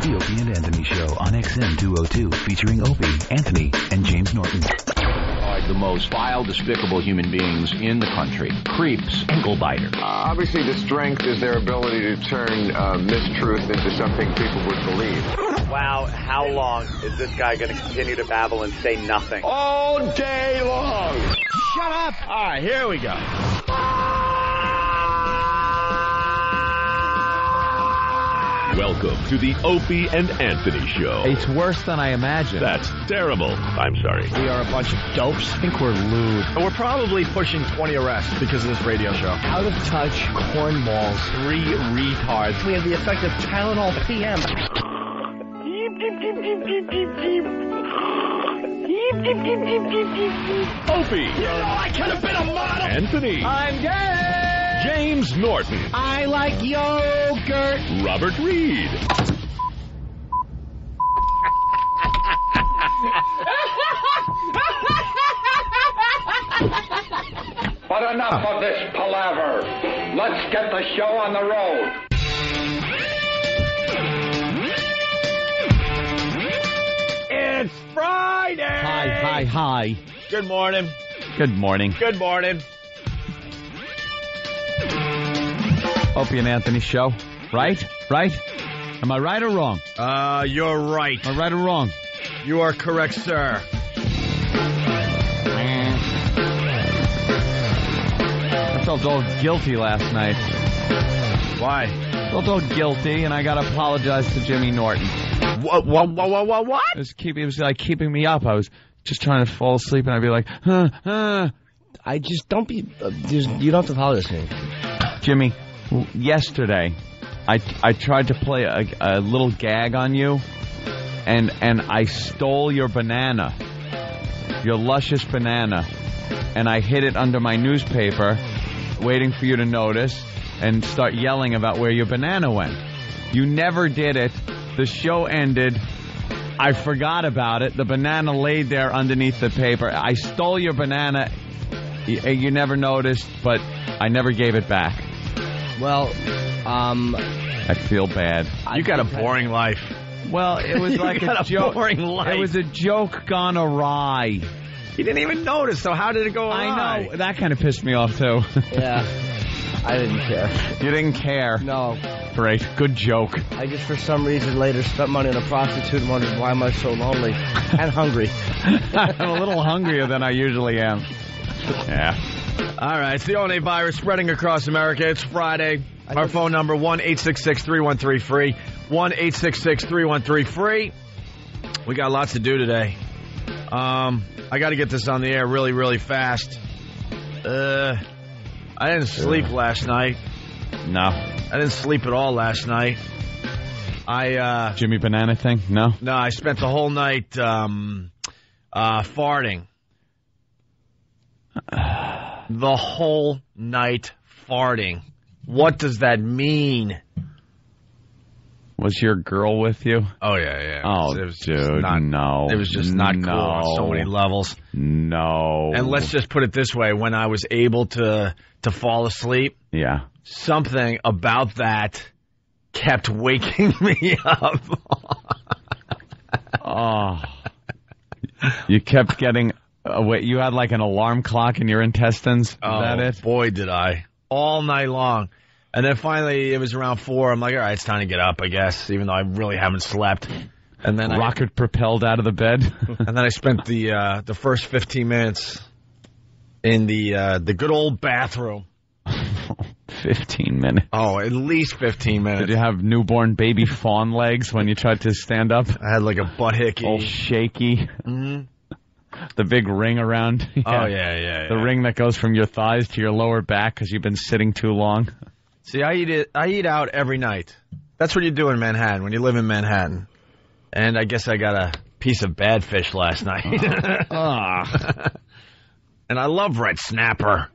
The Opie and Anthony Show on XM 202, featuring Opie, Anthony, and James Norton. The most vile, despicable human beings in the country. Creeps, ankle-biters. Obviously, the strength is their ability to turn mistruth into something people would believe. Wow, how long is this guy going to continue to babble and say nothing? All day long. Shut up! All right, here we go. Welcome to the Opie and Anthony Show. It's worse than I imagined. That's terrible. I'm sorry. We are a bunch of dopes. I think we're lewd. We're probably pushing 20 arrests because of this radio show. Out of touch cornballs. 3 retards. We have the effect of Tylenol PM. Opie. You know, I could have been a model. Anthony. I'm gay. James Norton. I like yogurt. Robert Reed. But enough of this palaver. Let's get the show on the road. It's Friday. Hi. Good morning. Good morning. Good morning. Opie and Anthony Show. Right? Am I right or wrong? You're right. Am I right or wrong? You are correct, sir. I felt all guilty last night. Why? I felt all guilty, and I got to apologize to Jimmy Norton. What? It was like keeping me up. I was just trying to fall asleep, and I'd be like, I just don't be. You don't have to apologize to me. Jimmy, yesterday, I tried to play a little gag on you, and I stole your banana, your luscious banana, and I hid it under my newspaper, waiting for you to notice and start yelling about where your banana went. You never did it. The show ended. I forgot about it. The banana laid there underneath the paper. I stole your banana. You never noticed, but I never gave it back. Well, I feel bad. You got a boring life. Well, it was like a joke. Boring life. It was a joke gone awry. You didn't even notice, so how did it go awry? I know. That kind of pissed me off, too. Yeah. I didn't care. You didn't care? No. Great. Good joke. I just, for some reason, later spent money on a prostitute and wondered why am I so lonely and hungry. I'm a little hungrier than I usually am. Yeah. All right. It's the only virus spreading across America. It's Friday. Our phone number, 1-866-313-FREE. 1-866-313-FREE. We got lots to do today. I got to get this on the air really, really fast. I didn't sleep last night. No. I didn't sleep at all last night. Jimmy Banana thing? No? No, I spent the whole night farting. The whole night farting. What does that mean? Was your girl with you? Oh, yeah. Oh, it was dude, no. It was just not cool on so many levels. No. And let's just put it this way. When I was able to fall asleep, yeah, something about that kept waking me up. Oh. You kept getting... you had like an alarm clock in your intestines? Is that it? Boy, did I. All night long. And then finally, it was around 4. I'm like, all right, it's time to get up, I guess, even though I really haven't slept. And then rocket propelled out of the bed. And then I spent the first 15 minutes in the good old bathroom. 15 minutes. Oh, at least 15 minutes. Did you have newborn baby fawn legs when you tried to stand up? I had like a butt hickey. All shaky. Mm-hmm. The big ring around. Yeah. Oh, yeah. The ring that goes from your thighs to your lower back because you've been sitting too long. See, I eat out every night. That's what you do in Manhattan when you live in Manhattan. And I guess I got a piece of bad fish last night. And I love red snapper.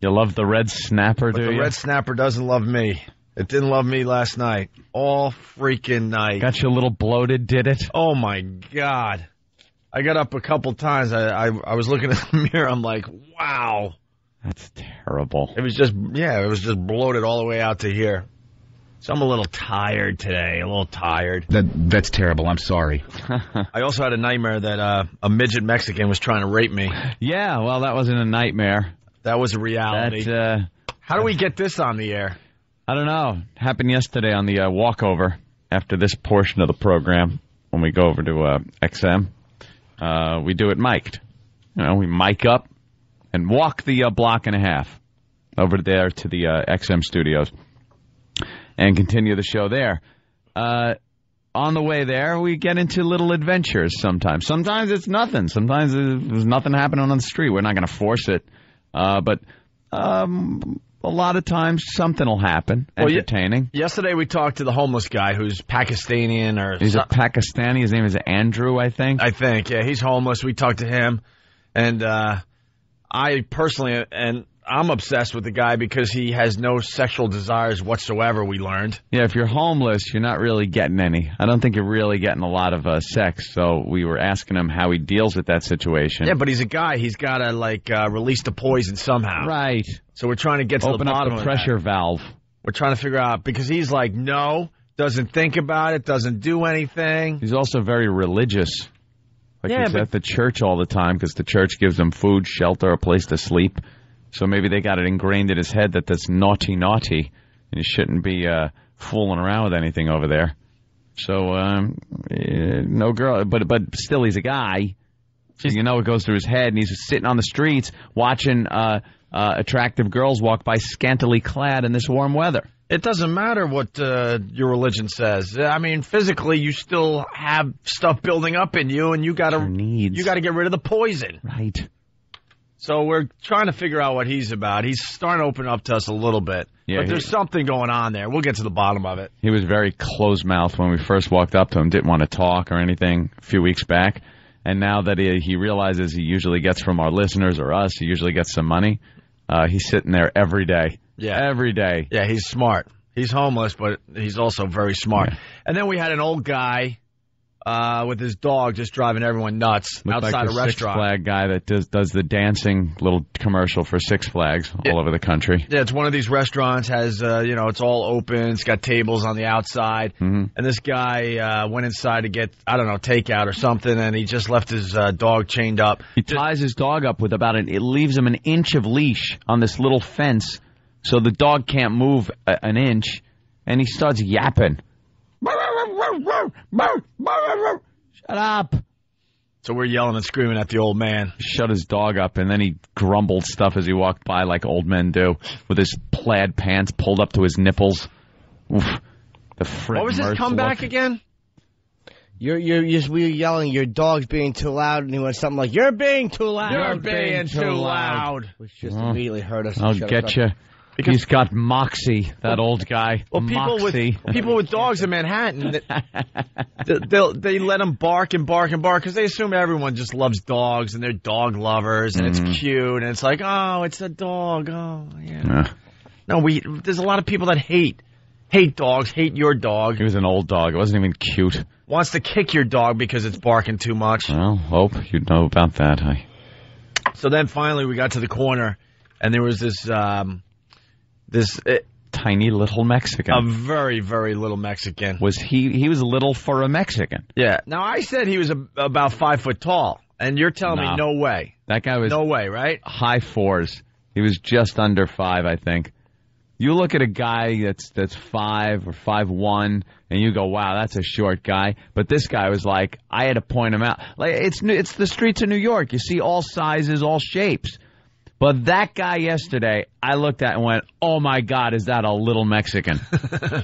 You love the red snapper, do you? But the red snapper doesn't love me. It didn't love me last night. All freaking night. Got you a little bloated, did it? Oh, my God. I got up a couple times. I was looking at the mirror. I'm like, wow. That's terrible. It was just bloated all the way out to here. So I'm a little tired today, a little tired. That's terrible. I'm sorry. I also had a nightmare that a midget Mexican was trying to rape me. Yeah, well, that wasn't a nightmare. That was a reality. How do we get this on the air? I don't know. It happened yesterday on the walkover after this portion of the program when we go over to XM. We do it mic'd. We mic up and walk the block and a half over there to the XM studios and continue the show there. On the way there, we get into little adventures sometimes. Sometimes it's nothing. Sometimes there's nothing happening on the street. We're not going to force it. But a lot of times something will happen. Entertaining. Yesterday we talked to the homeless guy who's Pakistani He's a Pakistani. His name is Andrew, I think. Yeah. He's homeless. We talked to him. And I personally, and I'm obsessed with the guy because he has no sexual desires whatsoever, we learned. Yeah, if you're homeless, you're not really getting any. I don't think you're really getting a lot of sex. So we were asking him how he deals with that situation. Yeah, but he's a guy. He's got to, release the poison somehow. Right. So we're trying to get to the bottom of that. Open up the pressure valve. We're trying to figure out, because he's like, no, doesn't think about it, doesn't do anything. He's also very religious. He's at the church all the time because the church gives him food, shelter, a place to sleep. So maybe they got it ingrained in his head that that's naughty, and you shouldn't be fooling around with anything over there. So no girl, but still he's a guy. So it goes through his head, and he's sitting on the streets watching attractive girls walk by scantily clad in this warm weather. It doesn't matter what your religion says. I mean, physically, you still have stuff building up in you, and you got to get rid of the poison. Right. So we're trying to figure out what he's about. He's starting to open up to us a little bit. Yeah, but there's something going on there. We'll get to the bottom of it. He was very closed-mouthed when we first walked up to him. Didn't want to talk or anything a few weeks back. And now that he realizes he usually gets from our listeners or us, he usually gets some money, he's sitting there every day. Yeah. Every day. Yeah, he's smart. He's homeless, but he's also very smart. Yeah. And then we had an old guy with his dog just driving everyone nuts outside a restaurant. Six Flag guy that does the dancing little commercial for Six Flags all over the country. Yeah, it's one of these restaurants, has, it's all open. It's got tables on the outside. Mm-hmm. And this guy went inside to get, takeout or something, and he just left his dog chained up. He ties his dog up with it leaves him an inch of leash on this little fence so the dog can't move an inch, and he starts yapping. Shut up. So we're yelling and screaming at the old man. Shut his dog up, and then he grumbled stuff as he walked by like old men do, with his plaid pants pulled up to his nipples. Oof. What was his comeback again? We were yelling, your dog's being too loud, and he went something like, you're being too loud. You're being too loud. Which just immediately hurt us. I'll get you. Because he's got moxie, that old guy. Well, people with dogs in Manhattan, they let them bark and bark and bark because they assume everyone just loves dogs and they're dog lovers and it's cute and it's like, oh, it's a dog. Oh, yeah. No, there's a lot of people that hate dogs, hate your dog. He was an old dog. It wasn't even cute. Wants to kick your dog because it's barking too much. Well, hope you'd know about that. So then finally we got to the corner and there was this tiny little Mexican. A very, very little Mexican. He was little for a Mexican. Yeah. Now, I said he was about 5 foot tall, and you're telling me no way. That guy was... No way, right? High fours. He was just under 5, I think. You look at a guy that's 5 or 5'1", and you go, wow, that's a short guy. But this guy was like, I had to point him out. Like it's the streets of New York. You see all sizes, all shapes. But that guy yesterday, I looked at and went, oh, my God, is that a little Mexican?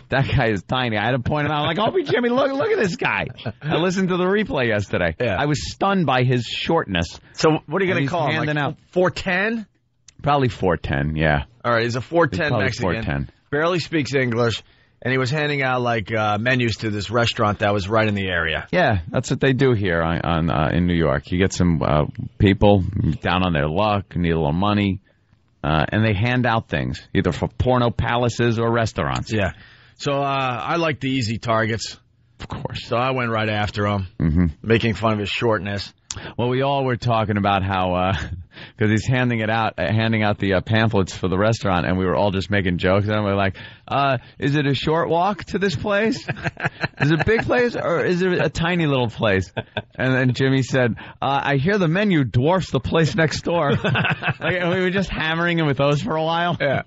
That guy is tiny. I had to point him out. I'm like, Opie, Jimmy, look at this guy. I listened to the replay yesterday. Yeah. I was stunned by his shortness. So what are you going to call him? Like 4'10"? Probably 4'10", yeah. All right, he's a 4'10" Mexican. 4'10". Barely speaks English. And he was handing out, menus to this restaurant that was right in the area. Yeah, that's what they do here in New York. You get some people down on their luck, need a little money, and they hand out things, either for porno palaces or restaurants. Yeah. So I like the easy targets. Of course. So I went right after him, making fun of his shortness. Well, we all were talking about how because he's handing out the pamphlets for the restaurant, and we were all just making jokes. And we're like, is it a short walk to this place? Is it a big place, or is it a tiny little place? And then Jimmy said, I hear the menu dwarfs the place next door. And we were just hammering him with those for a while. Yeah.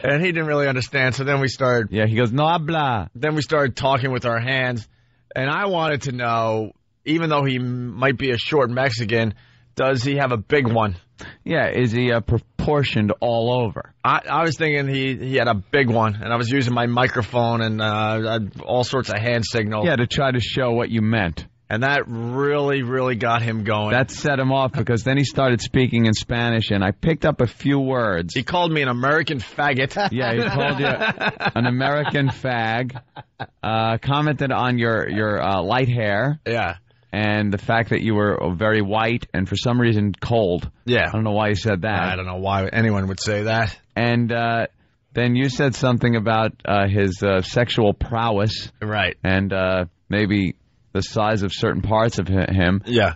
And he didn't really understand, so then we started... Yeah, he goes, no habla. Then we started talking with our hands, and I wanted to know, even though he might be a short Mexican, does he have a big one? Yeah, is he proportioned all over? I was thinking he had a big one, and I was using my microphone and all sorts of hand signals. Yeah, to try to show what you meant. And that really, really got him going. That set him off, because then he started speaking in Spanish, and I picked up a few words. He called me an American faggot. Yeah, he called you an American fag. Commented on your light hair. Yeah. And the fact that you were very white and for some reason cold. Yeah. I don't know why you said that. I don't know why anyone would say that. And then you said something about his sexual prowess. Right. And maybe the size of certain parts of him. Yeah.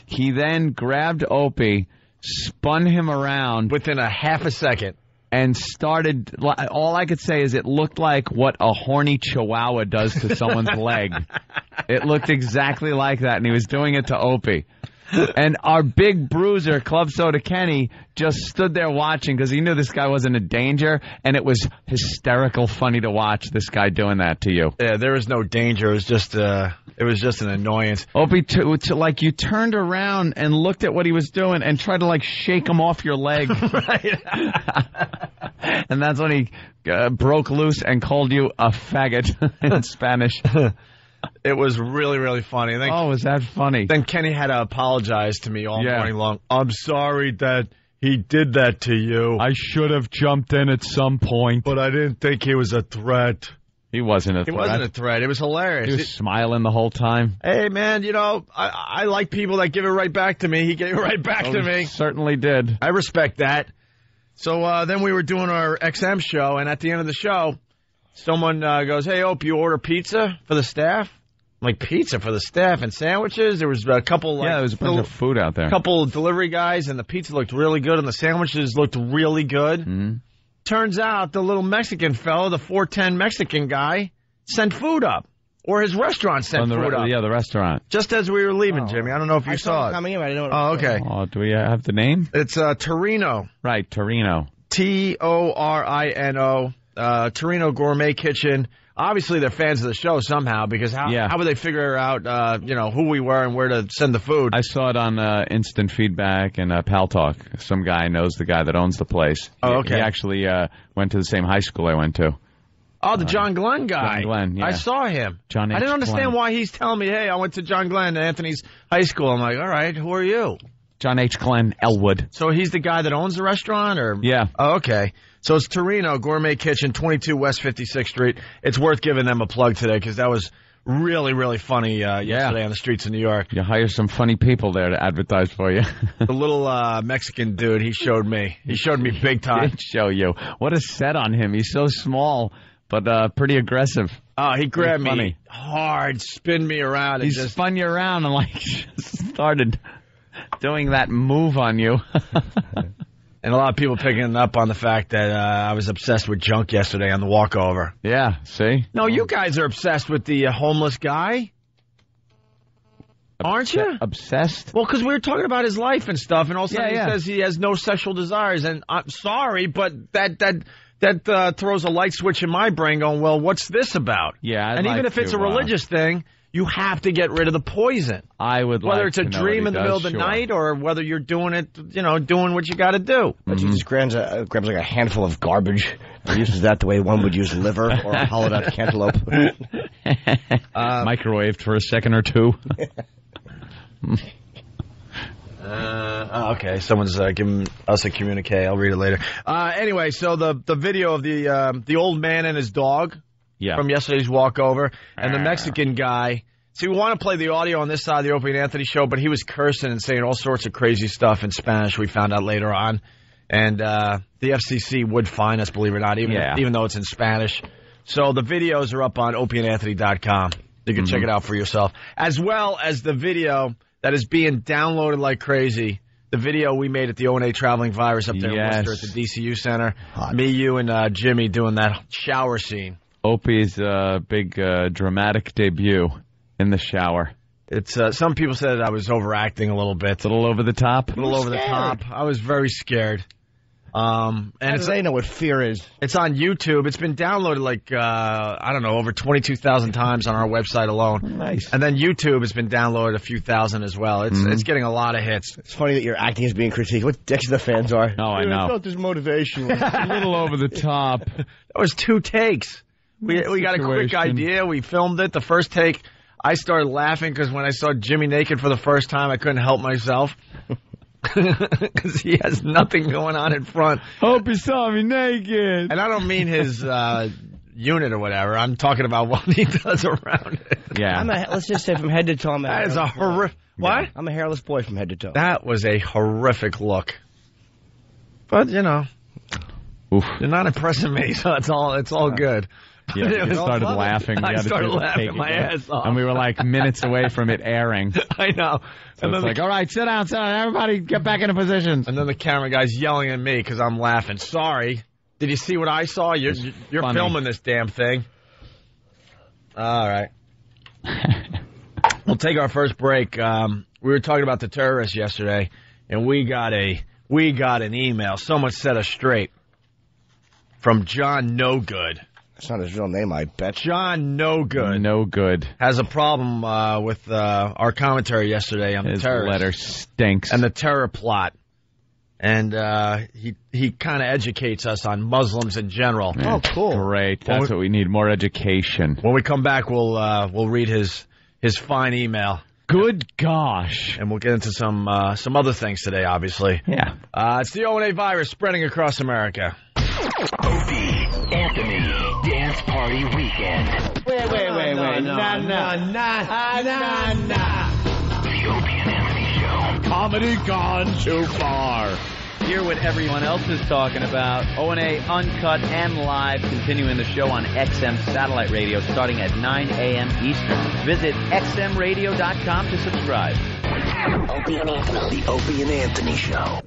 He then grabbed Opie, spun him around. Within a half a second. And started, all I could say is it looked like what a horny chihuahua does to someone's leg. It looked exactly like that, and he was doing it to Opie. And our big bruiser, Club Soda Kenny, just stood there watching because he knew this guy wasn't a danger, and it was hysterical funny to watch this guy doing that to you. Yeah, there was no danger. It was just an annoyance. Opie, you turned around and looked at what he was doing and tried to, shake him off your leg. Right. And that's when he broke loose and called you a faggot in Spanish. It was really, really funny. Was that funny? Then Kenny had to apologize to me all morning long. I'm sorry that he did that to you. I should have jumped in at some point. But I didn't think he was a threat. He wasn't a threat. He wasn't a threat. It was hilarious. He was smiling the whole time. Hey, man, I like people that give it right back to me. He gave it right back to me. Certainly did. I respect that. So then we were doing our XM show, and at the end of the show, someone goes, hey, Opie, you order pizza for the staff? I'm like, pizza for the staff and sandwiches? There was a couple, there was a bunch of food out there. A couple delivery guys, and the pizza looked really good, and the sandwiches looked really good. Mm-hmm. Turns out the little Mexican fellow, the 410 Mexican guy, sent food up. Or his restaurant sent food up. Yeah, the restaurant. Just as we were leaving, Jimmy. I don't know if you saw it. Coming in, I didn't know. Oh, okay. Oh, do we have the name? It's Torino. Right, Torino. Torino. Torino Gourmet Kitchen. Obviously, they're fans of the show somehow, because how would they figure out, who we were and where to send the food? I saw it on Instant Feedback and Pal Talk. Some guy knows the guy that owns the place. Oh, okay. He actually went to the same high school I went to. Oh, the John Glenn guy. John Glenn, yeah. I saw him. John H. I didn't understand Glenn. why he's telling me, hey, I went to John Glenn, Anthony's high school. I'm like, all right, who are you? John H. Glenn, Elwood. So he's the guy that owns the restaurant? Or Yeah. Oh, okay. So it's Torino Gourmet Kitchen, 22 West 56th Street. It's worth giving them a plug today because that was really, really funny yesterday on the streets of New York. You hire some funny people there to advertise for you. The little Mexican dude, he showed me. He showed me big time. Did show you. What a set on him. He's so small, but pretty aggressive. Oh, he grabbed me hard, spun me around. And he just spun you around and just started doing that move on you. And a lot of people picking up on the fact that I was obsessed with junk yesterday on the walkover. Yeah, see? No, you guys are obsessed with the homeless guy. Aren't you? Obsessed? Well, because we were talking about his life and stuff, and all of a sudden he Yeah. says he has no sexual desires. And I'm sorry, but that throws a light switch in my brain going, well, what's this about? Yeah, and even if it's a religious thing, you have to get rid of the poison. I would Whether like it's a to know dream what in the he middle does, of the sure. night or whether you're doing it, doing what you got to do. But he just grabs like a handful of garbage and uses that the way one would use liver or hollowed out cantaloupe. Microwaved for a second or two. Okay, someone's giving us a communique. I'll read it later. Anyway, so the video of the old man and his dog from yesterday's walkover, and the Mexican guy. See, we want to play the audio on this side of the Opie and Anthony show, but he was cursing and saying all sorts of crazy stuff in Spanish. We found out later on, and the FCC would fine us, believe it or not, even though it's in Spanish. So the videos are up on opieandanthony.com. You can check it out for yourself, as well as the video that is being downloaded like crazy. the video we made at the O&A Traveling Virus up there in Worcester at the DCU Center. Hot. Me, you, and Jimmy doing that shower scene. Opie's big dramatic debut in the shower. It's some people said I was overacting a little bit. A little over the top? A little over the top. I was very scared. And they know what fear is. It's on YouTube. It's been downloaded over 22,000 times on our website alone. Nice. And then YouTube has been downloaded a few thousand as well. It's getting a lot of hits. It's funny that your acting is being critiqued. What dicks the fans are. Oh, I know. I felt this motivation. A little over the top. That was 2 takes. We got a quick idea. We filmed it. The first take, I started laughing because when I saw Jimmy naked for the first time, I couldn't help myself. Because he has nothing going on in front. Hope you saw me naked. And I don't mean his unit or whatever. I'm talking about what he does around it. Yeah. Let's just say from head to toe, that is a horrific... What? I'm a hairless boy from head to toe. That was a horrific look. But, You're not impressing me, so it's all good. Yeah, you started laughing. I started laughing my ass off. And we were like minutes away from it airing. I know. So it's like, all right, sit down. Everybody get back into positions. And then the camera guy's yelling at me because I'm laughing. Sorry. Did you see what I saw? You're filming this damn thing. All right. We'll take our first break. We were talking about the terrorists yesterday, and we got an email. Someone set us straight from John No Good. That's not his real name, I bet. John No Good. No Good. Has a problem with our commentary yesterday on the terrorists. His letter stinks. And the terror plot. And he kind of educates us on Muslims in general. Yeah, cool. Great. That's what we need, more education. When we come back, we'll read his fine email. Good gosh. And we'll get into some other things today, obviously. Yeah. It's the O&A virus spreading across America. Opie, Anthony, Dance Party Weekend. Wait. Nah. The Opie and Anthony Show. Comedy gone too far. Hear what everyone else is talking about. O&A Uncut and Live, continuing the show on XM Satellite Radio starting at 9 a.m. Eastern. Visit xmradio.com to subscribe. Opie and Anthony. The Opie and Anthony Show.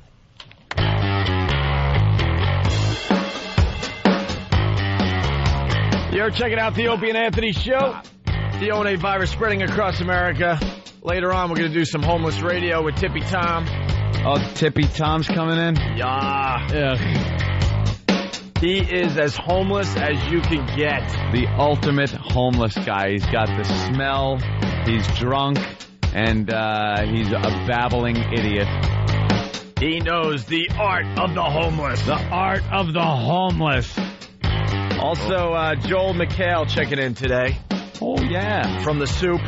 You're checking out the Opie and Anthony Show. The O&A virus spreading across America. Later on, we're going to do some homeless radio with Tippy Tom. Oh, Tippy Tom's coming in? Yeah. He is as homeless as you can get. The ultimate homeless guy. He's got the smell, he's drunk, and he's a babbling idiot. He knows the art of the homeless. The art of the homeless. Also, Joel McHale checking in today. Oh, yeah. From the soup.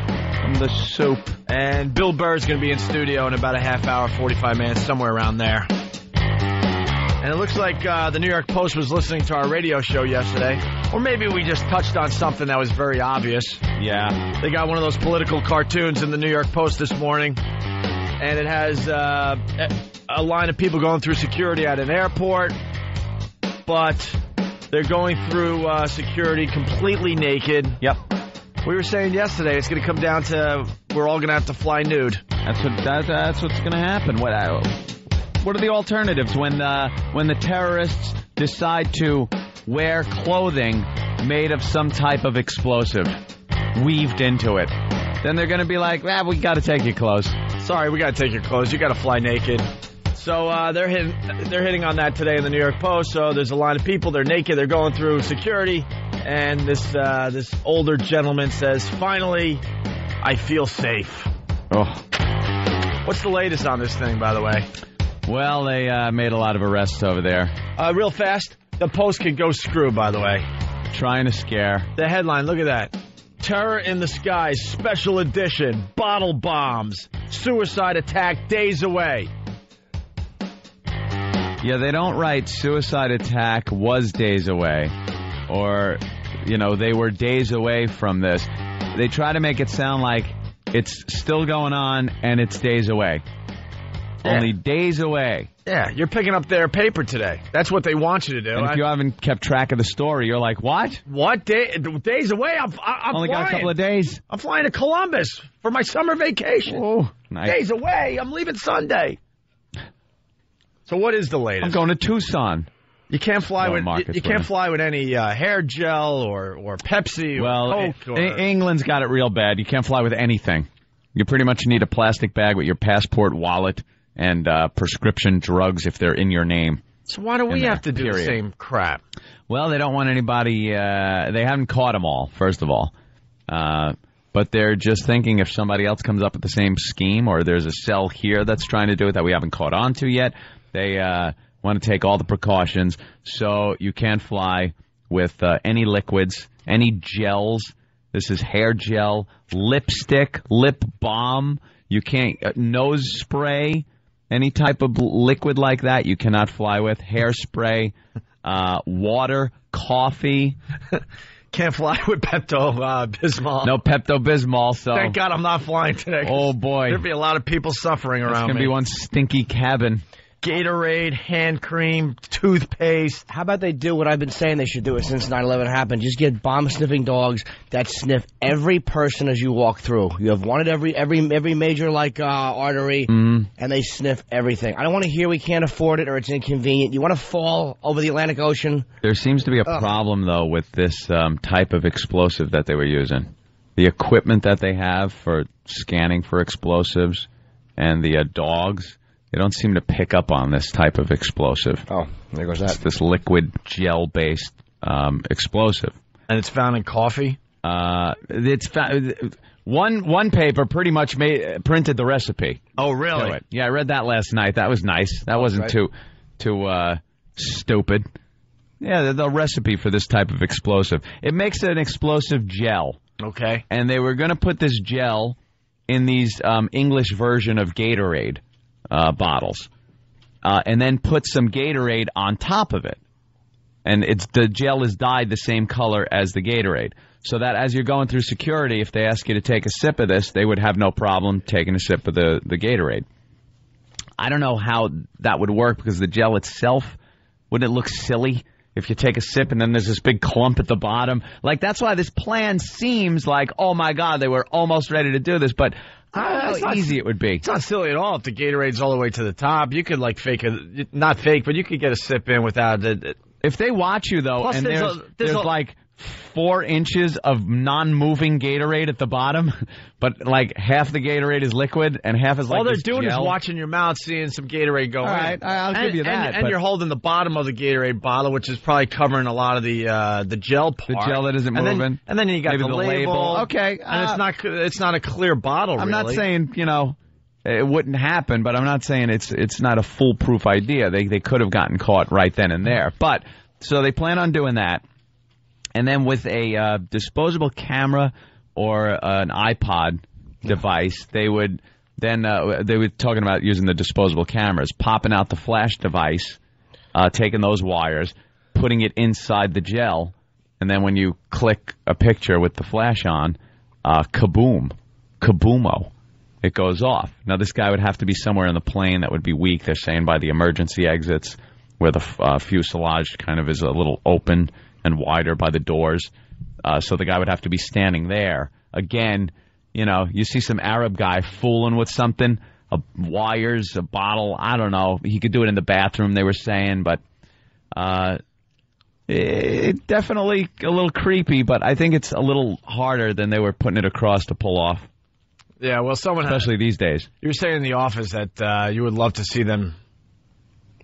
And Bill Burr's going to be in studio in about a half hour, 45 minutes, somewhere around there. And it looks like the New York Post was listening to our radio show yesterday. Or maybe we just touched on something that was very obvious. Yeah. They got one of those political cartoons in the New York Post this morning. And it has a line of people going through security at an airport. But they're going through security completely naked. Yep. We were saying yesterday it's going to come down to we're all going to have to fly nude. That's what's going to happen. What are the alternatives when the terrorists decide to wear clothing made of some type of explosive weaved into it? Then they're going to be like, we got to take your clothes. Sorry, we got to take your clothes. You got to fly naked. So they're hitting on that today in the New York Post. So there's a line of people. They're naked. They're going through security. And this older gentleman says, finally, I feel safe. Oh. What's the latest on this thing, by the way? Well, they made a lot of arrests over there. Real fast, the Post could go screw, by the way. Trying to scare. The headline, look at that. Terror in the Skies, special edition, bottle bombs, suicide attack days away. Yeah, they don't write suicide attack was days away. Or, they were days away from this. They try to make it sound like it's still going on and it's days away. Yeah. Only days away. Yeah, you're picking up their paper today. That's what they want you to do. And if you haven't kept track of the story, you're like, what? What? Days away? I'm only flying. Got a couple of days. I'm flying to Columbus for my summer vacation. Oh, nice. Days away. I'm leaving Sunday. So what is the latest? I'm going to Tucson. You can't fly with any hair gel or Pepsi or Coke. England's got it real bad. You can't fly with anything. You pretty much need a plastic bag with your passport, wallet, and prescription drugs if they're in your name. So why do we have to do the same crap? Well, they don't want anybody. They haven't caught them all, first of all. But they're just thinking if somebody else comes up with the same scheme or there's a cell here that's trying to do it that we haven't caught on to yet, they want to take all the precautions. So you can't fly with any liquids, any gels. This is hair gel, lipstick, lip balm. You can't nose spray, any type of liquid like that. You cannot fly with hairspray, water, coffee. Can't fly with Pepto-Bismol. No Pepto-Bismol, so... Thank God I'm not flying today. Oh, boy. There'd be a lot of people suffering around me. It's going to be one stinky cabin. Gatorade, hand cream, toothpaste. How about they do what I've been saying they should do it since 9/11 happened? Just get bomb-sniffing dogs that sniff every person as you walk through. You have one at every major, artery, and they sniff everything. I don't want to hear we can't afford it or it's inconvenient. You want to fall over the Atlantic Ocean? There seems to be a problem, though, with this type of explosive that they were using. The equipment that they have for scanning for explosives and the dogs... They don't seem to pick up on this type of explosive. Oh, there goes that. It's this liquid gel-based explosive. And it's found in coffee? One paper pretty much printed the recipe. Oh, really? Yeah, I read that last night. That was nice. That wasn't too stupid. Yeah, the recipe for this type of explosive. It makes an explosive gel. Okay. And they were going to put this gel in these English version of Gatorade. Bottles, and then put some Gatorade on top of it. And the gel is dyed the same color as the Gatorade. So that as you're going through security, if they ask you to take a sip of this, they would have no problem taking a sip of the Gatorade. I don't know how that would work because the gel itself, wouldn't it look silly if you take a sip and then there's this big clump at the bottom? Like, that's why this plan seems like, oh, my God, they were almost ready to do this, but... how easy it would be. It's not silly at all if the Gatorade's all the way to the top. You could, fake it. Not fake, but you could get a sip in without it. If they watch you, though, and there's 4 inches of non-moving Gatorade at the bottom, but, half the Gatorade is liquid and half is all they're this doing gel. is watching your mouth, seeing some Gatorade go in. All right, I'll give you that. And you're holding the bottom of the Gatorade bottle, which is probably covering a lot of the gel part. The gel that isn't moving. And then you got the label. Okay. And it's not a clear bottle, I'm not saying, it wouldn't happen, but I'm not saying it's not a foolproof idea. They could have gotten caught right then and there. But, so they plan on doing that. And then with a disposable camera or an iPod device, they were talking about using the disposable cameras, popping out the flash device, taking those wires, putting it inside the gel, and then when you click a picture with the flash on, kaboomo, it goes off. Now, this guy would have to be somewhere in the plane that would be weak. They're saying by the emergency exits where the fuselage kind of is a little open and wider by the doors. So the guy would have to be standing there. Again, you see some Arab guy fooling with something, wires, a bottle, I don't know. He could do it in the bathroom, they were saying, but it definitely a little creepy, but I think it's a little harder than they were putting it across to pull off. Yeah, well, especially these days. You were saying in the office that you would love to see them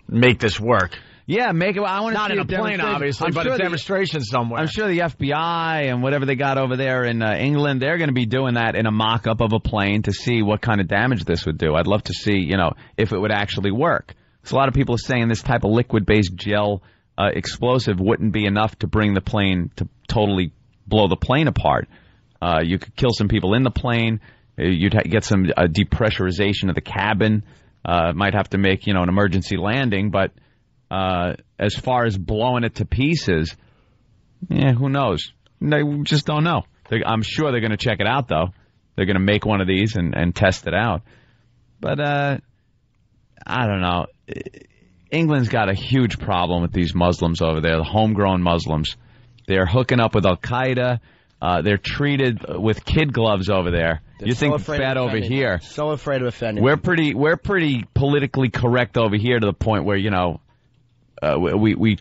make this work. Yeah, make it. I want to not see in a plane, obviously, but a demonstration somewhere. I'm sure the FBI and whatever they got over there in England, they're going to be doing that in a mock-up of a plane to see what kind of damage this would do. I'd love to see, if it would actually work. So a lot of people are saying this type of liquid-based gel explosive wouldn't be enough to bring the plane to totally blow the plane apart. You could kill some people in the plane. You'd get some depressurization of the cabin. Might have to make, an emergency landing, but as far as blowing it to pieces, who knows? They just don't know. I'm sure they're going to check it out, though. They're going to make one of these and test it out. But I don't know. England's got a huge problem with these Muslims over there, the homegrown Muslims. They're hooking up with Al-Qaeda. They're treated with kid gloves over there. You think it's bad over here? So afraid of offending. We're pretty politically correct over here to the point where we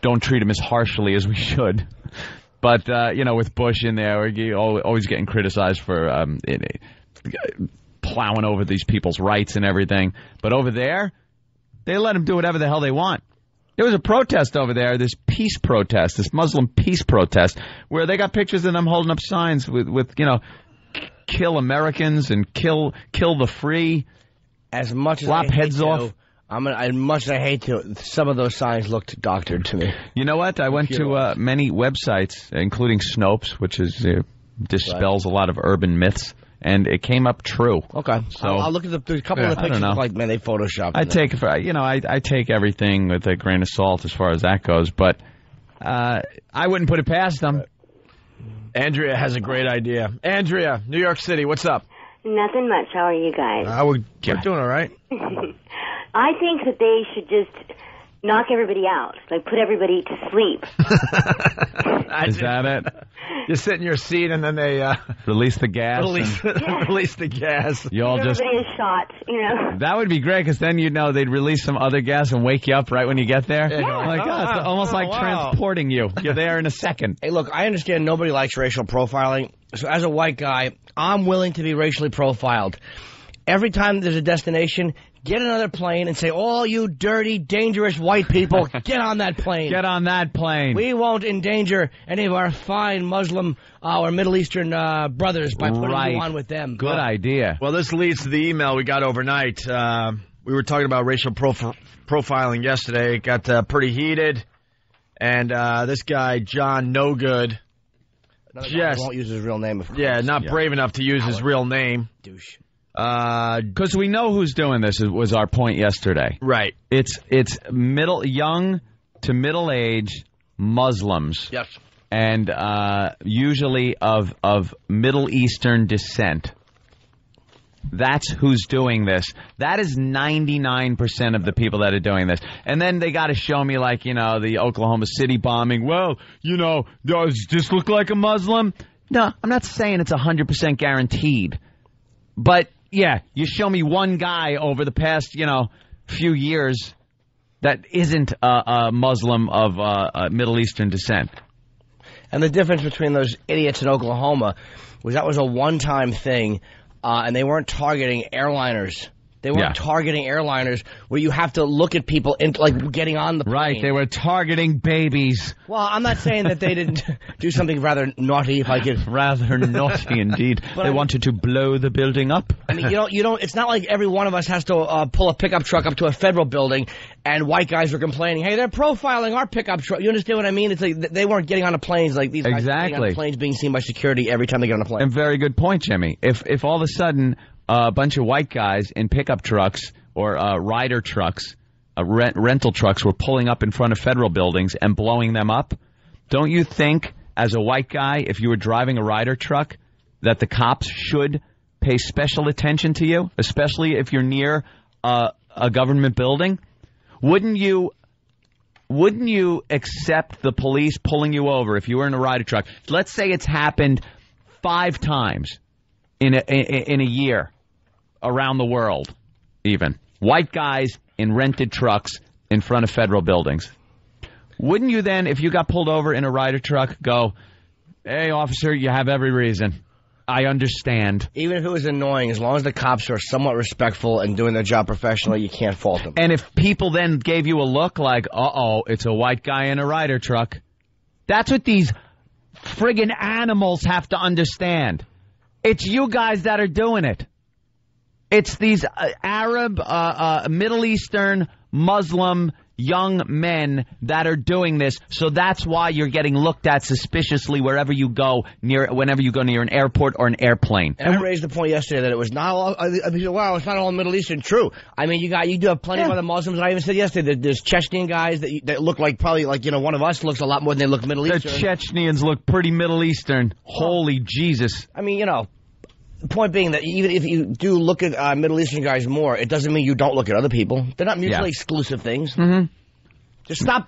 don't treat him as harshly as we should. But with Bush in there, we're always getting criticized for plowing over these people's rights and everything. But over there, they let them do whatever the hell they want. There was a protest over there, this peace protest, this Muslim peace protest, where they got pictures of them holding up signs with kill Americans and kill the free. As much as lop heads off. As much as I hate to, some of those signs looked doctored to me. You know what? I went to many websites, including Snopes, which is dispels a lot of urban myths, and it came up true. Okay, so I'll look at a couple of the pictures. Like, man, they photoshopped. I take everything with a grain of salt as far as that goes, but I wouldn't put it past them. Andrea has a great idea. Andrea, New York City, what's up? Nothing much. How are you guys? We're doing all right. I think that they should just knock everybody out, like put everybody to sleep. Is that it? You sit in your seat and then they release the gas. Release the gas. You all just everybody is shot. That would be great because then they'd release some other gas and wake you up right when you get there. Yeah. It's almost like transporting you. You're there in a second. Hey, look, I understand nobody likes racial profiling. So as a white guy, I'm willing to be racially profiled. Every time there's a destination, get another plane and say, all you dirty, dangerous white people, get on that plane. Get on that plane. We won't endanger any of our fine Muslim or Middle Eastern brothers by putting you on with them. Good idea. Well, this leads to the email we got overnight. We were talking about racial profiling yesterday. It got pretty heated. And this guy, John No Good. Won't use his real name. Brave enough to use his real name. Douche. Because we know who's doing this was our point yesterday. Right. It's young to middle age Muslims. Yes. And usually of Middle Eastern descent. That's who's doing this. That is 99% of the people that are doing this. And then they got to show me, the Oklahoma City bombing. Well, does this look like a Muslim? No, I'm not saying it's 100% guaranteed. But, yeah, you show me one guy over the past, few years that isn't a Muslim of Middle Eastern descent. And the difference between those idiots in Oklahoma was that was a one-time thing. And they weren't targeting airliners. They weren't targeting airliners where you have to look at people getting on the plane. Right, they were targeting babies. Well, I'm not saying that they didn't do something rather naughty, if I could. Rather naughty, indeed. They wanted to blow the building up. I mean, you don't. It's not like every one of us has to pull a pickup truck up to a federal building, and white guys are complaining, hey, they're profiling our pickup truck. You understand what I mean? It's like they weren't getting on the planes like these guys getting on the planes being seen by security every time they get on a plane. And very good point, Jimmy. If all of a sudden a bunch of white guys in pickup trucks or rider trucks, rental trucks were pulling up in front of federal buildings and blowing them up, don't you think, as a white guy, if you were driving a rider truck, that the cops should pay special attention to you, especially if you're near a government building? Wouldn't you accept the police pulling you over if you were in a rider truck? Let's say it's happened 5 times in a year around the world, even. White guys in rented trucks in front of federal buildings. Wouldn't you then, if you got pulled over in a rider truck, go, hey, officer, you have every reason. I understand. Even if it was annoying, as long as the cops are somewhat respectful and doing their job professionally, you can't fault them. And if people then gave you a look like, uh-oh, it's a white guy in a rider truck, that's what these friggin' animals have to understand. It's you guys that are doing it. It's these Arab, Middle Eastern, Muslim young men that are doing this. So that's why you're getting looked at suspiciously whenever you go near an airport or an airplane. And I raised the point yesterday that it was not all. It's not all Middle Eastern. True. I mean, you do have plenty of other Muslims. And I even said yesterday that there's Chechnyan guys that look like one of us looks a lot more than they look Middle Eastern. The Chechnyans look pretty Middle Eastern. Holy Jesus. I mean, the point being that even if you do look at Middle Eastern guys more, it doesn't mean you don't look at other people. They're not mutually exclusive things. Mm-hmm. Just stop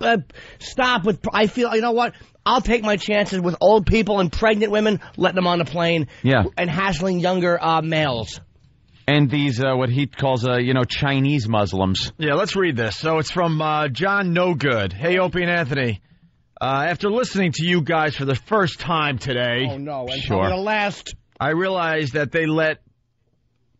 with. I feel. You know what? I'll take my chances with old people and pregnant women, letting them on the plane, and hassling younger males. And these, what he calls, Chinese Muslims. Yeah, let's read this. So it's from John No Good. Hey, Opie and Anthony. After listening to you guys for the first time today. Oh, no. And probably the last. I realized that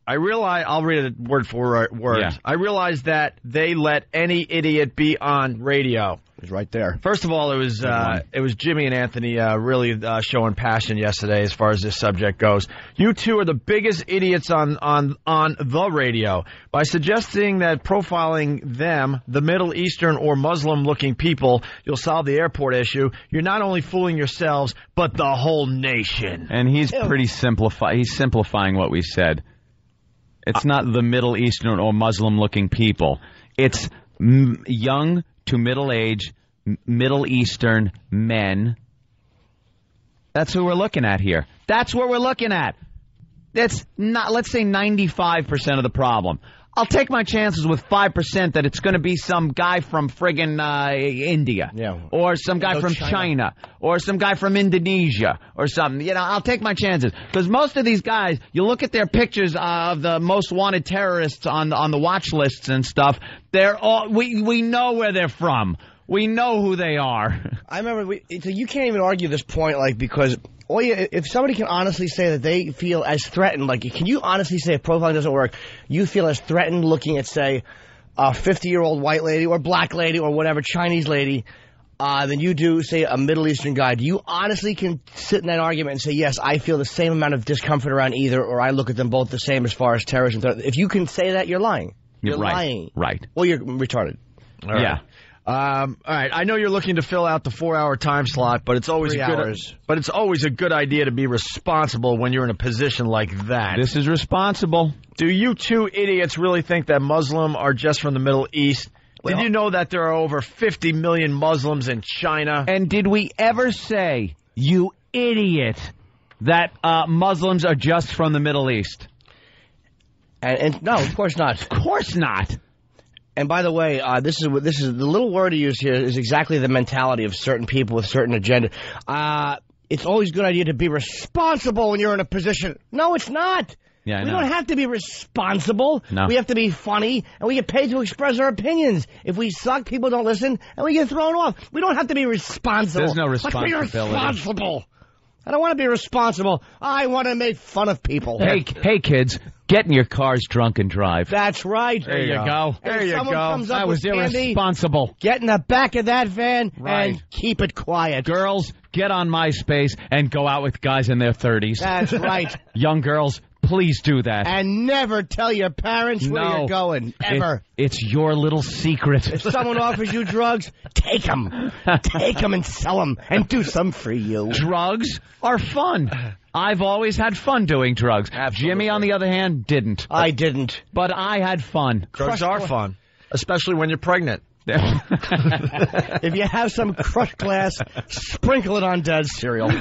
I'll read it word for word. Yeah. I realized that they let any idiot be on radio. He's right there. First of all, it was Jimmy and Anthony really showing passion yesterday as far as this subject goes. You two are the biggest idiots on the radio. By suggesting that profiling them, the Middle Eastern or Muslim-looking people, you'll solve the airport issue. You're not only fooling yourselves, but the whole nation. And he's pretty He's simplifying what we said. It's not the Middle Eastern or Muslim-looking people. It's young to middle-aged Middle Eastern men. That's who we're looking at here. That's what we're looking at. That's not, let's say, 95% of the problem. I'll take my chances with 5% that it's going to be some guy from friggin' India, or some guy from China, or some guy from Indonesia, or something. I'll take my chances because most of these guys, you look at their pictures of the most wanted terrorists on the watch lists and stuff. They're all we know where they're from. We know who they are. I remember. So you can't even argue this point, because. If somebody can honestly say that they feel as threatened, can you honestly say if profiling doesn't work, you feel as threatened looking at, say, a 50-year-old white lady or black lady or whatever, Chinese lady, than you do, say, a Middle Eastern guy? Do you honestly can sit in that argument and say, yes, I feel the same amount of discomfort around either, or I look at them both the same as far as terrorism? If you can say that, you're lying. You're lying. Right. Well, you're retarded. All right. Yeah. All right. I know you're looking to fill out the 4-hour time slot, but it's always a good idea to be responsible when you're in a position like that. This is responsible. Do you two idiots really think that Muslim are just from the Middle East? Did you know that there are over 50 million Muslims in China? And did we ever say, you idiot, that Muslims are just from the Middle East? And no, of course not. Of course not. And by the way, this is the little word he used here is exactly the mentality of certain people with certain agenda. It's always a good idea to be responsible when you're in a position. No, it's not. Yeah, we don't have to be responsible. No. We have to be funny, and we get paid to express our opinions. If we suck, people don't listen, and we get thrown off. We don't have to be responsible. There's no responsibility. Let's be responsible. I don't want to be responsible. I want to make fun of people. Hey, kids. Get in your cars drunk and drive. That's right. There you go. There you go. I was irresponsible. Get in the back of that van and keep it quiet. Girls, get on MySpace and go out with guys in their 30s. That's right. Young girls, please do that. And never tell your parents where you're going. Ever. It's your little secret. If someone offers you drugs, take them. Take them and sell them and do some for you. Drugs are fun. I've always had fun doing drugs. Absolutely. Jimmy, on the other hand, didn't. I didn't. But I had fun. Drugs are fun, especially when you're pregnant. If you have some crushed glass, sprinkle it on Dad's cereal.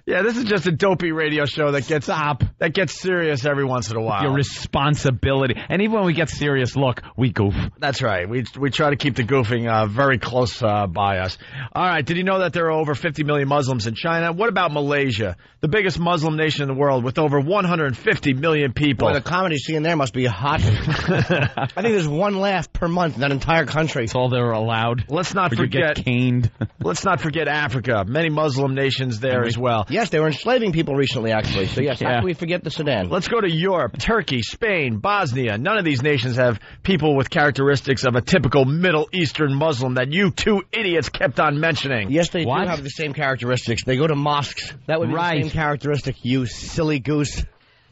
Yeah, this is just a dopey radio show that gets serious every once in a while. Your responsibility. And even when we get serious, look, we goof. That's right. We try to keep the goofing very close by us. All right, did you know that there are over 50 million Muslims in China? What about Malaysia, the biggest Muslim nation in the world with over 150 million people? Boy, the comedy scene there must be hot. I think there's one laugh per month in that entire country. That's all they're allowed. Let's not forget get caned. Let's not forget Africa. Many Muslim nations there as well. Yes, they were enslaving people recently, actually. So, yes, how can we forget the Sudan? Let's go to Europe, Turkey, Spain, Bosnia. None of these nations have people with characteristics of a typical Middle Eastern Muslim that you two idiots kept on mentioning. Yes, they do have the same characteristics. They go to mosques. That would be the same characteristic, you silly goose.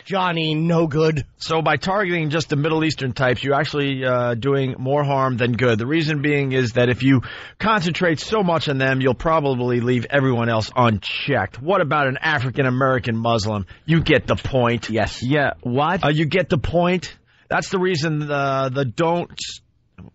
Johnny, no good. So by targeting just the Middle Eastern types, you're actually doing more harm than good. The reason being is that if you concentrate so much on them, you'll probably leave everyone else unchecked. What about an African-American Muslim? You get the point. Yes. Yeah, what? You get the point? That's the reason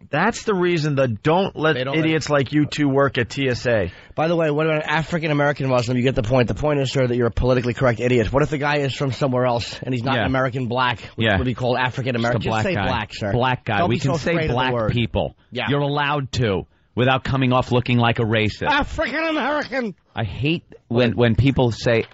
That's the reason the don't let idiots like you two work at TSA. By the way, what about an African-American Muslim? You get the point. The point is, sir, that you're a politically correct idiot. What if the guy is from somewhere else and he's not an American black? Which would be called African-American. Just say black, sir. Black guy. Don't we be can so say afraid of the black word. people. Yeah. You're allowed to. without coming off looking like a racist. African American. I hate when people say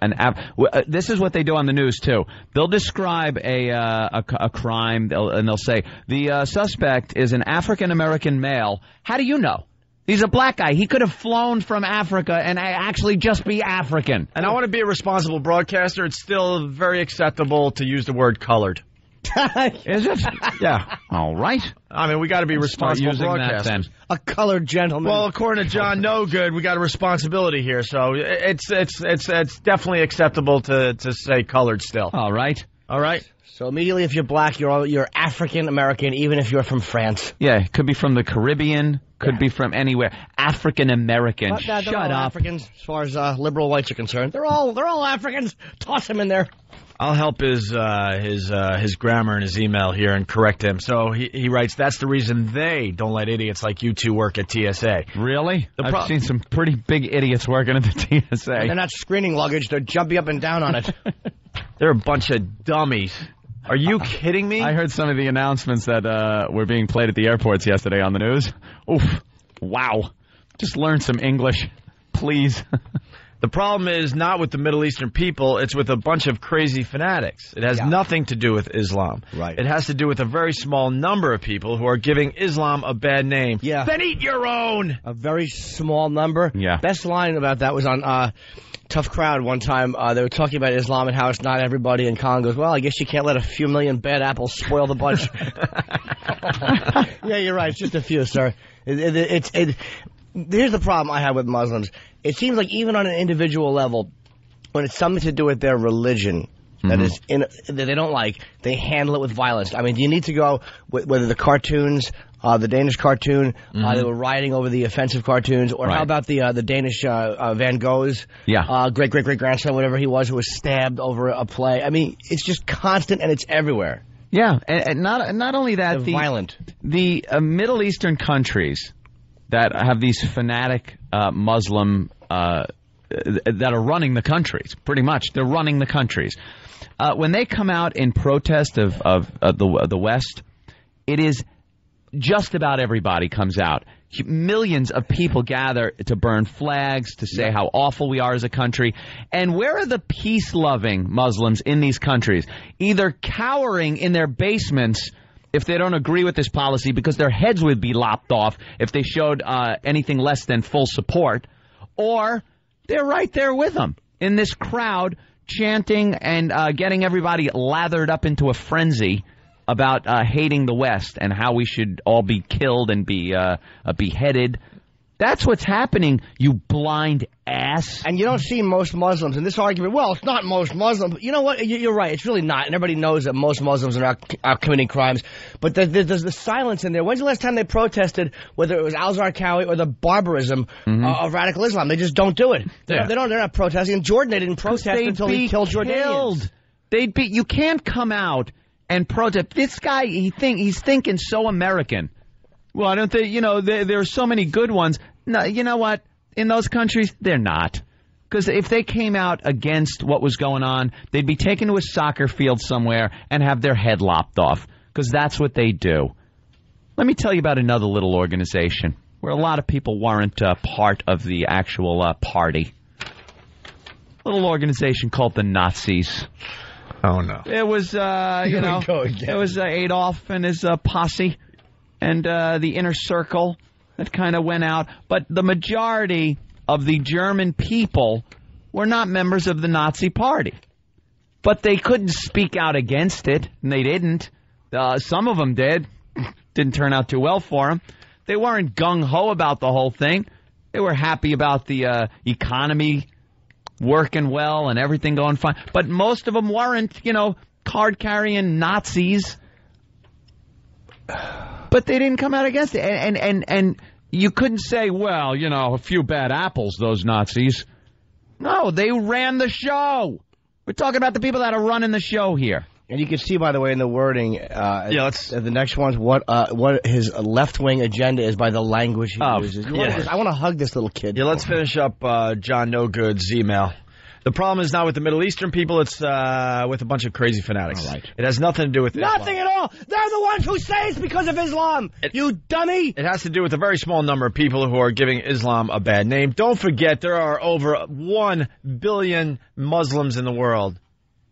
this is what they do on the news too. They'll describe a crime and they'll say the suspect is an African American male. How do you know? He's a black guy. He could have flown from Africa and actually just be African. And I want to be a responsible broadcaster. It's still very acceptable to use the word colored. Is it? Yeah. All right. I mean, we got to be responsible broadcasters. A colored gentleman. Well, according to John No Good, we got a responsibility here, so it's definitely acceptable to say colored still. All right. All right. So immediately, if you're black, you're African American, even if you're from France. Yeah, could be from the Caribbean, could be from anywhere. African American. Shut up. Africans, as far as liberal whites are concerned, they're all Africans. Toss them in there. I'll help his grammar in his email here and correct him. So he writes, that's the reason they don't let idiots like you two work at TSA. Really? I've seen some pretty big idiots working at the TSA. They're not screening luggage. They're jumping up and down on it. They're a bunch of dummies. Are you kidding me? I heard some of the announcements that were being played at the airports yesterday on the news. Oof. Wow. Just learn some English, please. The problem is not with the Middle Eastern people, it's with a bunch of crazy fanatics. It has nothing to do with Islam. Right. It has to do with a very small number of people who are giving Islam a bad name. Yeah. Then eat your own! A very small number. Yeah. Best line about that was on Tough Crowd one time. They were talking about Islam and how it's not everybody, and Colin goes, well, I guess you can't let a few million bad apples spoil the bunch. Yeah, you're right. It's just a few, sir. Here's the problem I have with Muslims. It seems like even on an individual level, when it's something to do with their religion that they don't like, they handle it with violence. I mean, do you need to go whether the cartoons, the Danish cartoon, they were rioting over the offensive cartoons, or how about the Danish Van Gogh's great grandson, whatever he was, who was stabbed over a play. I mean, it's just constant and it's everywhere. Yeah, and not only that, They're violent. The Middle Eastern countries that have these fanatic Muslim that are running the countries, pretty much. They're running the countries. When they come out in protest of the West, it is just about everybody comes out. Millions of people gather to burn flags, to say how awful we are as a country. And where are the peace-loving Muslims in these countries? Either cowering in their basements if they don't agree with this policy because their heads would be lopped off if they showed anything less than full support, or they're right there with them in this crowd chanting and getting everybody lathered up into a frenzy about hating the West and how we should all be killed and be beheaded. That's what's happening, you blind ass. And you don't see most Muslims in this argument. Well, it's not most Muslims. You know what? You're right. It's really not. And everybody knows that most Muslims are not committing crimes. But there's the silence in there. When's the last time they protested, whether it was al-Zarqawi or the barbarism of radical Islam? They just don't do it. They're not protesting. In Jordan, they didn't protest until he killed Jordanians. You can't come out and protest. This guy, he's thinking so American. Well, I don't think, there are so many good ones. No, you know what? In those countries, they're not. Because if they came out against what was going on, they'd be taken to a soccer field somewhere and have their head lopped off. Because that's what they do. Let me tell you about another little organization where a lot of people weren't part of the actual party. Little organization called the Nazis. Oh, no. It was, it was Adolf and his posse. And the inner circle that kind of went out. But the majority of the German people were not members of the Nazi Party. But they couldn't speak out against it, and they didn't. Some of them did. Didn't turn out too well for them. They weren't gung-ho about the whole thing. They were happy about the economy working well and everything going fine. But most of them weren't, card-carrying Nazis. But they didn't come out against it. And you couldn't say, well, a few bad apples, those Nazis. No, they ran the show. We're talking about the people that are running the show here. And you can see, by the way, in the wording, the next one's what his left-wing agenda is by the language he uses. I want to hug this little kid. Yeah, let's finish up John No Good's email. The problem is not with the Middle Eastern people, it's with a bunch of crazy fanatics. All right. It has nothing to do with Nothing Islam. at all. They're the ones who say it's because of Islam. You dummy. It has to do with a very small number of people who are giving Islam a bad name. Don't forget, there are over 1 billion Muslims in the world.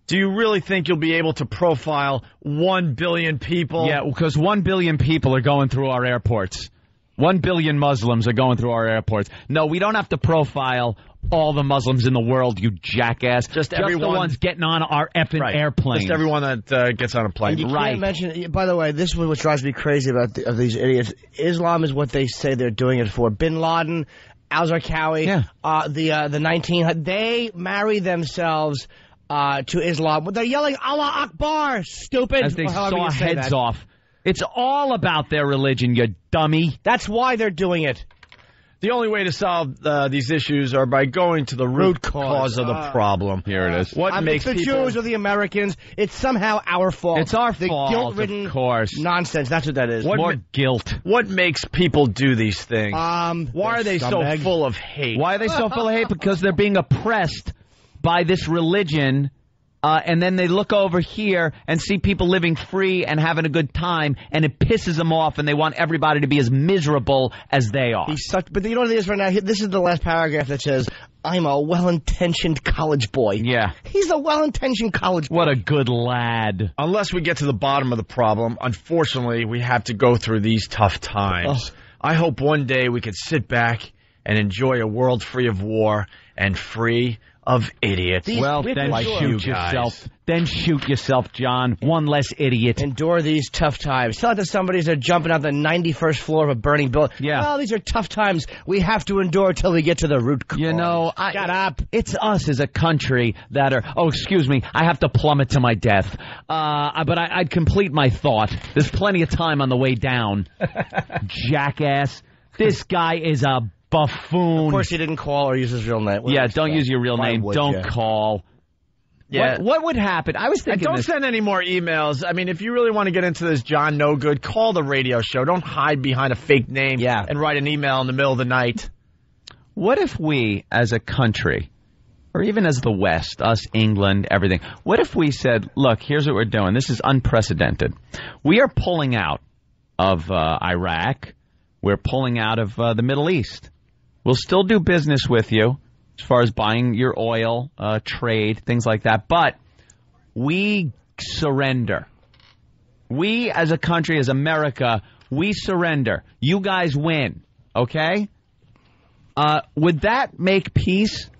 Do you really think you'll be able to profile 1 billion people? Yeah, because 1 billion people are going through our airports. 1 billion Muslims are going through our airports. No, we don't have to profile all the Muslims in the world, you jackass. Just everyone, the ones getting on our effing airplanes. Just everyone that gets on a plane. You can't mention, by the way, this is what drives me crazy about of these idiots. Islam is what they say they're doing it for. Bin Laden, al-Zarqawi, the 19... They marry themselves to Islam. They're yelling, Allah Akbar, stupid. As they saw heads off. It's all about their religion, you dummy. That's why they're doing it. The only way to solve these issues are by going to the root cause of the problem. Here it is. What makes the Jews or the Americans? It's somehow our fault. It's our fault, guilt-ridden of course. Nonsense. That's what that is. More guilt. What makes people do these things? Why are they so full of hate? Why are they so full of hate? Because they're being oppressed by this religion. And then they look over here and see people living free and having a good time, and it pisses them off, and they want everybody to be as miserable as they are. But you know what it is right now? This is the last paragraph that says, I'm a well-intentioned college boy. Yeah. He's a well-intentioned college boy. What a good lad. Unless we get to the bottom of the problem, unfortunately, we have to go through these tough times. I hope one day we could sit back and enjoy a world free of war and free of idiots. Well, then shoot yourself. Then shoot yourself, John. One less idiot. Endure these tough times. Tell it to somebody who's jumping out the 91st floor of a burning building. Yeah. Well, these are tough times. We have to endure till we get to the root cause. You know, shut up. It's us as a country that are... Oh, excuse me. I have to plummet to my death. But I'd complete my thought. There's plenty of time on the way down. Jackass. This guy is a buffoon. Of course he didn't call or use his real name. Don't use your real name. Don't call. Yeah. What would happen? I was thinking don't send any more emails. I mean, if you really want to get into this John No Good, call the radio show. Don't hide behind a fake name and write an email in the middle of the night. What if we, as a country, or even as the West, us, England, everything, what if we said, look, here's what we're doing. This is unprecedented. We are pulling out of Iraq. We're pulling out of the Middle East. We'll still do business with you as far as buying your oil, trade, things like that. But we surrender. We as a country, as America, we surrender. You guys win. Okay? Would that make peace?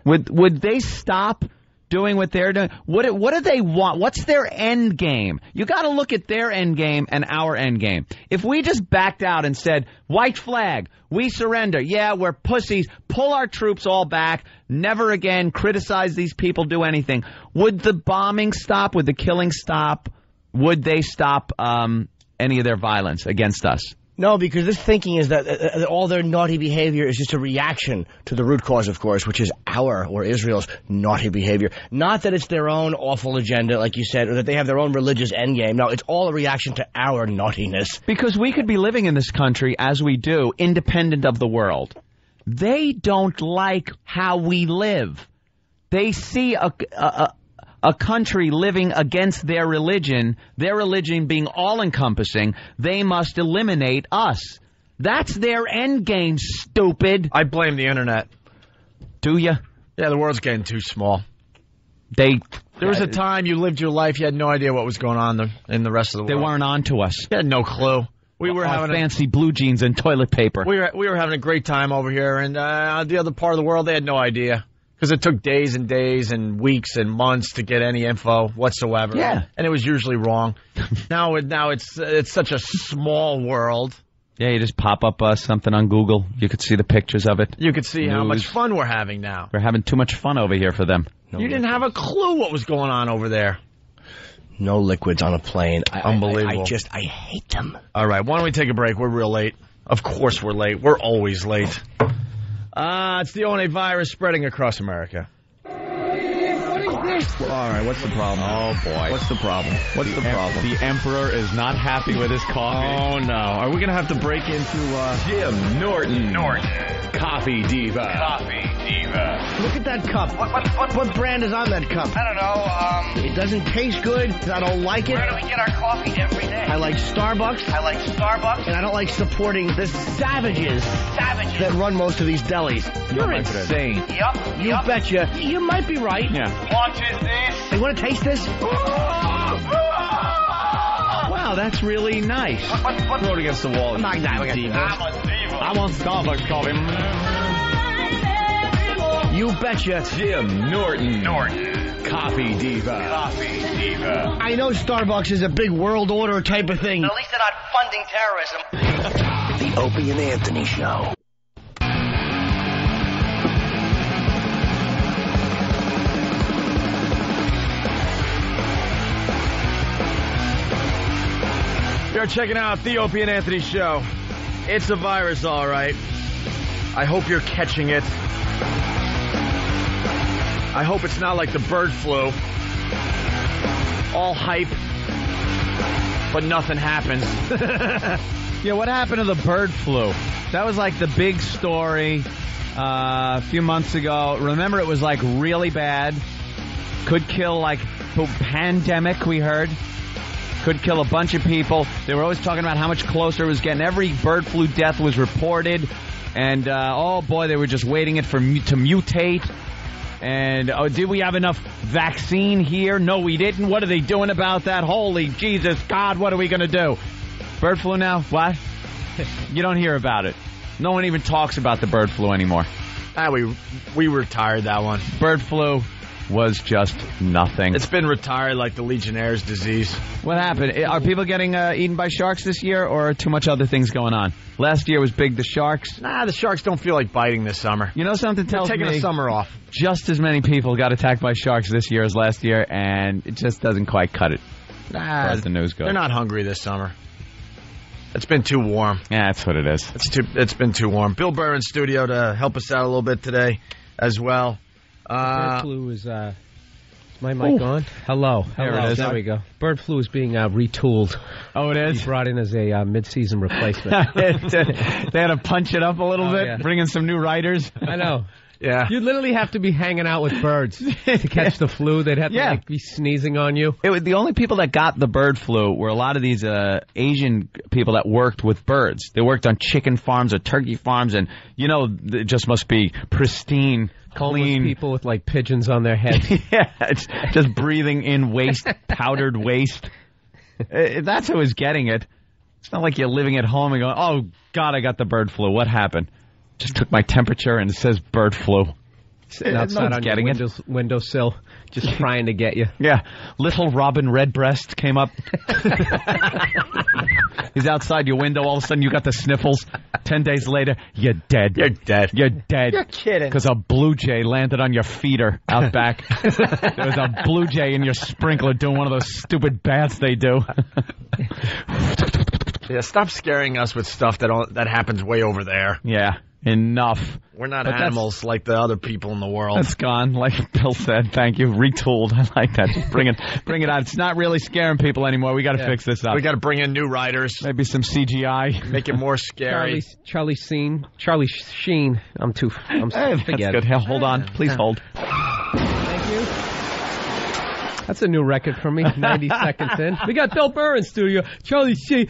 Would they stop doing what they're doing? What do they want? What's their end game? You got to look at their end game and our end game. If we just backed out and said, white flag, we surrender. Yeah, we're pussies. Pull our troops all back. Never again criticize these people, do anything. Would the bombing stop? Would the killing stop? Would they stop any of their violence against us? No, because this thinking is that all their naughty behavior is just a reaction to the root cause, of course, which is Israel's naughty behavior. Not that it's their own awful agenda, like you said, or that they have their own religious endgame. No, it's all a reaction to our naughtiness. Because we could be living in this country, as we do, independent of the world. They don't like how we live. They see a country living against their religion being all-encompassing, they must eliminate us. That's their end game, stupid. I blame the internet. Do you? Yeah, the world's getting too small. There was a time you lived your life, you had no idea what was going on in the rest of the world. They weren't on to us. You had no clue. We were having fancy blue jeans and toilet paper. We were having a great time over here, and the other part of the world, they had no idea. Because it took days and days and weeks and months to get any info whatsoever. Yeah. And it was usually wrong. Now it's such a small world. Yeah, you just pop up something on Google. You could see the pictures of it. You could see how much fun we're having now. We're having too much fun over here for them. You didn't have a clue what was going on over there. No liquids on a plane. Unbelievable. I hate them. All right, why don't we take a break? We're real late. Of course we're late. We're always late. It's the O&A virus spreading across America. this. All right, what's the problem? Oh, boy. What's the problem? What's the problem? The Emperor is not happy with his coffee. Oh, no. Are we going to have to break into, Jim Norton. Coffee Diva. Look at that cup. What brand is on that cup? I don't know. It doesn't taste good. I don't like it. Where do we get our coffee every day? I like Starbucks. And I don't like supporting the savages that run most of these delis. You're insane. Yup. You betcha. You might be right. Yeah. What is this? You want to taste this? Wow, that's really nice. Throw it against the wall. I'm a diva. I want Starbucks coffee. You betcha. Jim Norton. Coffee Diva. I know Starbucks is a big world order type of thing. At least they're not funding terrorism. The Opie and Anthony Show. You're checking out the Opie and Anthony Show. It's a virus, all right. I hope you're catching it. I hope it's not like the bird flu. All hype, but nothing happens. Yeah, what happened to the bird flu? That was like the big story a few months ago. Remember, it was like really bad. Could kill like pandemic, we heard. Could kill a bunch of people. They were always talking about how much closer it was getting. Every bird flu death was reported. And, oh, boy, they were just waiting it to mutate. And, oh, did we have enough vaccine here? No, we didn't. What are they doing about that? Holy Jesus, God, what are we going to do? Bird flu now? What? You don't hear about it. No one even talks about the bird flu anymore. We retired that one. Bird flu was just nothing. It's been retired like the Legionnaire's disease. What happened? Are people getting eaten by sharks this year, or are too much other things going on? Last year was big, the sharks. Nah, the sharks don't feel like biting this summer. You know, something tells me... They're taking the summer off. Just as many people got attacked by sharks this year as last year, and it just doesn't quite cut it. Nah, as the news goes. They're not hungry this summer. It's been too warm. Yeah, that's what it is. It's been too warm. Bill Burr in studio to help us out a little bit today as well. Bird flu is... Is my mic on? Hello. There it is. There we go. Bird flu is being retooled. Oh, it is? He's brought in as a mid-season replacement. They had to punch it up a little bit, yeah. Bring in some new writers. I know. Yeah. You literally have to be hanging out with birds to catch the flu. They'd have to be sneezing on you. The only people that got the bird flu were a lot of these Asian people that worked with birds. They worked on chicken farms or turkey farms, and, you know, it just must be pristine, clean. People with, like, pigeons on their heads. Yeah, it's just breathing in waste, powdered waste. That's who is getting it. It's not like you're living at home and going, oh, God, I got the bird flu. What happened? Just took my temperature and it says bird flu. Sitting outside on your windowsill, just trying to get you. Yeah. Little Robin Redbreast came up. He's outside your window. All of a sudden, you got the sniffles. 10 days later, you're dead. You're dead. You're dead. You're kidding. Because a blue jay landed on your feeder out back. There was a blue jay in your sprinkler doing one of those stupid baths they do. Yeah, stop scaring us with stuff that happens way over there. Yeah. Enough. We're not animals like the other people in the world. That's gone, like Bill said. Thank you. Retooled. I like that. Just bring it out. It's not really scaring people anymore. We got to fix this up. We got to bring in new writers. Maybe some CGI. Make it more scary. Charlie Sheen. That's good. Hold on. Please hold. Thank you. That's a new record for me. 90 seconds in. We got Bill Burr in studio. Charlie Sheen.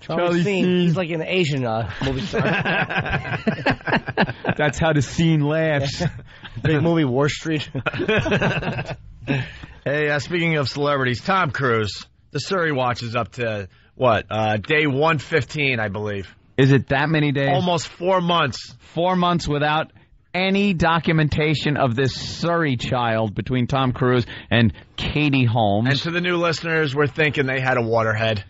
Charlie Sheen. He's like an Asian movie star. That's how the scene laughs. Big movie, Wall Street. Hey, speaking of celebrities, Tom Cruise. The Surrey Watch is up to, day 115, I believe. Is it that many days? Almost 4 months. 4 months without any documentation of this Surrey child between Tom Cruise and Katie Holmes. And to the new listeners, we're thinking they had a waterhead.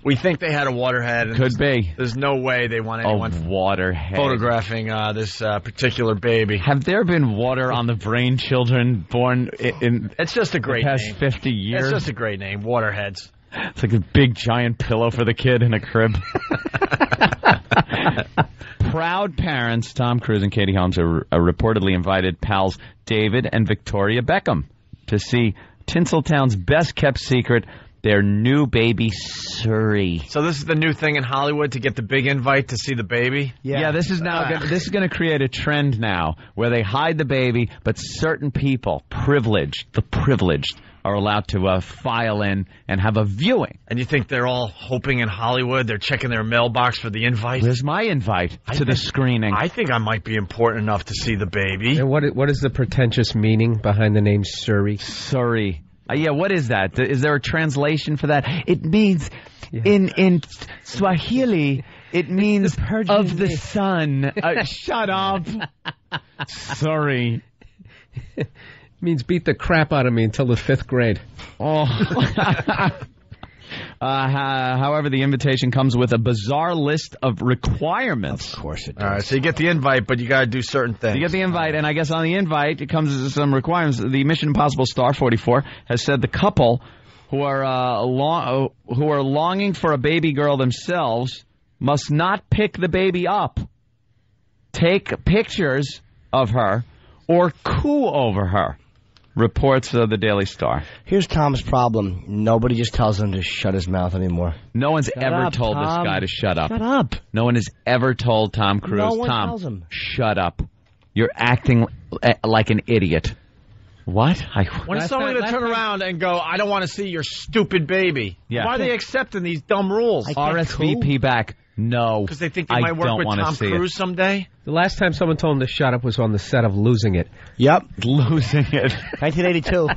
We think they had a waterhead. Could be. There's no way they want anyone photographing this particular baby. Have there been water on the brain children born in It's just a great the past name. 50 years? It's just a great name, Waterheads. It's like a big giant pillow for the kid in a crib. proud parents, Tom Cruise and Katie Holmes, are reportedly invited pals David and Victoria Beckham to see Tinseltown's best-kept secret, their new baby, Suri. So this is the new thing in Hollywood, to get the big invite to see the baby? Yeah, this is now this is going to create a trend now where they hide the baby, but certain people, the privileged, are allowed to file in and have a viewing. And you think they're all hoping in Hollywood, they're checking their mailbox for the invite? Where's my invite to the screening? I think I might be important enough to see the baby. And what is the pretentious meaning behind the name Suri? Suri. Yeah, what is that? Is there a translation for that? It means, in Swahili, it means of the sun. Shut up. Sorry. Means beat the crap out of me until the 5th grade. Oh. However, the invitation comes with a bizarre list of requirements. Of course it does. All right, so you get the invite, but you got to do certain things. You get the invite, and I guess on the invite, it comes with some requirements. The Mission Impossible star, 44, has said the couple who are longing for a baby girl themselves must not pick the baby up, take pictures of her, or coo over her. Reports of the Daily Star. Here's Tom's problem. Nobody just tells him to shut his mouth anymore. No one's ever told this guy to shut up. Shut up. No one has ever told Tom Cruise, No one Tom, tells him. Shut up. You're acting like an idiot. What? When is someone going to turn around and go, I don't want to see your stupid baby? Yeah. Why are they accepting these dumb rules? RSVP back. No. Because they think they might work with Tom Cruise someday? The last time someone told him to shut up was on the set of Losing It. Yep. Losing It. 1982.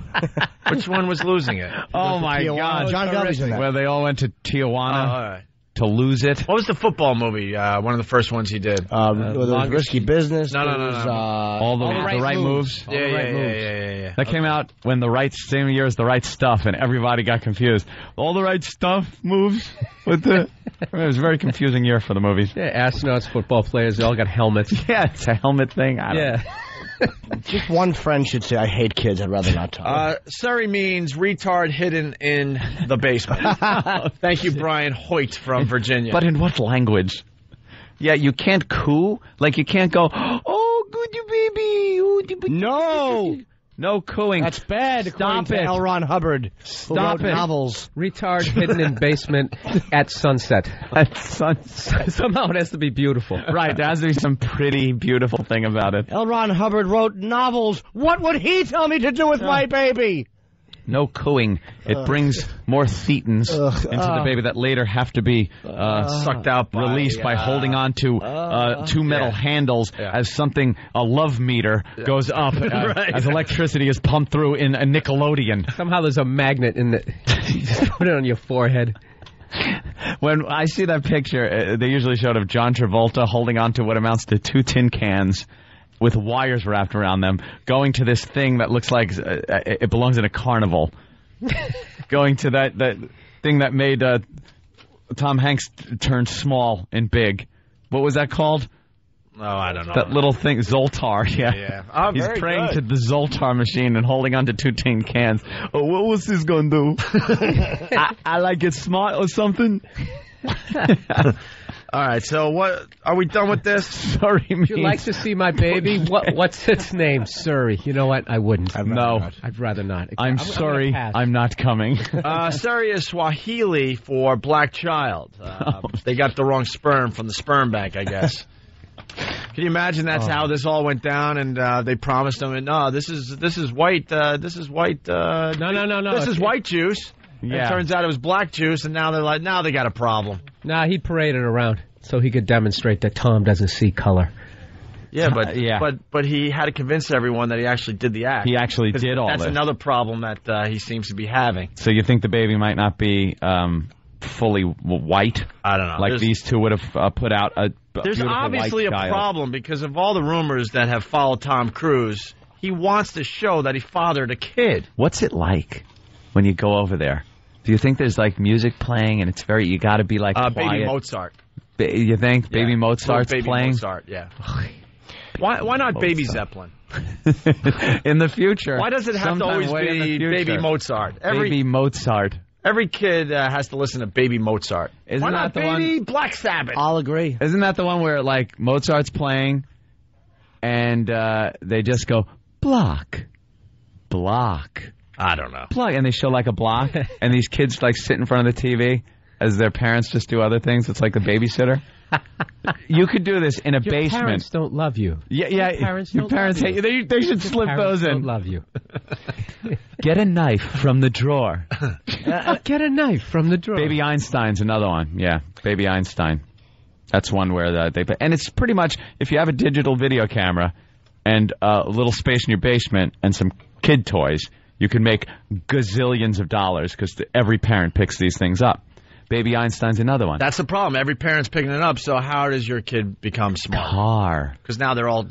Which one was Losing It? Oh, my God. John Govies in that. Where they all went to Tijuana all right. to lose it. What was the football movie? One of the first ones he did. Risky Business. No. All the right moves. Yeah. That came out when same year as The Right Stuff, and everybody got confused. All the right stuff moves with the... It was a very confusing year for the movies. Yeah, astronauts, football players, they all got helmets. Yeah, it's a helmet thing. I don't know. Just one friend should say, I hate kids, I'd rather not talk. Surrey means retard hidden in the basement. Thank you, Brian Hoyt from Virginia. But in what language? Yeah, you can't coo? Like, you can't go, oh, good baby. No! No cooing. That's bad. Stop it. L. Ron Hubbard. Stop it. Novels. Retard hidden in basement at sunset. At sunset. Somehow it has to be beautiful. Right, there has to be some pretty beautiful thing about it. L. Ron Hubbard wrote novels. What would he tell me to do with my baby? No cooing. It brings more thetans into the baby that later have to be sucked out by, released by holding on to two metal handles as a love meter goes up as electricity is pumped through in a Nickelodeon. Somehow there's a magnet in the... You just put it on your forehead. When I see that picture, they usually showed of John Travolta holding on to what amounts to 2 tin cans with wires wrapped around them, going to this thing that looks like it belongs in a carnival. Going to that thing that made Tom Hanks turn small and big. What was that called? Oh, I don't know. That little thing, Zoltar, yeah. Oh, he's praying to the Zoltar machine and holding on to 2 tin cans. Oh, what was this going to do? I like it smart or something? All right, so what? Are we done with this? Sorry, Would you like to see my baby? What's its name? Surrey. You know what? I wouldn't. I'd rather not. I'm sorry. I'm not coming. Surrey is Swahili for black child. They got the wrong sperm from the sperm bank, I guess. Can you imagine that's how this all went down? And they promised him, no, this is white. This is white. No. This is white juice. Yeah. It turns out it was black juice, and now they're like, now they got a problem. Nah, he paraded around so he could demonstrate that Tom doesn't see color. Yeah, but he had to convince everyone that he actually did the act. He actually did all this. That's another problem that he seems to be having. So you think the baby might not be fully white? I don't know. Like these two would have put out a There's obviously a problem because of all the rumors that have followed Tom Cruise. He wants to show that he fathered a kid. What's it like when you go over there? Do you think there's like music playing and it's you got to be like quiet? Baby Mozart. You think? Yeah. Baby Mozart's Baby playing? Mozart, yeah. Why not Mozart. Baby Zeppelin? In the future. Why does it have to always be Baby Mozart? Baby Mozart. Every kid has to listen to Baby Mozart. Isn't Why that not the Baby one? Black Sabbath? I'll agree. Isn't that the one where, like, Mozart's playing and they just go, block. I don't know. Block. And they show, like, a block, and these kids, like, sit in front of the TV as their parents just do other things. It's like the babysitter. You could do this in a Your basement. parents don't love you. Yeah. Your parents hate you. They should slip those in. Don't love you. Get a knife from the drawer. Get a knife from the drawer. Baby Einstein's another one. Yeah, Baby Einstein. That's one where they... And it's pretty much, if you have a digital video camera and a little space in your basement and some kid toys, you can make gazillions of dollars because every parent picks these things up. Baby Einstein's another one. That's the problem. Every parent's picking it up, so how does your kid become smart? Car. Because now they're all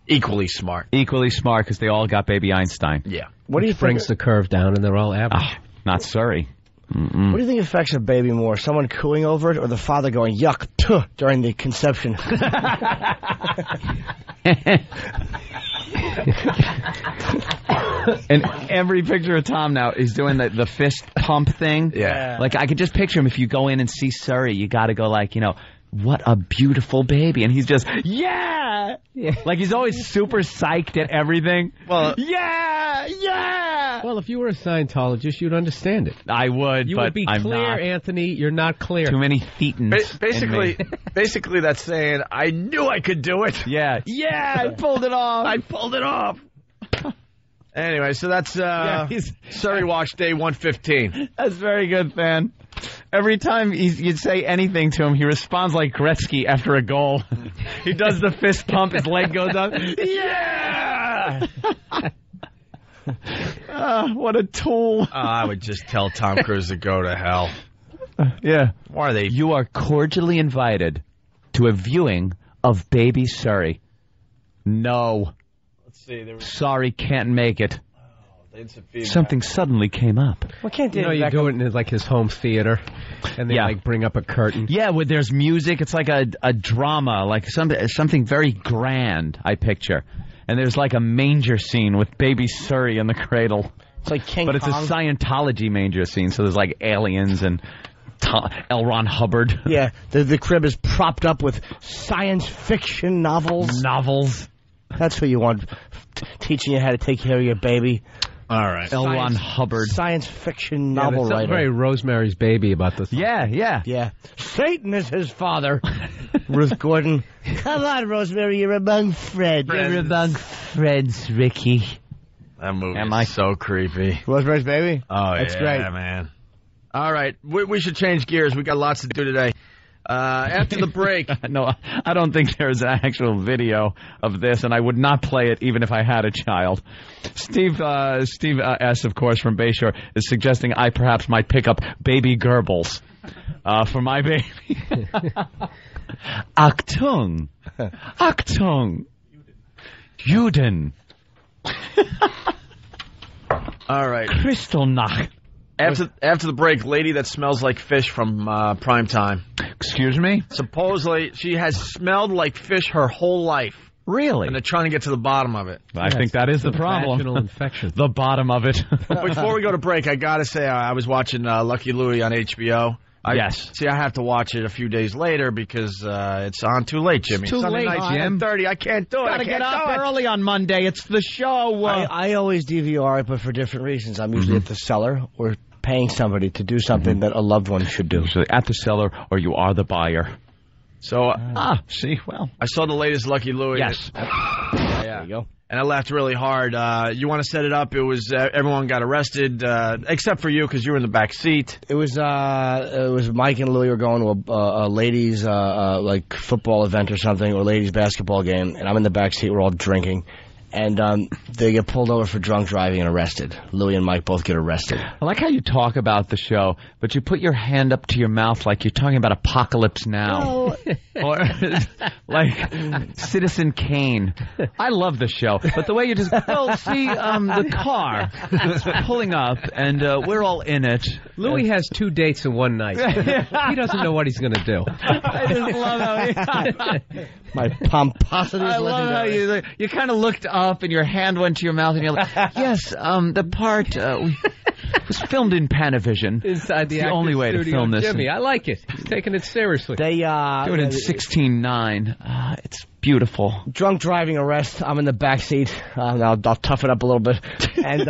equally smart. Equally smart because they all got Baby Einstein. Yeah. What do you brings the curve down and they're all average? Not Surrey. What do you think affects a baby more? Someone cooing over it or the father going, yuck, tuh, during the conception? And every picture of Tom now is doing the fist pump thing. Yeah. Like, I could just picture him. If you go in and see Surrey, you got to go like, what a beautiful baby. And he's just, yeah! Like, he's always super psyched at everything. Well, yeah! Well, if you were a Scientologist, you'd understand it. I would, You but would be I'm clear, not. Anthony. You're not clear. Too many thetans. Basically, that's saying, I knew I could do it. Yeah, I pulled it off. I pulled it off. Anyway, so that's Surrey Watch Day 115. That's very good, fan. Every time you'd say anything to him, he responds like Gretzky after a goal. He does the fist pump, his leg goes up. Yeah! What a tool. I would just tell Tom Cruise to go to hell. Yeah. Why are they? You are cordially invited to a viewing of Baby Surrey. No. Let's see. Sorry, can't make it. Feedback. Something suddenly came up. Well, can't you do it in like his home theater, and they like bring up a curtain. Yeah, where there's music. It's like a drama, like something very grand. I picture, and there's like a manger scene with Baby Surrey in the cradle. It's like King But Kong. it's a Scientology manger scene, so there's like aliens and L. Ron Hubbard. Yeah, the crib is propped up with science fiction novels. That's who you want teaching you how to take care of your baby. All right. L. Ron Hubbard. Science fiction novel It's writer. very Rosemary's Baby about this. Yeah. Satan is his father. Ruth Gordon. Come on, Rosemary, you're among friends. You're among friends, Ricky. That movie is so creepy. Rosemary's Baby? Oh, That's yeah, great. man. All right, we should change gears. We got lots to do today. After the break. No, I don't think there's an actual video of this, and I would not play it even if I had a child. Steve S., of course, from Bayshore, is suggesting I perhaps might pick up Baby Goebbels for my baby. Achtung. Juden. All right. Kristallnacht. After the break, lady that smells like fish from Prime Time. Excuse me? Supposedly, she has smelled like fish her whole life. Really? And they're trying to get to the bottom of it. I think that is the problem. Vaginal infection. The bottom of it. Before we go to break, I got to say I was watching Lucky Louie on HBO. Yes. See, I have to watch it a few days later because it's on too late, Jimmy. Too Sunday late, night, Jim. 10:30. I can't do it. Gotta get up early on Monday. It's the show. I always DVR it, but for different reasons. I'm usually at the cellar or paying somebody to do something that a loved one should do. Usually at the cellar, or you are the buyer. So, see, well. I saw the latest Lucky Louie. Yes. Yeah. There you go. And I laughed really hard. You want to set it up? It was everyone got arrested except for you because you were in the back seat. It was Mike and Louie were going to a ladies like football event or something, or ladies basketball game, and I'm in the back seat. We're all drinking. And they get pulled over for drunk driving and arrested. Louie and Mike both get arrested. I like how you talk about the show, but you put your hand up to your mouth like you're talking about Apocalypse Now. Or like Citizen Kane. I love the show, but the way you just, the car is pulling up, and we're all in it. Louis has 2 dates in one night. He doesn't know what he's going to do. I just love how my pomposity is I love how legendary. you kind of looked up and your hand went to your mouth and you're like, yes, the part It was filmed in Panavision. Inside the only way to studio. film this. Jimmy, I like it. He's taking it seriously. They doing it in 16:9. It's beautiful. Drunk driving arrest. I'm in the back seat. I'll tough it up a little bit. And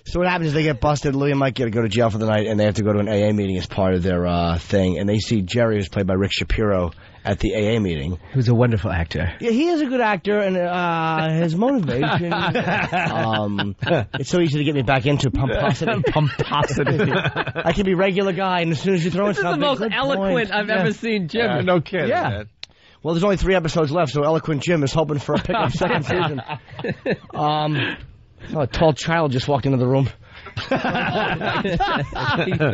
so what happens is they get busted. Louie and Mike get to go to jail for the night, and they have to go to an AA meeting as part of their thing. And they see Jerry, who's played by Rick Shapiro, at the AA meeting. Who's a wonderful actor. Yeah, he is a good actor, and his motivation. It's so easy to get me back into pomposity. Pomposity. I can be regular guy, and as soon as you throw in This is something, the most good eloquent point. I've ever seen Jim. No kidding. Yeah. Man. Well, there's only 3 episodes left, so Eloquent Jim is hoping for a pickup second season. A tall child just walked into the room. He's the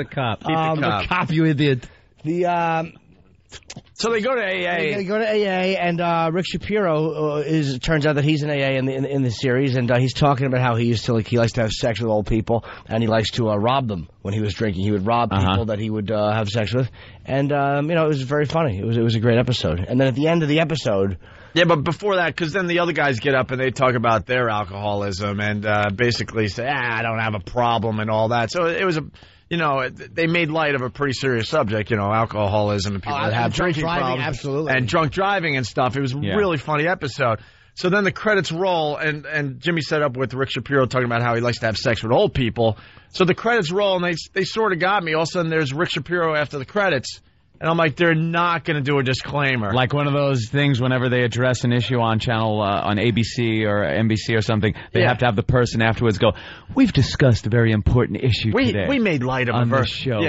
cop. The cop, you idiot. So they go to AA. They go to AA, and Rick Shapiro turns out that he's in AA in the series, and he's talking about how he likes to have sex with old people, and he likes to rob them when he was drinking. He would rob people that he would have sex with, and it was very funny. It was a great episode. And then at the end of the episode. Yeah, but before that, because then the other guys get up and they talk about their alcoholism and basically say, I don't have a problem and all that. So it was they made light of a pretty serious subject, alcoholism and people that have drinking problems. Absolutely. And drunk driving and stuff. It was a really funny episode. So then the credits roll, and Jimmy set up with Rick Shapiro talking about how he likes to have sex with old people. So the credits roll, and they sort of got me. All of a sudden, there's Rick Shapiro after the credits. And I'm like, they're not going to do a disclaimer. Like one of those things whenever they address an issue on channel, on ABC or NBC or something, they have to have the person afterwards go, we've discussed a very important issue today. We made light of on this show,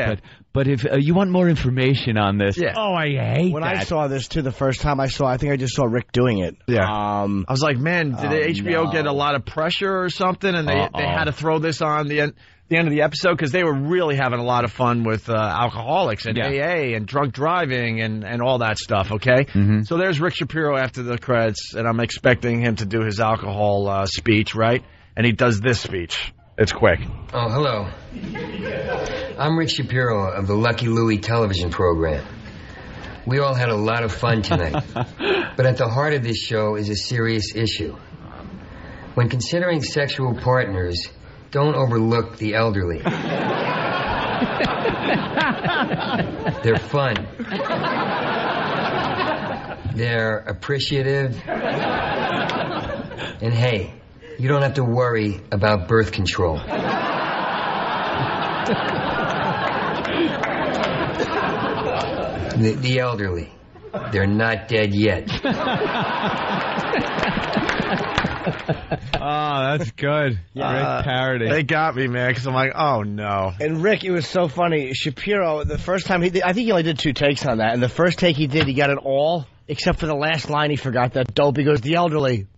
but if you want more information on this, I hate when that. I saw this, too, the first time I think I just saw Rick doing it. Yeah. I was like, man, did HBO get a lot of pressure or something? And they had to throw this on the end of the episode because they were really having a lot of fun with alcoholics and AA and drunk driving and all that stuff, okay? Mm-hmm. So there's Rick Shapiro after the credits, and I'm expecting him to do his alcohol speech, right? And he does this speech. It's quick. Oh, hello. I'm Rick Shapiro of the Lucky Louie television program. We all had a lot of fun tonight. But at the heart of this show is a serious issue. When considering sexual partners, don't overlook the elderly. They're fun. They're appreciative. And hey, you don't have to worry about birth control. The elderly. They're not dead yet. Oh, that's good. Great parody. They got me, man, because I'm like, oh, no. And Rick, it was so funny. Shapiro, the first time I think he only did 2 takes on that. And the first take he did, he got it all, except for the last line he forgot that dope. He goes, the elderly.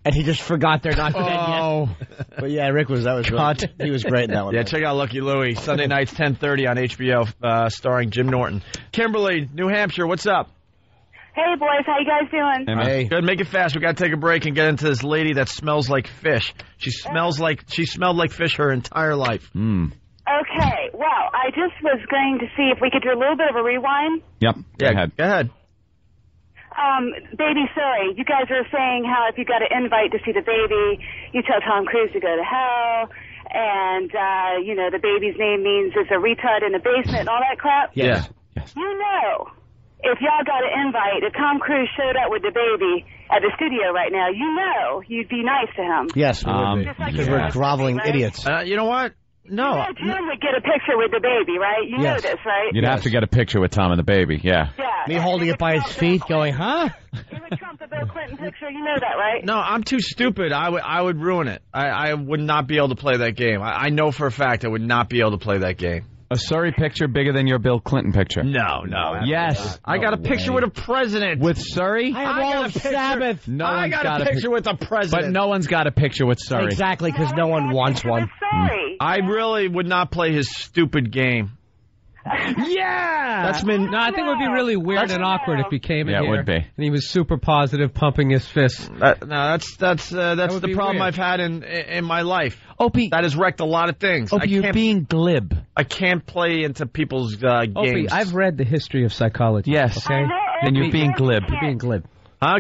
And he just forgot they're not dead yet. But yeah, Rick he was great in that one. Yeah, check out Lucky Louie. Sunday nights, 10:30 on HBO, starring Jim Norton. Kimberly, New Hampshire, what's up? Hey, boys. How you guys doing? Hey. Good. Make it fast. We got to take a break and get into this lady that smells like fish. She smelled like fish her entire life. Okay. Well, I just was going to see if we could do a little bit of a rewind. Yep. Go ahead. Baby, sorry. You guys were saying how if you got an invite to see the baby, you tell Tom Cruise to go to hell. And, the baby's name means it's a retard in the basement and all that crap. Yes. You know, if y'all got an invite, if Tom Cruise showed up with the baby at the studio right now, you'd be nice to him. Yes, we would be. Because we're groveling idiots. You know what? No. Jim would get a picture with the baby, right? You know this, right? You'd have to get a picture with Tom and the baby, Yeah. Me holding it by his feet going, huh? It would trump the Bill Clinton picture. You know that, right? No, I'm too stupid. I would ruin it. I would not be able to play that game. I know for a fact I would not be able to play that game. A Surrey picture bigger than your Bill Clinton picture? No. Yes. I got a picture with a president. With Surrey? I got a Sabbath. I got a picture with a president. But no one's got a picture with Surrey. Exactly, because no one wants one. Sorry. I really would not play his stupid game. Yeah! That's been... No, I think it would be really weird and awkward if he came in here. Yeah, it would be. And he was super positive, pumping his fists. That's the problem weird. I've had in my life. Opie. That has wrecked a lot of things. Opie, you're being glib. I can't play into people's games. Opie, I've read the history of psychology. Yes. Okay? Then you're being glib. You're being glib.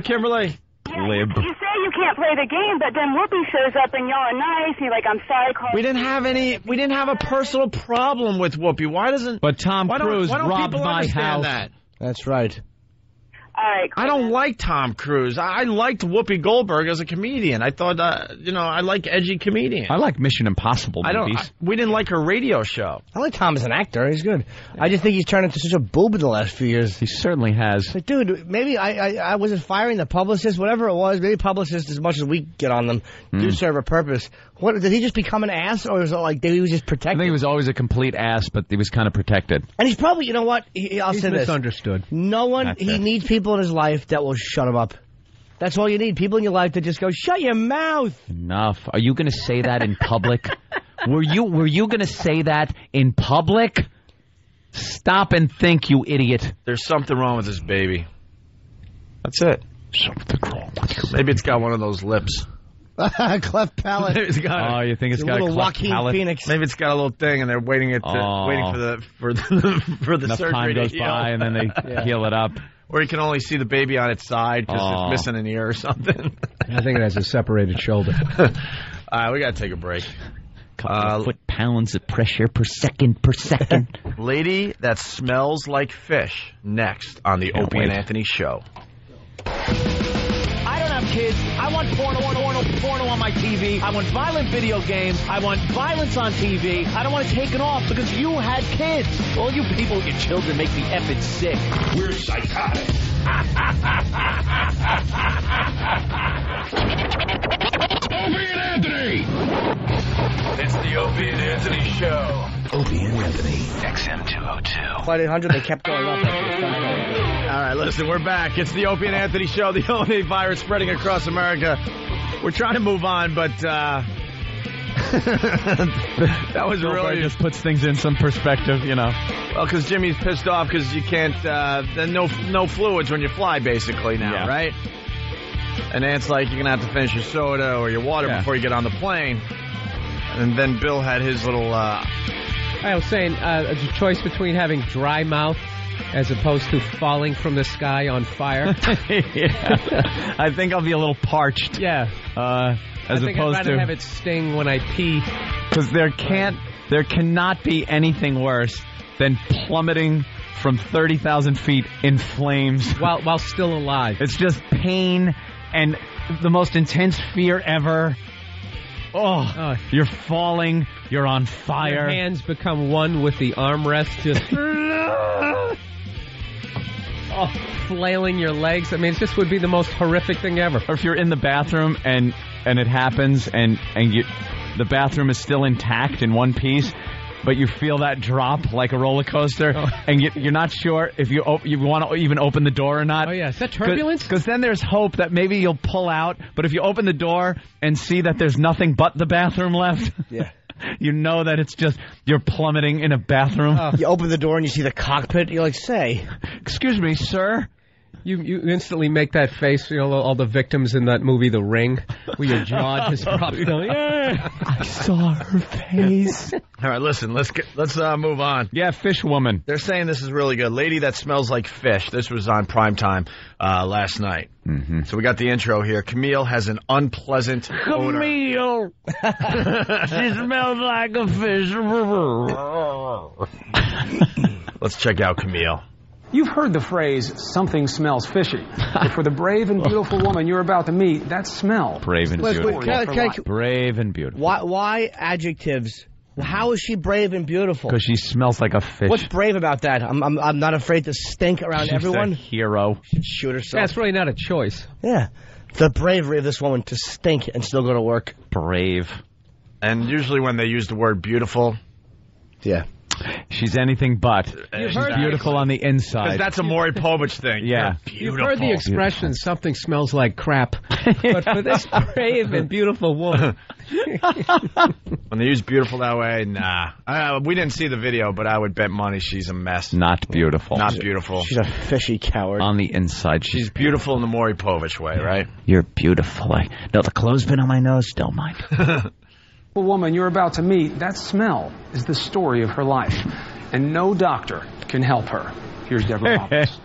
Kimberly? Glib. You say you can't play the game, but then Whoopi shows up and y'all are nice, and you're like, I'm sorry, Carl. We didn't have a personal problem with Whoopi. But Tom Cruise why don't robbed people my understand house. that? That's right. All right. I don't like Tom Cruise. I liked Whoopi Goldberg as a comedian. I thought, I like edgy comedians. I like Mission Impossible movies. We didn't like her radio show. I like Tom as an actor. He's good. I just think he's turned into such a boob in the last few years. He certainly has. But dude, maybe I wasn't firing the publicist, whatever it was. Maybe publicists, as much as we get on them, do serve a purpose. What did he just become an ass, or was it like he was just protected? I think he was always a complete ass, but he was kind of protected. And he's probably, you know what? I'll say this: misunderstood. No one. He needs people in his life that will shut him up. That's all you need. People in your life that just go, shut your mouth. Enough. Are you going to say that in public? Were you going to say that in public? Stop and think, you idiot. There's something wrong with this baby. That's it. Something wrong with your Maybe it's got one of those lips. Cleft palate. You think it's got a cleft Joaquin palate? Phoenix. Maybe it's got a little thing, and they're waiting for the Enough surgery time to goes heal. by, and then they heal it up. Or you can only see the baby on its side because it's missing an ear or something. I think it has a separated shoulder. All right, we got to take a break. Couple foot-pounds of pressure per second. Lady that smells like fish, next on the Opie and Anthony Show. I don't have kids. I want porno on my TV. I want violent video games. I want violence on TV. I don't want it taken off because you had kids. All you people with your children make me effing sick. We're psychotic. Opie and Anthony. It's the Opie and Anthony Show. Opie and Anthony, XM 202. Flight 800, they kept going up. All right, listen, we're back. It's the Opie and Anthony Show, the only virus spreading across America. We're trying to move on, but that was really just puts things in some perspective, you know. Well, because Jimmy's pissed off because you can't, no fluids when you fly, basically, now, right? And Ant's like, you're going to have to finish your soda or your water before you get on the plane. And then Bill had his little... I was saying, it's a choice between having dry mouth as opposed to falling from the sky on fire. I think I'll be a little parched. Yeah. As I'd rather have it sting when I pee. Because there cannot be anything worse than plummeting from 30,000 feet in flames. While still alive. It's just pain and the most intense fear ever. Oh, you're falling. You're on fire. Your hands become one with the armrest. Just flailing your legs. I mean, this would be the most horrific thing ever. Or if you're in the bathroom and it happens and the bathroom is still intact in one piece, but you feel that drop like a roller coaster, and you're not sure if you want to even open the door or not. Oh, yeah. Is that turbulence? Because then there's hope that maybe you'll pull out, but if you open the door and see that there's nothing but the bathroom left, you know that it's just you're plummeting in a bathroom. You open the door and you see the cockpit, you're like, say, excuse me, sir. You instantly make that face, you know, all the victims in that movie, The Ring, where your jaw just drops down. Yeah, I saw her face. All right, listen, let's move on. Yeah, Fish Woman. They're saying this is really good. Lady that smells like fish. This was on primetime last night. Mm-hmm. So we got the intro here. Camille has an unpleasant odor. Camille! She smells like a fish. Let's check out Camille. You've heard the phrase, something smells fishy. But for the brave and beautiful woman you're about to meet, that smell... Brave and beautiful. Brave and beautiful. Why adjectives? How is she brave and beautiful? Because she smells like a fish. What's brave about that? I'm not afraid to stink around everyone. She's a hero. She'd shoot herself. That's really not a choice. Yeah. The bravery of this woman to stink and still go to work. Brave. And usually when they use the word beautiful... Yeah. She's anything but. She's beautiful on the inside. Because that's a Maury Povich thing. Yeah. You've heard the expression, something smells like crap. But for this brave and beautiful woman. When they use beautiful that way, nah. We didn't see the video, but I would bet money she's a mess. Not beautiful. Not beautiful. She's a fishy coward. On the inside, she's beautiful in the Maury Povich way, right? You're beautiful. No, the clothespin on my nose, don't mind. The woman you're about to meet, that smell is the story of her life. And no doctor can help her. Here's Deborah Roberts.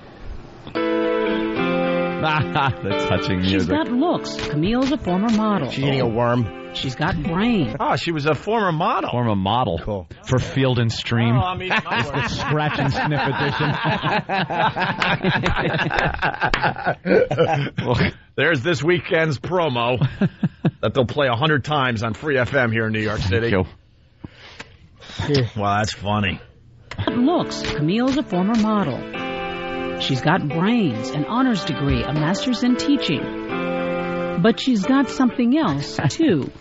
The touching music. She's got looks. Camille's a former model. She's eating a worm. She's got brains. Oh, she was a former model. Former model. Cool. For Field and Stream. Oh, I mean, The scratch and sniff edition. Well, there's this weekend's promo that they'll play 100 times on Free FM here in New York City. Well, that's funny. Looks. Camille's a former model. She's got brains, an honors degree, a master's in teaching. But she's got something else, too.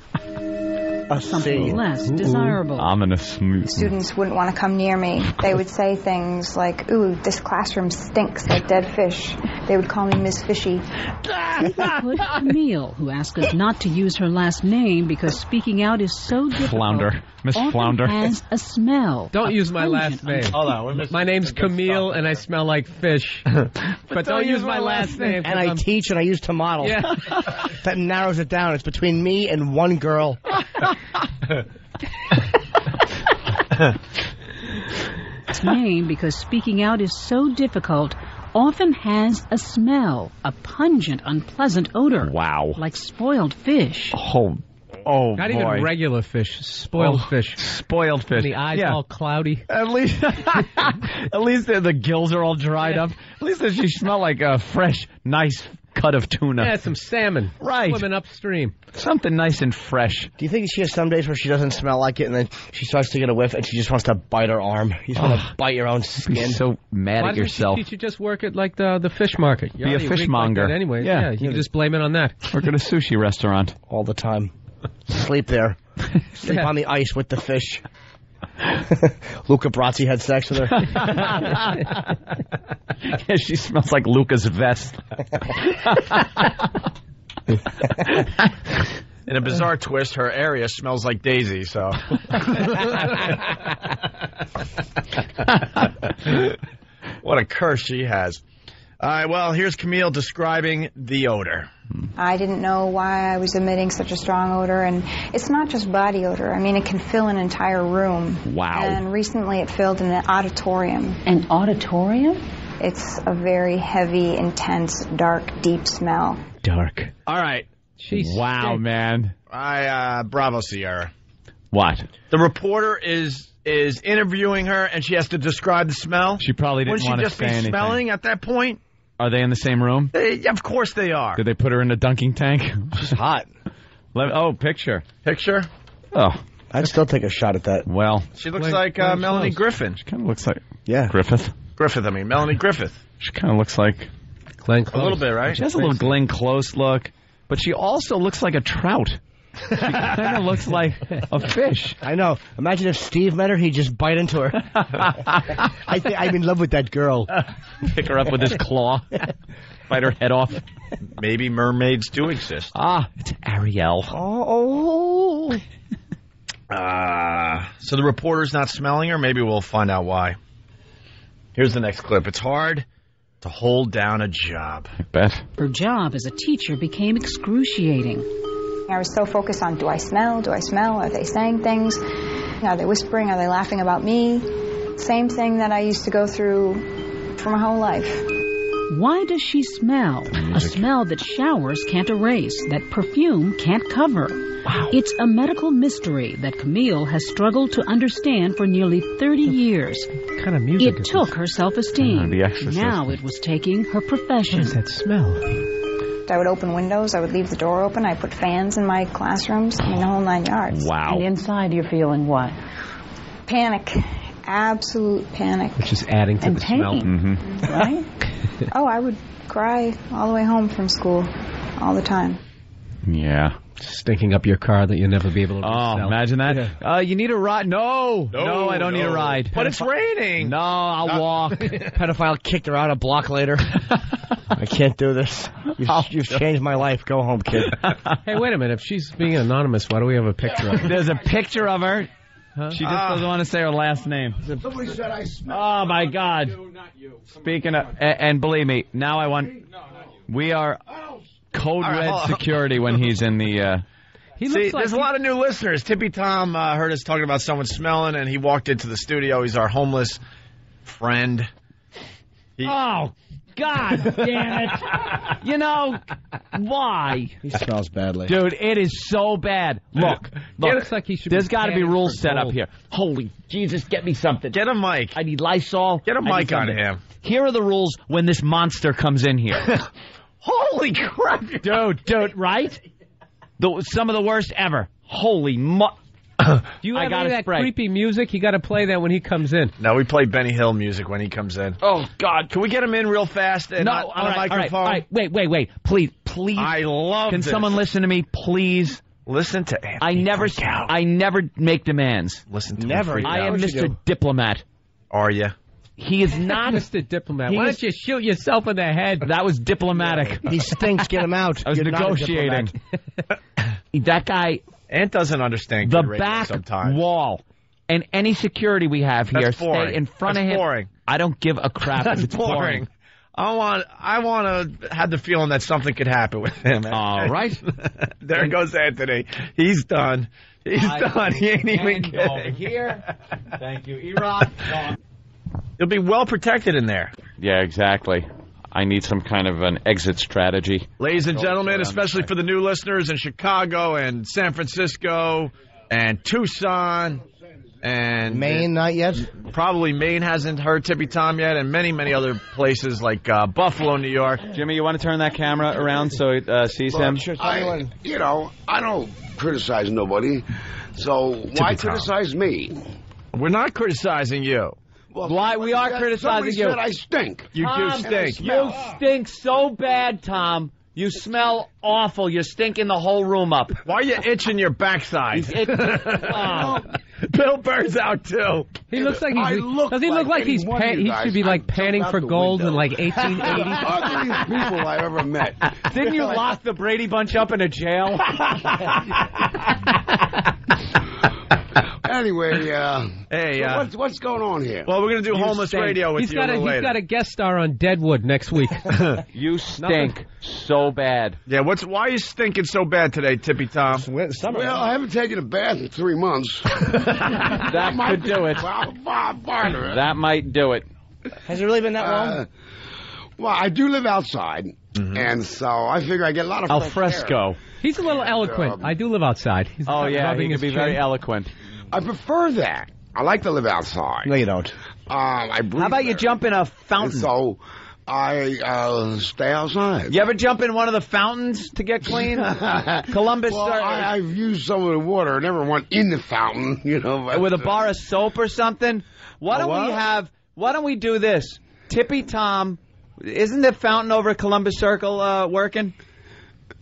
Something less desirable. Ominous. Students wouldn't want to come near me. They would say things like, ooh, this classroom stinks like dead fish. They would call me Miss Fishy. Put Camille, who asked us not to use her last name because speaking out is so difficult. Flounder. Miss often Flounder. has a smell. Don't use my last name. Hold on. My name's Camille, and I smell like fish. but don't use my last name. And I teach and I used to model. Yeah. That narrows it down. It's between me and one girl. Its name, because speaking out is so difficult, often has a smell, a pungent, unpleasant odor. Wow. Like spoiled fish. Oh, Not boy. even regular fish. Spoiled fish. Spoiled fish. And the eyes all cloudy. At least the gills are all dried up. At least she smell like a fresh, nice cut of tuna. Yeah, some salmon. Right. Swimming upstream. Something nice and fresh. Do you think she has some days where she doesn't smell like it and then she starts to get a whiff and she just wants to bite her arm? You just want to bite your own skin. Be so mad Why at yourself. You should just work at like the fish market. You're Be a already weak fishmonger. Like that anyway. Yeah. You can just blame it on that. Work at a sushi restaurant. All the time. Sleep there. Sleep on the ice with the fish. Luca Brasi had sex with her. Yeah, she smells like Luca's vest. In a bizarre twist, her area smells like Daisy, so. What a curse she has. All right, well, here's Camille describing the odor. I didn't know why I was emitting such a strong odor, and it's not just body odor. I mean, it can fill an entire room. Wow. And recently it filled an auditorium. An auditorium? It's a very heavy, intense, dark, deep smell. Dark. All right. Wow, man. Bravo, Sierra. What? The reporter is interviewing her, and she has to describe the smell. She probably didn't want to say anything. Wouldn't she just be smelling at that point? Are they in the same room? Of course they are. Did they put her in a dunking tank? She's hot. Picture. Picture? Oh. I'd still take a shot at that. Well. She looks like Melanie Griffin. She kind of looks like... Yeah. Griffith. Melanie Griffith. She kind of looks like... Glenn Close. A little bit, right? She has a little Glenn Close look, but she also looks like a trout. She kind of looks like a fish. I know. Imagine if Steve met her, he'd just bite into her. I'm in love with that girl. Pick her up with his claw. Bite her head off. Maybe mermaids do exist. Ah, it's Ariel. Oh. So the reporter's not smelling her? Maybe we'll find out why. Here's the next clip. It's hard to hold down a job. I bet. Her job as a teacher became excruciating. I was so focused on, do I smell? Do I smell? Are they saying things? Are they whispering? Are they laughing about me? Same thing that I used to go through for my whole life. Why does she smell? A smell that showers can't erase, that perfume can't cover. Wow. It's a medical mystery that Camille has struggled to understand for nearly 30 years. What kind of music It took her self-esteem. The Exorcist. Now it was taking her profession. What is that smell? I would open windows. I would leave the door open. I put fans in my classrooms. I mean, the whole 9 yards. Wow. And inside you're feeling what? Panic. Absolute panic. Which is adding to And the pain. smell. Mm-hmm. Right? Oh, I would cry all the way home from school. All the time. Yeah. Stinking up your car that you'll never be able to Oh, sell. imagine that. Yeah. You need a ride. No, I don't need a ride. But it's raining. No, I'll walk. Pedophile kicked her out a block later. I can't do this. You've changed my life. Go home, kid. Hey, wait a minute. If she's being anonymous, why do we have a picture of her? There's a picture of her. Huh? She just doesn't want to say her last name. Somebody said I smell. Oh, my God. Not you. Speaking of, and believe me, now I want, we are code red security when he's in the, there's a lot of new listeners. Tippy Tom heard us talking about someone smelling, and he walked into the studio. He's our homeless friend. Oh, God damn it. You know, why? He smells badly. Dude, it is so bad. Look, It looks like he should there's be got to be panning rules for set up gold. here. Holy Jesus, get me something. Get a mic. I need Lysol. Get a I need mic on something. him. Here are the rules when this monster comes in here. Holy crap. Dude, right? Some of the worst ever. Holy Do you I have got any of a that spray. creepy music? You got to play that when he comes in. No, we play Benny Hill music when he comes in. Oh, God. Can we get him in real fast and No, on all a right, microphone? all right. Wait. Please. I love Can this. someone listen to me, please? Listen to Anthony. I never make demands. Listen to Never. him freak I out. am Mr. Diplomat. Are you? He is not. Mr. Diplomat. He Why is- don't you shoot yourself in the head? That was diplomatic. He stinks. Get him out. I was You're not a negotiating. diplomat. That guy, Ant doesn't understand the good radio back sometimes. wall, and any security we have here, That's boring. stay in front That's of him. boring. I don't give a crap That's if it's boring. I want to have the feeling that something could happen with him. All right. There goes Anthony. He's done. He's done. He ain't even kidding. Here. Thank you, Iraq. You'll be well protected in there. Yeah, exactly. I need some kind of an exit strategy. Ladies and gentlemen, especially for the new listeners in Chicago and San Francisco and Tucson and Maine, not yet. Probably Maine hasn't heard Tippy Tom yet, and many, many other places like Buffalo, New York. Jimmy, you want to turn that camera around so it sees him? I don't criticize nobody, so why Tippy Tom. criticize me? We're not criticizing you. Well, Why we are criticizing somebody you? said I stink. You Tom, do stink. You stink so bad, Tom. You smell awful. You're stinking the whole room up. Why are you itching your backside? Oh. Bill Burr's out too. He looks like I he's. look Does he look like any he's? one of you He guys. should be like I jumped panning out for the gold in window. like The 1880. ugliest people I ever met. Didn't you lock the Brady Bunch up in a jail? Anyway, Hey, so what's going on here? well, we're gonna do homeless stink. radio with He's you a little he's later. got a guest star on Deadwood next week. You stink so bad. Yeah, why are you stinking so bad today, Tippy Tom? Well, I haven't taken a bath in 3 months. That could do it. That might do it. Has it really been that long? Well, I do live outside, and so I figure I get a lot of Al fresh fresco. air. He's a little eloquent. I do live outside. He's Oh, yeah, rubbing he his can be chin. very eloquent. I prefer that. I like to live outside. No, you don't. I breathe How about you better. jump in a And fountain? so I stay outside. You ever jump in one of the fountains to get clean? Columbus Well, started I've used some of the water. I never went in the fountain, but, with a bar of soap or something. Why don't we do this? Tippy Tom, isn't the fountain over at Columbus Circle working?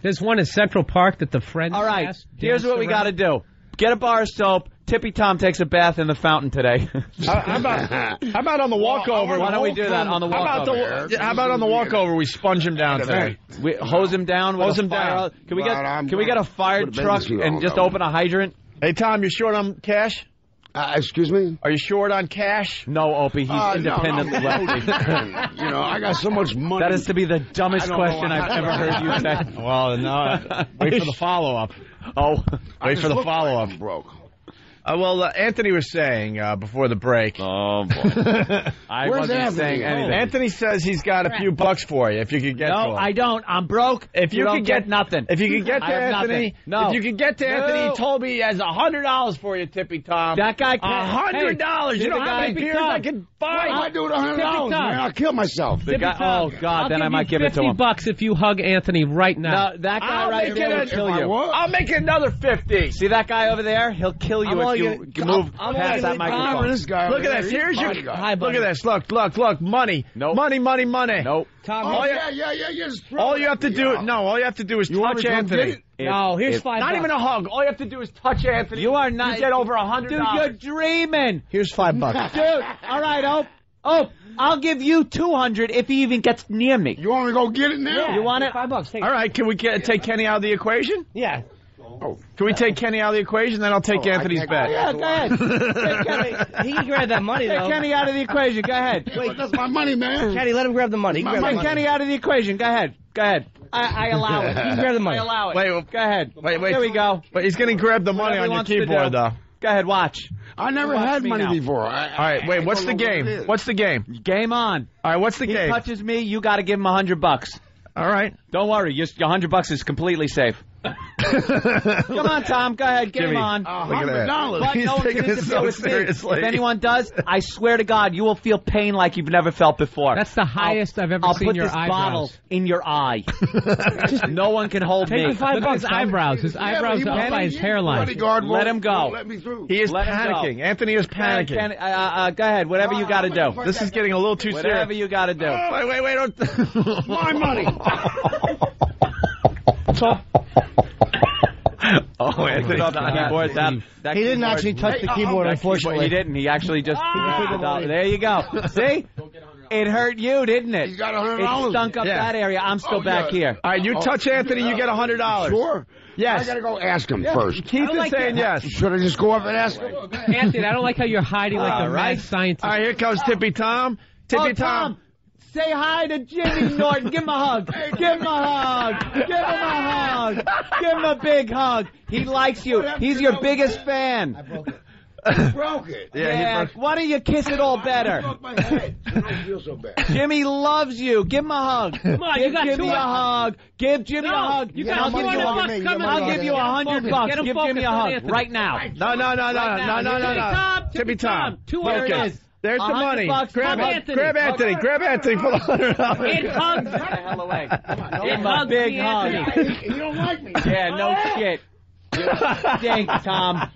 There's one in Central Park that the friends. All right, here's what we got to do. Get a bar of soap. Tippy Tom takes a bath in the fountain today. How about on the walkover? Why don't we do that on the walkover? How about on the walkover? We sponge him down today. We hose him down. Hose with him a fire. down. Can we Well, get a fire put a truck business and on, just though. open a hydrant? Hey, Tom, you short on cash? Excuse me? Are you short on cash? No, Opie. He's independent no. lefty. I got so much money. That is to be the dumbest I don't question know. I've ever heard you say. Well, no. Wait for the follow-up. Oh, Wait for the follow-up. I'm broke. Well, Anthony was saying before the break. Oh, boy. I Where's wasn't Anthony? saying anything. Anthony says he's got a few bucks for you if you could get to no, him. I don't. I'm broke. If you don't could get nothing. If you could get to I have Anthony, nothing. No. If you could get to Anthony, No. he told me he has $100 for you, Tippy Tom. That guy can't. $100. You know how many beers I could buy? What do I do with $100, Tom. man? I'll kill myself. The guy, oh, God, then I might give it to him. $50 if you hug Anthony right now. No, that guy I'll right make there it will a- kill If I you. what? I'll make it another 50. See that guy over there? He'll kill you I'm if only you gonna- move I'm past only that gonna- microphone. This guy Look over at there, this. he's Here's your. bodyguard. Hi, Look buddy. at this. Look. Money. Nope. Money. Nope. Tom, Oh, All you- yeah. Just throw All it you have to at do, me. all you have to do is You want me touch to come Anthony. get it? no, here's $5. Not even a hug. All you have to do is touch Anthony. You are not. You get over $100. Dude, you're dreaming. Here's $5. Dude, all right, I'll give you $200 if he even gets near me. You want me to go get it now? You want it? $5. Take All right, can we take Kenny out of the equation? Yeah. Can we take Kenny out of the equation? Then I'll take Anthony's can't bet. go. Yeah, go ahead. He can grab that money, Take though. Kenny out of the equation. Go ahead. Wait, that's my money, man. Kenny, let him grab the money. He can grab the Take money. Kenny out of the equation. Go ahead. I allow it. He can grab the money. I allow it. Wait, Go ahead. Wait. There we go. But he's going to grab the money Whatever on he your wants to keyboard, do. though. Go ahead, watch. I never Watch had me money now. before. All right, wait. What's the game? What's the game? Game on. All right, what's the He game? touches me, you got to give him $100. All right. Don't worry, your $100 is completely safe. Come on, Tom. Go ahead. Game Jimmy, on. look at that. But He's no one taking can this interfere so with me. seriously. If anyone does, I swear to God, you will feel pain like you've never felt before. That's the highest I've ever I'll seen put your this eyebrows. bottle in your eye. No one can hold Take me. the $5. Look at his eyebrows. His eyebrows are up by his hairline. Let him go. Let me through. He is Let him panicking. go. Anthony is panicking. Go ahead. Whatever you got to do. This is getting a little too serious. Whatever you got to do. Wait. Don't. My money. Oh, Anthony's not keyboard. That He didn't keyboard- actually touch the keyboard, unfortunately. He didn't. He actually just. There you go. See? It hurt you, didn't it? He's got $100. It stunk up that area. I'm still back here. All right, you touch Anthony, you get $100. Sure. Yes. I gotta go ask him first. Keith is saying yes. Should I just go up and ask him? Anthony, I don't like how you're hiding like a mad scientist. All right, here comes Tippy Tom. Tippy Tom. Say hi to Jimmy Norton. Give him a hug. Give him a hug. Give him a hug. Give him a big hug. He likes you. He's your biggest fan. I broke it. Broke it. Yeah. Why don't you kiss it all better? I broke my head. I don't feel so bad. Jimmy loves you. Give him a hug. Come on, give you got Jimmy two- a hug. Give Jimmy a hug. You got $200 coming. I'll give you $100. Give Jimmy a hug right now. No. Tippy Tom. $200. There's the money. $100. Grab Anthony. Anthony. Grab Anthony for the $100. It hugs. Get the hell away. Give him a hugs big me, hug. Anthony. You don't like me. Yeah, no shit. You stink, Tom.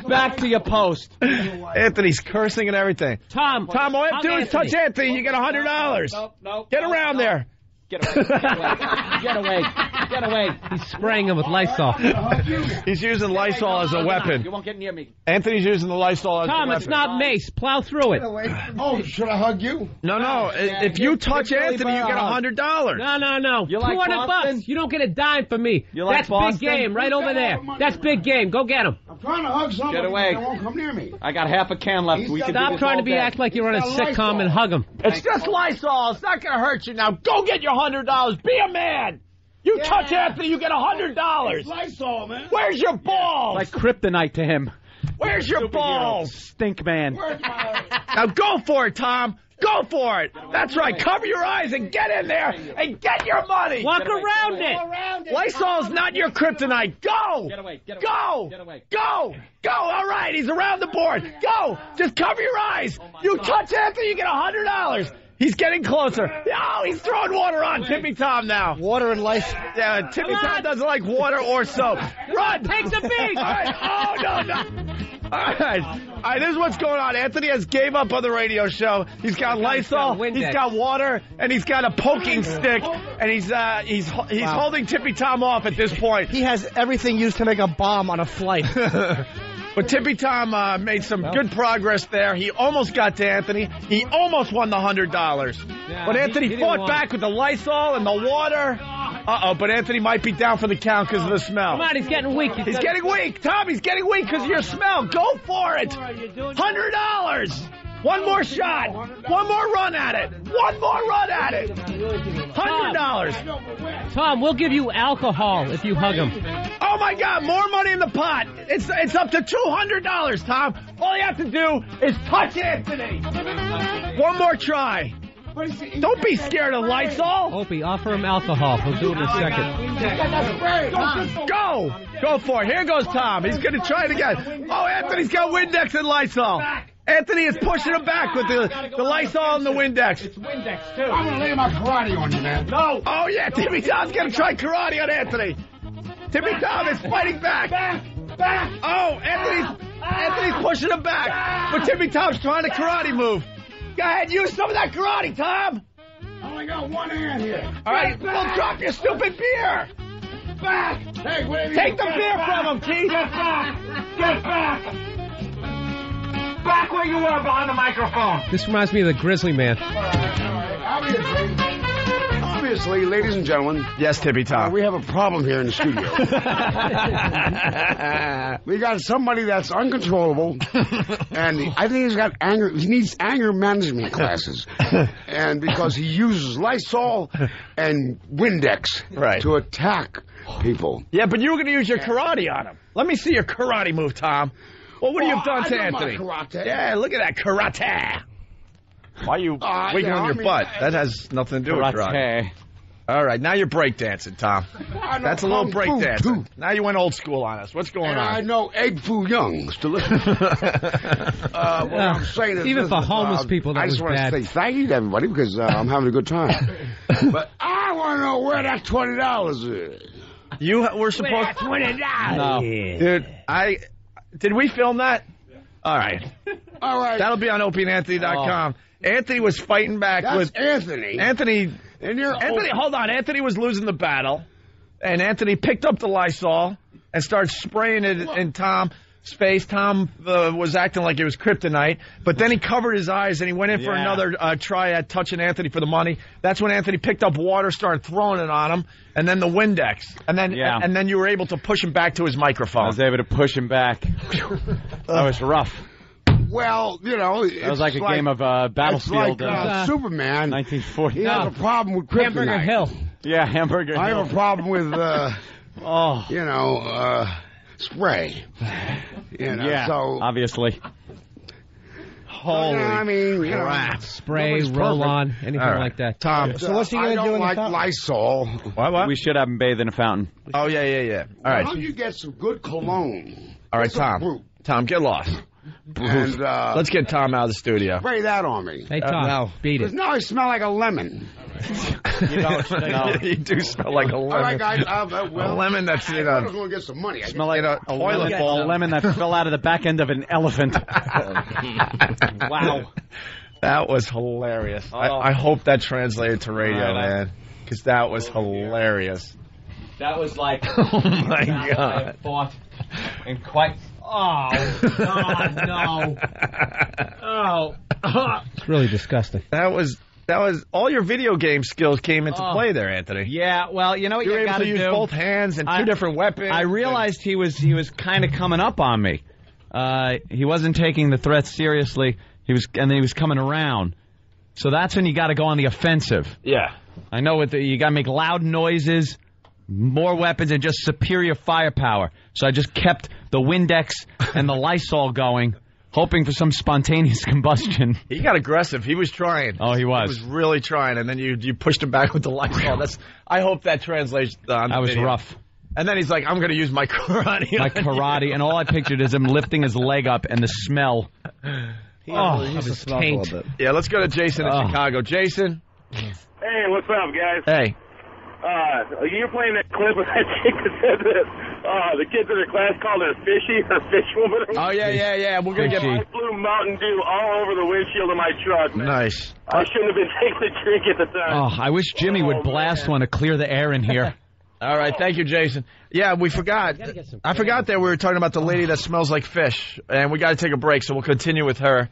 Back to your post. Anthony's cursing and everything. Tom, all you have to do is touch Anthony. Anthony. You get $100. Nope. Get around there. Get away. Get away. He's spraying him with Lysol. He's using Lysol as a weapon. You won't get near me. Anthony's using the Lysol as a weapon. Tom, it's not mace. Plow through it. Oh, should I hug you? No. If you touch Anthony, you get $100. No. You like $200 Boston? bucks. You don't get a dime from me. You like That's Boston? big game right over there. That's big game. Go get him. I'm trying to hug somebody. Get away. But they won't come near me. I got half a can left. We can do Stop this trying all to day. act like you're on a sitcom and hug him. It's just Lysol. It's not going to hurt you. Now go get your $100. Be a man. You touch Anthony, you get $100. Lysol, man. Where's your balls? Like kryptonite to him. Where's your balls? Stink man. Now go for it, Tom. Go for it. That's right. Cover your eyes and get in there and get your money. Walk around it. Lysol's not your kryptonite. Go. Get away. Go. Get away. Go. All right. He's around the board. Go. Just cover your eyes. You touch Anthony, you get $100. He's getting closer. Oh, he's throwing water on Tippy Tom now. Water and lice. Yeah, Tippy Tom doesn't like water or soap. Run! Take the beat. All right. Oh, no. All right, this is what's going on. Anthony has gave up on the radio show. He's got Lysol, he's got water, and he's got a poking stick, and he's holding Tippy Tom off at this point. He has everything used to make a bomb on a flight. But Tippy Tom made some good progress there. He almost got to Anthony. He almost won the $100. Yeah, but Anthony he fought didn't back with the Lysol and the water. But Anthony might be down for the count because of the smell. Come on, he's getting weak. He's getting weak. Tom, he's getting weak because of your smell. Go for it. $100. One more shot. One more run at it. One more run at it. $100. Tom, we'll give you alcohol if you hug him. Oh, my God. More money in the pot. It's up to $200, Tom. All you have to do is touch Anthony. One more try. Don't be scared of Lysol. Opie, offer him alcohol. He'll do it in a second. Go for it. Here goes Tom. He's going to try it again. Oh, Anthony's got Windex and Lysol. Anthony is pushing him back with the Lysol and the Windex. It's Windex, too. I'm going to lay my karate on you, man. No. Oh, yeah. Tippy Tom's going to try karate on Anthony. Tippy Tom is fighting back. Back. Oh, Anthony's pushing him back. But Tippy Tom's trying to karate move. Go ahead, use some of that karate, Tom. I only got one hand here. All right, well, drop your stupid beer. Back. Hey, take the beer from him, Keith. Get back. Get back. Back where you were behind the microphone. This reminds me of the Grizzly Man. All right. Obviously, ladies and gentlemen. Yes, Tippy Tom. We have a problem here in the studio. We got somebody that's uncontrollable, and I think he's got anger. He needs anger management classes, and because he uses Lysol and Windex to attack people. Yeah, but you were going to use your karate on him. Let me see your karate move, Tom. Well, what have you done I to know my Anthony? karate. Yeah, look at that karate. Why are you wiggling yeah, your I mean, butt? That has nothing to do with karate. All right, now you're breakdancing, Tom. That's a little breakdancing. Now you went old school on us. What's going And on? I know Egg Foo Young still listen. What I'm saying is, Even for homeless people, that I just was want bad. to say thank you to everybody because I'm having a good time. But I want to know where that $20 is. You were supposed to $20. No, dude. Did we film that? All right. All right. That'll be on OpieandAnthony.com. Anthony was fighting back with Anthony. Anthony. And you're Anthony, hold on. Anthony was losing the battle, and Anthony picked up the Lysol and started spraying it in Tom's face. Tom was acting like it was kryptonite, but then he covered his eyes and he went in for another try at touching Anthony for the money. That's when Anthony picked up water, started throwing it on him, and then the Windex, and then you were able to push him back to his microphone. I was able to push him back. That was rough. Well, you know, It was like a game of Battlefield. It's like Superman. 1940. He has a problem with kryptonite. Hamburger Hill. Yeah, Hamburger Hill. I have a problem with, spray. Yeah, so obviously. Holy I mean, crap. Spray, nobody's roll perfect. on, anything All right. like that. Tom. So what's he I going to do don't in the like fountain? Lysol. What? We should have him bathe in a fountain. Oh, yeah. All Why right. don't you get some good cologne? All right, Get some Brute. Tom, get lost. And Let's get Tom out of the studio. spray that on me. Hey, Tom, no. beat Because it. now I smell like a lemon. You don't. No. You do smell like a All lemon. right, guys. A Well, lemon that's I in thought I was a going to get some money. Smell like a toilet lemon, bowl. a lemon that fell out of the back end of an elephant. Wow. That was hilarious. Oh. I hope that translated to radio, Right. man, because that was hilarious. That was like, Oh my I God! thought, and quite. Oh God, no! Oh, It's really disgusting. That was all your video game skills came into play there, Anthony. yeah. Well, you know what You were you able got to use do. both hands and two different weapons. I realized he was kind of coming up on me. He wasn't taking the threat seriously. And then he was coming around. So that's when you got to go on the offensive. Yeah. I know you got to make loud noises, more weapons, and just superior firepower. So I just kept the Windex and the Lysol going, hoping for some spontaneous combustion. He got aggressive. He was trying. Oh, he was. He was really trying, and then you pushed him back with the Lysol. I hope that translates on the That was video. rough. And then he's like, I'm going to use my karate. My karate, and all I pictured is him lifting his leg up and the smell. Oh, of his taint. Yeah, let's go to Jason in Chicago. Jason. Hey, what's up, guys? Hey. You're playing that clip of that chick that said that the kids in her class called her Fishy, her fish woman. Oh, yeah. We're going to get... I blew Mountain Dew all over the windshield of my truck. Man. Nice. I shouldn't have been taking a drink at the time. Oh, I wish Jimmy would blast one to clear the air in here. All right, thank you, Jason. Yeah, we forgot. I forgot that we were talking about the lady that smells like fish, and we got to take a break, so we'll continue with her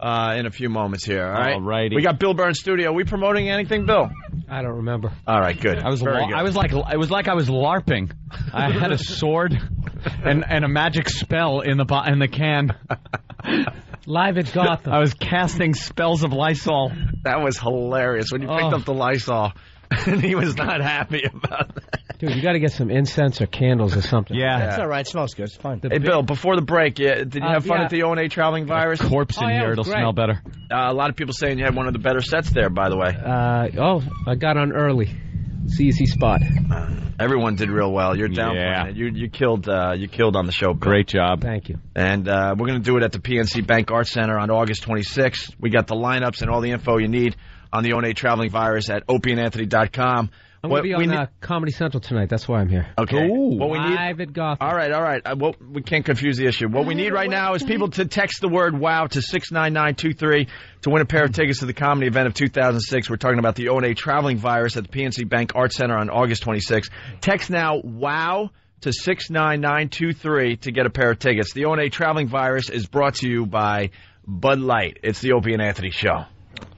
in a few moments here. All right. Alrighty. We got Bill Burns studio. Are we promoting anything, Bill? I don't remember. All right, good. It was like I was LARPing. I had a sword and a magic spell in the can. Live at Gotham. I was casting spells of Lysol. That was hilarious when you picked up the Lysol. And he was not happy about that. Dude, you got to get some incense or candles or something. Yeah. That's all right. It smells good. It's fine. Hey, Bill, before the break, did you have fun at the O&A Traveling Virus? A corpse in here, it'll great. smell better. A lot of people saying you had one of the better sets there, by the way. I got on early. It's the easy spot. Everyone did real well. You're down. Yeah. You killed on the show, Bill. Great job. Thank you. And we're going to do it at the PNC Bank Arts Center on August 26th. We got the lineups and all the info you need on the O&A Traveling Virus at opieandanthony.com. I'm going to be on Comedy Central tonight. That's why I'm here. Okay. What we need? Live at Gotham. All right. We can't confuse the issue. What we need right now is people to text the word WOW to 69923 to win a pair of tickets to the comedy event of 2006. We're talking about the O&A Traveling Virus at the PNC Bank Arts Center on August 26th. Text now WOW to 69923 to get a pair of tickets. The O&A Traveling Virus is brought to you by Bud Light. It's the Opie and Anthony Show.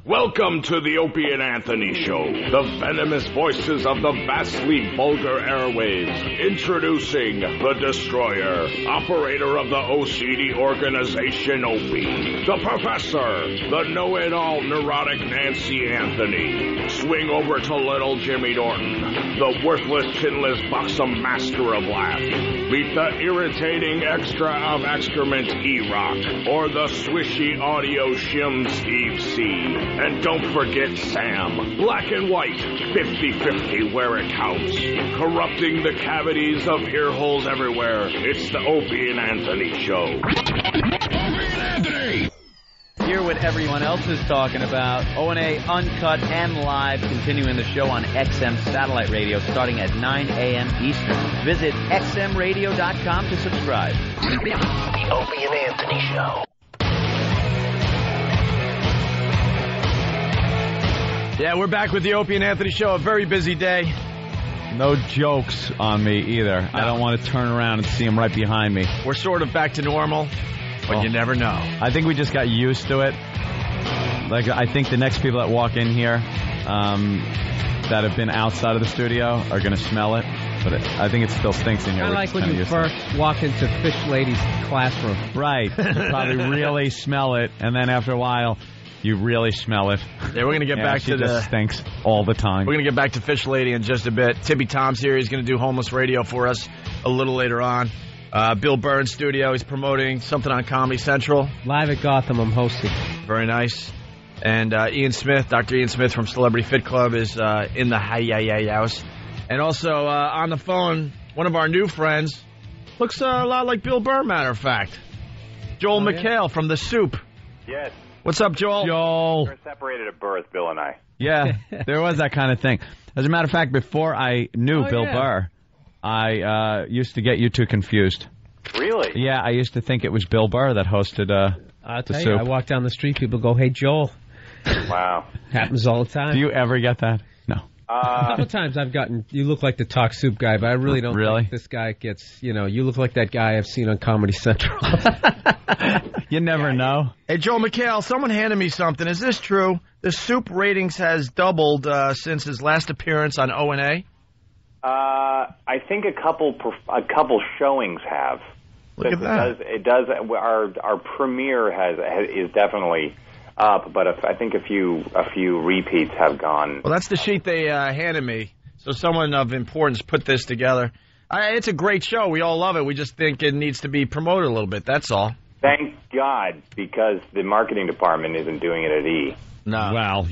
Welcome to the Opie and Anthony Show, the venomous voices of the vastly vulgar airwaves. Introducing the Destroyer, operator of the OCD organization Opie. The Professor, the know-it-all neurotic Nancy Anthony. Swing over to little Jimmy Norton, the worthless, chinless, buxom master of laughs. Meet the irritating extra of excrement E-Rock or the swishy audio shim Steve C. And don't forget Sam. Black and white, 50-50 where it counts. Corrupting the cavities of ear holes everywhere. It's the Opie and Anthony Show. Hear what everyone else is talking about. O&A Uncut and Live, continuing the show on XM Satellite Radio starting at 9 a.m. Eastern. Visit xmradio.com to subscribe. The Opie and Anthony Show. Yeah, we're back with the Opie and Anthony Show. A very busy day. No jokes on me either. No. I don't want to turn around and see him right behind me. We're sort of back to normal. But you never know. I think we just got used to it. Like, I think the next people that walk in here that have been outside of the studio are going to smell it. But I think it still stinks in here. I like when you first walk into Fish Lady's classroom. Right. You probably really smell it. And then after a while, you really smell it. Yeah, we're going to get back to the... stinks all the time. We're going to get back to Fish Lady in just a bit. Tippy Tom's here. He's going to do Homeless Radio for us a little later on. Bill Burr in studio. He's promoting something on Comedy Central. Live at Gotham, I'm hosting. Very nice. And Ian Smith, Dr. Ian Smith from Celebrity Fit Club is in the house. And also on the phone, one of our new friends. Looks a lot like Bill Burr, matter of fact. Joel McHale from The Soup. Yes. What's up, Joel? Joel. We're separated at birth, Bill and I. Yeah, there was that kind of thing. As a matter of fact, before I knew Bill Burr, I used to get you two confused. Really? Yeah, I used to think it was Bill Burr that hosted I'll tell you, I walk down the street, people go, "Hey, Joel." Wow. Happens all the time. Do you ever get that? No. A couple times I've gotten, you look like the Talk Soup guy, but I really don't think this guy gets, you look like that guy I've seen on Comedy Central. You never know. Hey, Joel McHale, someone handed me something. Is this true? The Soup ratings has doubled since his last appearance on O&A? I think a couple showings have. Look at that. It does. Our premiere is definitely up, but I think a few repeats have gone. Well, that's the sheet they handed me. So someone of importance put this together. It's a great show. We all love it. We just think it needs to be promoted a little bit. That's all. Thank God, because the marketing department isn't doing it at E. No. Well,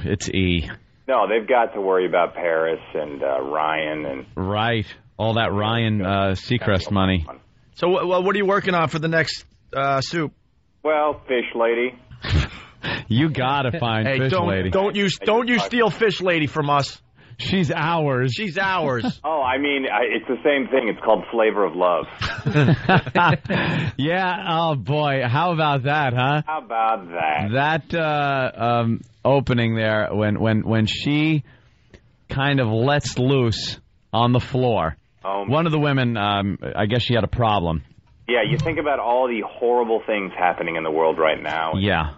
it's E. No, they've got to worry about Paris and Ryan and right, all that Ryan Seacrest money. So, what are you working on for the next Soup? Well, Fish Lady. You gotta find Fish Lady. Don't you steal Fish Lady from us. She's ours. She's ours. Oh, I mean, it's the same thing. It's called Flavor of Love. Yeah. Oh boy. How about that, huh? How about that? That opening there when she kind of lets loose on the floor. One of the women, I guess she had a problem. Yeah, you think about all the horrible things happening in the world right now. Yeah.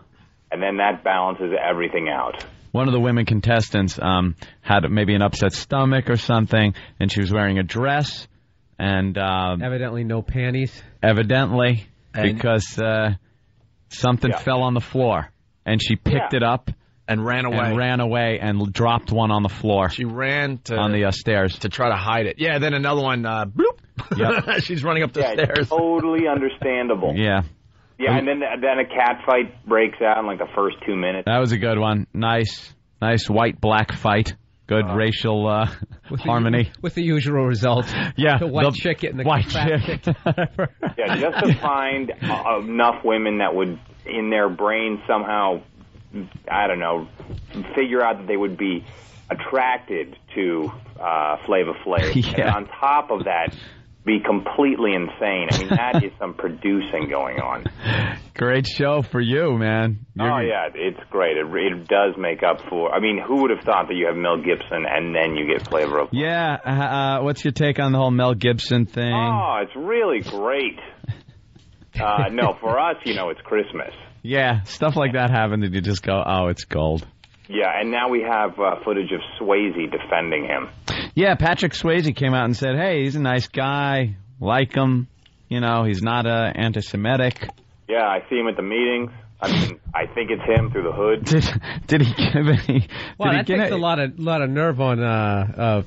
And then that balances everything out. One of the women contestants had maybe an upset stomach or something, and she was wearing a dress. And evidently no panties. Evidently, because something fell on the floor. And she picked it up. And ran away. And dropped one on the floor. She ran on the stairs to try to hide it. Yeah, then another one, bloop. Yep. She's running up the stairs. Totally understandable. Yeah. Yeah, and then a cat fight breaks out in like the first 2 minutes. That was a good one. Nice white-black fight. Good racial harmony. With the usual result. Yeah. The white chick getting the white fat chick. Yeah, just to find enough women that would, in their brain, somehow, I don't know, figure out that they would be attracted to Flava Flav. Yeah. And on top of that, be completely insane. I mean, that is some producing going on. Great show for you, man. Yeah, it's great. It does make up for... I mean, who would have thought that you have Mel Gibson and then you get Flavor of Love? Yeah, what's your take on the whole Mel Gibson thing? Oh, it's really great. No, for us, it's Christmas. Yeah, stuff like that happened and you just go, oh, it's gold. Yeah, and now we have footage of Swayze defending him. Yeah, Patrick Swayze came out and said, hey, he's a nice guy, like him, he's not anti-Semitic. Yeah, I see him at the meetings. I mean, I think it's him through the hood. Did he give any... Well, that takes a lot of nerve on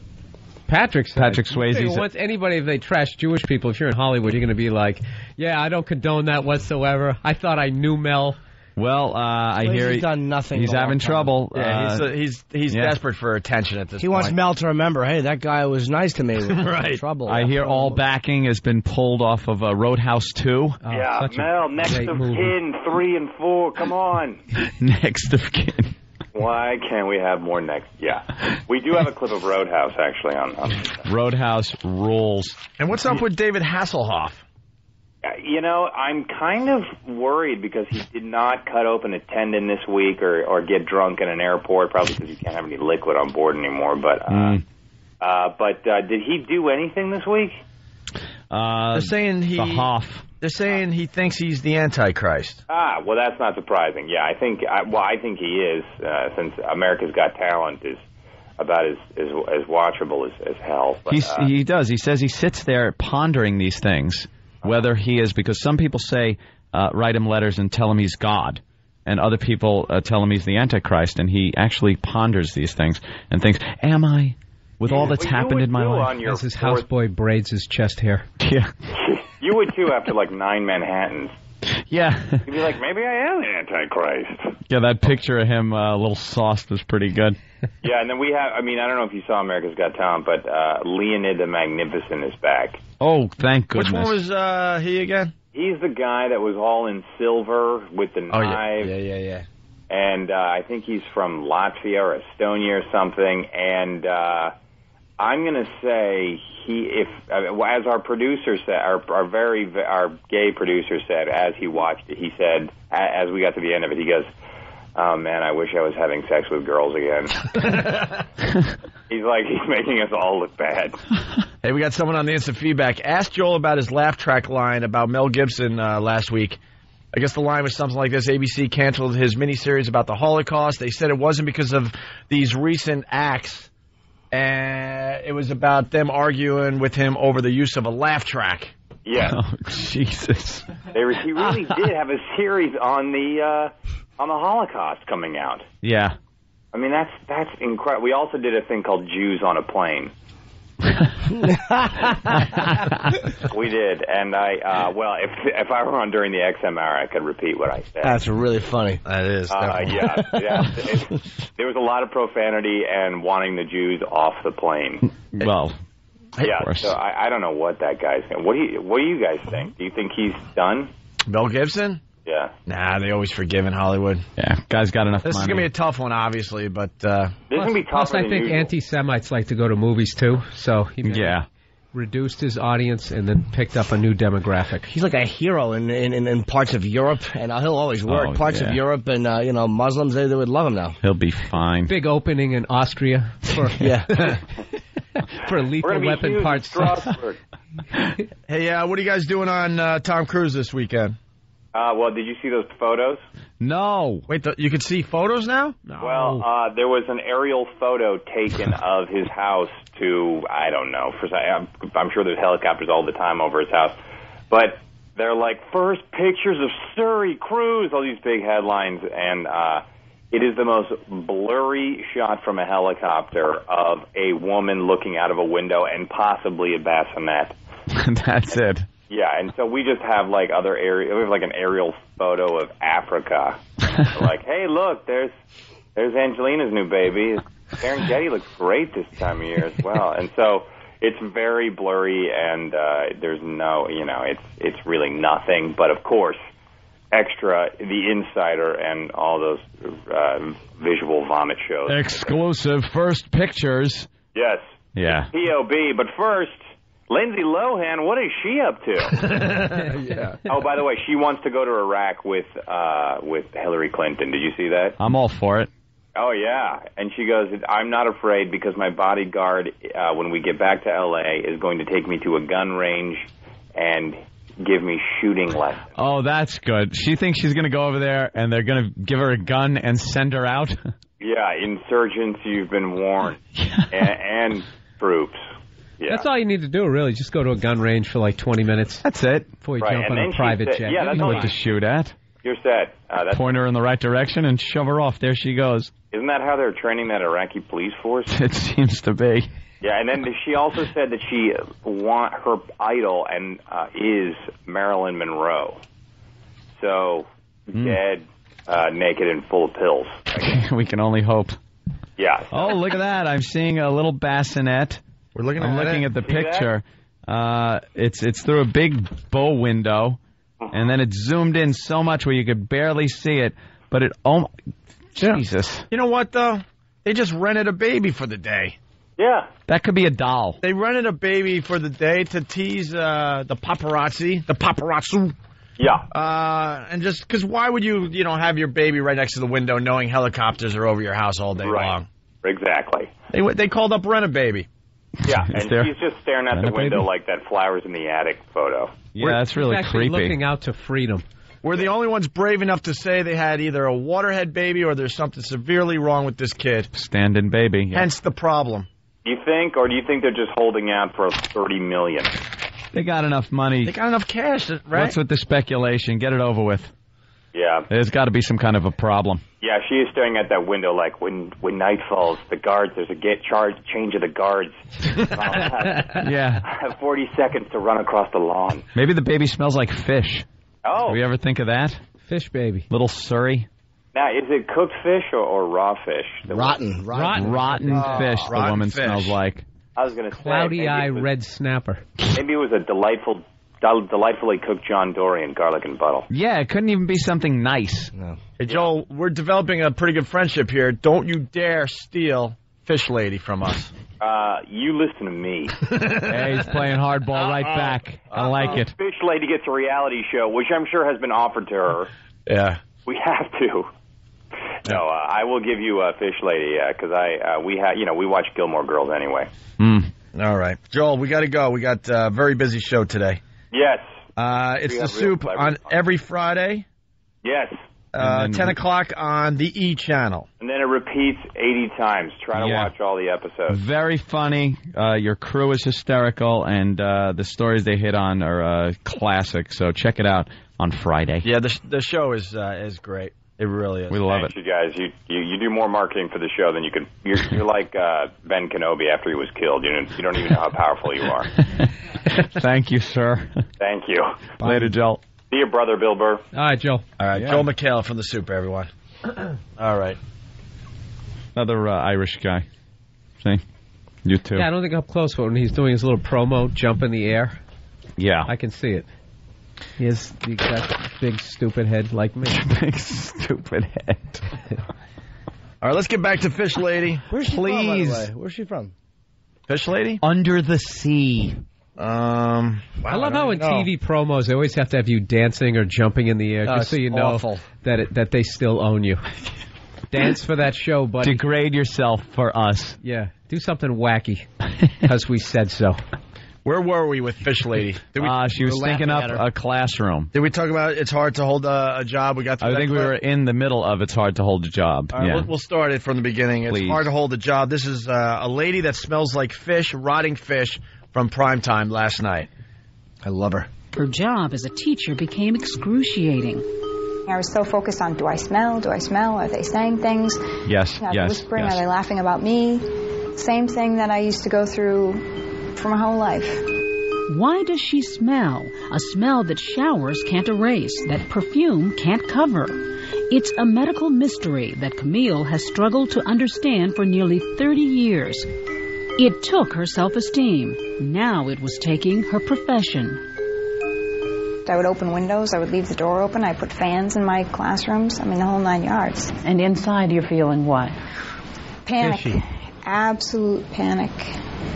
Patrick Swayze. Once anybody, if they trash Jewish people, if you're in Hollywood, you're going to be like, yeah, I don't condone that whatsoever. I thought I knew Mel. Well, I hear he's done nothing. He's having trouble. Yeah, he's desperate for attention at this point. He wants Mel to remember, hey, that guy was nice to me. Right. Trouble. I hear all backing has been pulled off of Roadhouse 2. Yeah, Mel, next of kin 3 and 4. Come on. Next of kin. Why can't we have more next? Yeah. We do have a clip of Roadhouse, actually, on Roadhouse rules. And what's up with David Hasselhoff? You know, I'm kind of worried because he did not cut open a tendon this week or get drunk in an airport, probably because you can't have any liquid on board anymore. But did he do anything this week? They're saying They're saying he thinks he's the Antichrist. Well, that's not surprising. Yeah, I think he is, since America's Got Talent is about as watchable as hell. But, he does. He says he sits there pondering these things. Whether he is, because some people say, write him letters and tell him he's God. And other people tell him he's the Antichrist. And he actually ponders these things and thinks, am I? With all that's happened in my life. As his houseboy braids his chest hair. Yeah. You would, too, after, 9 Manhattans. Yeah. You'd be like, maybe I am the Antichrist. Yeah, that picture of him, a little sauced, was pretty good. Yeah, and then we have, I don't know if you saw America's Got Talent, but Leonid the Magnificent is back. Oh, thank goodness. Which one was he again? He's the guy that was all in silver with the knife. Yeah. And I think he's from Latvia or Estonia or something. And I'm going to say as our producer said, our gay producer said, as he watched it, he said, as we got to the end of it, he goes, oh, man, I wish I was having sex with girls again. He's making us all look bad. Hey, we got someone on the instant feedback. Asked Joel about his laugh track line about Mel Gibson last week. I guess the line was something like this. ABC canceled his miniseries about the Holocaust. They said it wasn't because of these recent acts. And it was about them arguing with him over the use of a laugh track. Yeah. Oh, Jesus. He really did have a series on the Holocaust coming out. Yeah. That's incredible. We also did a thing called Jews on a Plane. We did, and if I were on during the XM hour, I could repeat what I said. That's really funny. That is. Yeah. There was a lot of profanity and wanting the Jews off the plane. Well, yeah. Of course. So I don't know what that guy's saying. What do you guys think? Do you think he's done? Mel Gibson? Yeah. Nah, they always forgive in Hollywood. Yeah, guy's got enough This money. is going to be a tough one, obviously, but... This is going to be tougher Plus, I think anti-Semites like to go to movies, too. So he reduced his audience and then picked up a new demographic. He's like a hero in parts of Europe, and he'll always work. Parts of Europe and, Muslims, they would love him now. He'll be fine. Big opening in Austria for for lethal weapon parts. Hey, what are you guys doing on Tom Cruise this weekend? Well, did you see those photos? No. Wait, you could see photos now? No. Well, there was an aerial photo taken of his house to, I don't know, I'm sure there's helicopters all the time over his house. But they're like, first pictures of Surrey Cruise, all these big headlines. And it is the most blurry shot from a helicopter of a woman looking out of a window and possibly a bassinet. That's it. Yeah, and so we just have we have an aerial photo of Africa. Like, hey, look, there's Angelina's new baby. Serengeti looks great this time of year as well. And so it's very blurry, and there's no, it's really nothing. But of course, extra The Insider and all those visual vomit shows. Exclusive first pictures. Yes. Yeah. POB, but first. Lindsay Lohan, what is she up to? Yeah. Oh, by the way, she wants to go to Iraq with Hillary Clinton. Did you see that? I'm all for it. Oh, yeah. And she goes, I'm not afraid because my bodyguard, when we get back to L.A., is going to take me to a gun range and give me shooting lessons. Oh, that's good. She thinks she's going to go over there and they're going to give her a gun and send her out? Yeah, insurgents, you've been warned. and troops. Yeah. That's all you need to do, really. Just go to a gun range for 20 minutes. That's it. Before you jump on a private jet. Yeah, that's you know all what to shoot at. You're set. Point her in the right direction and shove her off. There she goes. Isn't that how they're training that Iraqi police force? It seems to be. Yeah, and then she also said that she her idol and is Marilyn Monroe. So dead, naked, and full of pills. We can only hope. Yeah. Oh, look at that! I'm seeing a little bassinet. I'm looking at the picture. It's through a big bow window, and then it's zoomed in so much where you could barely see it. But Jesus! You know what though? They just rented a baby for the day. Yeah. That could be a doll. They rented a baby for the day to tease the paparazzi. Yeah. And just because why would you have your baby right next to the window knowing helicopters are over your house all day long? Exactly. They called up Rent a Baby. Yeah, and she's just staring out the window like that flowers in the attic photo. Yeah, that's really creepy. Looking out to freedom. We're the only ones brave enough to say they had either a waterhead baby or there's something severely wrong with this kid. Stand-in baby. Yeah. Hence the problem. Do you think they're just holding out for $30 million? They got enough money. They got enough cash, right? What's with the speculation? Get it over with. Yeah. There's got to be some kind of a problem. Yeah, she is staring at that window like when night falls, the guards, there's a change of the guards. Yeah. I have 40 seconds to run across the lawn. Maybe the baby smells like fish. Oh. Do we ever think of that? Fish baby. Little Surrey. Now, is it cooked fish or raw fish? Rotten fish the woman smells like. I was going to say. Cloudy eye red snapper. Maybe it was a delightfully cooked John Dory in garlic and butter. Yeah, it couldn't even be something nice. No. Hey, Joel, we're developing a pretty good friendship here. Don't you dare steal Fish Lady from us. You listen to me. Hey, he's playing hardball right back. I like it. Fish Lady gets a reality show, which I'm sure has been offered to her. Yeah. We have to. No, I will give you Fish Lady because we watch Gilmore Girls anyway. All right, Joel, we got to go. We got a very busy show today. Yes. It's the Soup on every Friday. Yes. 10 o'clock on the E channel. And then it repeats 80 times. Try to watch all the episodes. Very funny. Your crew is hysterical, and the stories they hit on are classic. So check it out on Friday. Yeah, the show is great. It really is. We love it. You guys, you do more marketing for the show than you could. You're like Ben Kenobi after he was killed. You don't even know how powerful you are. Thank you, sir. Thank you. Bye. Later, Joel. See your brother, Bill Burr. All right, Joel. All right, Joel McHale from the Soup, everyone. All right. Another Irish guy. See? You too. Yeah, I don't think up close, but when he's doing his little promo, jump in the air. Yeah. I can see it. He has the exact big stupid head like me. Big stupid head. All right, let's get back to Fish Lady. Where's she from, by the way? Where's she from? Fish Lady? Under the sea. Wow, I love how in TV promos they always have to have you dancing or jumping in the air just so you know that they still own you. Dance for that show, buddy. Degrade yourself for us. Yeah, do something wacky because we said so. Where were we with Fish Lady? She was thinking up a classroom. Did we talk about it's hard to hold a job? We got. I think we were in the middle of it's hard to hold a job. All right, we'll start it from the beginning. Please. It's hard to hold a job. This is a lady that smells like fish, rotting fish from primetime last night. I love her. Her job as a teacher became excruciating. I was so focused on, do I smell? Do I smell? Are they saying things? Yes, Are they whispering? Are they laughing about me? Same thing that I used to go through for my whole life. Why does she smell? A smell that showers can't erase, that perfume can't cover. It's a medical mystery that Camille has struggled to understand for nearly 30 years. It took her self-esteem. Now it was taking her profession. I would open windows. I would leave the door open. I put fans in my classrooms. I mean, the whole 9 yards. And inside you're feeling what? Panic. Fishy. Absolute panic.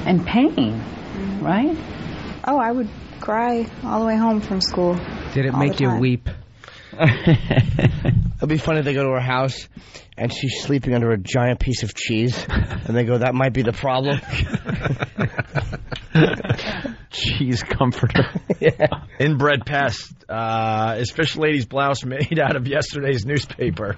And pain, right? Oh, I would cry all the way home from school. Did it make you weep? It'd be funny if they go to her house and she's sleeping under a giant piece of cheese, and they go, that might be the problem. Cheese comforter. Yeah. Inbred pest. Is Fish Lady's blouse made out of yesterday's newspaper?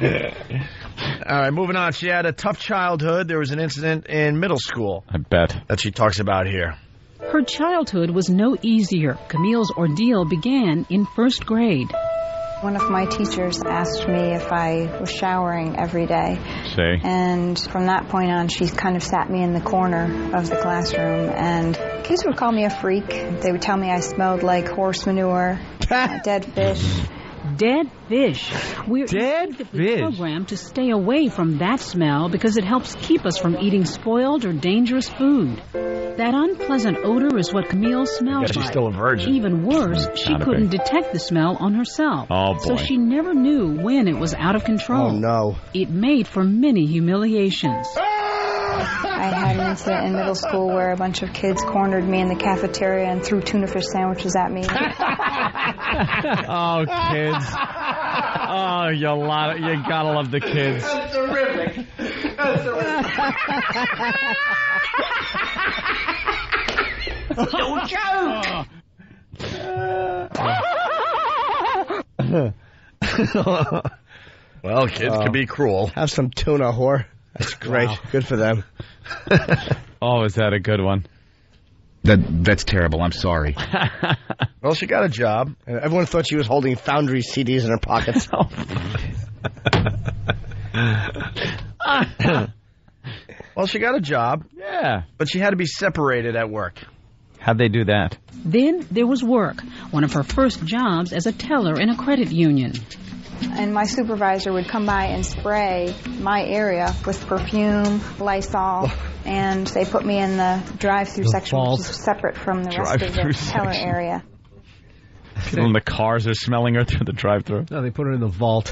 All right, moving on. She had a tough childhood. There was an incident in middle school. I bet. That she talks about here. Her childhood was no easier. Camille's ordeal began in first grade. One of my teachers asked me if I was showering every day. See? And from that point on, she kind of sat me in the corner of the classroom. And kids would call me a freak. They would tell me I smelled like horse manure, dead fish. Dead fish. We're effectively programmed to stay away from that smell because it helps keep us from eating spoiled or dangerous food. That unpleasant odor is what Camille smells like. She's still a virgin. Even worse, she couldn't detect the smell on herself. Oh, boy. So she never knew when it was out of control. Oh, no. It made for many humiliations. I had an incident in middle school where a bunch of kids cornered me in the cafeteria and threw tuna fish sandwiches at me. Oh, kids. Oh, you gotta love the kids. That's terrific. That's terrific. Don't joke. Well, kids can be cruel. Have some tuna, whore. That's great. Wow. Good for them. Oh, is that a good one? That's terrible. I'm sorry. Well, she got a job. Everyone thought she was holding Foundry CDs in her pockets. Well, she got a job. Yeah. But she had to be separated at work. How'd they do that? Then there was work, one of her first jobs as a teller in a credit union. And my supervisor would come by and spray my area with perfume, Lysol, and they put me in the drive-through section, which is separate from the rest of the teller area. People in the cars are smelling her through the drive-thru. No, they put her in the vault.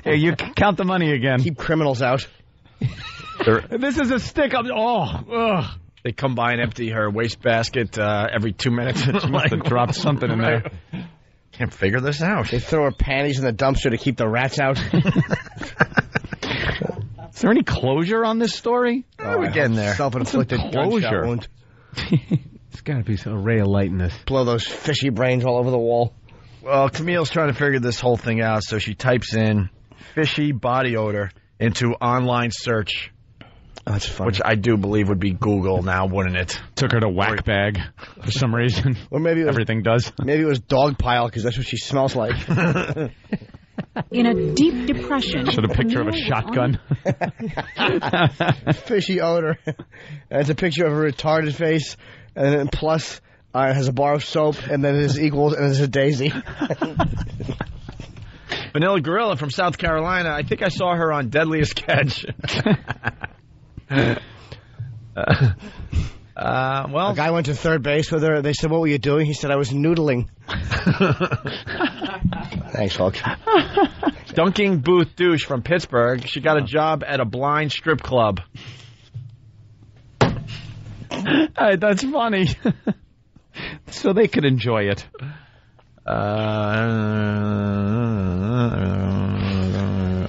Hey, you count the money again. Keep criminals out. This is a stick up. Oh, they come by and empty her wastebasket every 2 minutes. She must have dropped something in there. Can't figure this out. They throw her panties in the dumpster to keep the rats out. Is there any closure on this story? We're getting there. Self-inflicted gunshot wound. There's got to be some ray of light in this. Blow those fishy brains all over the wall. Well, Camille's trying to figure this whole thing out, so she types in fishy body odor into online search. Oh, that's funny. Which I do believe would be Google now, wouldn't it? Took her to whack bag for some reason. Or maybe everything does. Maybe it was dog pile because that's what she smells like. In a deep depression. Showed a picture of a shotgun. Fishy odor. And it's a picture of a retarded face, and then plus it has a bar of soap, and then it's equals, and it's a daisy. Vanilla Gorilla from South Carolina. I think I saw her on Deadliest Catch. Well, a guy went to third base with her. They said, "What were you doing?" He said, "I was noodling." Thanks, folks. Dunking Booth Douche from Pittsburgh. She got a job at a blind strip club. That's funny. So they could enjoy it.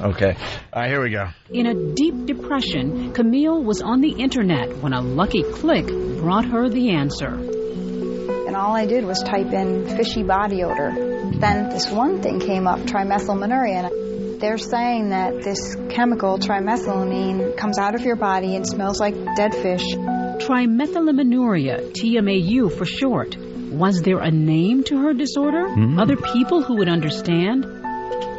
Okay. All right, here we go. In a deep depression, Camille was on the internet when a lucky click brought her the answer. And all I did was type in fishy body odor. Then this one thing came up, trimethylmenuria. They're saying that this chemical, trimethylamine, comes out of your body and smells like dead fish. Trimethylmenuria, TMAU for short. Was there a name to her disorder? Other people who would understand?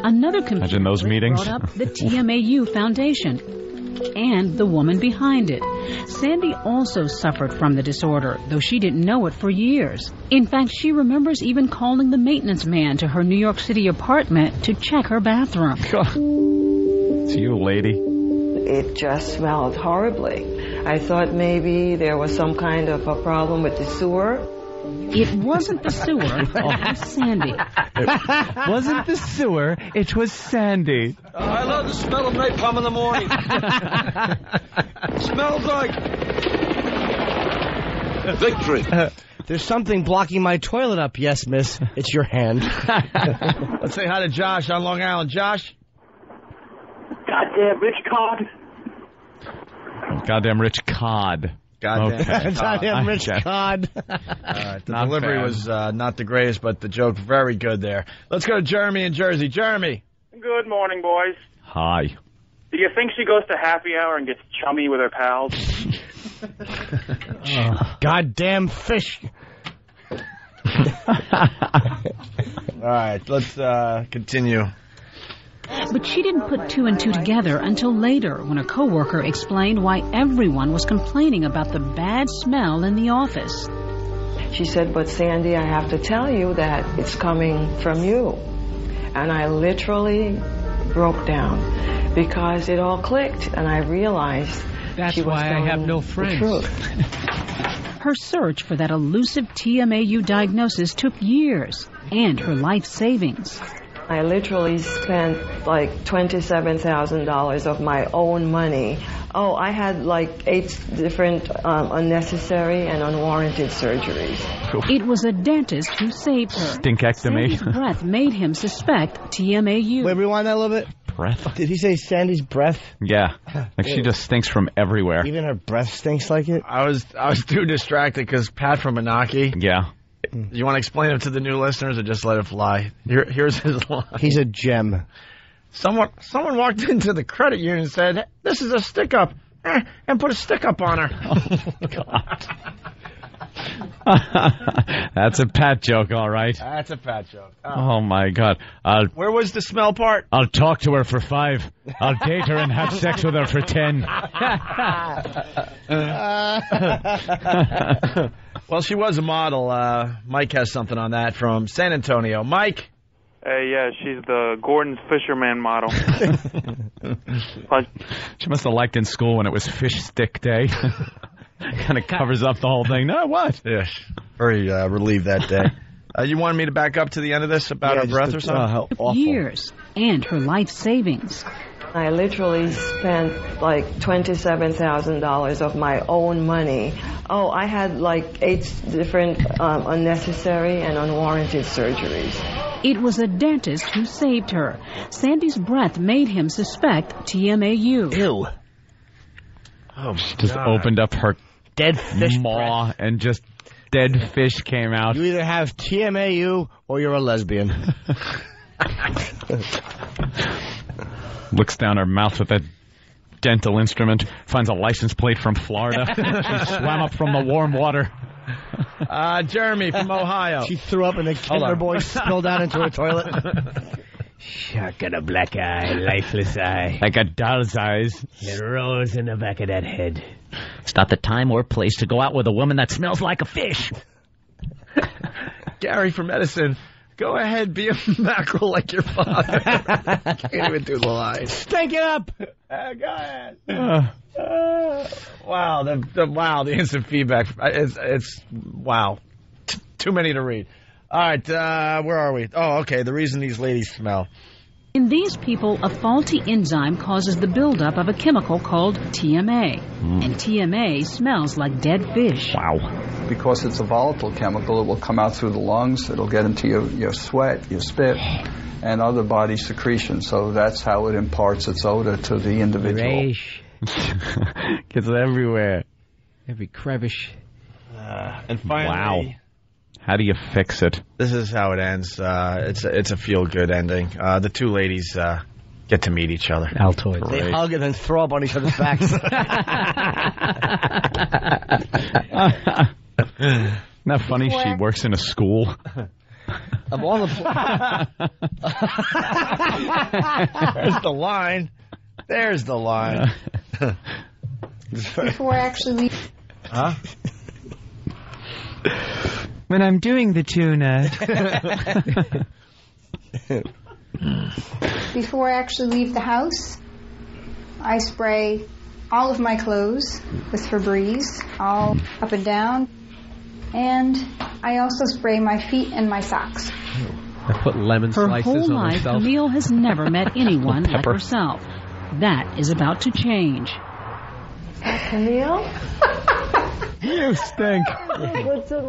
Another computer those meetings. brought up the TMAU Foundation and the woman behind it. Sandy also suffered from the disorder, though she didn't know it for years. In fact, she remembers even calling the maintenance man to her New York City apartment to check her bathroom. It's you, lady. It just smelled horribly. I thought maybe there was some kind of a problem with the sewer. It wasn't the sewer, it was Sandy. It wasn't the sewer, it was Sandy. I love the smell of napalm in the morning. Smells like victory. There's something blocking my toilet up. Yes, miss. It's your hand. Let's say hi to Josh on Long Island. Josh? Goddamn rich cod. Goddamn rich cod. Goddamn rich cod. The delivery was not the greatest, but the joke very good there. Let's go to Jeremy in Jersey. Jeremy. Good morning, boys. Hi. Do you think she goes to happy hour and gets chummy with her pals? Goddamn fish. All right, let's continue. But she didn't put two and two together until later when a coworker explained why everyone was complaining about the bad smell in the office. She said, but Sandy, I have to tell you that it's coming from you. And I literally broke down because it all clicked and I realized that's she was why I have no friends. The truth. Her search for that elusive TMAU diagnosis took years and her life savings. I literally spent like $27,000 of my own money. Oh, I had like 8 different unnecessary and unwarranted surgeries. It was a dentist who saved her. Stinkectomy. Sandy's breath made him suspect TMAU. Wait, rewind that a little bit. Breath? Did he say Sandy's breath? Yeah. Like she just stinks from everywhere. Even her breath stinks like it? I was too distracted because Pat from Menaki. Yeah. You want to explain it to the new listeners or just let it fly? Here's his line. He's a gem. Someone walked into the credit union and said, "This is a stick-up," and put a stick-up on her. Oh, God. That's a Pat joke, all right. That's a Pat joke. Oh, my God. Where was the smell part? I'll talk to her for 5. I'll date her and have sex with her for 10. Well, she was a model. Mike has something on that from San Antonio. Mike? Yeah, she's the Gordon's Fisherman model. She must have liked in school when it was fish stick day. Kind of covers up the whole thing. No, what? Yes. Very relieved that day. You wanted me to back up to the end of this about her breath or something? Years and her life savings. I literally spent like $27,000 of my own money. Oh, I had like 8 different unnecessary and unwarranted surgeries. It was a dentist who saved her. Sandy's breath made him suspect TMAU. Ew. Oh, she just opened up her dead fish maw breath. and just dead fish came out. You either have TMAU or you're a lesbian. Looks down her mouth with that dental instrument, finds a license plate from Florida. She swam up from the warm water. Jeremy from Ohio. She threw up and the Kinder Boy spilled out into her toilet. Shark got a black eye, lifeless eye. Like a doll's eyes. It rolls in the back of that head. It's not the time or place to go out with a woman that smells like a fish. Gary from Edison. Go ahead, be a mackerel like your father. Can't even do the line. Stink it up. Go ahead. Wow, the instant feedback. It's wow. Too many to read. All right, where are we? Oh, okay, the reason these ladies smell. In these people, a faulty enzyme causes the buildup of a chemical called TMA. And TMA smells like dead fish. Wow. Because it's a volatile chemical, it will come out through the lungs, it'll get into your sweat, your spit, and other body secretions. So that's how it imparts its odor to the individual. Gets everywhere. Every crevice. And finally... Wow. How do you fix it? This is how it ends. It's a feel-good ending. The two ladies get to meet each other. Altoids. They hug and then throw up on each other's backs. Isn't that funny? She works in a school. Of all the... There's the line. There's the line. Before I actually leave... Huh? When I'm doing the tuna. Before I actually leave the house, I spray all of my clothes with Febreze, all up and down. And I also spray my feet and my socks. I put lemon Her slices whole on life, herself. Camille has never met anyone like Pepper. herself. That is about to change. Camille? You stink.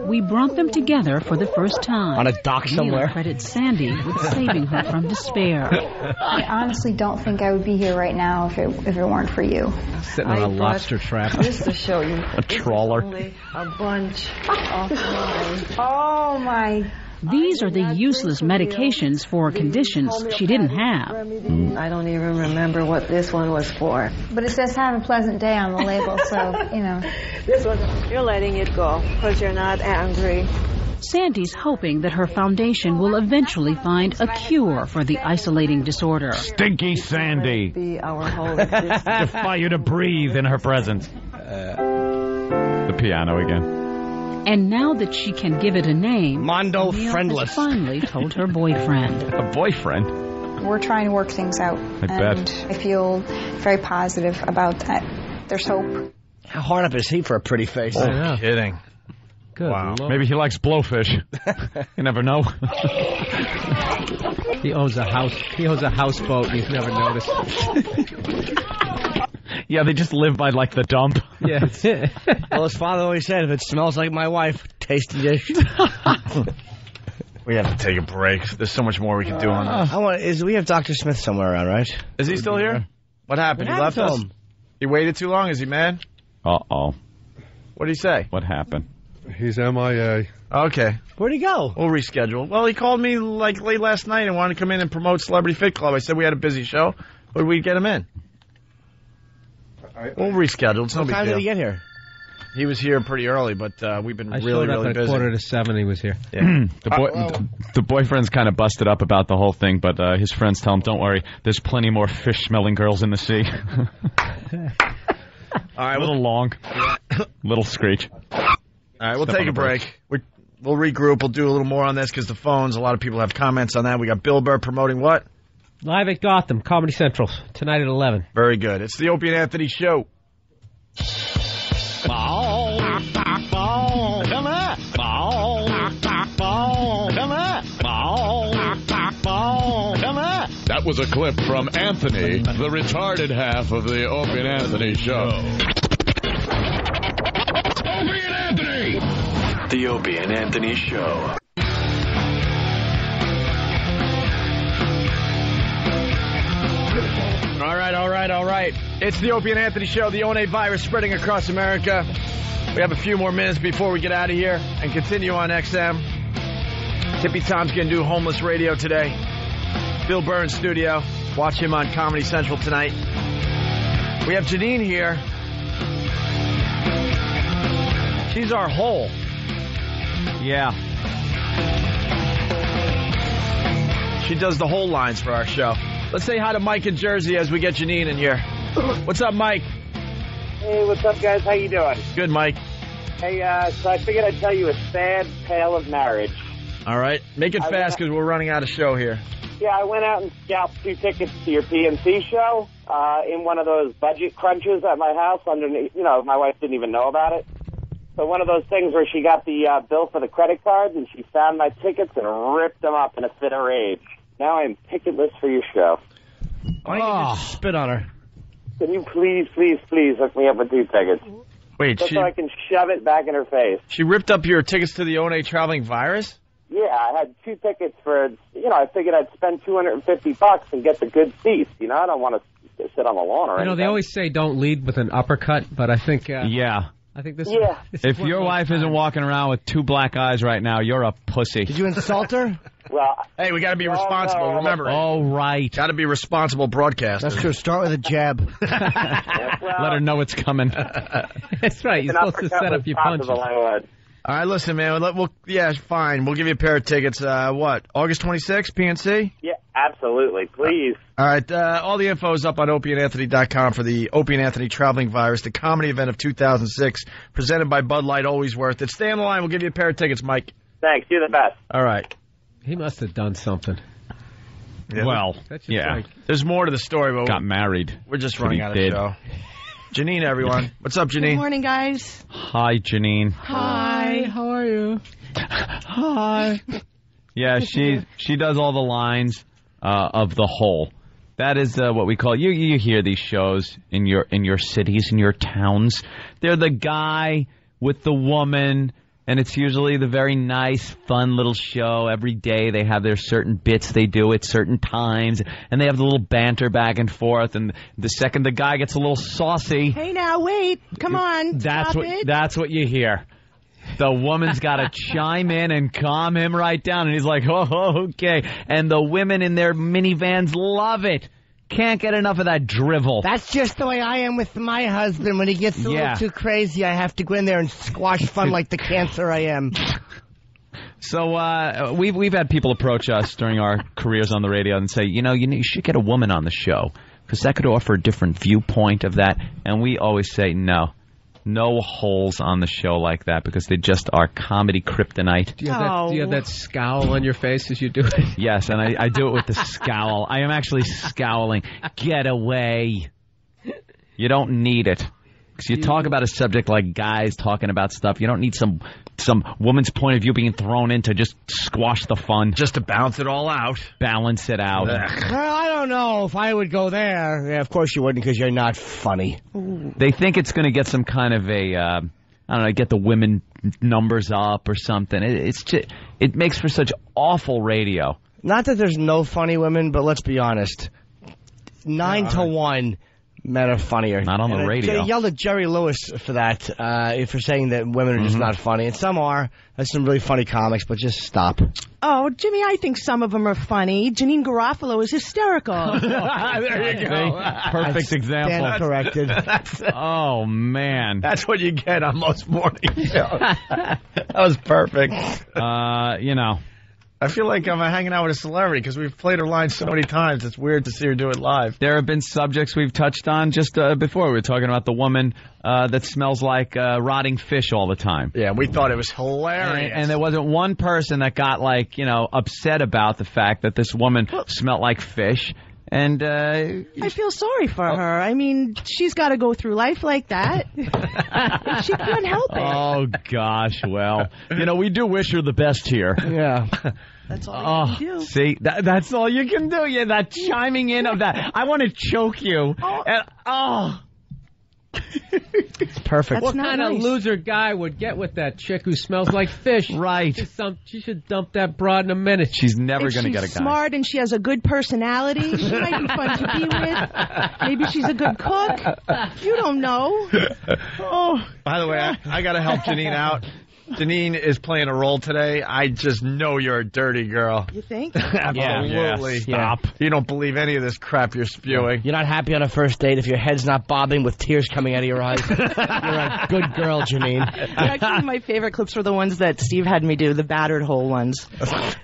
We brought them together for the first time. On a dock somewhere. Camille credits Sandy with saving her from despair. I honestly don't think I would be here right now if it weren't for you. Sitting on a lobster trap. Just to show you. A trawler. Only a bunch of mine. Oh my. These are the useless medications for conditions she didn't have. I don't even remember what this one was for. But it says have a pleasant day on the label, so, you know. This one, you're letting it go because you're not angry. Sandy's hoping that her foundation will eventually find a cure for the isolating disorder. Stinky Sandy. Be our whole existence. Defy you to breathe in her presence. The piano again. And now that she can give it a name, Mondo Camille Friendless has finally told her boyfriend. A boyfriend? We're trying to work things out. I bet. I feel very positive about that. There's hope. How hard up is he for a pretty face? Oh, no kidding. Good Wow. Lord. Maybe he likes blowfish. You never know. He owns a house. He owns a houseboat. You've never noticed. Yeah, they just live by, like, the dump. Yeah. Well, his father always said, if it smells like my wife, tasty dish. We have to take a break. There's so much more we can do on this. We have Dr. Smith somewhere around, right? Is he still here? What happened? What He left happened us? to him? He waited too long? Is he mad? Uh-oh. What did he say? What happened? He's MIA. Okay. Where'd he go? We'll reschedule. Well, he called me like late last night and wanted to come in and promote Celebrity Fit Club. I said we had a busy show, but we'd get him in. We'll reschedule. It's no What big time deal. did he get here? He was here pretty early, but we've been I really, showed up really at busy. 6:45. He was here. Yeah. The boyfriend's kind of busted up about the whole thing, but his friends tell him, don't worry, there's plenty more fish-smelling girls in the sea. All right, a little long. Little screech. All right, we'll Step take on a the break. We'll regroup. We'll do a little more on this because the phones, a lot of people have comments on that. We got Bill Burr promoting what? Live at Gotham, Comedy Central, tonight at 11. Very good. It's the Opie and Anthony Show. That was a clip from Anthony, the retarded half of the Opie and Anthony Show. Opie and Anthony! The Opie and Anthony Show. All right. It's the Opie and Anthony Show, the ONA virus spreading across America. We have a few more minutes before we get out of here and continue on XM. Tippy Tom's going to do homeless radio today. Bill Burr in studio. Watch him on Comedy Central tonight. We have Janine here. She's our hole. Yeah. She does the whole lines for our show. Let's say hi to Mike in Jersey as we get Janine in here. What's up, Mike? Hey, what's up, guys? How you doing? Good, Mike. Hey, so I figured I'd tell you a sad tale of marriage. All right. Make it fast because we're running out of show here. Yeah, I went out and scalped 2 tickets to your PNC show in one of those budget crunches at my house. Underneath, my wife didn't even know about it. So one of those things where she got the bill for the credit cards and she found my tickets and ripped them up in a fit of rage. Now I'm ticketless for your show. Why don't you just spit on her? Can you please hook me up with 2 tickets? Wait, just so I can shove it back in her face. She ripped up your tickets to the ONA Traveling Virus? Yeah, I had 2 tickets for, I figured I'd spend $250 and get the good seats. I don't want to sit on the lawn or anything. They always say don't lead with an uppercut, but I think... yeah. I think this. Yeah. If your wife isn't walking around with 2 black eyes right now, you're a pussy. Did you insult her? Well, hey, we got to be responsible. No. Remember. Oh, right. Got to be responsible broadcasters. That's true. Start with a jab. Let her know it's coming. That's right. You're supposed to set up your punches. All right, listen, man. Fine. We'll give you a pair of tickets. August 26th, PNC? Yeah, absolutely. Please. All right. All the info is up on opieandanthony.com for the Opie and Anthony Traveling Virus, the comedy event of 2006, presented by Bud Light. Always worth it. Stay on the line. We'll give you a pair of tickets, Mike. Thanks. You're the best. All right. He must have done something. Yeah, well, yeah. There's more to the story, but got married. We're just running out of show. Janine, everyone. What's up, Janine? Good morning, guys. Hi, Janine. Hi. How are you? Hi. Yeah, she does all the lines of the whole. That is what we call you hear these shows in your cities, in your towns. They're the guy with the woman, and it's usually the very nice, fun little show. Every day they have their certain bits they do at certain times, and they have the little banter back and forth. And the second the guy gets a little saucy, hey, now wait, come on, that's what you hear. The woman's got to chime in and calm him right down, and he's like, oh, okay. And the women in their minivans love it. Can't get enough of that drivel. That's just the way I am with my husband. When he gets a little too crazy, I have to go in there and squash fun like the cancer I am. So we've had people approach us during our careers on the radio and say, you should get a woman on the show because that could offer a different viewpoint of that. And we always say no holes on the show like that because they just are comedy kryptonite. Do you have that scowl on your face as you do it? Yes, and I do it with the scowl. I am actually scowling. Get away. You don't need it. Because you talk about a subject like guys talking about stuff. You don't need some woman's point of view being thrown in to just squash the fun. Just to bounce it all out. Balance it out. Well, I don't know if I would go there. Yeah, of course you wouldn't because you're not funny. They think it's going to get some kind of a, get the women numbers up or something. It makes for such awful radio. Not that there's no funny women, but let's be honest. 9 to 1. Men are funnier. Not on the radio. They yelled at Jerry Lewis for that, for saying that women are just not funny. And some are. There's some really funny comics, but just stop. Oh, Jimmy, I think some of them are funny. Janine Garofalo is hysterical. There you go. Perfect example. Stand corrected. Oh, man. That's what you get on most morning shows. That was perfect. I feel like I'm hanging out with a celebrity because we've played her line so many times. It's weird to see her do it live. There have been subjects we've touched on just before. We were talking about the woman that smells like rotting fish all the time. Yeah, we thought it was hilarious. And there wasn't one person that got, upset about the fact that this woman smelled like fish. And I feel sorry for her. I mean, she's got to go through life like that. She can't help it. Oh, gosh. Well, we do wish her the best here. Yeah. That's all you can do. See, that's all you can do. Yeah, that chiming in of that. I want to choke you. It's perfect. What kind of loser guy would get with that chick who smells like fish? Right. She should dump that broad in a minute. She's never going to get a guy. She's smart and she has a good personality. She might be fun to be with. Maybe she's a good cook. You don't know. By the way, I got to help Janine out. Janine is playing a role today. I just know you're a dirty girl. You think? Absolutely. Yeah. Stop. You don't believe any of this crap you're spewing. You're not happy on a first date if your head's not bobbing with tears coming out of your eyes. You're a good girl, Janine. Actually, my favorite clips were the ones that Steve had me do, the battered hole ones.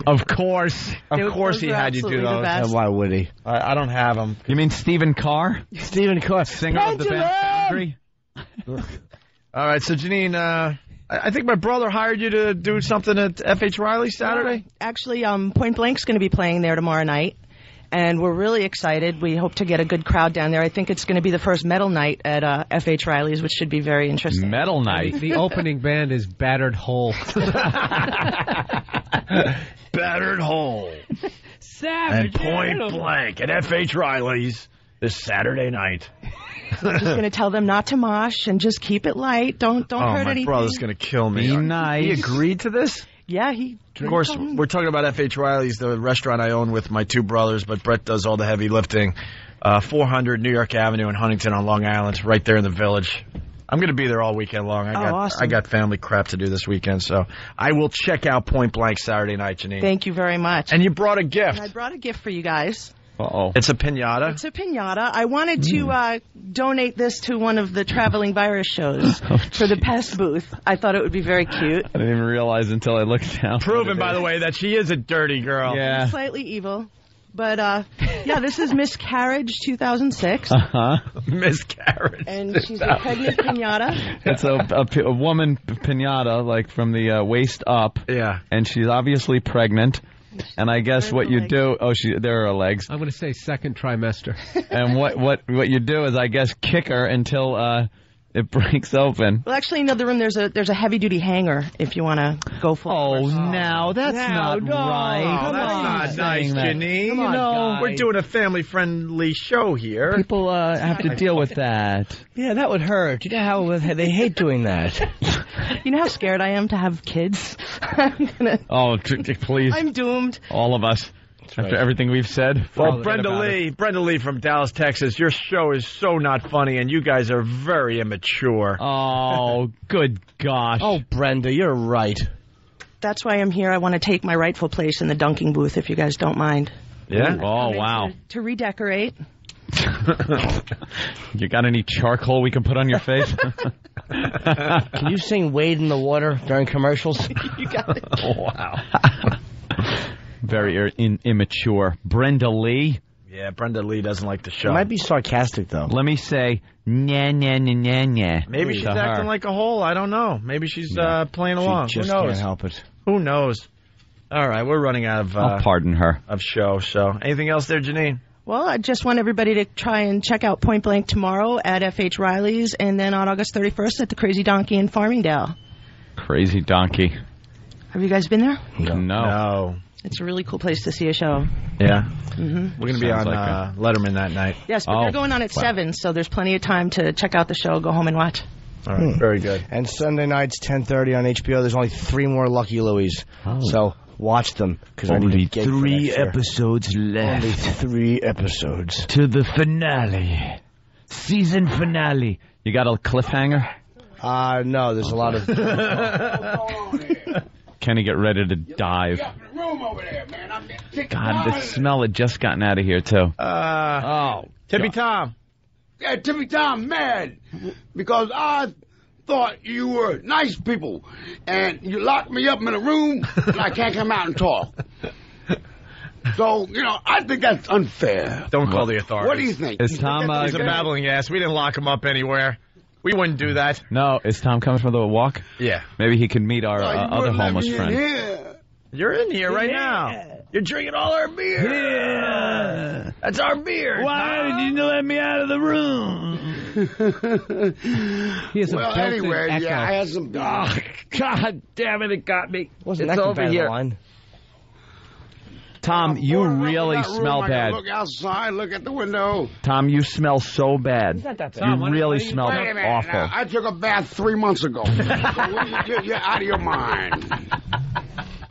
Of course. Of course he had you do those. Why would he? I don't have them. You mean Stephen Carr? Stephen Carr. Singer of the band Foundry? All right, so Janine, I think my brother hired you to do something at F.H. Riley Saturday? Actually, Point Blank's going to be playing there tomorrow night, and we're really excited. We hope to get a good crowd down there. I think it's going to be the first metal night at F.H. Riley's, which should be very interesting. Metal night? The opening band is Battered Hole. Battered Hole. Savage. And Point Blank at F.H. Riley's this Saturday night. So I'm just going to tell them not to mosh and just keep it light. Don't hurt anything. My brother's going to kill me. Be nice. He agreed to this? Yeah, he... Of course, we're talking about F.H. Riley's, the restaurant I own with my two brothers, but Brett does all the heavy lifting. 400 New York Avenue in Huntington on Long Island, right there in the Village. I'm going to be there all weekend long. Awesome. I got family crap to do this weekend, so I will check out Point Blank Saturday night, Janine. Thank you very much. And you brought a gift. And I brought a gift for you guys. Uh-oh. It's a piñata? It's a piñata. I wanted to donate this to one of the Traveling Virus shows for the pest booth. I thought it would be very cute. I didn't even realize until I looked down. Proven, by the way, that she is a dirty girl. Yeah. Slightly evil. But, this is Miscarriage 2006. Uh-huh. Miscarriage. And she's a pregnant piñata. It's a woman piñata, like from the waist up. Yeah. And she's obviously pregnant. And I guess what you do... Oh, there are her legs. I'm going to say second trimester. And what you do is, I guess, kick her until it breaks open. Well, actually, in the other room, there's a heavy-duty hanger if you want to go for it. Now, that's not right. Come on, that's not nice, Janine. Come on, we're doing a family-friendly show here. People have to deal with that. Yeah, that would hurt. You know how they hate doing that. You know how scared I am to have kids? Oh, please. I'm doomed. All of us. After everything we've said. Well, Brenda Lee from Dallas, Texas, your show is so not funny, and you guys are very immature. Oh, good gosh. Oh, Brenda, you're right. That's why I'm here. I want to take my rightful place in the dunking booth, if you guys don't mind. Yeah? Oh, wow. To redecorate. You got any charcoal we can put on your face? Can you sing Wade in the Water during commercials? You got it. Oh, wow. Very immature. Brenda Lee. Yeah, Brenda Lee doesn't like the show. It might be sarcastic, though. Let me say, nya, nya, nya, nya, nya. Maybe she's acting like a hole. I don't know. Maybe she's playing along. She just Who knows? can't help it. Who knows? All right, we're running out of I'll pardon her. Of show. So, anything else there, Janine? Well, I just want everybody to try and check out Point Blank tomorrow at F.H. Riley's, and then on August 31st at the Crazy Donkey in Farmingdale. Crazy Donkey. Have you guys been there? No. It's a really cool place to see a show. Yeah. Mm-hmm. We're going to be on Letterman that night. Yes, but they're going on at 7, so there's plenty of time to check out the show, go home and watch. All right, very good. And Sunday nights, 10:30 on HBO. There's only 3 more Lucky Louies. So watch them, because I need to get 3 episodes left. Only 3 episodes. To the finale. Season finale. You got a cliffhanger? No, there's a lot of... Kenny, get ready to dive. God, the smell had just gotten out of here, too. Tippy Tom. Yeah, Tippy Tom mad because I thought you were nice people, and you locked me up in a room, and I can't come out and talk. So, I think that's unfair. Don't call the authorities. What do you think? Is Tom... He's a babbling ass. We didn't lock him up anywhere. We wouldn't do that. No, is Tom coming for the walk? Yeah. Maybe he can meet our other homeless friend. You're in here right now. You're drinking all our beer. Yeah. That's our beer. Why did you let me out of the room? He has well, anyway, echo. I had some beer. Oh, God damn it got me. Wasn't it's that over bad here. line? Tom, you really smell bad. Look outside, look at the window. Tom, you smell so bad. It's not that bad. You really smell Wait a minute. awful. Now, I took a bath 3 months ago. So you're out of your mind.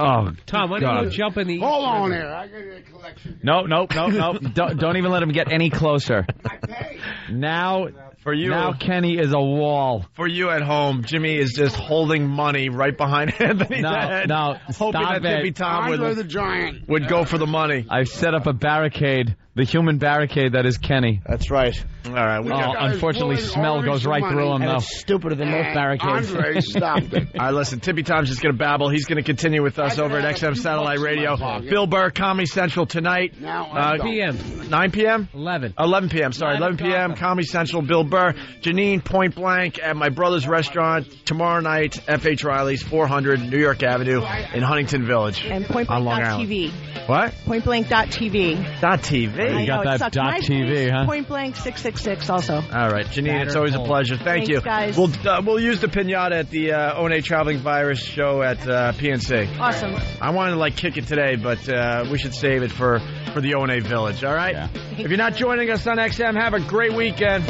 Oh, Tom, why don't you jump in the... Hold on here. I got a collection. No. don't even let him get any closer. Now, for you, now Kenny is a wall. For you at home, Jimmy is just holding money right behind Anthony's head. No, hoping stop that Tippy it. Tom Andre the Giant would go for the money. I've set up a barricade, the human barricade that is Kenny. That's right. All right. Unfortunately, smell goes right through him, And though. it's stupider than most barricades. Andre stopped it. All right, listen, Tippy Tom's just going to babble. He's going to continue with us over at XM Satellite Radio. Bill Burr, Comedy Central tonight. Now 9 p.m. 9 p.m.? 11. 11 p.m., sorry. 11 p.m., Comedy Central, Bill Burr. Janine, Point Blank, at my brother's restaurant tomorrow night, F.H. Riley's, 400 New York Avenue in Huntington Village. And on Long Island. PointBlank.tv. What? PointBlank.tv. .tv. You got that .tv, huh? Point Blank 666 also. All right, Janine, it's always a pleasure. Thank Thanks, you. guys. We'll use the pinata at the O&A Traveling Virus show at PNC. Awesome. I wanted to kick it today, but we should save it for the O&A Village. All right. Yeah. If you're not joining us on XM, have a great weekend.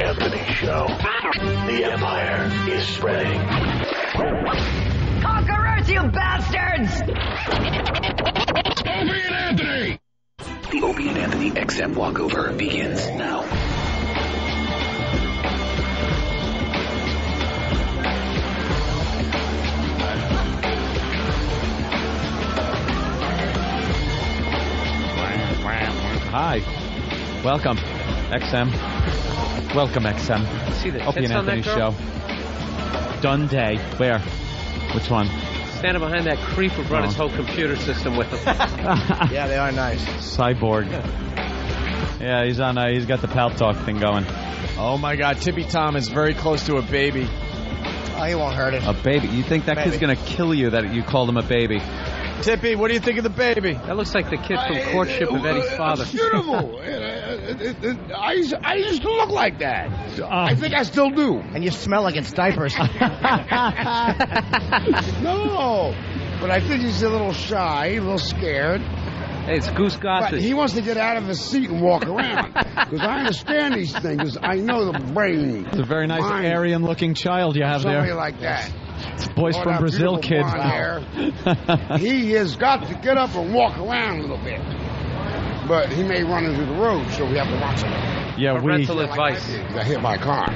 Anthony Show. The empire is spreading. Conquerors, you bastards! Opie and Anthony! The Opie and Anthony XM walkover begins now. Hi. Welcome, XM. Welcome, XM. See the Opie and tits on Anthony that girl? Show. Done day. Where? Which one? Standing behind that creep who brought his whole computer system with him. Yeah, they are nice. Cyborg. Yeah, he's on. He's got the Pal Talk thing going. Oh my God, Tippy Tom is very close to a baby. Oh, he won't hurt it. A baby? You think that kid's gonna kill you that you called him a baby? Tippy, what do you think of the baby? That looks like the kid from Courtship of Eddie's father. It's beautiful. I used to look like that. I think I still do. And you smell like it's diapers. No, but I think he's a little shy, a little scared. Hey, it's Goose Gossett. But he wants to get out of his seat and walk around. Because I understand these things. I know the brain. It's a very nice Aryan-looking child you have Somebody there. like that. It's boys from that Brazil, beautiful kid. blonde hair. He has got to get up and walk around a little bit. but he may run into the road, so we have to watch him. Yeah, Parental advice. He got hit by a car.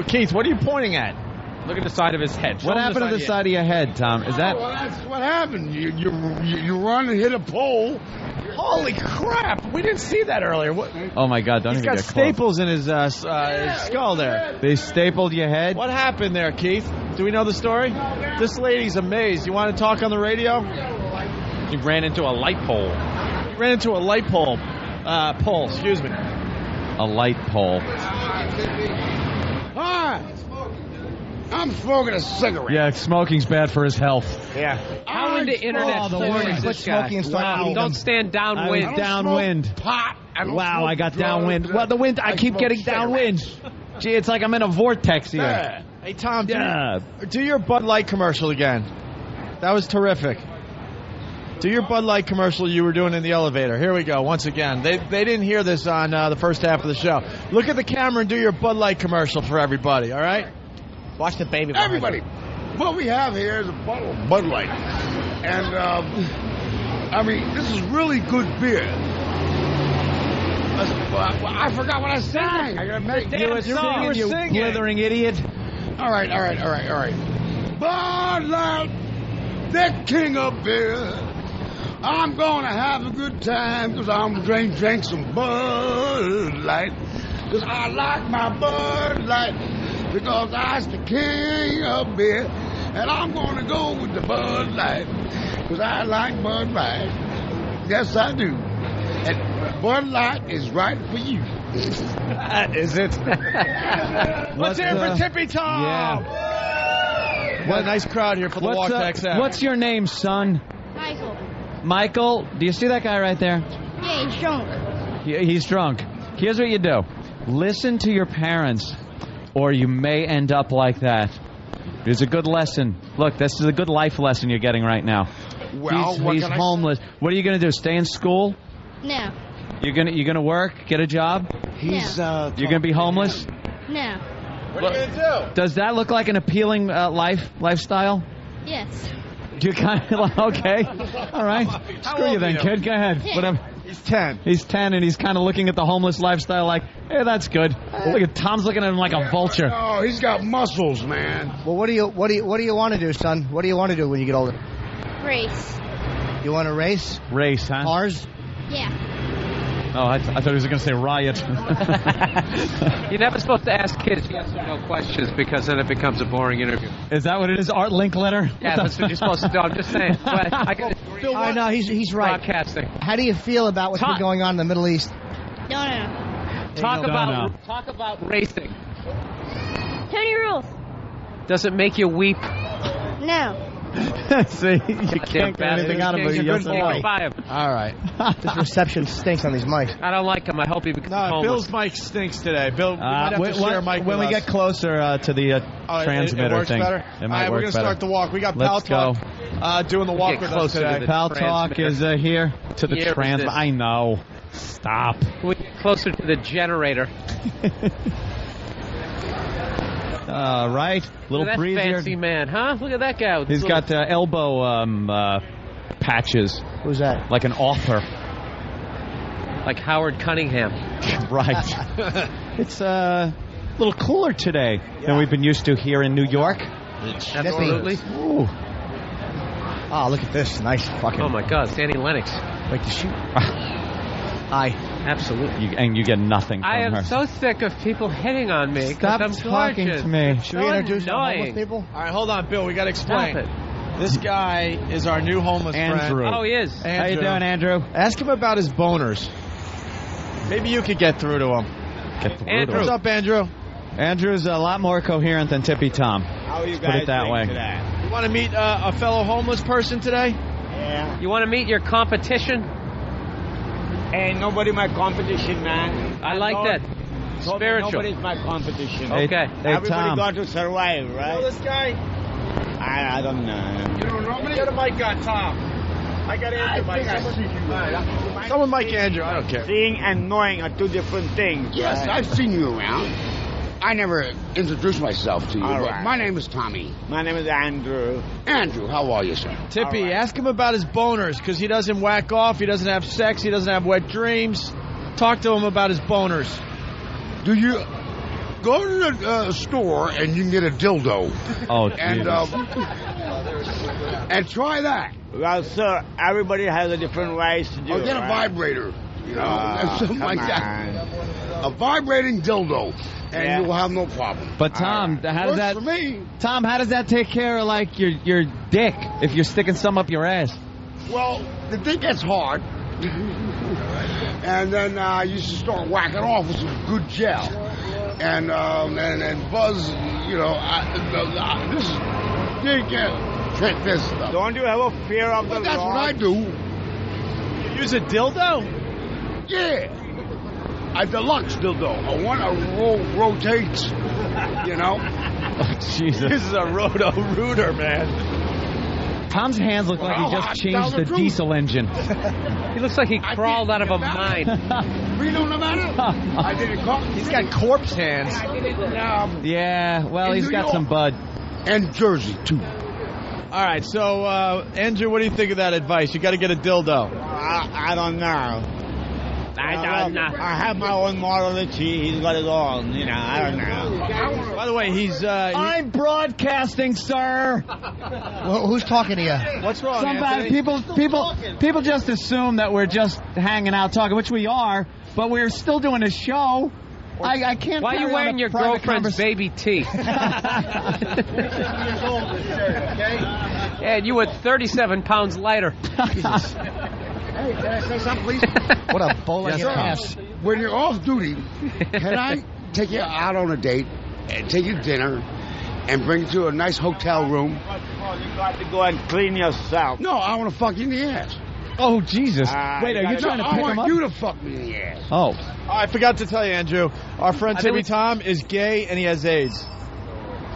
Keith, what are you pointing at? Look at the side of his head. What happened to the side of your head, Tom? Is that? Well, that's what happened. You run and hit a pole. Holy crap! We didn't see that earlier. What? Oh my God! Don't He's even got get close. staples in his skull there. They stapled your head. What happened there, Keith? Do we know the story? This lady's amazed. You want to talk on the radio? He ran into a light pole. He ran into a light pole. Pole, excuse me. A light pole. Hi. I'm smoking a cigarette. Yeah, smoking's bad for his health. Yeah. How into internet porn is this guy? Wow. Don't stand downwind. I was downwind. Pot. Wow, I got downwind. Well, the wind, I keep getting downwind. Gee, it's like I'm in a vortex here. Yeah. Hey, Tom, do your Bud Light commercial again. That was terrific. Do your Bud Light commercial you were doing in the elevator. Here we go, once again. They didn't hear this on the first half of the show. Look at the camera and do your Bud Light commercial for everybody, all right? Watch the baby. Everybody. What we have here is a bottle of Bud Light. And, I mean, this is really good beer. I forgot what I sang. I gotta make You were singing, you blithering idiot. All right. Bud Light, the king of beer. I'm gonna have a good time because I'm gonna drink some Bud Light. Because I like my Bud Light because I's the king of beer. And I'm gonna go with the Bud Light because I like Bud Light. Yes, I do. And Bud Light is right for you. Is it? Let's hear it for Tippy Tom. Yeah. What a nice crowd here for the Walk to XM. What's your name, son? Michael. Michael, do you see that guy right there? Yeah, he's drunk. He's drunk. Here's what you do. Listen to your parents, or you may end up like that. It's a good lesson. Look, this is a good life lesson you're getting right now. Well, he's homeless. What are you going to do? Stay in school? No. You're gonna work? Get a job? No. You're gonna be homeless? No. What are you going to do? Does that look like an appealing lifestyle? Yes. You kind of okay. All right. Screw you then, kid. Go ahead. Yeah. Whatever. He's 10. He's 10, and he's kind of looking at the homeless lifestyle like, hey, that's good. Look at Tom's looking at him like a vulture. Oh, he's got muscles, man. Well, what do you want to do, son? What do you want to do when you get older? Race. You want to race? Race, huh? Cars? Yeah. Oh, I thought he was going to say riot. You're never supposed to ask kids yes or no questions because then it becomes a boring interview. Is that what it is? Art Linkletter? Yeah, that's what you're supposed to do. I'm just saying. I know, he's right. Broadcasting. How do you feel about what's been going on in the Middle East? Don't know. Talk about racing. Tony Rules. Does it make you weep? No. See, you can't get anything out of it. Yes or no. All right. This reception stinks on these mics. I don't like him. I hope he becomes homeless. Bill's mic stinks today. Bill, we might have to share a mic when with we us. get closer to the transmitter it works thing. better? It might All right, we're going to start the walk. We got Let's Pal Talk doing the walk with us today. Pal Talk is here to the transmitter. I know. Stop. We get closer to the generator. Right. Little Look at that breezier. fancy man, huh? Look at that guy. He's got elbow patches. Who's that? Like an author. Like Howard Cunningham. Right. It's a little cooler today than we've been used to here in New York. Absolutely. Ooh. Oh, look at this. Nice fucking... Oh, my God. Danny Lennox. Like to shoot. Hi. Absolutely. And you get nothing from I am her. so sick of people hitting on me. Stop I'm talking gorgeous. to me. Should we introduce some homeless people? All right, hold on, Bill. We got to explain. Stop it. This guy is our new homeless Andrew. friend. Oh, he is. How you doing, Andrew? Ask him about his boners. Maybe you could get through to him. Andrew. What's up, Andrew? Andrew's a lot more coherent than Tippy Tom. How are you Let's guys put it that doing way. today? You want to meet a fellow homeless person today? Yeah. You want to meet your competition? Ain't nobody my competition, man. I like that. Spiritual. Nobody's my competition. Okay. Hey, Everybody Tom. got to survive, right? You know this guy? I don't know. You don't know me? Get a mic on, Tom. I got Andrew mic. Someone mic Andrew. I don't care. Seeing and knowing are two different things. Yes, right? I've seen you around. I never introduced myself to you. All But right. my name is Tommy. My name is Andrew. Andrew, how are you, sir? Tippy, ask him about his boners, because he doesn't whack off, he doesn't have sex, he doesn't have wet dreams. Talk to him about his boners. Do you go to the store and you can get a dildo? Oh, And try that. Well, sir, everybody has a different ways to do Or it. get a right? vibrator. You know, Ah, something like come that. A vibrating dildo, and you will have no problem. But Tom, how does Works that? for me. Tom, how does that take care of like your dick if you're sticking some up your ass? Well, the thing gets hard, and then you start whacking off with some good gel, and Buzz, you know, this you can't trick this stuff. Don't you have a fear of the That's Lord? what I do. You use a dildo? Yeah. A deluxe dildo. A one rotates, you know. Oh, Jesus. This is a roto-rooter, man. Tom's hands look like he just changed the diesel engine. He looks like he crawled out of a mine. Reno, Nevada? I did it. He's got corpse hands. I did it Yeah, well, he's New got York. some bud. And Jersey, too. All right, so, Andrew, what do you think of that advice? You got to get a dildo. I don't know. I don't know. I have my own morality. He's got his own. You know, I don't know. By the way, he's... I'm broadcasting, sir. Well, who's talking to you? What's wrong, Somebody, Anthony? people just assume that we're just hanging out talking, which we are, but we're still doing a show. I can't. Why are you carry on wearing a your private girlfriend's baby teeth? And you were 37 pounds lighter. Hey, can I say something, please? What a bowling Sir, ass. when you're off duty, can I take you out on a date and take you to dinner and bring you to a nice hotel room? You got to go and clean yourself. No, I want to fuck you in the ass. Oh, Jesus. Wait, are you No, trying to I pick him want up? you to fuck me in the ass. Oh. I forgot to tell you, Andrew. Our friend I think Timmy Tom is gay and he has AIDS.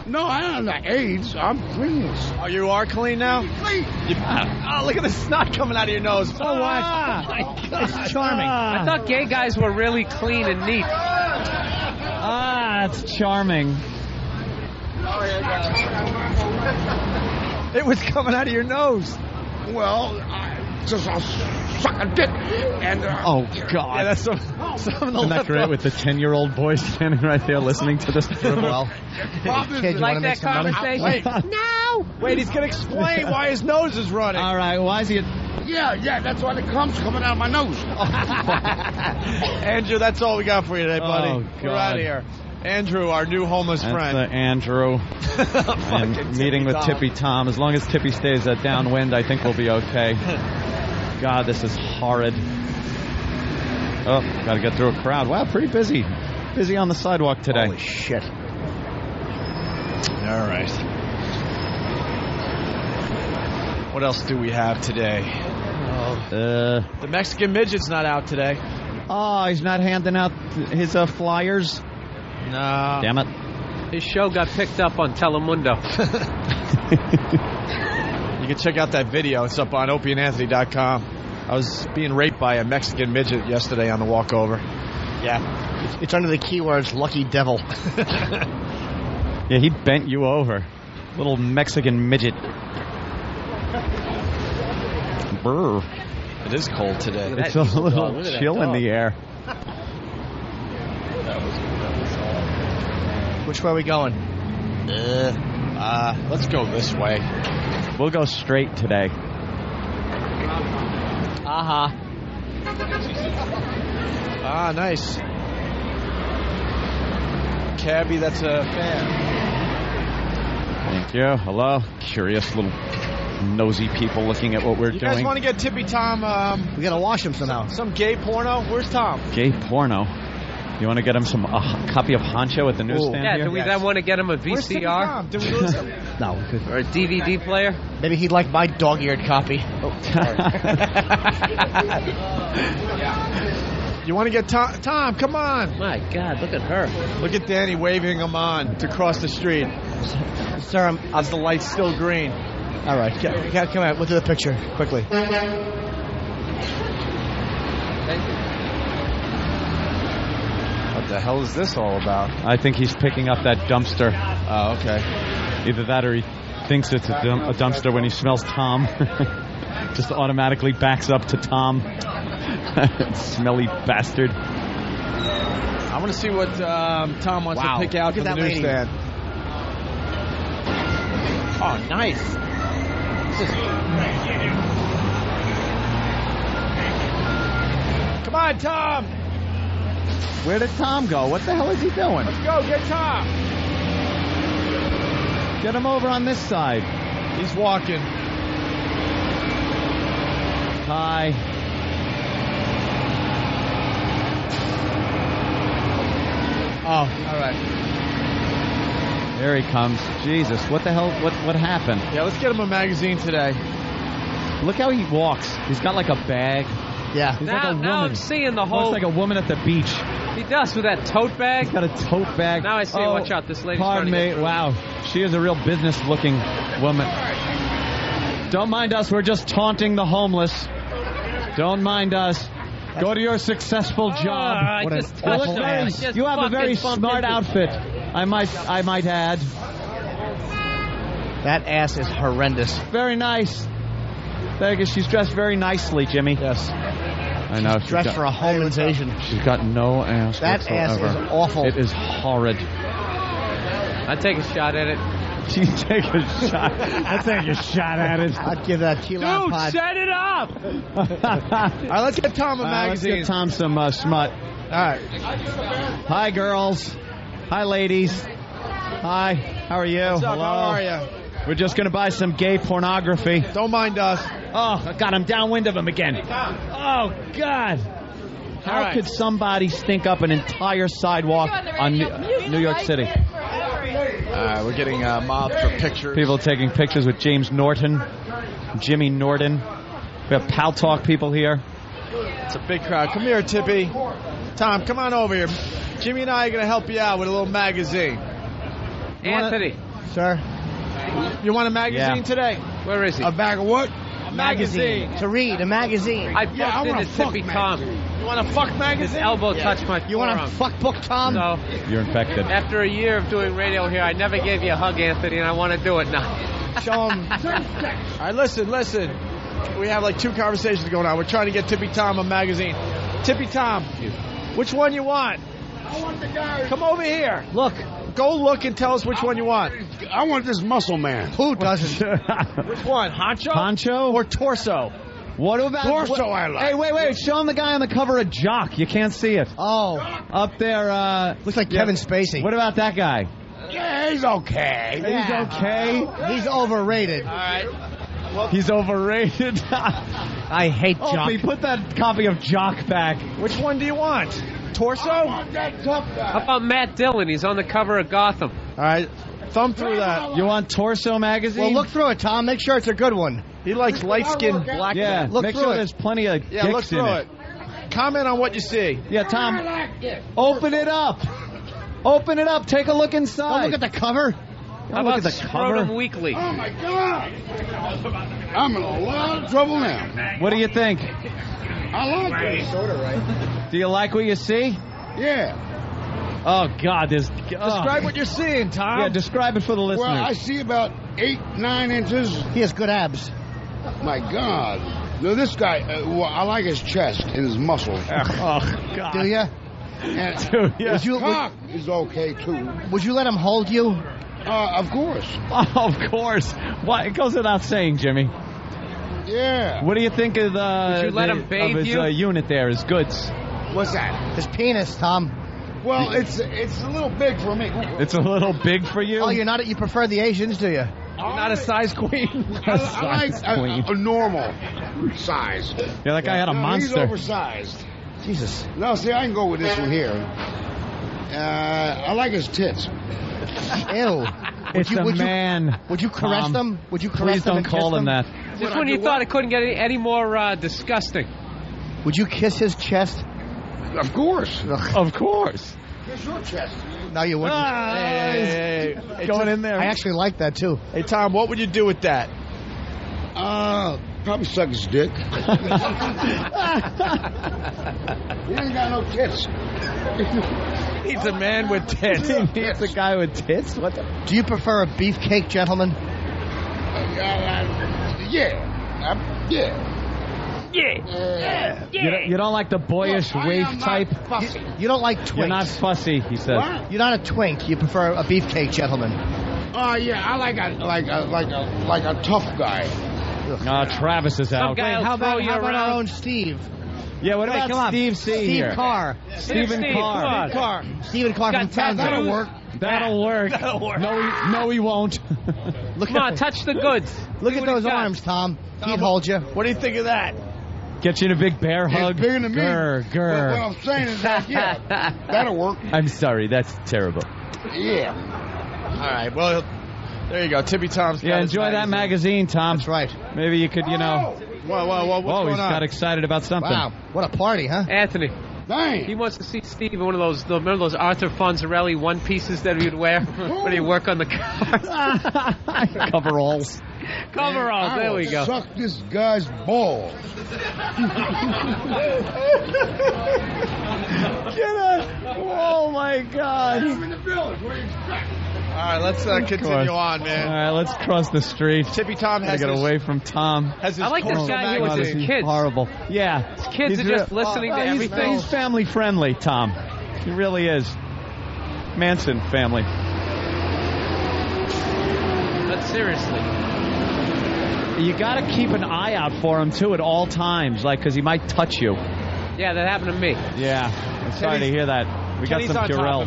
No, I don't have AIDS. I'm clean. Oh, you are clean now? Clean. Oh, look at the snot coming out of your nose. So what? It's charming. I thought gay guys were really clean and neat. That's charming. It was coming out of your nose. Well, I'll suck a dick. And, Oh, God. Yeah, that's some of the Isn't that great with the 10-year-old boy standing right there listening to this? Well, kid, you Like want to that make some money? conversation? No! Wait, he's going to explain why his nose is running. All right, why is he... Yeah, that's why the crumb's coming out of my nose. Andrew, that's all we got for you today, buddy. Oh, We're God. out of here. Andrew, our new homeless That's friend. Andrew. And meeting with Tippy Tom. As long as Tippy stays downwind, I think we'll be okay. God, this is horrid. Oh, got to get through a crowd. Wow, pretty busy. Busy on the sidewalk today. Holy shit. All right. What else do we have today? The Mexican midget's not out today. Oh, he's not handing out his flyers? No. Damn it. His show got picked up on Telemundo. You can check out that video. It's up on opieandanthony.com. I was being raped by a Mexican midget yesterday on the walkover. Yeah. It's under the keywords lucky devil. Yeah, he bent you over. Little Mexican midget. Brr. It is cold today. It's a little chill in the air. Which way are we going? Let's go this way. We'll go straight today. Uh-huh. Ah, nice. Cabbie, that's a fan. Thank you. Hello. Curious little nosy people looking at what we're You doing. guys want to get Tippy Tom we got to wash him somehow. some gay porno? Where's Tom? Gay porno. You want to get him some copy of Honcho at the newsstand Yeah, here? do we then want to get him a Where's Tippy VCR? Tom? Did we lose him? No, we could. Or a DVD player? Maybe he'd like my dog-eared copy. Oh, sorry. You want to get Tom? Tom, come on. My God, look at her. Look at Danny waving him on to cross the street. Sir, As the light's still green. all right. Come on. We'll do the picture quickly. What the the hell is this all about? I think he's picking up that dumpster. Oh, okay. Either that or he thinks it's a dumpster when he smells Tom. Just automatically backs up to Tom. Smelly bastard. I want to see what Tom wants to pick out from the newsstand. Oh, nice. Come on, Tom. Where did Tom go? What the hell is he doing? Let's go. Get Tom. Get him over on this side. He's walking. Hi. Oh, all right. There he comes. Jesus, what the hell? What happened? Yeah, let's get him a magazine today. Look how he walks. He's got like a bag. Yeah. He's like a woman. Now I'm seeing the whole... Looks like a woman at the beach. He does with that tote bag. He's got a tote bag. Now I see. Watch out, this lady's Pardon trying me. to get Wow. She is a real business-looking woman. Don't mind us. We're just taunting the homeless. Don't mind us. Go to your successful job. You have a very smart outfit. I might add. That ass is horrendous. Very nice. Thank you. She's dressed very nicely, Jimmy. Yes. I know. She's dressed for a home invasion. She's got no ass That whatsoever. ass is awful. It is horrid. I'd take a shot at it. You take a shot. I'd take a shot at it. I'd give that kilo Dude, pod. set it up! All right, let's get Tom a magazine. Let's get Tom some smut. All right. Hi, girls. Hi, ladies. Hi. How are you? What's up? Hello. How are you? We're just going to buy some gay pornography. Don't mind us. Oh, I got him downwind of him again. Oh, God. How could somebody stink up an entire sidewalk on New York City? We're getting mobbed for pictures. People taking pictures with James Norton, Jimmy Norton. We have Pal Talk people here. It's a big crowd. Come here, Tippy. Tom, come on over here. Jimmy and I are going to help you out with a little magazine. Anthony. Sir? You want a magazine today? Where is he? A bag of what? A magazine. To read, a magazine. I bumped into Tippy Tom. You want a fuck magazine? His elbow touched my You want a fuck book, Tom? So, you're infected. After a year of doing radio here, I never gave you a hug, Anthony, and I want to do it now. Show him. All right, listen. We have like 2 conversations going on. We're trying to get Tippy Tom a magazine. Tippy Tom, which one you want? I want the guy. Come over here. Look. Go look and tell us which one you want. I want this muscle man. Who doesn't? Which one? Honcho or torso? What about torso? I like. Hey, wait! Show him the guy on the cover of Jock. You can't see it. Oh, up there. Looks like Kevin Spacey. What about that guy? Yeah, he's okay. He's okay. He's overrated. All right. Well, he's overrated. I hate Jock. Opie, put that copy of Jock back. Which one do you want? Torso? I want that tough guy. How about Matt Dillon? He's on the cover of Gotham. All right. Thumb through that. You want Torso magazine? Well, look through it, Tom. Make sure it's a good one. He likes light-skinned black men. Look make sure there's plenty of dicks look through in it. Comment on what you see. Yeah, Tom. Open it up. Open it up. Take a look inside. Don't look at the cover. How about the Scrotum Weekly? Oh, my God. I'm in a lot of trouble now. What do you think? I like it. Soda, right? Do you like what you see? Yeah. Oh, God. Describe what you're seeing, Tom. Yeah, describe it for the listeners. Well, I see about 8-9 inches. He has good abs. My God. No, this guy, I like his chest and his muscles. Oh, God. Do you? And his cock is okay, too. Would you let him hold you? Of course. Of course. Why? It goes without saying, Jimmy. Yeah. What do you think of Would you let him bathe his you? Unit there, his goods? What's that? His penis, Tom. Well, it's a little big for me. It's a little big for you? Oh, you prefer the Asians, do you? You're not a size queen. I like a normal size. Yeah, that guy had a monster. He's oversized. Jesus. No, see, I can go with this one here. I like his tits. Ew. It's a man. Would you caress them? Would you caress Please them? don't call him that. Just when you thought it couldn't get any more disgusting. Would you kiss his chest? Of course. Of course. Kiss your chest. No, you wouldn't. Hey, going in there. I actually like that too. Hey, Tom, what would you do with that? Probably suck his dick. He ain't got no tits. needs a man with tits. He needs a guy with tits? What the? Do you prefer a beefcake, gentleman? You don't like the boyish waif type? You don't like twinks. You're not fussy, he says. What? You're not a twink. You prefer a beefcake, gentleman. Oh yeah, I like a tough guy. Travis is out. How about our own Steve? Yeah, what about Steve C here? Steve Carr. Stephen Carr. Stephen Carr from Townsend. That'll work. That'll work. No, he won't. Come on, touch the goods. Look at those arms, Tom. He'd hold you. What do you think of that? Get you in a big bear hug. Bigger than me. Grr. But what I'm saying is that, that'll work. I'm sorry, that's terrible. Yeah. All right, well, there you go. Tippy Tom's got his enjoy that magazine, Tom. That's right. Maybe you could, Whoa, what's going he's on? got excited about something. Wow, what a party, huh? Anthony. Dang. He wants to see Steve in one of those. Remember those Arthur Fonzarelli one pieces that he'd wear when he'd work on the cars? Coveralls. Coveralls. There we go. Suck this guy's balls. Oh my God. I'm in the village. What do you expect? All right, let's continue on, man. All right, let's cross the street. Tippy Tom has get away from Tom. I like this guy here with his kids. Horrible. Yeah. His kids are just listening to everything. He's family friendly, Tom. He really is. Manson family. But seriously. You got to keep an eye out for him, too, at all times, because he might touch you. Yeah, that happened to me. Yeah. I'm sorry to hear that. We got some Purell.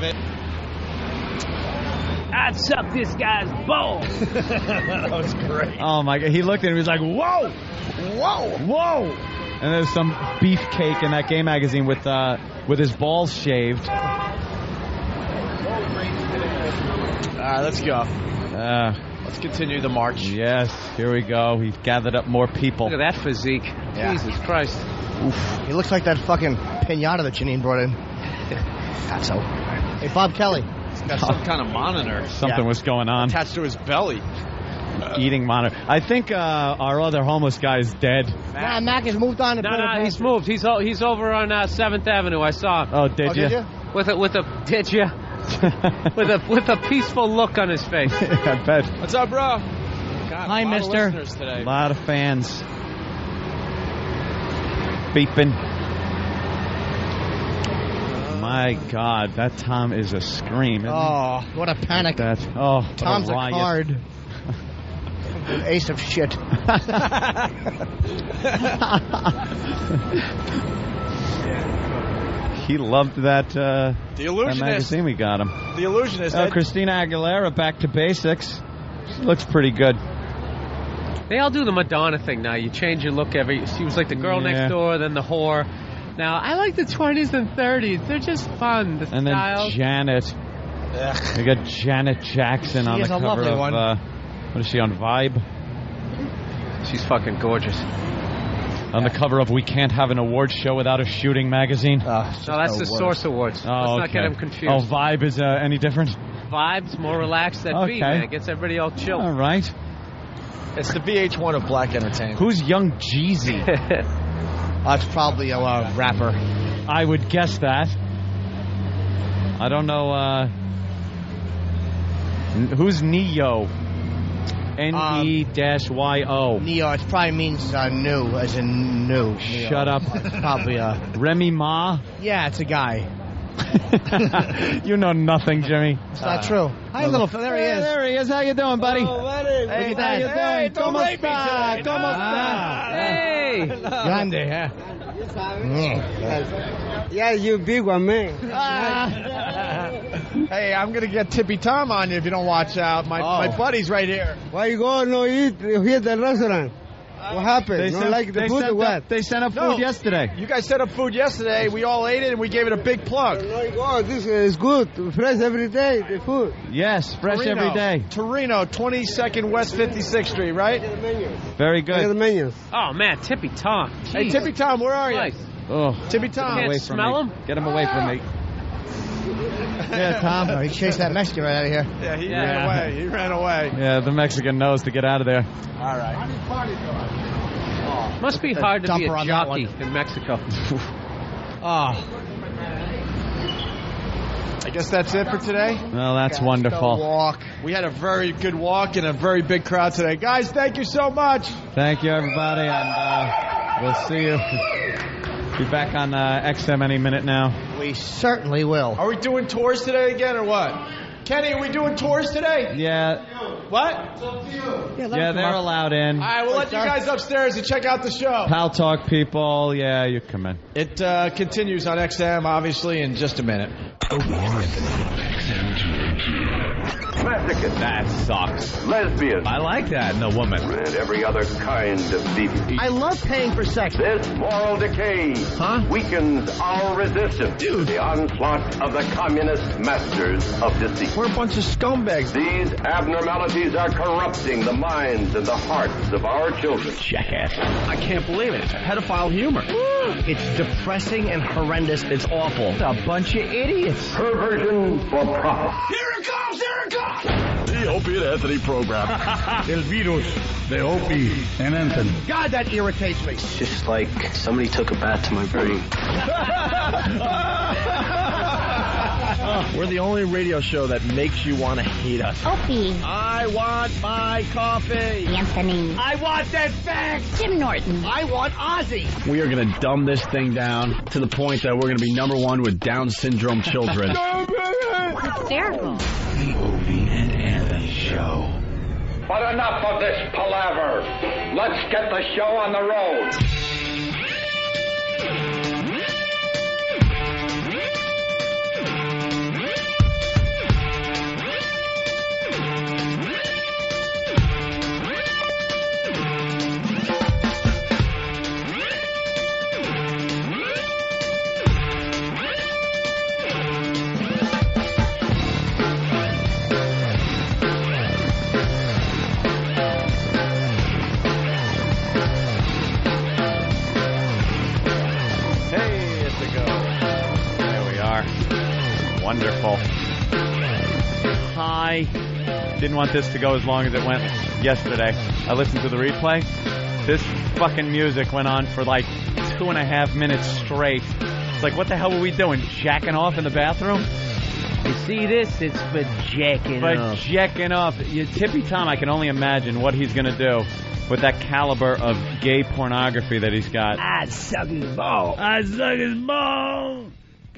I'd suck this guy's balls. That was great. Oh, my God. He looked at him. He was like, whoa. Whoa. And there's some beefcake in that gay magazine with his balls shaved. All right, let's go. Let's continue the march. Yes, here we go. He's gathered up more people. Look at that physique. Yeah. Jesus Christ. Oof. He looks like that fucking pinata that Janine brought in. Got so. Hey, Bob Kelly. He's got some kind of monitor. Something was going on. Attached to his belly. Eating monitor. I think our other homeless guy is dead. Nah, Mac has moved on. No, he's moved. He's over on 7th Avenue. I saw him. Oh, did you? With a did you? with a peaceful look on his face. I bet. What's up, bro? God, hi, mister. A lot of fans. Beeping. My God, that Tom is a scream. Oh, what a panic. Tom's a card. An ace of shit. He loved that, The Illusionist. that magazine we got him. The Illusionist. Christina Aguilera, back to basics. She looks pretty good. They all do the Madonna thing now. You change your look she was like the girl next door, then the whore. Now, I like the 20s and 30s. They're just fun. The styles. Then Janet. We got Janet Jackson on the cover of, what is she, on Vibe? She's fucking gorgeous. On the cover of We Can't Have an Awards Show Without a Shooting magazine. No, that's the Source Awards. Oh, Let's not get them confused. Oh, Vibe is any different? Vibe's more relaxed than B, man. It gets everybody all chill. All right. It's the VH1 of black entertainment. Who's Young Jeezy? That's probably a rapper. I would guess that. I don't know. Who's Neo? N-E-Y-O. Neo, it probably means new, as in new. Neo. Shut up. It's probably Remy Ma? Yeah, it's a guy. You know nothing, Jimmy. It's not true. Hi, little fella. There he is. There he is. How you doing, buddy? Oh, buddy. Hey, look at that. How you doing? Don't make me today. ¿Cómo está? Hey. Grande, huh? Yeah, you big one, man. Hey, I'm going to get Tippy Tom on you if you don't watch out. My buddy's right here. Why you go no eat here at the restaurant? What happened? You don't like the food or what? They sent up food yesterday. You guys set up food yesterday. We all ate it, and we gave it a big plug. Oh, this is good. Fresh every day, the food. Yes, fresh every day. Torino, 22nd West 56th Street, right? Very good. Look at the menus. Oh, man, Tippy Tom. Jeez. Hey, Tippy Tom, where are you? Nice. Oh, Tippy Tom. Can't smell him? Get him away from me. Yeah, Tom. He chased that Mexican right out of here. Yeah, he ran away. He ran away. Yeah, the Mexican knows to get out of there. All right. Must be hard to be a jockey in Mexico. I guess that's it for today. Well, that's wonderful. Walk. We had a very good walk and a very big crowd today. Guys, thank you so much. Thank you, everybody, and we'll see you. Be back on XM any minute now. We certainly will. Are we doing tours today again or what? Kenny, are we doing tours today? Yeah. What? Yeah, they're allowed in. All right, we'll let you guys upstairs and check out the show. Pal Talk people, yeah, you come in. It continues on XM, obviously, in just a minute. Mexicans. That sucks. Lesbians. I like that in a woman. And every other kind of deviant. I love paying for sex. This moral decay weakens our resistance to the onslaught of the communist masters of deceit. We're a bunch of scumbags. These abnormalities are corrupting the minds and the hearts of our children. Jackass. I can't believe it. It's pedophile humor. It's depressing and horrendous. It's awful. It's a bunch of idiots. Perversion for profit. Here it comes! Here it comes! The Opie and Anthony program. El virus de Opie and Anthony. God, that irritates me. It's just like somebody took a bat to my brain. We're the only radio show that makes you want to hate us. Opie. I want my coffee. Anthony. I want that fax. Jim Norton. I want Ozzy. We are going to dumb this thing down to the point that we're going to be #1 with Down syndrome children. Hysterical. The Opie and Anthony Show. But enough of this palaver. Let's get the show on the road. Wonderful. Hi. Didn't want this to go as long as it went yesterday. I listened to the replay. This fucking music went on for like 2.5 minutes straight. It's like, what the hell were we doing? Jacking off in the bathroom? You see this? It's for jacking off. For jacking off. Tippy Tom, I can only imagine what he's going to do with that caliber of gay pornography that he's got. I suck his ball. I suck his ball.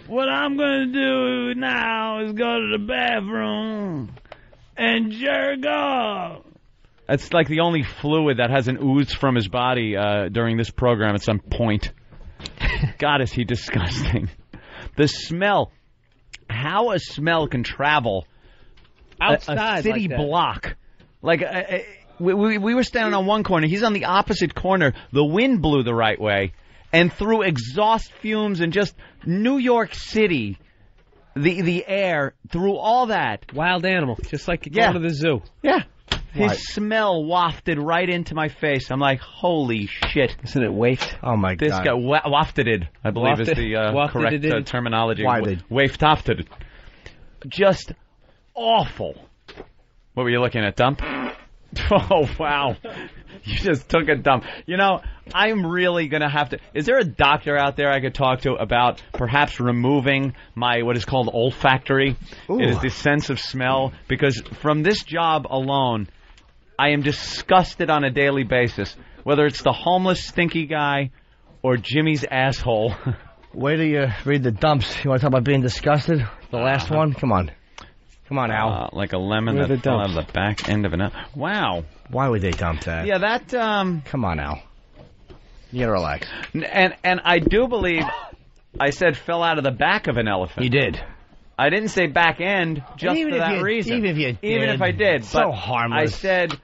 What I'm going to do now is go to the bathroom and jerk off. That's like the only fluid that hasn't oozed from his body during this program at some point. God, is he disgusting. The smell. How a smell can travel outside a city like that. block. Like, we were standing on one corner. He's on the opposite corner. The wind blew the right way. And through exhaust fumes and just New York City, the air, through all that. Wild animal, just like you go to the zoo. Yeah. His smell wafted right into my face. I'm like, holy shit. Isn't it wafted? Oh, my God. This guy, wafted, I believe is the correct terminology. Wafted. Just awful. What were you looking at, dump? Oh, wow. You just took a dump. You know, I'm really going to have to... Is there a doctor out there I could talk to about perhaps removing my, what is called olfactory? Ooh. It is the sense of smell. Because from this job alone, I am disgusted on a daily basis. Whether it's the homeless stinky guy or Jimmy's asshole. Wait till you read the dumps. You want to talk about being disgusted? The last one? Come on. Come on, Al. Like a lemon that fell out of the back end of an... Wow. Why would they dump that? Yeah, that... Come on, Al. You gotta relax. And I do believe I said fell out of the back of an elephant. You did. I didn't say back end just for that reason. Even if you did. Even if I did. So harmless. I said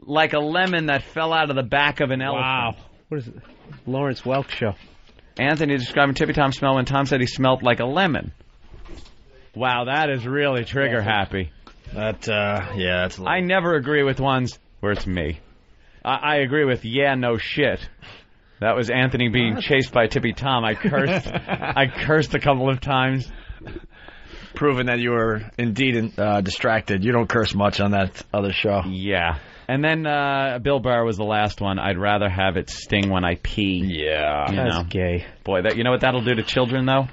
like a lemon that fell out of the back of an elephant. Wow. What is it? Lawrence Welk show. Anthony describing Tippy Tom's smell when Tom said he smelled like a lemon. Wow, that is really trigger happy. That's a little... I never agree with ones where it's me. I agree with no shit. That was Anthony being chased by Tippy Tom. I cursed a couple of times. Proving that you were indeed distracted. You don't curse much on that other show. Yeah. And then Bill Burr was the last one. I'd rather have it sting when I pee. Yeah. That's gay. Boy, you know what that'll do to children, though?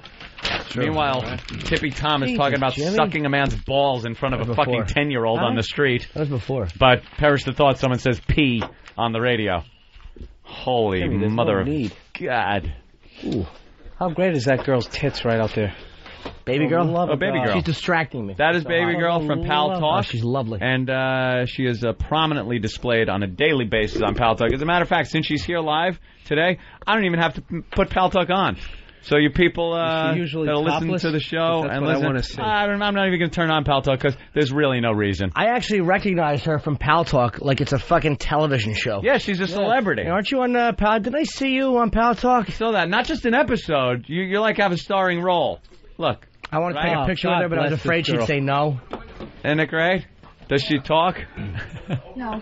true. Meanwhile, Tippy Tom is Jesus, talking about Jimmy. sucking a man's balls in front of a fucking 10-year-old on the street. That was before. But perish the thought someone says pee on the radio. Holy Jimmy, there's mother no of need. God. Ooh. How great is that girl's tits right out there? Baby girl? Baby girl. She's distracting me. That is Baby Girl from Pal Talk. Oh, she's lovely. And she is prominently displayed on a daily basis on Pal Talk. As a matter of fact, since she's here live today, I don't even have to put Pal Talk on. So you people that'll listen to the show That's and what I listen, wanna see. I'm not even going to turn on Pal Talk because there's really no reason. I actually recognize her from Pal Talk like it's a fucking television show. Yeah, she's a celebrity. Hey, aren't you on Pal? Did I see you on Pal Talk? So that, not just an episode, you like have a starring role. Look. I want to Right? take a picture with her, but I was afraid she'd say no. Isn't it great? Does she talk? No.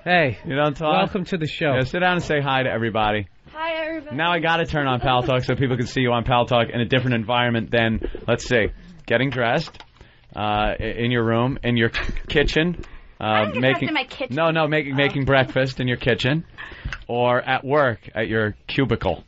Hey, you don't talk? Welcome to the show. Yeah, sit down and say hi to everybody. Hi, everybody. Now I got to turn on Pal Talk so people can see you on Pal Talk in a different environment than, let's see, getting dressed in your room, in your kitchen. I don't get dressed in my kitchen. No, making breakfast in your kitchen, or at work at your cubicle,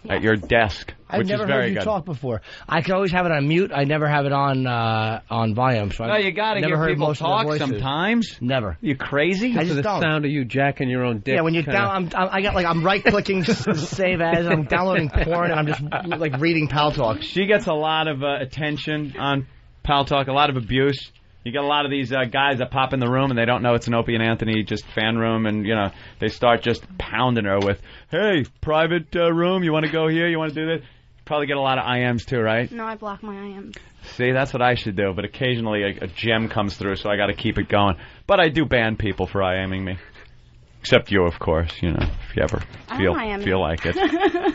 at your desk, I've which never is very heard you good. talk before. I can always have it on mute. I never have it on volume. So No, you got to never hear heard people most of their talk voices. sometimes. Never. You crazy? I To just the don't. sound of you jacking your own dick. Yeah, when you're kinda- down, I'm right clicking save as. I'm downloading porn and I'm just like reading Pal Talk. She gets a lot of attention on Pal Talk, a lot of abuse. You get a lot of these guys that pop in the room and they don't know it's an Opie and Anthony just fan room, and you know they start just pounding her with, "Hey, private room, you want to go here? You want to do this?" Probably get a lot of IMs too, right? No, I block my IMs. See, that's what I should do. But occasionally a gem comes through, so I got to keep it going. But I do ban people for IMing me, except you, of course. You know, if you ever I don't IM feel you. like it,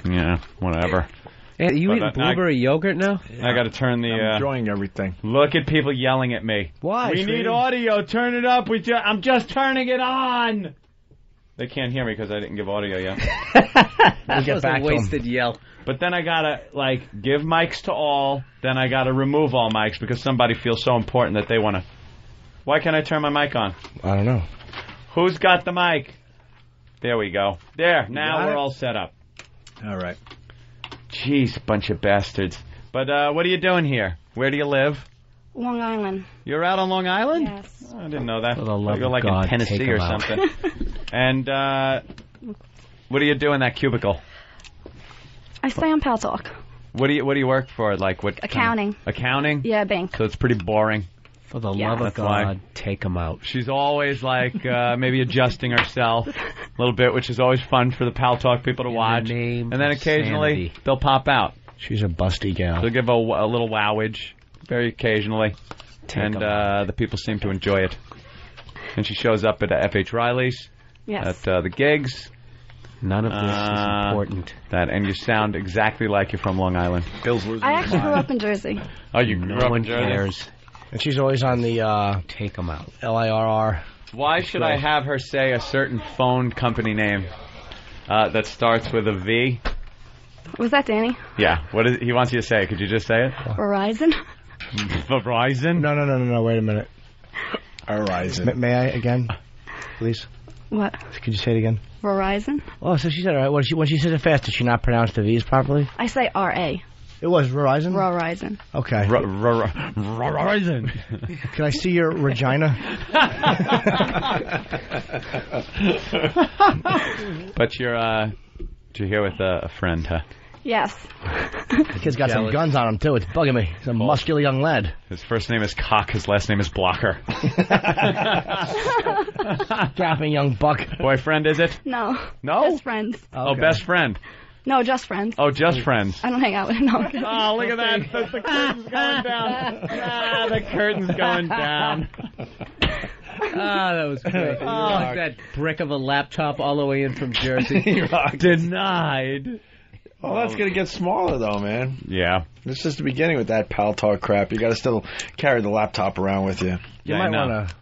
yeah, whatever. Hey, you But eating blueberry yogurt now? I got to turn the. I'm enjoying everything. Look at people yelling at me. Why? We need audio. Turn it up. I'm just turning it on. They can't hear me because I didn't give audio yet. That was a wasted yell. But then I gotta give mics to all. Then I gotta remove all mics because somebody feels so important that they wanna. Why can't I turn my mic on? I don't know. Who's got the mic? There we go. There. Now we're all set up. All right. Jeez, bunch of bastards. But what are you doing here? Where do you live? Long Island. You're out on Long Island? Yes. I didn't know that. For the love You're of like God, in Tennessee take or 'em out. something. And what do you do in that cubicle? I stay on Pal Talk. What do you work for? Like what? Accounting. Accounting? Yeah, bank. So it's pretty boring. For the Yeah. love of That's why. God, take them out. She's always maybe adjusting herself a little bit, which is always fun for the Pal Talk people to watch. name And then of occasionally sanity. they'll pop out. She's a busty gal. They'll give a little wowage very occasionally. Take 'em The people seem to enjoy it. And she shows up at F.H. Riley's Yes. at the gigs. None of this is important. And you sound exactly like you're from Long Island. Bill's losing I his actually grew mind. up in Jersey. Oh, you grew No up one in Jersey? cares. And she's always on the Take them out. LIRR. Why should I have her say a certain phone company name that starts with a V? Was that Danny? Yeah. What is he wants you to say? Could you just say it? Verizon? Verizon? No. Wait a minute. Horizon. May I again, please? What? Could you say it again? Verizon? Oh, so she said it right. When she said it fast, did she not pronounce the V's properly? I say R-A. It was Verizon? Verizon. Okay. Verizon. Can I see your Regina? But you're here with a friend, huh? Yes. The kid's got some guns on him, too. It's bugging me. He's a muscular young lad. His first name is Cock. His last name is Blocker. Gapping young buck. Oh. Boyfriend, is it? No. No? Just friends. Oh, best friend. No, just friends. Oh, just friends. I don't hang out with no. Oh, look at that. The curtain's going down. The curtain's going down. Ah, that was great. Like that brick of a laptop all the way in from Jersey. Denied. Oh, that's going to get smaller, though, man. Yeah. This is the beginning with that Pal Talk crap. You got to still carry the laptop around with you. You might want to...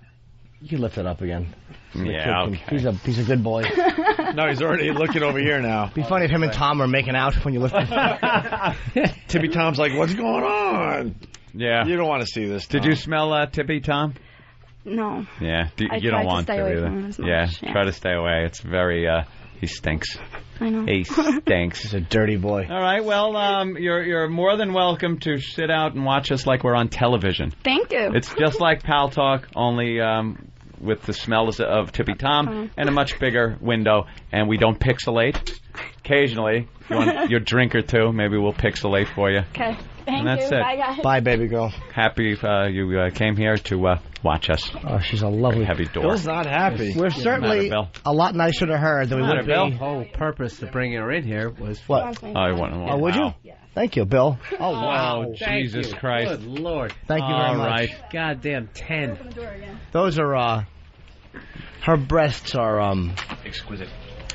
You can lift it up again. Yeah, okay. He's a good boy. No, he's already looking over here now. Be funny if him and Tom were making out when you lift it. Tippy Tom's like, what's going on? Yeah. You don't want to see this, Tom. Did you smell Tippy Tom? No. Yeah. I you tried don't to want stay away either. from him as much, Yeah, yeah. try to stay away. It's very He stinks. I know. He stinks. He's a dirty boy. All right, well, you're more than welcome to sit out and watch us like we're on television. Thank you. It's just like Pal Talk, only with the smells of Tippy Tom and a much bigger window, and we don't pixelate. Occasionally, if you want your drink or two, maybe we'll pixelate for you. Okay. Thank And that's you. it. Bye, guys. Bye, baby girl. Happy you came here to watch us. Oh, she's a lovely... Heavy door. Bill's not happy. We're certainly Bill. a lot nicer to her than we would be. The whole purpose of bringing her in here was... What? Oh, would you? Thank you, Bill. Oh, wow. Jesus Christ. Good Lord. Thank you very much. Right. Goddamn 10. Those are, her breasts are, Exquisite.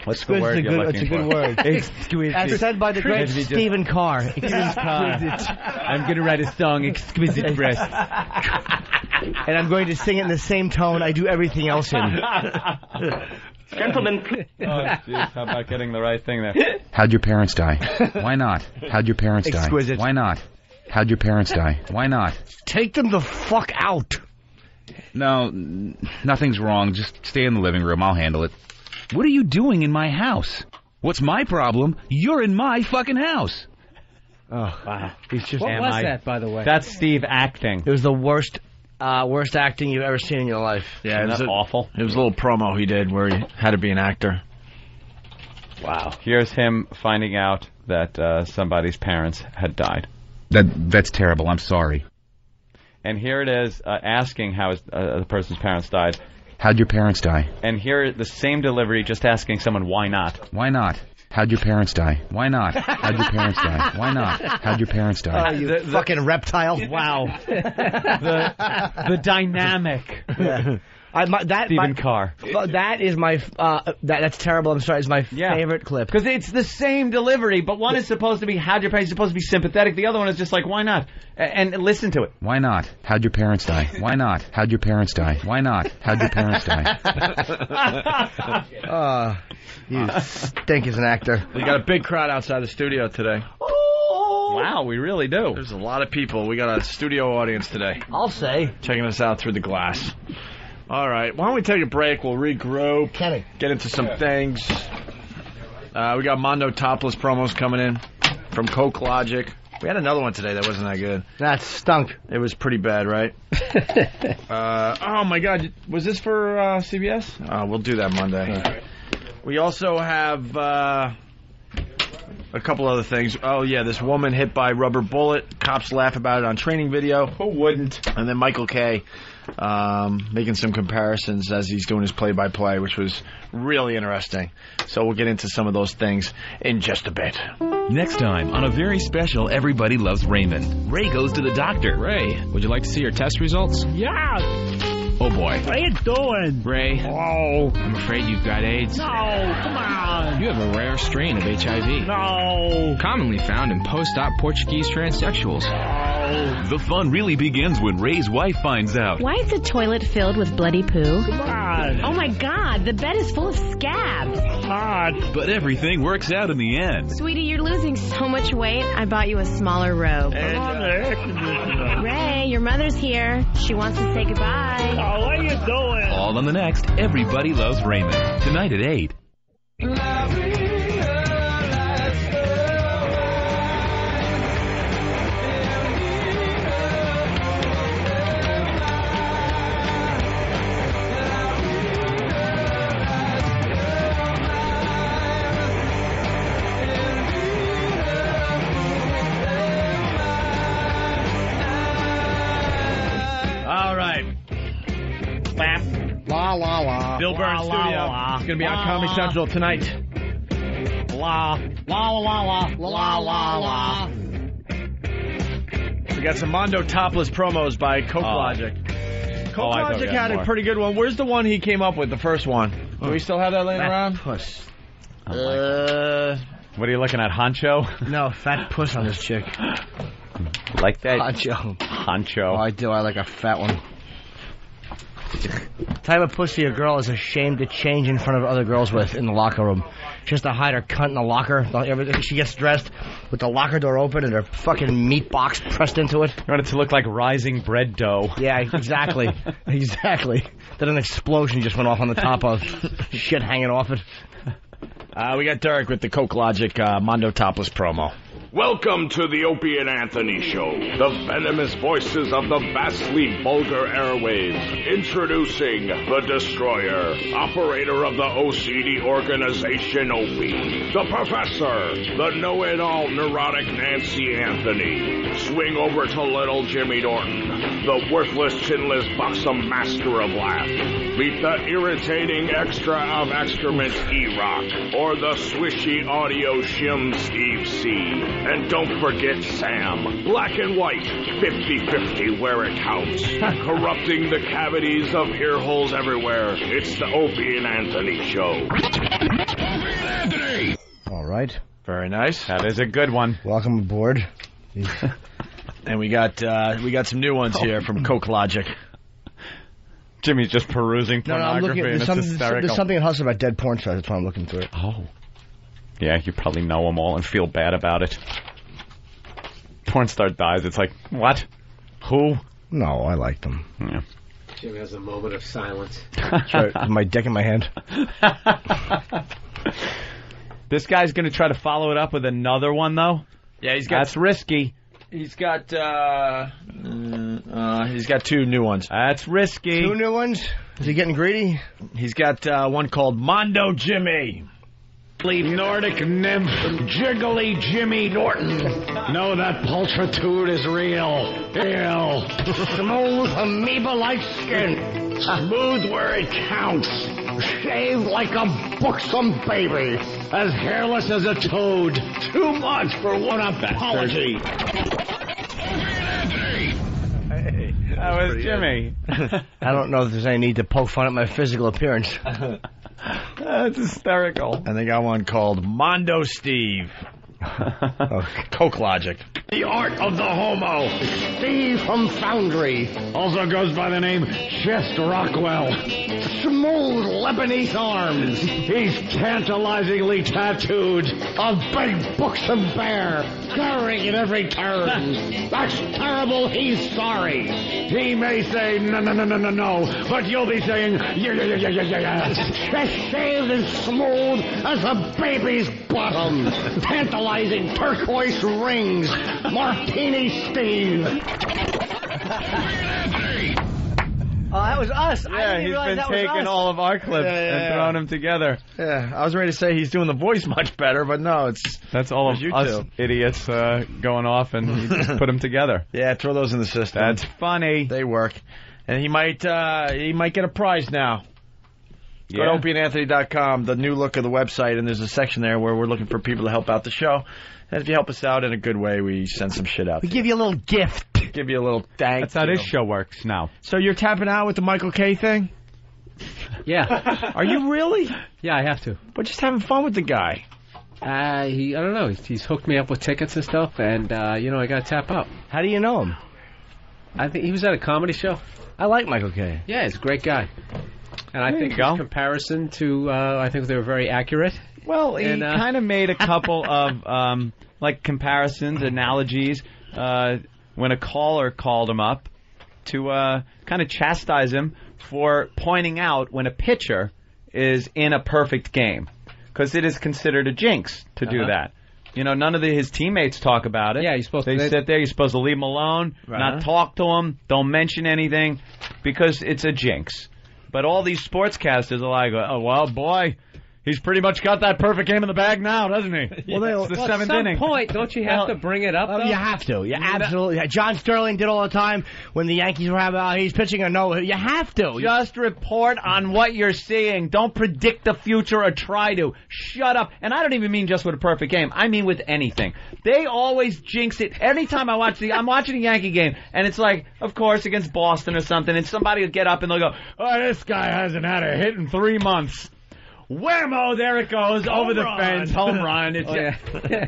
What's the word you're looking for? It's a good word. Exquisite. As said by the great Stephen Carr. Exquisite. I'm going to write a song, Exquisite Breast. And I'm going to sing it in the same tone I do everything else in. Gentlemen. Oh, jeez. How about getting the right thing there? How'd your parents die? Why not? How'd your parents die? Exquisite. Why not? How'd your parents die? Why not? Take them the fuck out. No, nothing's wrong. Just stay in the living room. I'll handle it. What are you doing in my house? What's my problem? You're in my fucking house. Oh, wow. He's just... What was that, by the way? That's Steve acting. It was the worst acting you've ever seen in your life. Yeah, Isn't that awful? It was a little promo he did where he had to be an actor. Wow. Here's him finding out that somebody's parents had died. That's terrible. I'm sorry. And here it is asking how the person's parents died. How'd your parents die? And here, the same delivery, just asking someone, why not? Why not? How'd your parents die? Why not? How'd your parents die? Why not? How'd your parents die? Oh, you fucking reptile. Wow. the dynamic. Yeah. Stephen Carr. That is my... that's terrible. I'm sorry. It's my favorite clip. Because it's the same delivery, but one is supposed to be, how'd your parents, supposed to be sympathetic. The other one is just like, why not? And listen to it. Why not? How'd your parents die? Why not? How'd your parents die? Why not? How'd your parents die? You stink as an actor. We got a big crowd outside the studio today. Wow, we really do. There's a lot of people. We got a studio audience today. I'll say. Checking us out through the glass. All right, why don't we take a break? We'll regroup, get into some things. We got Mondo Topless promos coming in from Coke Logic. We had another one today that wasn't that good. That stunk. It was pretty bad, right? Oh, my God. Was this for CBS? We'll do that Monday. We also have a couple other things. Oh, yeah, this woman hit by rubber bullet. Cops laugh about it on training video. Who wouldn't? And then Michael Kay making some comparisons as he's doing his play-by-play, which was really interesting. So we'll get into some of those things in just a bit. Next time on a very special Everybody Loves Raymond. Ray goes to the doctor. Ray, would you like to see your test results? Yeah. Oh, boy. What are you doing? Ray. Oh. I'm afraid you've got AIDS. No, come on. You have a rare strain of HIV. No. Commonly found in post-op Portuguese transsexuals. No. The fun really begins when Ray's wife finds out. Why is the toilet filled with bloody poo? Come on. Oh, my God. The bed is full of scabs. Hot. But everything works out in the end. Sweetie, you're losing so much weight. I bought you a smaller robe. Come on, the air conditioner. Ray, your mother's here. She wants to say goodbye. Oh, what are you doing? All on the next Everybody Loves Raymond. Tonight at 8. All right. Bam. La, la, la. Bill Burns Studio. It's going to be on Comedy Central tonight. La, la, la, la, la, la, la. We got some Mondo Topless promos by Coke Logic. Coke Logic had a pretty good one. Where's the one he came up with, the first one? Do we still have that laying around? Puss. What are you looking at, Honcho? No, fat puss on this chick. Like that? Honcho. Oh, I do. I like a fat one. Type of pussy a girl is ashamed to change in front of other girls with in the locker room. She has to hide her cunt in the locker. She gets dressed with the locker door open and her fucking meat box pressed into it. You want it to look like rising bread dough. Yeah, exactly. Exactly. Then an explosion just went off on the top of shit hanging off it. We got Derek with the Coke Logic Mondo Topless promo. Welcome to the Opie and Anthony Show, the venomous voices of the vastly vulgar airwaves. Introducing the Destroyer, operator of the OCD organization Opie. The Professor, the know-it-all neurotic Nancy Anthony. Swing over to little Jimmy Norton, the worthless, chinless, buxom master of laugh. Meet the irritating extra of excrement E-Rock, or the swishy audio shim Steve C. And don't forget Sam, black and white, 50-50 where it counts. Corrupting the cavities of ear holes everywhere. It's the Opie and Anthony Show. All right. Very nice. That is a good one. Welcome aboard. And we got some new ones here from Coke Logic. Jimmy's just perusing No, I'm pornography, looking. and it's hysterical. There's something in Hustle about dead porn stars. That's why I'm looking through it. Oh. Yeah, you probably know them all and feel bad about it. Porn star dies. It's like, what? Who? No, I like them. Yeah. Jim has a moment of silence. That's right. With my dick in my hand. This guy's going to try to follow it up with another one, though? Yeah, he's got... That's risky. He's got two new ones. That's risky. Two new ones? Is he getting greedy? He's got one called Mondo Jimmy. Nordic nymph, jiggly Jimmy Norton. No, that pulchritude is real. Smooth amoeba-like skin. Smooth where it counts. Shaved like a buxom baby. As hairless as a toad. Too much for one apology. That was Jimmy. I don't know if there's any need to poke fun at my physical appearance. That's hysterical. And they got one called Mondo Steve. Coke Logic. The art of the homo. Steve from Foundry. Also goes by the name Chest Rockwell. Smooth Lebanese arms. He's tantalizingly tattooed. A big buxom bear. Scurrying at every turn. That's terrible. He's sorry. He may say no, but you'll be saying yeah. Chest shaved and smooth as a baby's bottom. Tantalizing turquoise rings. Martini Steve. Oh, that was us. Yeah, he's been taking all of our clips and throwing them together. Yeah, I was ready to say he's doing the voice much better, but no, that's all of you us two idiots going off, and he just put them together. Yeah, throw those in the system. That's funny. They work, and he might get a prize now. Go to opieandanthony.com, the new look of the website, and there's a section there where we're looking for people to help out the show. And if you help us out in a good way, we send some shit out. We give you a little gift. Give you a little thank. That's how this show works now. So you're tapping out with the Michael K thing? Yeah. Are you really? Yeah, I have to. But just having fun with the guy. I don't know. He's hooked me up with tickets and stuff, and I got to tap out. How do you know him? I think he was at a comedy show. I like Michael K. Yeah, he's a great guy. And I think his comparison to, I think they were very accurate. Well, he kind of made a couple of, comparisons, analogies, when a caller called him up to kind of chastise him for pointing out when a pitcher is in a perfect game. Because it is considered a jinx to do that. You know, none of his teammates talk about it. Yeah, you're supposed to. They sit there. You're supposed to leave him alone, not talk to him, don't mention anything, because it's a jinx. But all these sportscasters are like, oh, well, boy, he's pretty much got that perfect game in the bag now, doesn't he? Well, it's the seventh inning. At some point, don't you have to bring it up, though? You have to. You absolutely. John Sterling did all the time when the Yankees were having, he's pitching or no. You have to. Just report on what you're seeing. Don't predict the future or try to. Shut up. And I don't even mean just with a perfect game. I mean with anything. They always jinx it. Anytime I'm watching a Yankee game, and it's like, of course, against Boston or something, and somebody will get up and they'll go, oh, this guy hasn't had a hit in 3 months. Whammo, there it goes, over the fence, home run.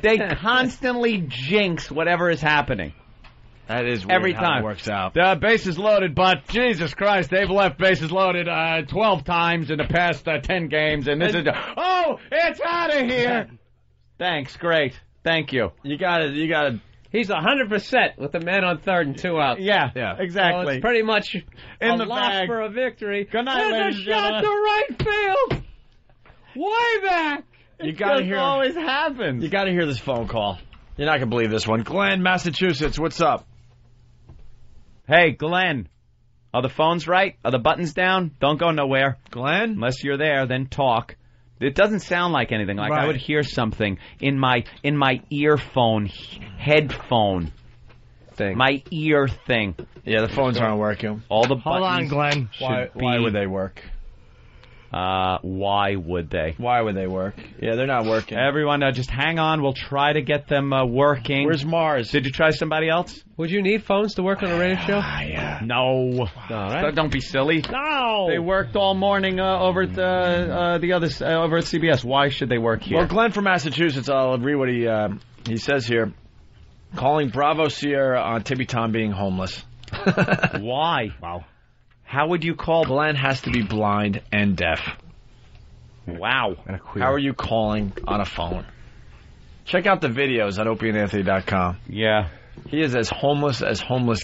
They constantly jinx whatever is happening. That is weird every how time it works out. Bases loaded, but Jesus Christ, they've left bases loaded 12 times in the past 10 games, and this is it's out of here. Thanks, great, thank you. You got it. He's 100% with the man on third and 2 out. Yeah, exactly. So it's pretty much in the loss bag for a victory. Good night, There's ladies a shot and to right field. Way back. You gotta hear. Always happens. You gotta hear this phone call. You're not gonna believe this one. Glenn, Massachusetts. What's up? Hey, Glenn. Are the phones right? Are the buttons down? Don't go nowhere. Glenn? Unless you're there, then talk. It doesn't sound like anything. Like I would hear something in my earphone, headphone thing. My ear thing. Yeah, the phones aren't working. All the buttons. Hold on, Glenn. Why would they work? Why would they? Why would they work? Yeah, they're not working. Everyone, just hang on. We'll try to get them working. Where's Mars? Did you try somebody else? Would you need phones to work on a radio show? Yeah. No. Right. Don't be silly. No. They worked all morning over at the other over at CBS. Why should they work here? Well, Glenn from Massachusetts, I'll read what he says here. Calling Bravo Sierra on Tippy Tom being homeless. Why? Wow. How would you call? Glenn has to be blind and deaf. Wow. How are you calling on a phone? Check out the videos at opieandanthony.com. Yeah. He is as homeless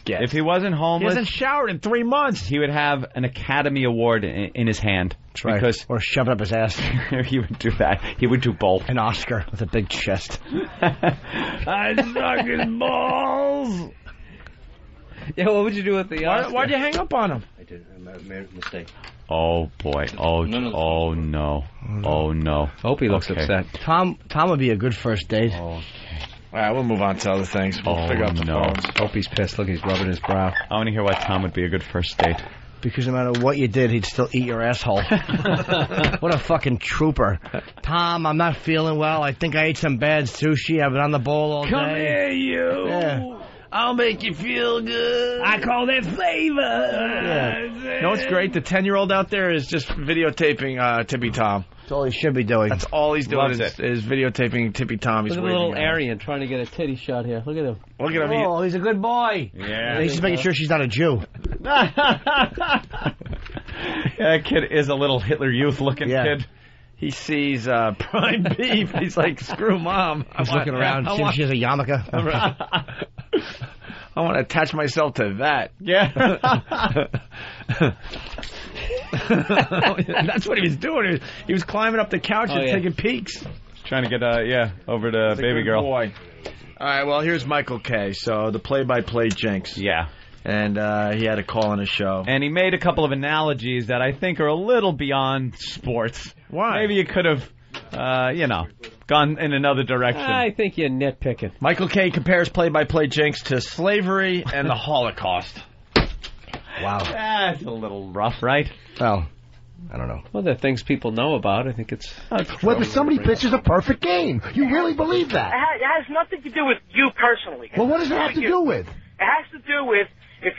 gets. If he wasn't homeless... He hasn't showered in 3 months. He would have an Academy Award in his hand. That's right. Because or shove it up his ass. He would do that. He would do both. An Oscar with a big chest. I suck his balls. Yeah, what would you do with the Oscar? Why'd you hang up on him? I did. I made a mistake. Oh, boy. Oh, no. Oh, no. Opie looks upset. Tom would be a good first date. All right, we'll move on to other things. We'll figure out the phones. Opie's pissed. Look, he's rubbing his brow. I want to hear why Tom would be a good first date. Because no matter what you did, he'd still eat your asshole. What a fucking trooper. Tom, I'm not feeling well. I think I ate some bad sushi. I've been on the bowl all day. Come here, you. Yeah. I'll make you feel good. I call that flavor. Yeah. You know what's great? The 10-year-old out there is just videotaping Tippy Tom. That's all he should be doing. That's all he's doing is videotaping Tippy Tom. He's Look at the little Aryan trying to get a titty shot here. Look at him. Look at him. Oh, he's a good boy. Yeah. He's just making sure she's not a Jew. That kid is a little Hitler Youth looking kid. He sees prime beef. He's like, screw mom. He's looking around, seeing if she has a yarmulke. I want to attach myself to that. Yeah. That's what he was doing. He was climbing up the couch and taking peeks. Trying to get, over to baby girl. Boy. All right, well, here's Michael K. So, the play-by-play jinx. Yeah. And he had a call on his show. And he made a couple of analogies that I think are a little beyond sports. Why? Maybe you could have, gone in another direction. I think you're nitpicking. Michael K. compares play-by-play jinx to slavery and the Holocaust. Wow. That's a little rough, right? Well, I don't know. Well, there are things people know about. I think it's... Whether somebody pitches a perfect game. You really believe that? It has nothing to do with you personally. Well, what does it have to do with? It has to do with if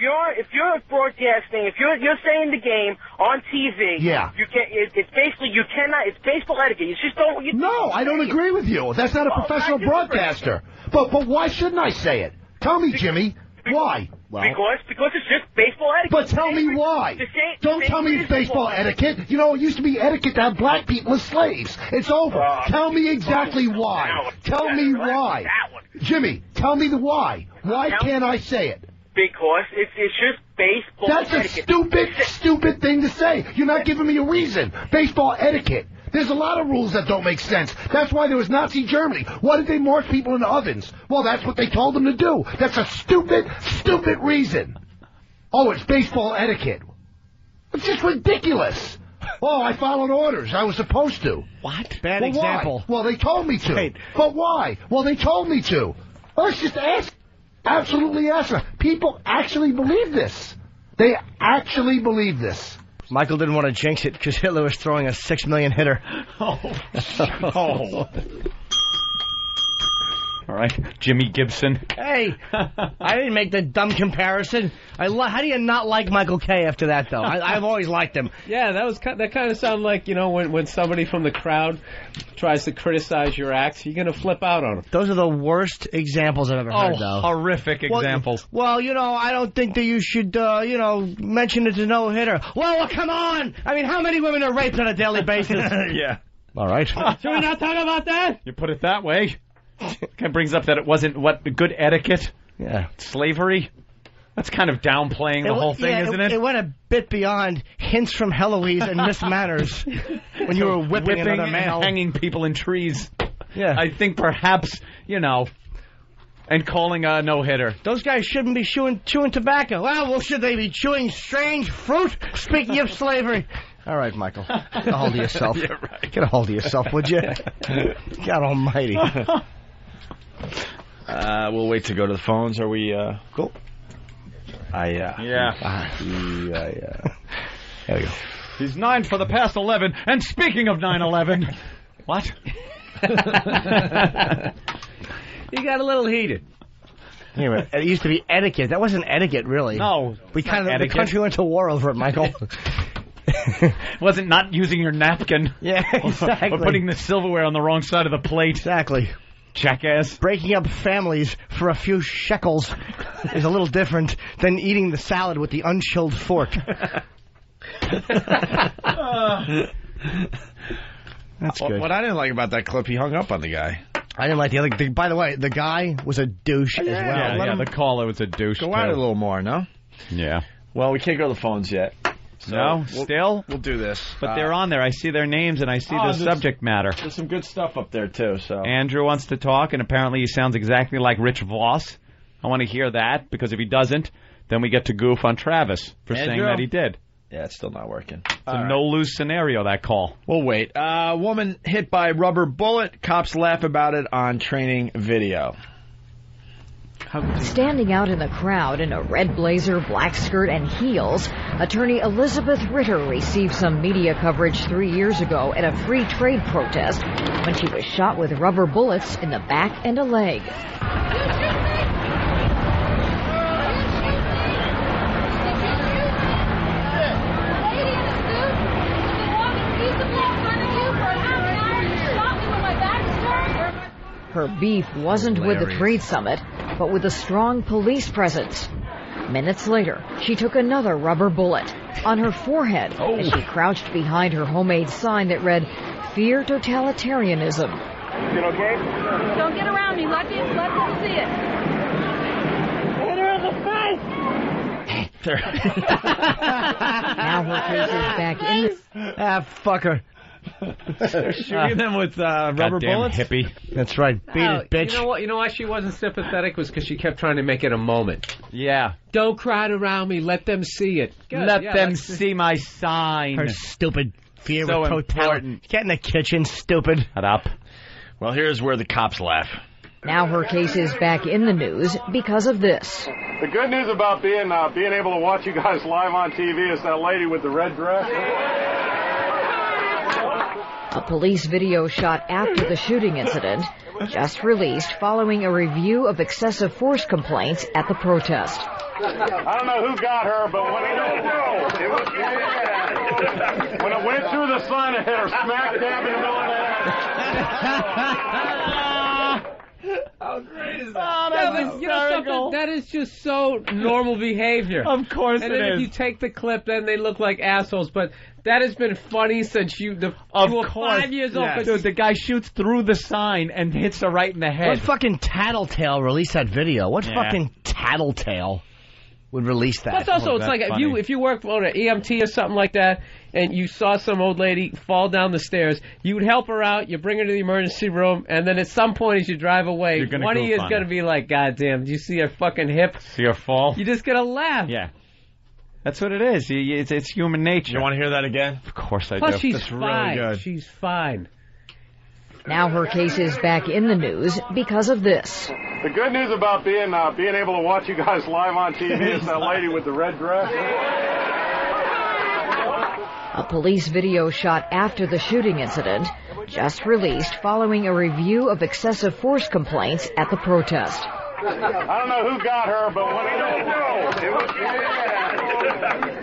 you're broadcasting, if you're saying the game on TV, yeah, you can. It's basically you cannot. It's baseball etiquette. You just don't. No, I don't agree with you. That's not a professional broadcaster. But why shouldn't I say it? Tell me, Jimmy. Why? Well, because it's just baseball etiquette. But tell me why. Don't tell me it's baseball etiquette. You know, it used to be etiquette to have black people as slaves. It's over. Tell me exactly why. Tell me why. Jimmy, tell me the why. Why can't I say it? Because it's just baseball etiquette. That's a stupid thing to say. You're not giving me a reason. Baseball etiquette. There's a lot of rules that don't make sense. That's why there was Nazi Germany. Why did they march people into ovens? Well, that's what they told them to do. That's a stupid reason. Oh, it's baseball etiquette. It's just ridiculous. Oh, I followed orders. I was supposed to. What? Bad example. Why? Well, they told me to. Wait. But why? Well, they told me to. Let's just ask. Absolutely ask her. People actually believe this. They actually believe this. Michael didn't want to jinx it because Hitler was throwing a 6 million hitter. Oh. All right, Jimmy Gibson. Hey, I didn't make the dumb comparison. How do you not like Michael K after that, though? I've always liked him. Yeah, that kind of sounded like, when somebody from the crowd tries to criticize your acts, you're going to flip out on them. Those are the worst examples I've ever heard, though. Horrific examples. Well, I don't think that you should, mention it to no-hitter. Well, come on! I mean, how many women are raped on a daily basis? Yeah. All right. Should we not talk about that? You put it that way. Kind of brings up that it wasn't good etiquette. Yeah. Slavery. That's kind of downplaying the whole thing, isn't it? It went a bit beyond hints from Heloise and Miss Manners. when you were whipping another and male. hanging people in trees. Yeah. I think perhaps, and calling a no-hitter. Those guys shouldn't be chewing tobacco. Well, should they be chewing strange fruit? Speaking of slavery. All right, Michael. Get a hold of yourself. Yeah, right. Get a hold of yourself, would you? God almighty. We'll wait to go to the phones. Are we cool? Yeah. There we go. He's 9 for the past 11. And speaking of 9/11, what? You got a little heated. Anyway, it used to be etiquette. That wasn't etiquette, really. No, the country went to war over it, Michael. Wasn't not using your napkin. Yeah, exactly. Or putting the silverware on the wrong side of the plate. Exactly. Jackass. Breaking up families for a few shekels is a little different than eating the salad with the unchilled fork. That's good. What I didn't like about that clip, he hung up on the guy. I didn't like the other. By the way, the guy was a douche as well. Yeah, the caller was a douche. Go at it a little more, no? Yeah. Well, we can't go to the phones yet. So No, still? We'll do this. But they're on there. I see their names, and I see the subject matter. There's some good stuff up there, too. So Andrew wants to talk, and apparently he sounds exactly like Rich Voss. I want to hear that, because if he doesn't, then we get to goof on Travis for saying that he did. Yeah, it's still not working. It's a no-lose scenario, that call. We'll wait. Woman hit by rubber bullet. Cops laugh about it on training video. Standing out in the crowd in a red blazer, black skirt, and heels, attorney Elizabeth Ritter received some media coverage 3 years ago at a free trade protest when she was shot with rubber bullets in the back and a leg. Her beef wasn't with the trade summit, but with a strong police presence. Minutes later, she took another rubber bullet on her forehead as she crouched behind her homemade sign that read, "Fear totalitarianism." You okay? Don't get around me. Let them see it. Hit her in the face! Now her case is back in. Fucker. They're shooting them with rubber bullets? Hippie. That's right. Beat it, bitch. You know why she wasn't sympathetic was because she kept trying to make it a moment. Yeah. Don't crowd around me. Let them see it. Good. Let them see my sign. Her stupid fear So with important. Get in the kitchen, stupid. Shut up. Well, here's where the cops laugh. Now her case is back in the news because of this. The good news about being able to watch you guys live on TV is that lady with the red dress. A police video shot after the shooting incident, just released following a review of excessive force complaints at the protest. I don't know who got her, but when it went through the sun, it hit her smack dab in the middle of the head. How great is that? That is just so normal behavior. Of course and it then is. if you take the clip, then they look like assholes. But that has been funny since you were 5 years old. Yes. Dude, the guy shoots through the sign and hits her right in the head. What fucking tattletale released that video? What fucking tattletale would release that? Plus, also, it's like if you work for an EMT or something like that, and you saw some old lady fall down the stairs, you would help her out, you bring her to the emergency room, and then at some point as you drive away, one of you is going to be like, "God damn, do you see her fucking hip? See her fall?" You're just going to laugh. Yeah. That's what it is. It's human nature. You want to hear that again? Of course I do. Plus, she's That's fine. really good. She's fine. Now her case is back in the news because of this. The good news about being able to watch you guys live on TV is that lady with the red dress. A police video shot after the shooting incident, just released following a review of excessive force complaints at the protest. I don't know who got her, but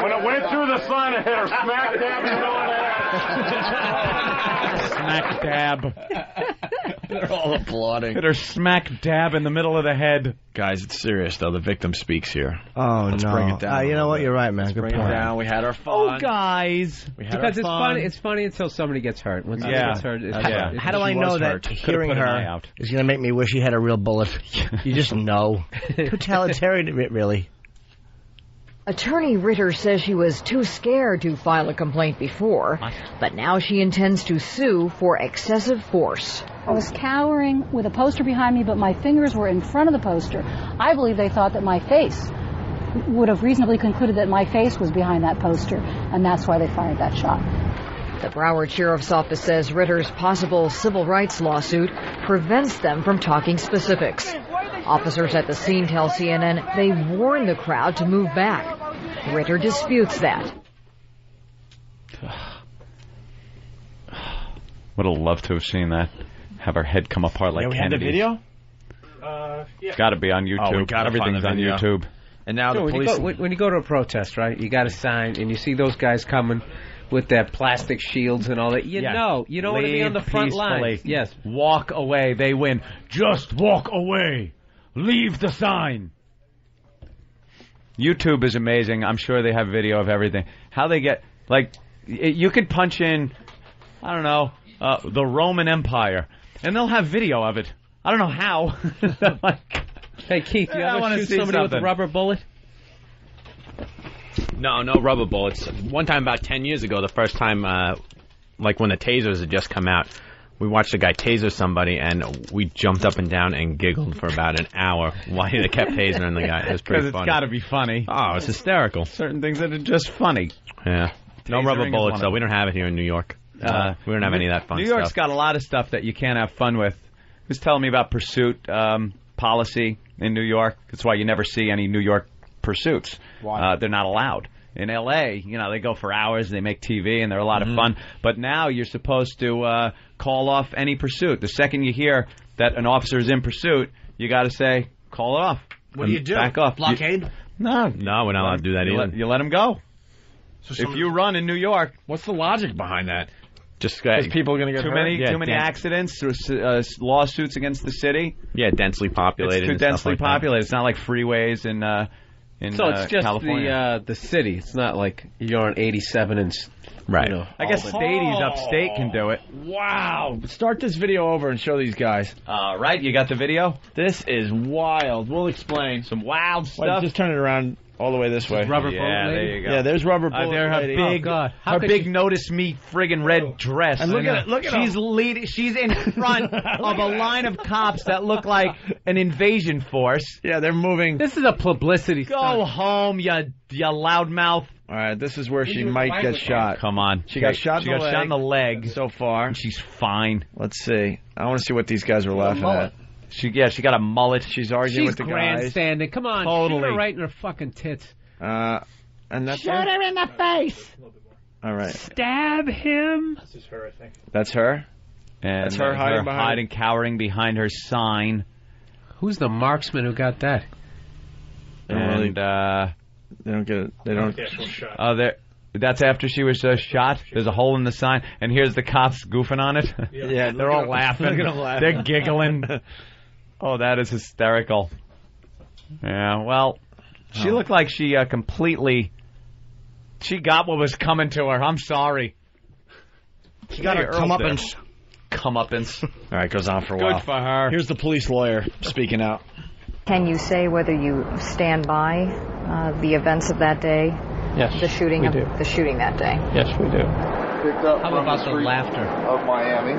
when it went through the sun, it hit her smack dab in the middle of the head. Smack dab. They're all applauding. Hit her smack dab in the middle of the head. Guys, it's serious, though. The victim speaks here. Oh, Let's no. bring it down. You know what? You're right, man. Let's Good bring point. it down. We had our fun. Oh, guys. Because it's funny until somebody gets hurt. When somebody gets hurt, it's funny. How do I know that hearing her is going to make me wish he had a real bullet? You just know. Totalitarian, really. Attorney Ritter says she was too scared to file a complaint before, but now she intends to sue for excessive force. I was cowering with a poster behind me, but my fingers were in front of the poster. I believe they thought that my face would have reasonably concluded that my face was behind that poster, and that's why they fired that shot. The Broward Sheriff's Office says Ritter's possible civil rights lawsuit prevents them from talking specifics. Officers at the scene tell CNN they warned the crowd to move back. Ritter disputes that. Would have loved to have seen that. Have her head come apart like we Kennedy's. had the video? It's got to be on YouTube. Oh, we gotta Everything's find the on video. YouTube. And now So the police... when you go to a protest, right, you got to sign, and you see those guys coming with their plastic shields and all that. You know you don't want to be on the front line. Yes. Walk away. They win. Just walk away. Leave the sign. YouTube is amazing. I'm sure they have video of everything. How they get, like, you could punch in, I don't know, the Roman Empire, and they'll have video of it. I don't know how. Hey, Keith, you I ever wanna shoot see somebody with a something. rubber bullet? No rubber bullets. One time about 10 years ago, the first time, like when the tasers had just come out, we watched a guy taser somebody, and we jumped up and down and giggled for about an hour while they kept tasering the guy. It was pretty Because funny. it's got to be funny. Oh, it's hysterical. Certain things that are just funny. Yeah. No Tasering rubber is bullets, one of though. them. We don't have it here in New York. We don't have any of that fun New stuff. York's got a lot of stuff that you can't have fun with. He was telling me about pursuit policy in New York. That's why you never see any New York pursuits. Why? They're not allowed. In L.A., they go for hours, they make TV, and they're a lot of fun. But now you're supposed to call off any pursuit. The second you hear that an officer is in pursuit, you got to say, call it off. What do you do? Back off. Blockade? No, we're not allowed to do that either. You let them go. If you run in New York, what's the logic behind that? Just Because people are going to get too hurt? many accidents, lawsuits against the city. Yeah, densely populated. It's too and stuff densely like that. populated. It's not like freeways in So it's just California. the city. It's not like you're on 87 and right. I guess Stadies upstate can do it. Wow. Start this video over and show these guys. Right, you got the video? This is wild. We'll explain. Some wild Wait, stuff. just turn it around all the way this way. Rubber bullet lady? There you go. Yeah, there's rubber bullet There her lady. big, God. How her could big she- notice me friggin' red dress. And look at she's leading. She's in front of a line of cops that look like an invasion force. Yeah, they're moving. This is a publicity Go stunt. home, you loudmouth. All right, this is where she might get shot. Come on, She got shot She in the got leg. shot in the leg So far. and she's fine. Let's see. I want to see what these guys were laughing at. She got a mullet. She's arguing She's with the guys. grandstanding. Come on, Totally. shoot her right in her fucking tits. And that's Shoot her in the face. All right. Stab him. That's her? And That's her hiding behind- cowering behind her sign. Who's the marksman who got that? And They don't get it. They don't. that's after she was shot. There's a hole in the sign, and here's the cops goofing on it. Yeah, they're all laughing. Look at them laughing. They're giggling. Oh, that is hysterical. Yeah, well, she looked like she completely. She got what was coming to her. I'm sorry. She got her comeuppance. Comeuppance. All right, goes on for a while. Good for her. Here's the police lawyer speaking out. Can you say whether you stand by the events of that day? Yes, the shooting we of do. the shooting that day. Yes, we do. Picked up How from about the the street laughter? of Miami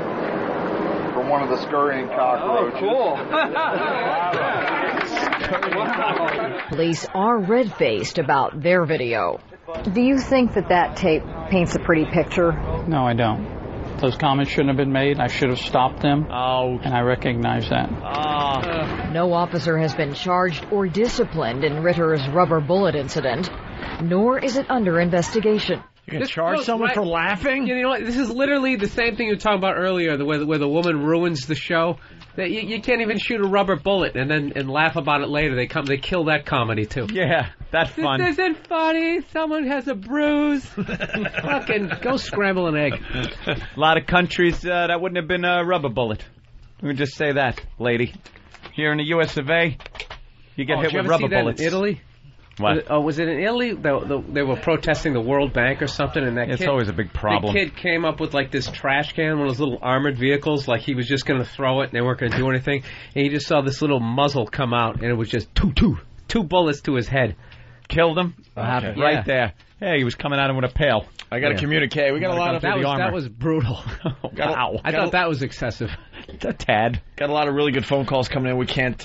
from one of the scurrying cockroaches. Police are red-faced about their video. Do you think that tape paints a pretty picture? No, I don't. Those comments shouldn't have been made. I should have stopped them. Oh. And I recognize that. No officer has been charged or disciplined in Ritter's rubber bullet incident, nor is it under investigation. You can charge someone for laughing? You know what? This is literally the same thing you were talking about earlier, where the woman ruins the show. That you can't even shoot a rubber bullet and laugh about it later. They kill that comedy too. Yeah, that's fun. This isn't funny. Someone has a bruise. Fucking go scramble an egg. A lot of countries that wouldn't have been a rubber bullet. We just say that, lady. Here in the U.S. of A., you get hit did you with ever rubber see that bullets. in Italy? What? Was it in Italy? They were protesting the World Bank or something, and that It's kid, always a big problem. The kid came up with like this trash can, one of those little armored vehicles, like he was just going to throw it, and they weren't going to do anything. And he just saw this little muzzle come out, and it was just two bullets to his head. killed him. What happened? Right there. Hey, he was coming at him with a pail. I got to communicate. We got a lot of that was brutal. Wow. I thought that was excessive. A tad. Got a lot of really good phone calls coming in. We can't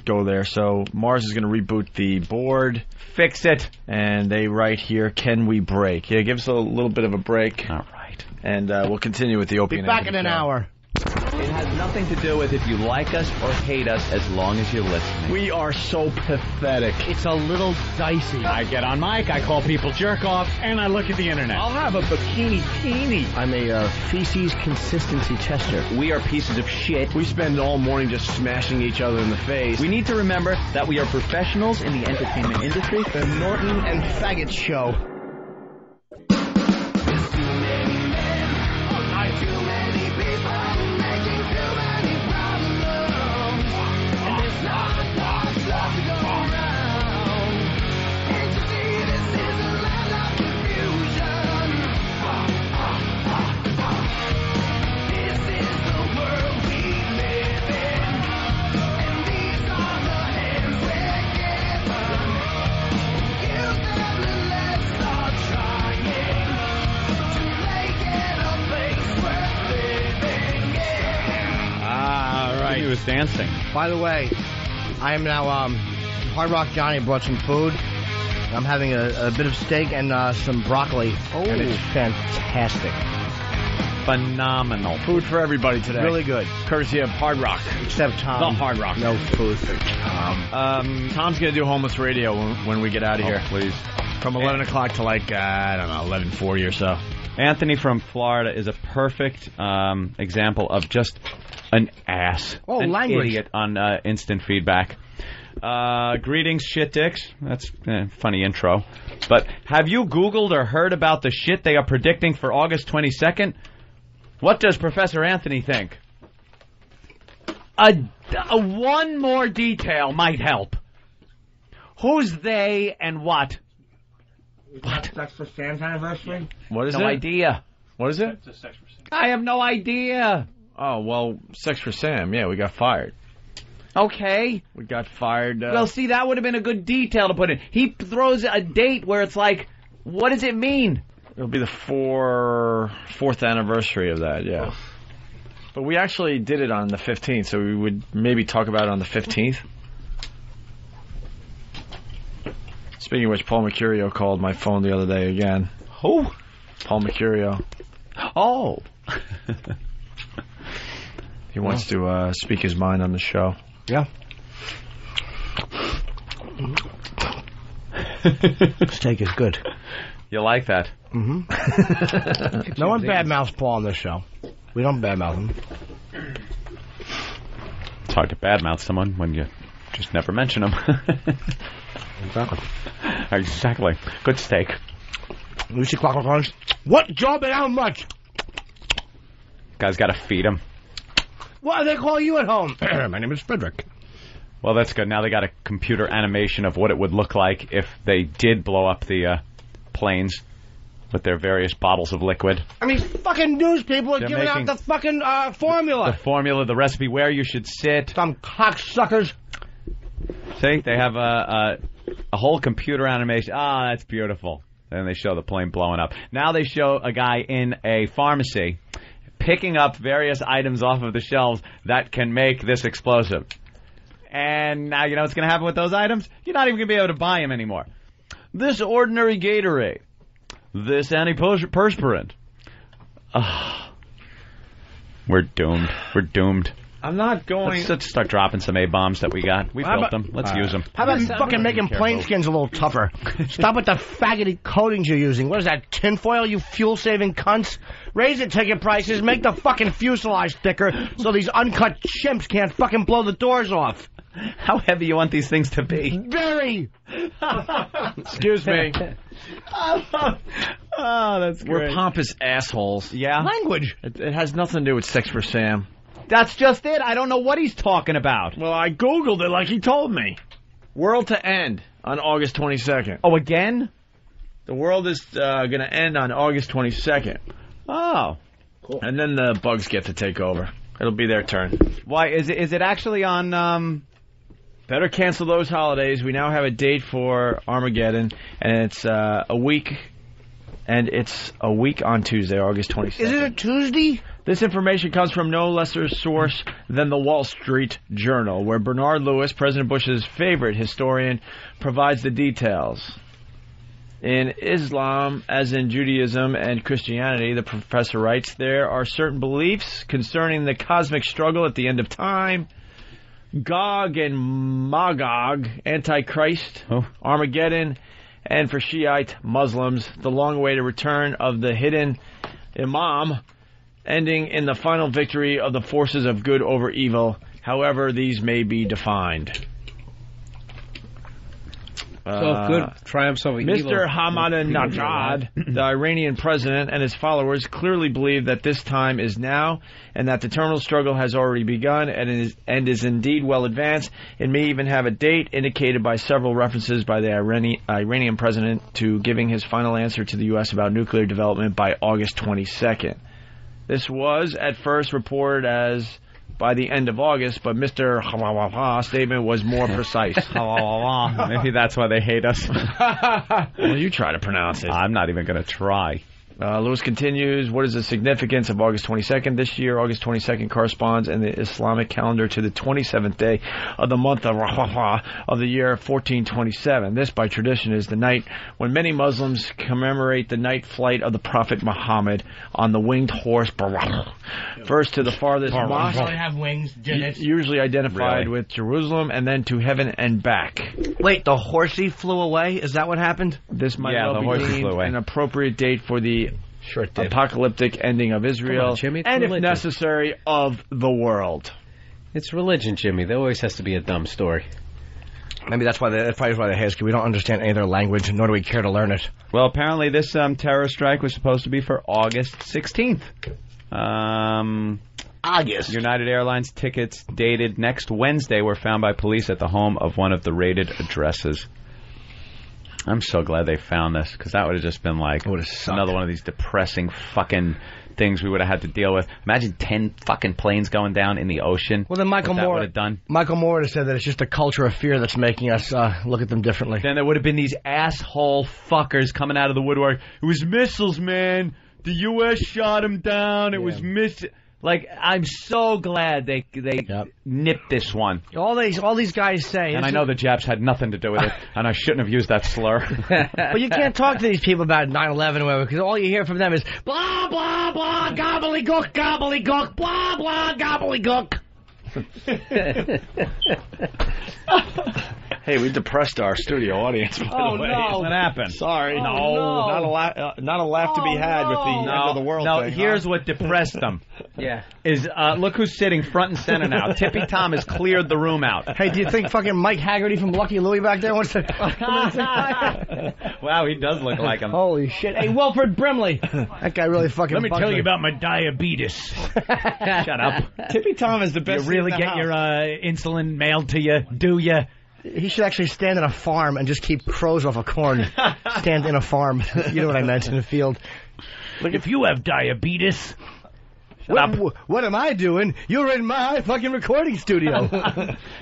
go there. So Mars is going to reboot the board, fix it, and they write here, "Can we break?" Yeah, give us a little bit of a break. All right, and we'll continue with the Opie. Be back in an hour. It has nothing to do with if you like us or hate us, as long as you're listening. We are so pathetic. It's a little dicey. I get on mic, I call people jerk-offs, and I look at the internet. I'll have a bikini. I'm a feces consistency tester. We are pieces of shit. We spend all morning just smashing each other in the face. We need to remember that we are professionals in the entertainment industry. The Norton and Faggot Show. He was dancing. By the way, I am now, Hard Rock Johnny brought some food. I'm having a bit of steak and some broccoli. Oh. And it's fantastic. Phenomenal. Food for everybody today. Really good. Courtesy of Hard Rock. Except Tom. The Hard Rock. No food for Tom. Tom's going to do Homeless Radio when we get out of here. Please. From 11 o'clock to 11:40 or so. Anthony from Florida is a perfect example of just an ass. Oh, an language. Idiot on instant feedback. Greetings, shit dicks. That's a funny intro. But have you Googled or heard about the shit they are predicting for August 22nd? What does Professor Anthony think? One more detail might help. Who's they and what? What? That's for Sam's anniversary? What is it? No idea. What is it? It's a sex for Sam. I have no idea. Oh, well, Sex for Sam. Yeah, we got fired. Okay. We got fired. Well, see, that would have been a good detail to put in. He throws a date where it's like, what does it mean? It'll be the fourth anniversary of that, yeah. But we actually did it on the 15th, so we would maybe talk about it on the 15th. Speaking of which, Paul Mercurio called my phone the other day again. Who? Paul Mercurio. Oh. He wants to speak his mind on the show. Yeah. Steak is good. You like that? Mm-hmm. No one badmouths Paul on this show. We don't badmouth him. It's hard to badmouth someone when you just never mention them. Exactly. Exactly. Good steak. Lucy Clockwork. What job and how much? Guy's got to feed him. What do they call you at home? My name is Frederick. Well, that's good. Now they got a computer animation of what it would look like if they did blow up the planes with their various bottles of liquid. I mean, fucking news people are giving out the fucking formula. The formula, the recipe, where you should sit. Some cocksuckers. See, they have a whole computer animation. Ah, that's beautiful. Then they show the plane blowing up. Now they show a guy in a pharmacy picking up various items off of the shelves that can make this explosive. And now you know what's going to happen with those items? You're not even going to be able to buy them anymore. This ordinary Gatorade. This antiperspirant. We're doomed. We're doomed. I'm not going... Let's start dropping some A-bombs that we got. We built them. Let's use them. How about fucking making plane skins a little tougher? Stop with the faggoty coatings you're using. What is that, tinfoil, you fuel-saving cunts? Raise the ticket prices, make the fucking fuselage thicker so these uncut chimps can't fucking blow the doors off. How heavy you want these things to be? Very! Excuse me. Oh, that's great. We're pompous assholes. Yeah? Language. It has nothing to do with Sex for Sam. That's just it. I don't know what he's talking about. Well, I Googled it like he told me. World to end on August 22nd. Oh, again? The world is going to end on August 22nd. Oh. Cool. And then the bugs get to take over. It'll be their turn. Why? Is it actually on Better cancel those holidays. We now have a date for Armageddon, and it's a week. And it's a week on Tuesday, August 22nd. Is it a Tuesday? This information comes from no lesser source than the Wall Street Journal, where Bernard Lewis, President Bush's favorite historian, provides the details. In Islam, as in Judaism and Christianity, the professor writes, there are certain beliefs concerning the cosmic struggle at the end of time, Gog and Magog, Antichrist, Armageddon, and for Shiite Muslims, the long-awaited return of the hidden Imam, ending in the final victory of the forces of good over evil, however these may be defined. So good triumphs over evil. Mr. Ahmadinejad, the Iranian president, and his followers clearly believe that this time is now and that the terminal struggle has already begun and is indeed well advanced. It may even have a date indicated by several references by the Iranian president to giving his final answer to the U.S. about nuclear development by August 22nd. This was at first reported as by the end of August, but Mr. statement was more precise. Maybe that's why they hate us. Well, you try to pronounce it. I'm not even going to try. Lewis continues, what is the significance of August 22nd this year? August 22nd corresponds in the Islamic calendar to the 27th day of the month of the year 1427. This, by tradition, is the night when many Muslims commemorate the night flight of the Prophet Muhammad on the winged horse, first to the farthest mosque, have wings, usually identified with Jerusalem, and then to heaven and back. Wait, the horsey flew away? Is that what happened? This might well be deemed an appropriate date for the apocalyptic ending of Israel, Jimmy, and religion. if necessary, of the world. It's religion, Jimmy. There always has to be a dumb story. Maybe that's why that's probably why they hate us, because we don't understand any of their language, nor do we care to learn it. Well, apparently this terror strike was supposed to be for August 16th. August. United Airlines tickets dated next Wednesday were found by police at the home of one of the raided addresses. I'm so glad they found this, because that would have just been like another one of these depressing fucking things we would have had to deal with. Imagine 10 fucking planes going down in the ocean. Well, then Michael Moore would have done. Michael Moore would have said that it's just a culture of fear that's making us look at them differently. Then there would have been these asshole fuckers coming out of the woodwork. It was missiles, man. The U.S. shot them down. It was missiles. Like, I'm so glad they nipped this one. All these guys say... And I know the Japs had nothing to do with it, and I shouldn't have used that slur. But you can't talk to these people about 9/11 or whatever, because all you hear from them is blah, blah, blah, gobbledygook, gobbledygook, blah, blah, gobbledygook. Hey, we depressed our studio audience, by the way. No. What happened? Sorry. No. Not a laugh to be had with the end of the world thing. Here's what depressed them. Yeah. Is look who's sitting front and center now. Tippy Tom has cleared the room out. Hey, do you think fucking Mike Haggerty from Lucky Louie back there wants to come in and say hi? Wow, he does look like him. Holy shit. Hey, Wilford Brimley. That guy really fucking Let me tell you about my diabetes. Shut up. Tippy Tom is the best. You really in the get house. your insulin mailed to you, do you? He should actually stand in a farm and just keep crows off a corn. Stand in a farm. You know what I meant, in a field. Look, if you have diabetes... What am I doing? You're in my fucking recording studio.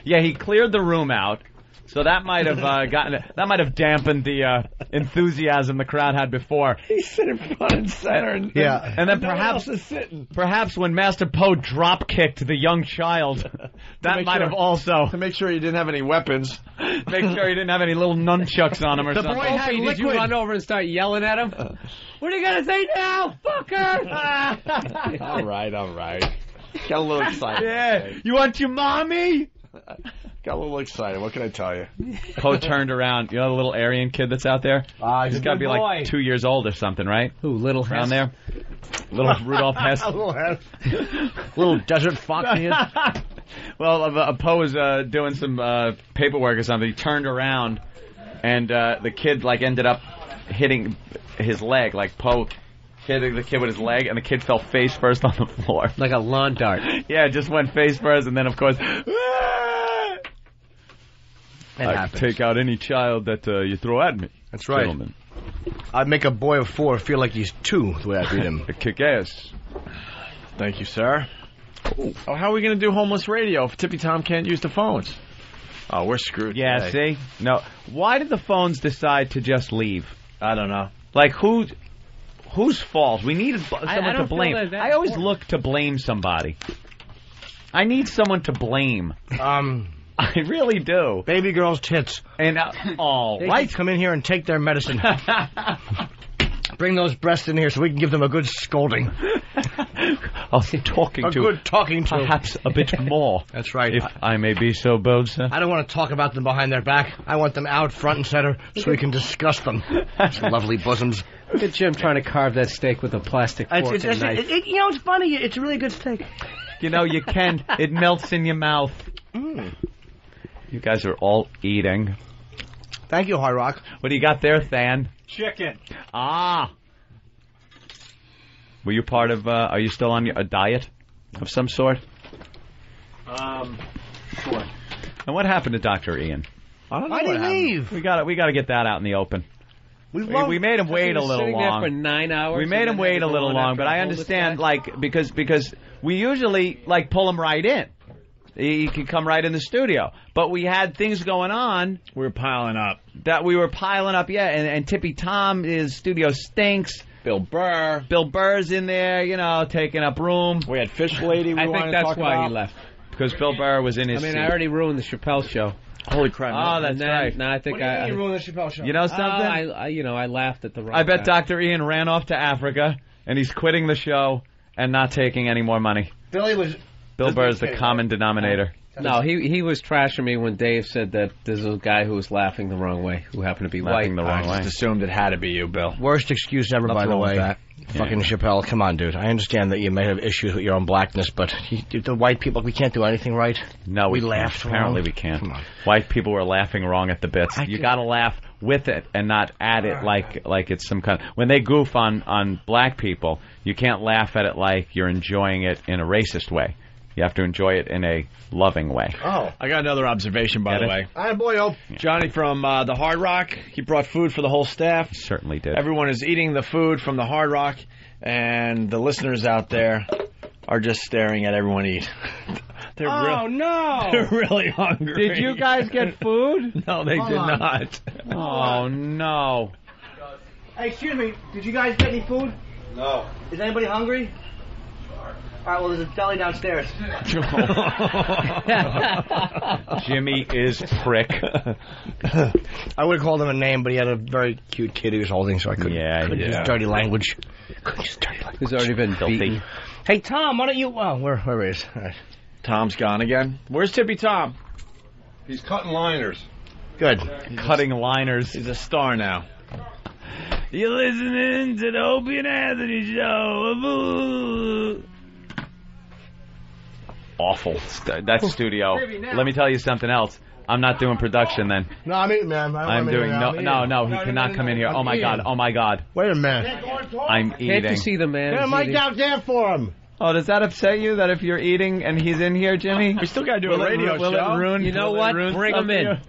Yeah, he cleared the room out. So that might have dampened the enthusiasm the crowd had before. He's sitting front and center. And then perhaps when Master Poe drop kicked the young child, that might have also to make sure he didn't have any weapons. Make sure he didn't have any little nunchucks on him or something. Opie, did you run over and start yelling at him? What are you gonna say now, fucker? All right. Got a little excited. Yeah, you want your mommy? Got a little excited. What can I tell you? Poe turned around. You know the little Aryan kid that's out there? He's got to be like 2 years old or something, right? Who, Little Hess? Down there? Little Rudolph Hess. Little desert fox he is. Well, Poe was doing some paperwork or something. He turned around, and the kid ended up hitting his leg. Like Poe hit the kid with his leg, and the kid fell face first on the floor. Like a lawn dart. Yeah, it just went face first, and then, of course... I take out any child that you throw at me. That's right. Gentlemen. I'd make a boy of 4 feel like he's 2 the way I beat him. Kick ass. Thank you, sir. Oh, how are we going to do homeless radio if Tippy Tom can't use the phones? Oh, we're screwed. Yeah, today. see? No. Why did the phones decide to just leave? I don't know. Like, whose fault? We needed someone to don't blame. feel that I always look to blame somebody. I need someone to blame. I really do. Baby girls' tits. And right, come in here and take their medicine. Bring those breasts in here so we can give them a good scolding. I'll be talking a to good talking to. Perhaps a bit more. That's right. If I may be so bold, sir. I don't want to talk about them behind their back. I want them out front and center so we can discuss them. Those lovely bosoms. Look at Jim trying to carve that steak with a plastic fork and knife. It's funny. It's a really good steak. You know, you can. It melts in your mouth. You guys are all eating. Thank you, Hard Rock. What do you got there, Than? Chicken. Ah. Were you part of, are you still on a diet of some sort? Sure. And what happened to Dr. Ian? I don't know. Why did he leave? We got to get that out in the open. We made him wait a little long. There for 9 hours. We made him wait a little long, but I understand, like, because we usually, like, pull him right in. He could come right in the studio. But we had things going on. We were piling up. And Tippy Tom, his studio stinks. Bill Burr's in there, you know, taking up room. We had Fish Lady I think that's why he left. Because Bill Burr was in his seat. I already ruined the Chappelle show. Holy crap. Oh, that's right. No, I think I ruined the Chappelle show. You know something? I laughed at the wrong I bet time. Dr. Ian ran off to Africa, and he's quitting the show and not taking any more money. Bill Burr is the common denominator. No, he was trashing me when Dave said that there's a guy who was laughing the wrong way, who happened to be laughing white. the wrong way. I just assumed it had to be you, Bill. Worst excuse ever, by the way. That. Fucking Chappelle, come on, dude. I understand that you may have issues with your own blackness, but the white people, we can't do anything right. No, we laughed wrong. Apparently we can't. White people were laughing wrong at the bits. You got to laugh with it and not at it like it's some kind. When they goof on black people, you can't laugh at it like you're enjoying it in a racist way. You have to enjoy it in a loving way. Oh. I got another observation, by the way. Hi, boyo. Johnny from the Hard Rock, he brought food for the whole staff. Certainly did. Everyone is eating the food from the Hard Rock, and the listeners out there are just staring at everyone eat. No! They're really hungry. Did you guys get food? No, they did not. Oh, no. Hey, excuse me. Did you guys get any food? No. Is anybody hungry? All right, well, there's a deli downstairs. Jimmy is prick. I would have called him a name, but he had a very cute kid he was holding, so I couldn't use dirty language. Who's already been beaten. Hey, Tom, why don't you... Oh, where is? All right. Tom's gone again. Where's Tippy Tom? He's cutting liners. Good. Cutting liners. He's a star now. You're listening to the Opie and Anthony Show. Awful. That studio. Let me tell you something else. I'm not doing production then. No, I'm eating, man. I'm doing no. He cannot come in here. Oh my God. Wait a minute. I'm eating. Can't you see the man? Get a mic out there for him. Oh, does that upset you that if you're eating and he's in here, Jimmy? We still got to do a radio show. Will it ruin? You know what? Bring him in.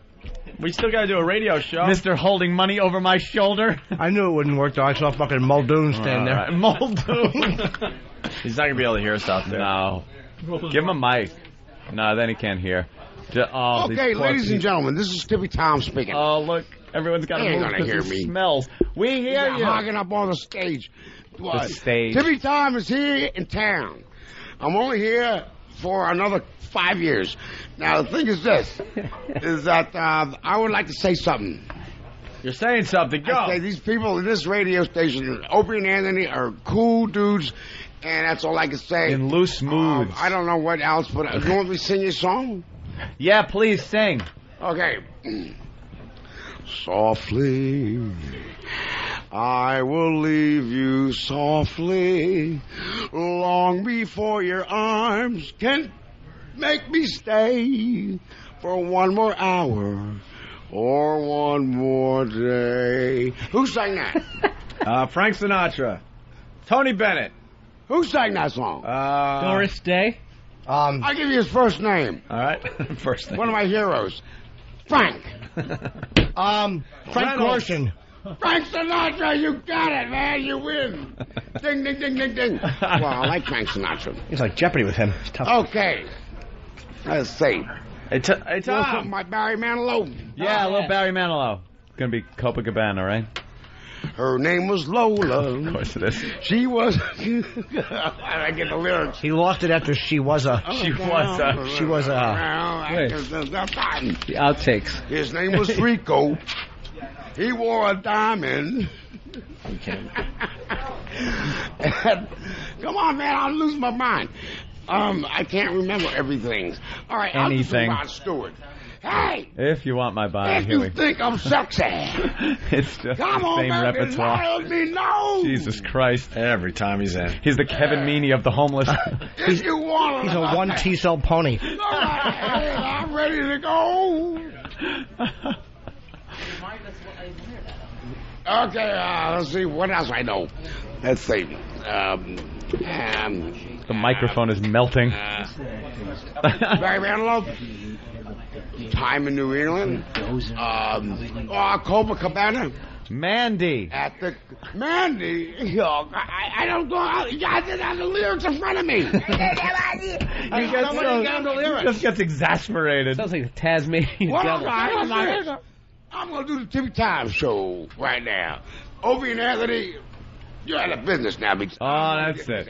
We still got to do a radio show. Mr. holding money over my shoulder. I knew it wouldn't work, though. I saw fucking Muldoon stand there. Right. Muldoon. He's not going to be able to hear us out there. No. Give him a mic. No, then he can't hear. Okay, ladies and gentlemen, this is Tippy Tom speaking. Oh, look. Everyone's got to move because it smells. We hear you. Hogging up on the stage. What? The stage. Tippy Tom is here in town. I'm only here for another 5 years. Now, the thing is this, is that I would like to say something. You're saying something. Go. I say these people in this radio station, Opie and Anthony, are cool dudes, and that's all I can say. In loose moods. I don't know what else, but you want me to sing your song? Yeah, please sing. Okay. Softly, I will leave you softly, long before your arms can make me stay for one more hour or one more day. Who sang that? Frank Sinatra. Tony Bennett. Who sang that song? Doris Day. I'll give you his first name. All right. First name. One of my heroes. Frank. Frank Gorshin. Frank Sinatra, you got it, man. You win. Ding, ding, ding, ding, ding. Well, I like Frank Sinatra. It's like Jeopardy with him. It's tough. Okay. Let's see. Hey, Tom. Welcome, my Barry Manilow. Yeah, a little Barry Manilow. It's going to be Copacabana, right? Her name was Lola. Of course it is. She was. I get the lyrics. He lost it after she was a. She was a. The outtakes. His name was Rico. He wore a diamond. Come on, man, I'll lose my mind. I can't remember everything. All right, anything. I'll just do Rod Stewart. Hey! If you want my body, If here you think I'm sexy, it's just come the on, same baby, repertoire. let me know. Jesus Christ! Every time he's in, he's the Kevin Meaney of the homeless. If you want, he's a 1 T-cell pony. All right, I'm ready to go. Okay, let's see what else I know. Let's see. The microphone is melting. Barry Manilow. Time in New England. Copacabana. Mandy. At the Mandy. I don't go. I didn't have the lyrics in front of me. He just gets exasperated. Sounds like a Tasmanian devil. I'm going to do the Tippy Time show right now. Opie and Anthony, you're out of business now. Oh, that's it.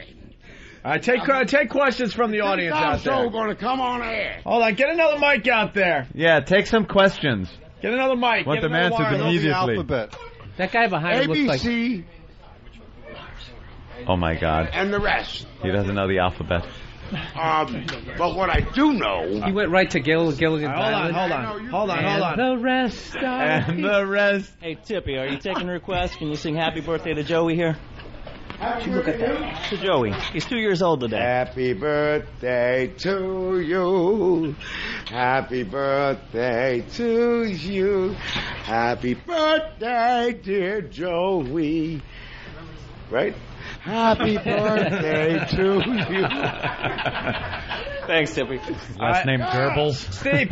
All right, take questions from the audience out there. Show going to come on air. Hold on, get another mic out there. Yeah, take some questions. Get another mic. Want them answered immediately. That guy behind him looks like... ABC. Oh, my God. And the rest. He doesn't know the alphabet. But what I do know... He went right to Gilligan Hold on. The rest And the rest. Hey, Tippy, are you taking requests? Can you sing Happy Birthday to Joey here? Look at that. To Joey. He's 2 years old today. Happy birthday to you. Happy birthday to you. Happy birthday, dear Joey. Right? Happy birthday to you. Thanks, Tippy. Last name Goebbels. Steve,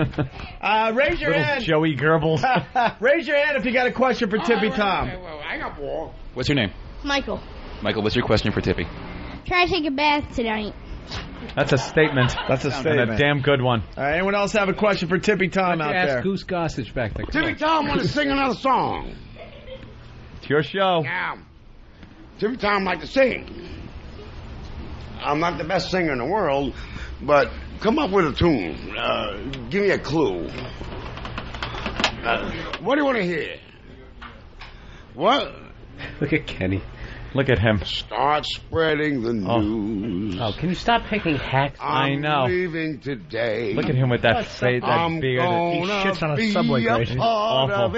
raise your hand. Joey Goebbels. Raise your hand if you got a question for Tippy Tom. I got more. What's your name? Michael. Michael, what's your question for Tippy? Try to take a bath tonight. That's a statement. That's a statement. And a damn good one. All right, anyone else have a question for Tippy Tom out there? Ask Goose Gossage back there. Tippy Tom want to sing another song. It's your show. Yeah. Tippy Tom like to sing. I'm not the best singer in the world, but come up with a tune. Give me a clue. What do you want to hear? What? Look at Kenny. Look at him. Start spreading the news. Oh, can you stop picking hacks? I know. I'm leaving today. Look at him with that face, that beard. He shits on a subway grate. Awful.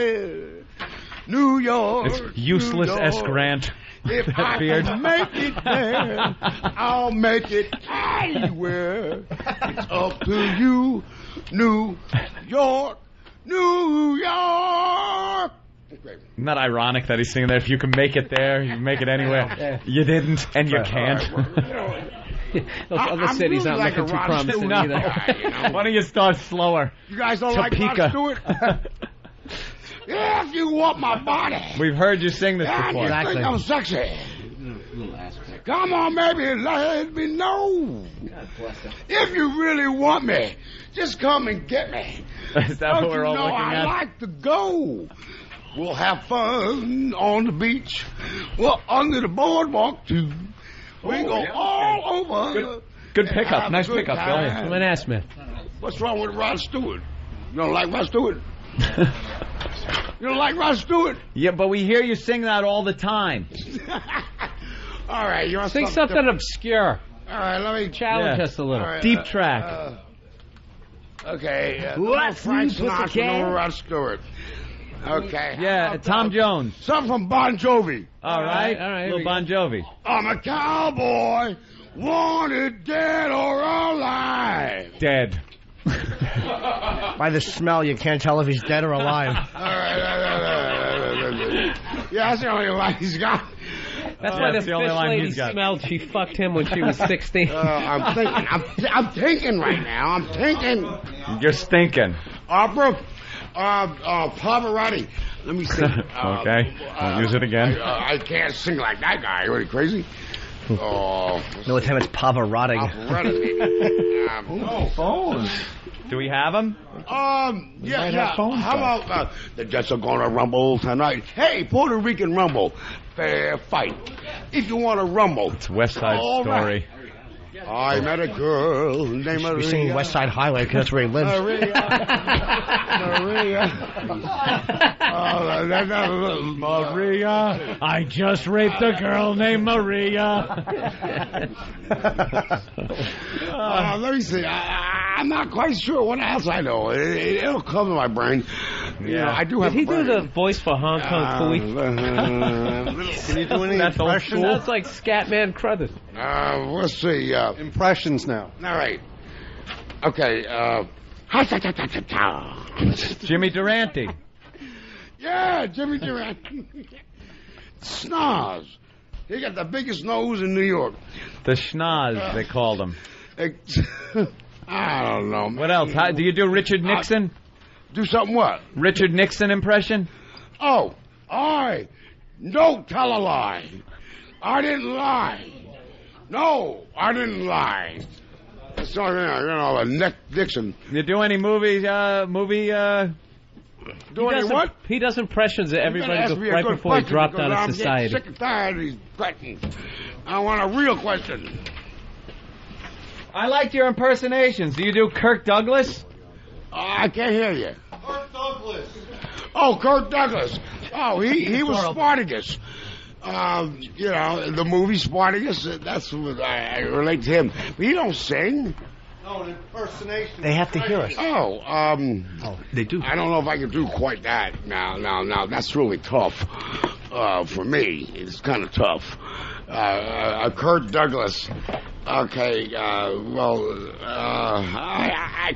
New York. It's useless S. Grant. If that I beard. can make it there, I'll make it anywhere. It's up to you, New York, New York. Isn't that ironic that he's singing that if you can make it there, you can make it anywhere? You didn't, and you can't. Those other cities aren't looking too promising either. Why don't you start slower? You guys don't Topeka. like Rod Stewart? If you want my body. We've heard you sing this And before. you think I'm sexy. Come on, baby, let me know. If you really want me, just come and get me. Is that Don't what we're all you know looking I at? like to go. We'll have fun on the beach. Well, under the boardwalk, too. We go all over. Good pickup. Nice pickup, Bill. Come on, ask me. What's wrong with Rod Stewart? You don't like Rod Stewart? You don't like Rod Stewart? Yeah, but we hear you sing that all the time. All right, you want Sing something obscure. All right, let me challenge us a little. Right, Deep track. Okay. Let's Frank put the Sinatra, can- no Rod Stewart. Okay. Yeah, Tom Jones. Something from Bon Jovi. All right. Little Bon Jovi. I'm a cowboy, wanted dead or alive. Dead. By the smell, you can't tell if he's dead or alive. All right. Yeah, that's the only line he's got. That's why the the only fish line lady he's got. smelled she fucked him when she was 16. I'm thinking. I'm thinking right now. I'm thinking. You're stinking. Opera. Pavarotti. Let me see. Okay. Won't use it again. I can't sing like that guy. Are you crazy? Oh. No, time it's Pavarotti. No phones. Do we have them? Yeah. How about the Jets are going to rumble tonight? Hey, Puerto Rican rumble, fair fight. If you want to rumble, It's West Side Story. Right. I met a girl named Maria. We're singing West Side Highway because that's where he lives. Maria. Maria, I just raped a girl named Maria. Let me see. I'm not quite sure what else I know. It'll come to my brain. Yeah. You know, I do have. Did he do the voice for Hong Kong Phooey? Can you do any impressions? That's like Scatman Crothers. Let's see. Impressions now. All right. Okay. Jimmy Durante. Yeah, Jimmy Durant. Schnoz. He got the biggest nose in New York. The schnoz, they called him. I don't know, man. What else? Do you do Richard Nixon? Do something what? Richard Nixon impression? Oh, don't tell a lie. I didn't lie. No, I didn't lie. So, Nick Dixon. You do any movies? Do any what? He does impressions of everybody right before he dropped out of society. I'm sick and tired of these questions. I want a real question. I liked your impersonations. Do you do Kirk Douglas? I can't hear you. Kirk Douglas. Oh, Kirk Douglas. Oh, he was Spartacus. The movie Spartacus. That's what I relate to him. But he don't sing. No, an impersonation. They have to hear us. They do. I don't know if I can do quite that. Now, that's really tough for me. It's kind of tough. Kirk Douglas. Okay, I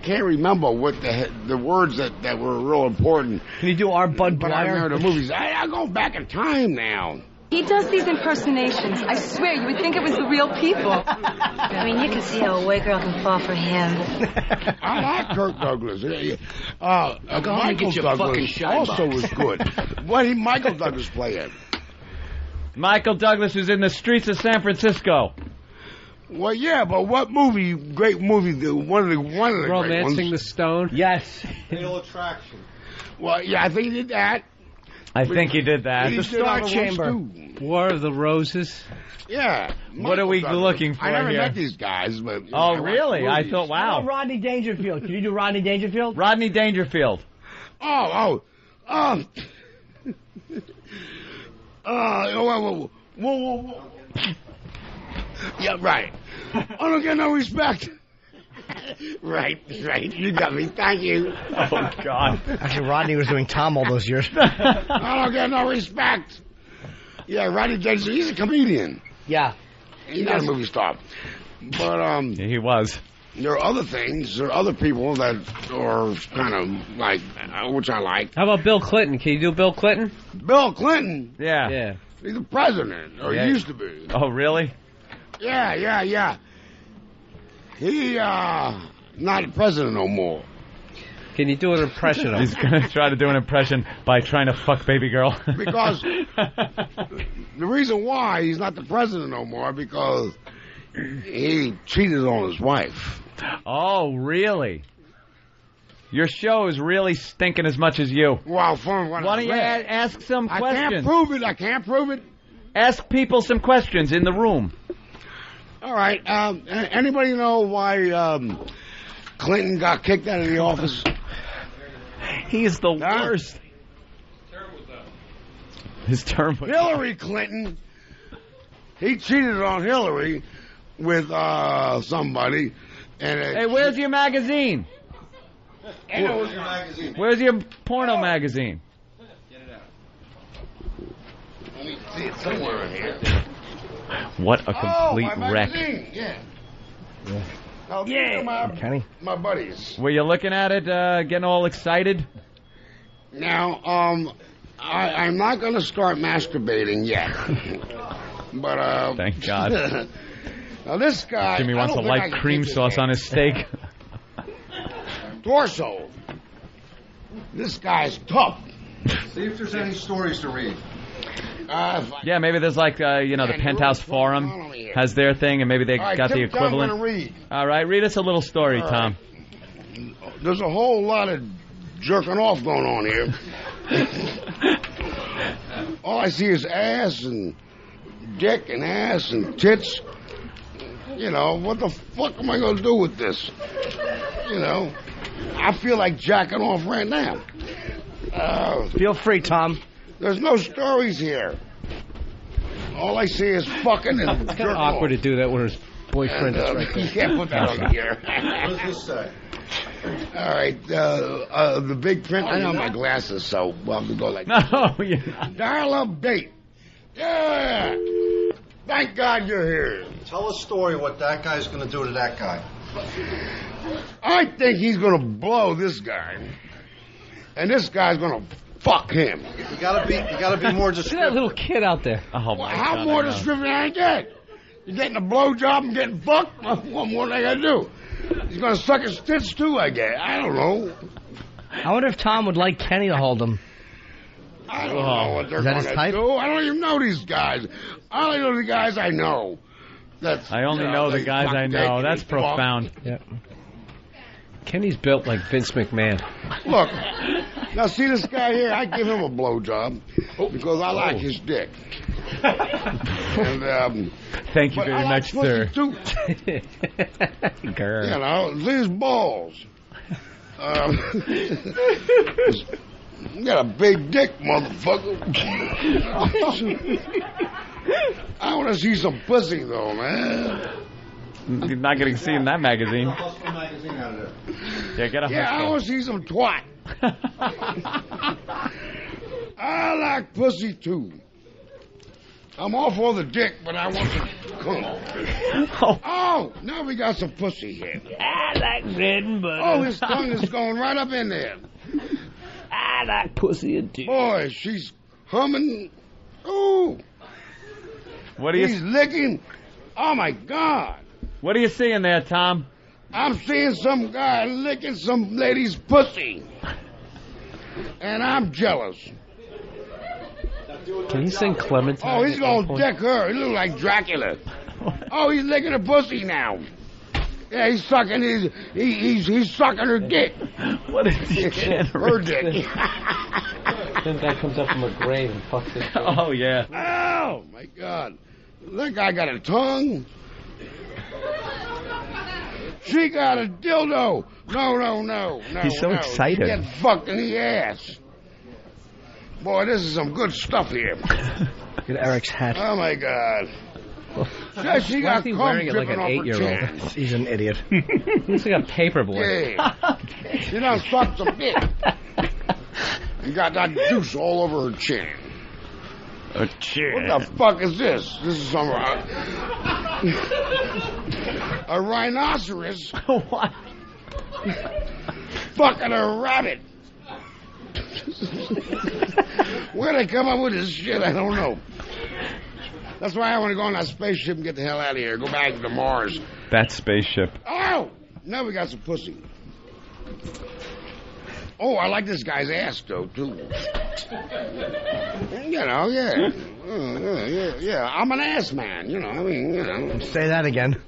can't remember what the words that were real important. Can you do our Bud But I remember the movies. I go back in time now. He does these impersonations. I swear, you would think it was the real people. I mean, you can see how a white girl can fall for him. I like Kirk Douglas. Michael Douglas also was good. What did Michael Douglas play in? Michael Douglas was in the streets of San Francisco. Well, yeah, but what movie? Great movie. One of the Romancing the Stone. Yes. Fatal Attraction. Well, yeah, I think he did that. I think he did that. He The did Star other ones, Chamber. too. War of the Roses. Yeah. What are we looking for I never here? met these guys, but Oh, really? I thought, How wow. about Rodney Dangerfield? Can you do Rodney Dangerfield? Rodney Dangerfield. Whoa. Yeah, right. I don't get no respect. Right. You got me. Thank you. Oh, God. Actually, Rodney was doing Tom all those years. I don't get no respect. Yeah, Rodney Dangerfield. He's a comedian. Yeah. He's not a movie star. But Yeah, he was. there are other things. There are other people that are kind of like, which I like. How about Bill Clinton? Can you do Bill Clinton? Bill Clinton. Yeah. Yeah. He's the president, or Yeah. he used to be. Oh, really? Yeah. He not the president no more. Can you do an impression of him? He's going to try to do an impression by trying to fuck baby girl. Because the reason why he's not the president no more because he cheated on his wife. Oh, really? Your show is really stinking as much as you. Well, from what Why don't you ask some questions? I can't prove it. Ask people some questions in the room. All right. Anybody know why Clinton got kicked out of the office? He's the worst. His term was Hillary Clinton. He cheated on Hillary with somebody. And Hey, where's your magazine? Where's your magazine? Where's your porno magazine? Let me see it somewhere in here. What a complete my wreck. magazine. Yeah. Now, these are my buddies. Were you looking at it, getting all excited? Now, I'm not going to start masturbating yet. But, Thank God. Now, this guy... Jimmy wants I a don't think I light can cream keep this sauce in. on his steak. Torso. This guy's tough. See if there's any stories to read. Yeah, maybe there's like, the Penthouse Forum has their thing, and maybe they got the equivalent. I'm gonna read. All right, read us a little story, Tom. There's a whole lot of jerking off going on here. All I see is ass and dick and ass and tits. What the fuck am I going to do with this? I feel like jacking off right now. Feel free, Tom. There's no stories here. All I see is fucking and It's kind of awkward to do that when his boyfriend is right there. You can't put that on here. What does this say? All right, the big print. I don't have my glasses, so we'll have to go like this. No, yeah. Dial-up date. Yeah. Thank God you're here. Tell a story what that guy's going to do to that guy. I think he's going to blow this guy, and this guy's going to fuck him. You gotta be more descriptive. See that little kid out there. Oh, my How God, more descriptive I get? You're getting a blowjob and getting fucked? What more do I got to do? He's going to suck his tits too, I guess. I don't know. I wonder if Tom would like Kenny to hold him. I don't know what they're going to do. I don't even know these guys. I only know the guys I know. I only know the guys I know. That's profound. Yeah. Kenny's built like Vince McMahon. Look, now see this guy here? I give him a blowjob because I like his dick. And, thank you very much, sir. Girl. These balls. You got a big dick, motherfucker. I want to see some pussy, though, man. You're not going to see in that magazine. Yeah, get a Yeah, I want to see some twat. I like pussy, too. I'm all for the dick, but I want some cum. Oh, now we got some pussy here. I like bread and butter. Oh, his tongue is going right up in there. I like pussy and dick. Boy, she's humming. Ooh. What are you? He's licking. Oh, my God. What are you seeing there, Tom? I'm seeing some guy licking some lady's pussy. And I'm jealous. Can he sing Clementine? Oh, he's going to deck her. He looks like Dracula. Oh, he's licking her pussy now. Yeah, he's sucking he's sucking her dick. What is he her dick. Then that comes up from a grave and fucks it. Oh, yeah. Oh, my God. That guy got a tongue. She got a dildo. No. He's so excited. She get fucked in the ass. Boy, this is some good stuff here. Look at Eric's hat. Oh, my God. She Why got is he cum wearing it like dripping an off her 8-year-old? chin. He's an idiot. He's like a paperboy. Yeah. She done sucked some dick. You got that juice all over her chin. A chin. What the fuck is this? This is some... a rhinoceros. What? Fucking a rabbit. Where they come up with this shit, I don't know. That's why I want to go on that spaceship and get the hell out of here. Go back to Mars. That spaceship. Oh! Now we got some pussy. Oh, I like this guy's ass, though, too. Yeah. I'm an ass man, Say that again.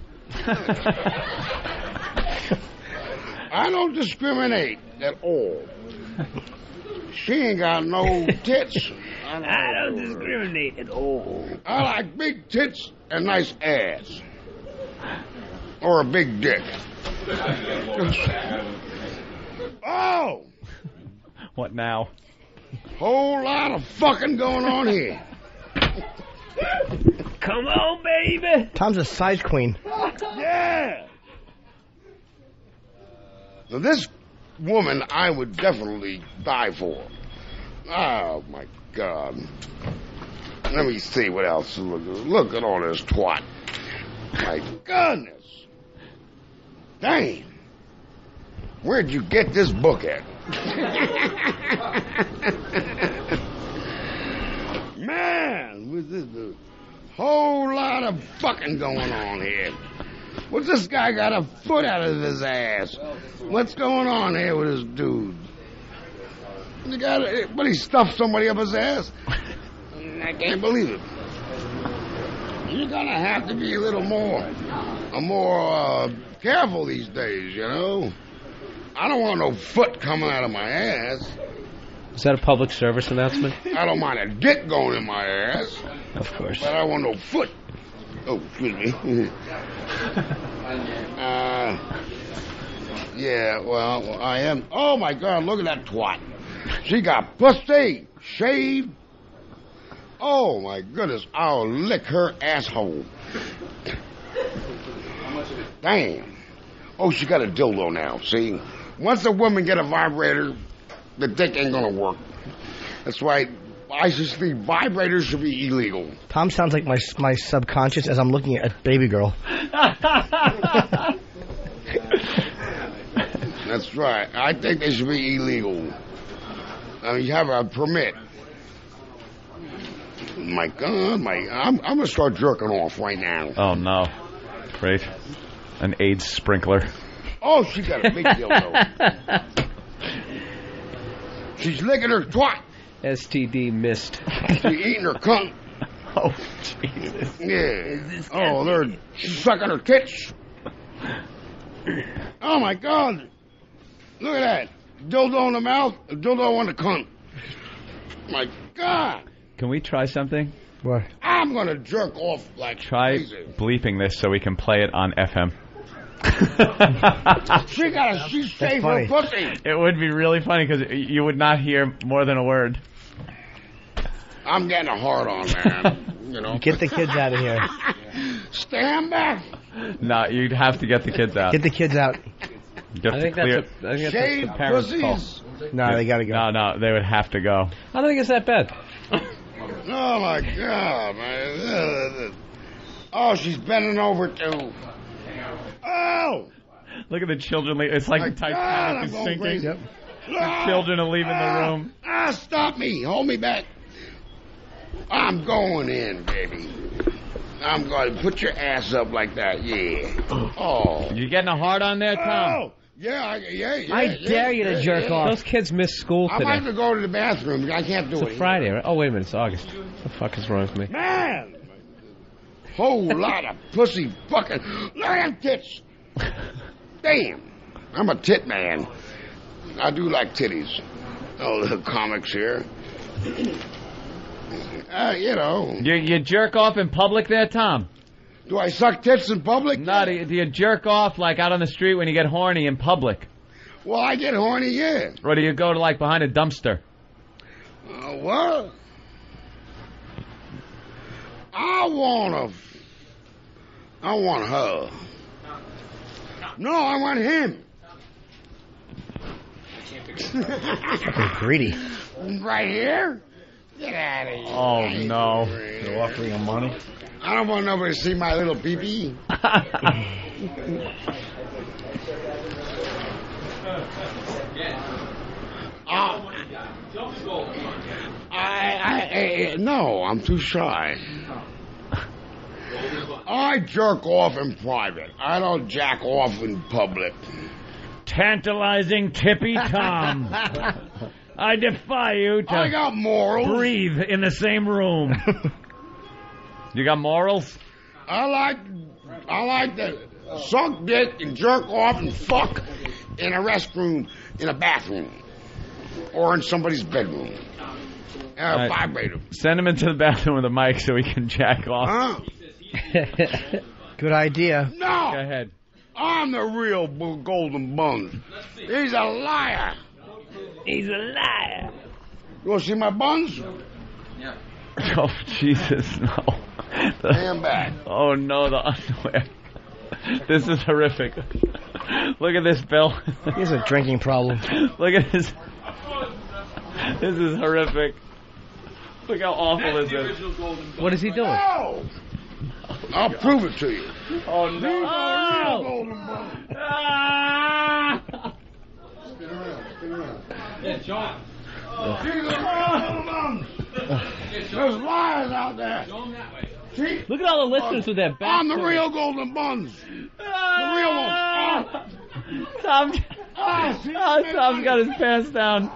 I don't discriminate at all. She ain't got no tits. I don't discriminate at all. I like big tits and nice ass. Or a big dick. Oh! What now? Whole lot of fucking going on here. Come on, baby. Tom's a size queen. Yeah. Now this woman I would definitely die for. Oh my God. Let me see what else. Look at all this twat. My goodness. Damn. Where'd you get this book at? Man, with this whole lot of fucking going on here. What's this guy got a foot out of his ass? What's going on here with this dude? But he stuffed somebody up his ass? I can't believe it. You're gonna have to be a little more careful these days, you know. I don't want no foot coming out of my ass. Is that a public service announcement? I don't mind a dick going in my ass. Of course. But I don't want no foot. Oh, excuse me. Yeah, well, I am. Oh, my God, look at that twat. She got pussy, shaved. Oh, my goodness, I'll lick her asshole. Damn. Oh, she got a dildo now, see? Once a woman get a vibrator, the dick ain't gonna work. That's why I just think vibrators should be illegal. Tom sounds like my subconscious as I'm looking at Baby Girl. That's right. I think they should be illegal. I mean, you have a permit. My God, I'm gonna start jerking off right now. Oh no! Great, an AIDS sprinkler. Oh, she got a big dildo. She's licking her twat. STD missed. She's eating her cunt. Oh, Jesus. Yeah. Oh, she's sucking her tits. Oh, my God. Look at that. Dildo in the mouth, a dildo on the cunt. My God. Can we try something? What? I'm going to jerk off like crazy. Bleeping this so we can play it on FM. She's shaved her pussy. It would be really funny because you would not hear more than a word. I'm getting a hard on, man. You know. Get the kids out of here. Stand back. No, you'd have to get the kids out. Get the kids out. I think that's the parents' call. No, they got to go. No, they would have to go. I don't think it's that bad. Oh, my God, man. Oh, she's bending over, too. Oh! Look at the children. It's like the Titanic is sinking. Yep. The children are leaving the room. Stop me. Hold me back. I'm going in, baby. I'm going to put your ass up like that. Yeah. Oh. You getting a hard on there, Tom? Oh. Yeah. I dare you to jerk off. Those kids miss school today. I might have to go to the bathroom. I can't do it. It's a Friday, right? Oh, wait a minute. It's August. What the fuck is wrong with me? Man! Whole lot of pussy fucking... Look at them tits! Damn! I'm a tit man. I do like titties. Oh, the comics here. You know. You jerk off in public there, Tom? Do I suck tits in public? No, do you jerk off like out on the street when you get horny in public? Well, I get horny, yeah. Or do you go to like behind a dumpster? What? I want her. No, I want him. Greedy. Right here? Get out of here. Oh, no. You're offering him money? I don't want nobody to see my little pee-pee. No, I'm too shy. I jerk off in private. I don't jack off in public. Tantalizing Tippy Tom. I defy you to I got morals. Breathe in the same room. You got morals? I like to suck dick and jerk off and fuck in a restroom, in a bathroom, or in somebody's bedroom. Vibrator. Send him into the bathroom with a mic so he can jack off. Huh? Good idea. No! Go ahead. I'm the real golden buns. He's a liar. He's a liar. You want to see my buns? Yeah. Oh, Jesus, no. Stand back. Oh, no, the underwear. This is horrific. Look at this, Bill. He has a drinking problem. Look at this. This is horrific. Look how awful this is. What is he doing? No! I'll prove it to you. Oh, no. Spin around. Yeah, John. There's liars out there. See? Look at all the listeners with that back. I'm the real golden buns. The real one. Tom's got his pants down.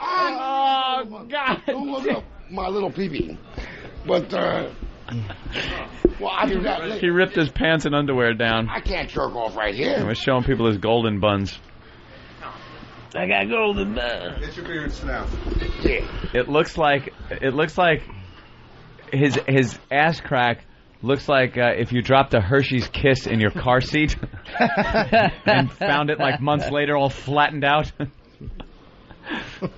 Oh, God. Don't look up my little pee-pee. But, well, I do that later. He ripped his pants and underwear down. I can't jerk off right He here. was showing people his golden buns. I got golden buns. Get your clearance now. Yeah. It looks like his ass crack looks like if you dropped a Hershey's Kiss in your car seat and found it like months later all flattened out.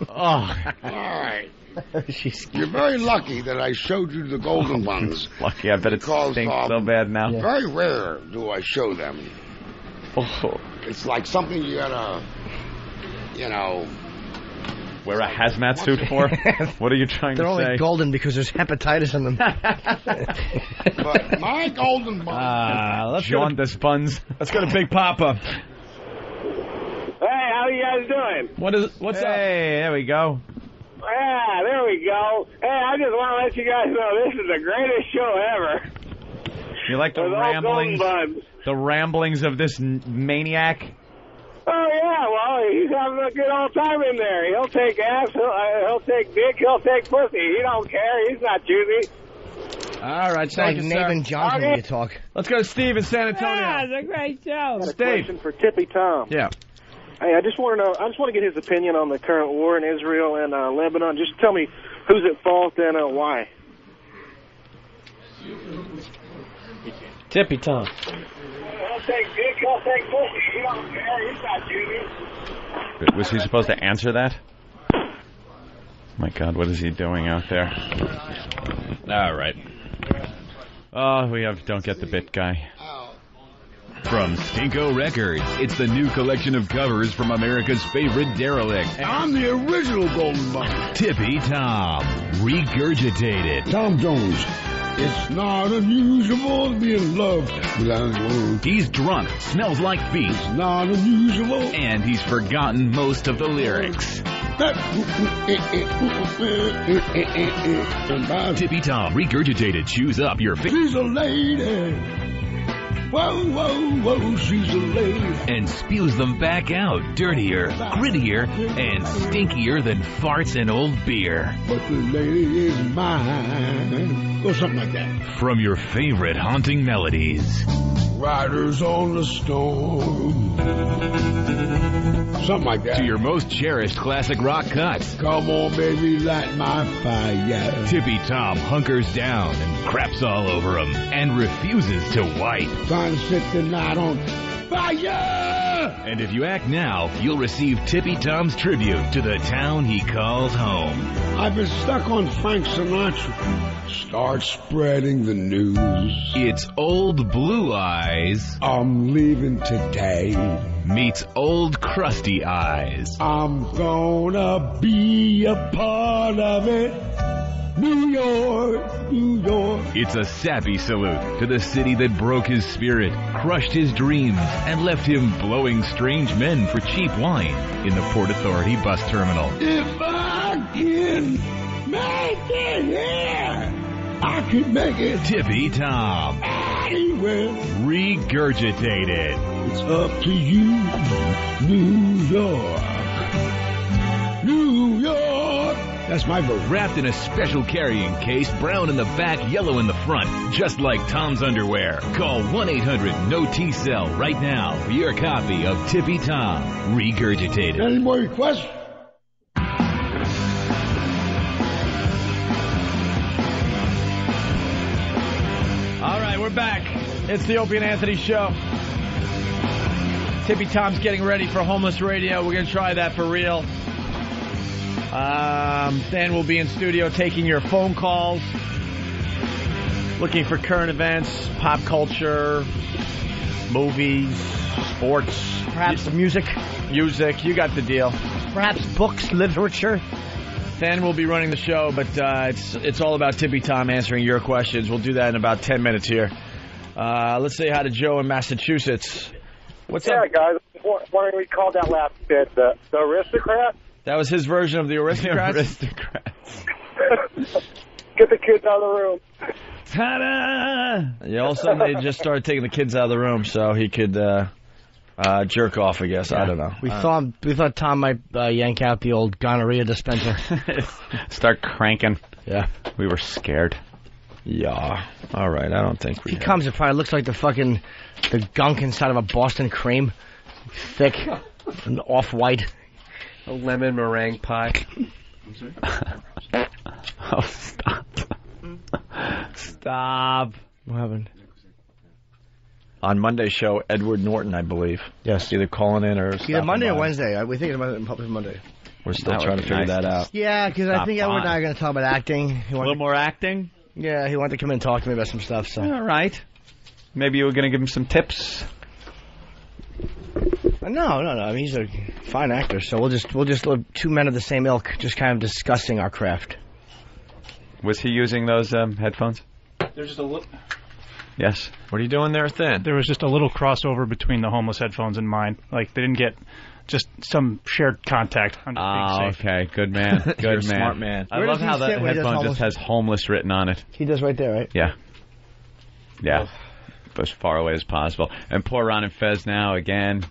Oh. All right. You're very lucky that I showed you the golden ones. Lucky, I bet it stinks so bad now. Very rare do I show them. Oh. It's like something you gotta, Wear a hazmat suit for? What are you trying They're to say? only golden because there's hepatitis in them. But my golden buns. Jaundice buns. Let's go to Big Papa. Hey, how you guys doing? What's up? Hey, there we go. Yeah, there we go. Hey, I just want to let you guys know this is the greatest show ever. You like the With all ramblings? golden buns. The ramblings of this maniac? Oh, yeah, well, he's having a good old time in there. He'll take ass, he'll take dick, he'll take pussy. He don't care. He's not choosy. All right, It's like thank you, Nathan sir. Johnson when you talk. Let's go to Steve in San Antonio. Yeah, it's a great show. Got a Steve. question for Tippy Tom. Yeah. Hey, I just want to get his opinion on the current war in Israel and Lebanon. Just tell me who's at fault and why. Tippy Tom. He'll take dick, he'll take pussy. He don't care. He's not choosy. Was he supposed to answer that? My God, what is he doing out there? All right. Oh, we have Don't Get the Bit guy. From Stinko Records, it's the new collection of covers from America's favorite derelict. I'm the original golden bun. Tippy Tom, Regurgitated. Tom Jones. It's not unusual to be in love without love. He's drunk, smells like feet. It's not unusual. And he's forgotten most of the lyrics. Tippy Tom, Regurgitated, chews up your feet. She's a lady. Whoa, whoa, whoa, she's a lady. And spews them back out, dirtier, grittier, and stinkier than farts and old beer. But the lady is mine. Or something like that. From your favorite haunting melodies. Riders on the storm. Something like that. To your most cherished classic rock cuts. Come on, baby, light my fire. Tippy Tom hunkers down and craps all over him and refuses to wipe. Trying to set the night on fire! And if you act now, you'll receive Tippy Tom's tribute to the town he calls home. I've been stuck on Frank Sinatra. Start spreading the news. It's Old Blue Eyes. I'm leaving today. Meets Old Crusty Eyes. I'm gonna be a part of it. New York, New York. It's a sappy salute to the city that broke his spirit, crushed his dreams, and left him blowing strange men for cheap wine in the Port Authority bus terminal. If I can make it here, I can make it. Tippy Tom. Anywhere. Regurgitated. It's up to you, New York. New York. That's my vote. Wrapped in a special carrying case, brown in the back, yellow in the front, just like Tom's underwear. Call 1-800-NO-T-CELL right now for your copy of Tippy Tom, Regurgitated. Any more requests? All right, we're back. It's the Opie and Anthony Show. Tippy Tom's getting ready for Homeless Radio. We're going to try that for real. Dan will be in studio taking your phone calls, looking for current events, pop culture, movies, sports, perhaps music. Music, you got the deal. Perhaps books, literature. Dan will be running the show, but it's all about Tippy Tom answering your questions. We'll do that in about 10 minutes here. Let's say hi to Joe in Massachusetts. What's up? Yeah, guys. Wondering we called that last bit the aristocrat. That was his version of the Aristocrats? Aristocrats. Get the kids out of the room. Ta-da! Yeah, all of a sudden they just started taking the kids out of the room so he could jerk off, I guess. Yeah. I don't know. We thought Tom might yank out the old gonorrhea dispenser. Start cranking. Yeah. We were scared. Yeah. All right. I don't think we. He comes, it probably looks like the gunk inside of a Boston cream, thick and off-white. A lemon meringue pie. Oh, stop. Stop. What happened? On Monday's show, Edward Norton, I believe. Yes. Either calling in or Either Monday or Wednesday. We think it's Monday. We're still trying to figure that out. Yeah, because I think Edward and I are going to talk about acting. A little more acting? Yeah, he wanted to come in and talk to me about some stuff. So. All right. Maybe you were going to give him some tips. No. I mean, he's a fine actor, so we'll just live two men of the same ilk, just kind of discussing our craft. Was he using those headphones? There's just a little. Yes. What are you doing there, Thin? There was just a little crossover between the homeless headphones and mine. Like they didn't get just some shared contact. Okay. Good man. Good You're man. A smart man. I love how the headphone just has homeless written on it. He does right there, right? Yeah. Yeah. As far away as possible. And poor Ron and Fez now again.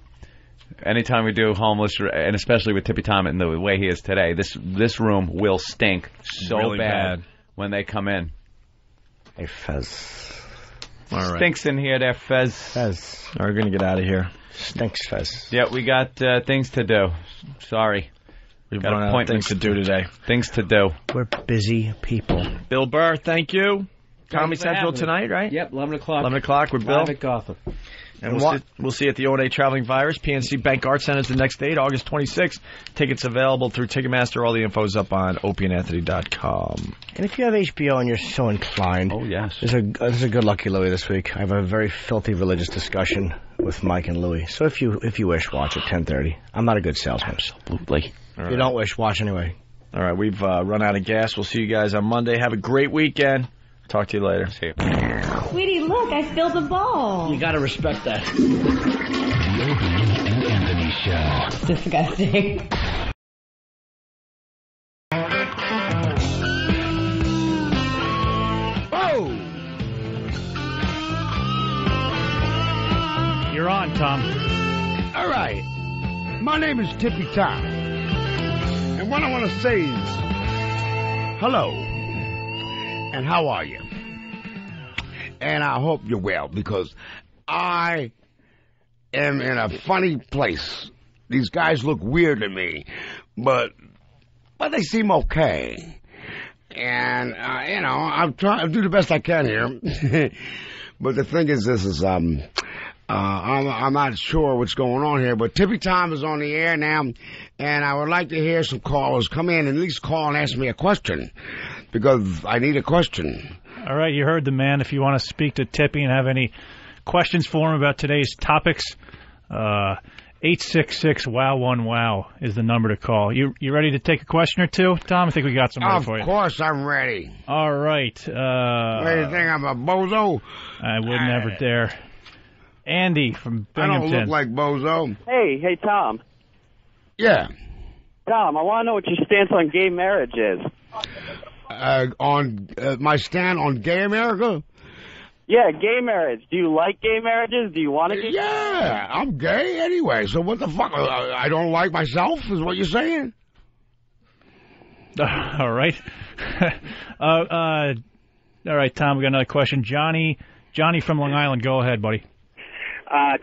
Anytime we do homeless, and especially with Tippy Tom and the way he is today, this room will stink so really bad when they come in. Hey, Fez. All right. Stinks in here there, Fez. Fez. All right, we're going to get out of here. Stinks, Fez. Yeah, we got things to do. Sorry. We've got run out of things to do today. Things to do. We're busy people. Bill Burr, thank you. Comedy Central tonight, right? Yep, 11 o'clock. 11 o'clock with Bill. Live at Gotham. And we'll see you at the O&A Traveling Virus. PNC Bank Arts Center is the next date, August 26th. Tickets available through Ticketmaster. All the info's up on opieandanthony.com. And if you have HBO and you're so inclined, yes, there's a good Lucky Louie this week. I have a very filthy religious discussion with Mike and Louie. So if you wish, watch at 10:30. I'm not a good salesman. Absolutely. If you don't wish, watch anyway. All right, we've run out of gas. We'll see you guys on Monday. Have a great weekend. Talk to you later. See you. Sweetie, look, I spilled the ball. You gotta respect that. The Opie and Anthony Show. Disgusting. Oh! You're on, Tom. All right. My name is Tippy Tom. And what I want to say is, hello. And how are you? And I hope you're well, because I am in a funny place. These guys look weird to me, but they seem okay. And, I'm trying to do the best I can here. But the thing is, I'm not sure what's going on here, but Tippy Tom is on the air now, and I would like to hear some callers come in and at least call and ask me a question, because I need a question. All right, you heard the man. If you want to speak to Tippy and have any questions for him about today's topics, 866-WOW-1-WOW is the number to call. You ready to take a question or two, Tom? I think we got some ready for you. Of course I'm ready. All right. What do you think, I'm a bozo? I would never dare. Andy from I Binghamton. don't look like bozo. Hey, Tom. Yeah. Tom, I want to know what your stance on gay marriage is. On my stand on gay America? Yeah, gay marriage. Do you like gay marriages? Do you want to get Yeah, I'm gay anyway, so what the fuck? I don't like myself, is what you're saying? All right. All right, Tom, we got another question. Johnny from Long Island, go ahead, buddy.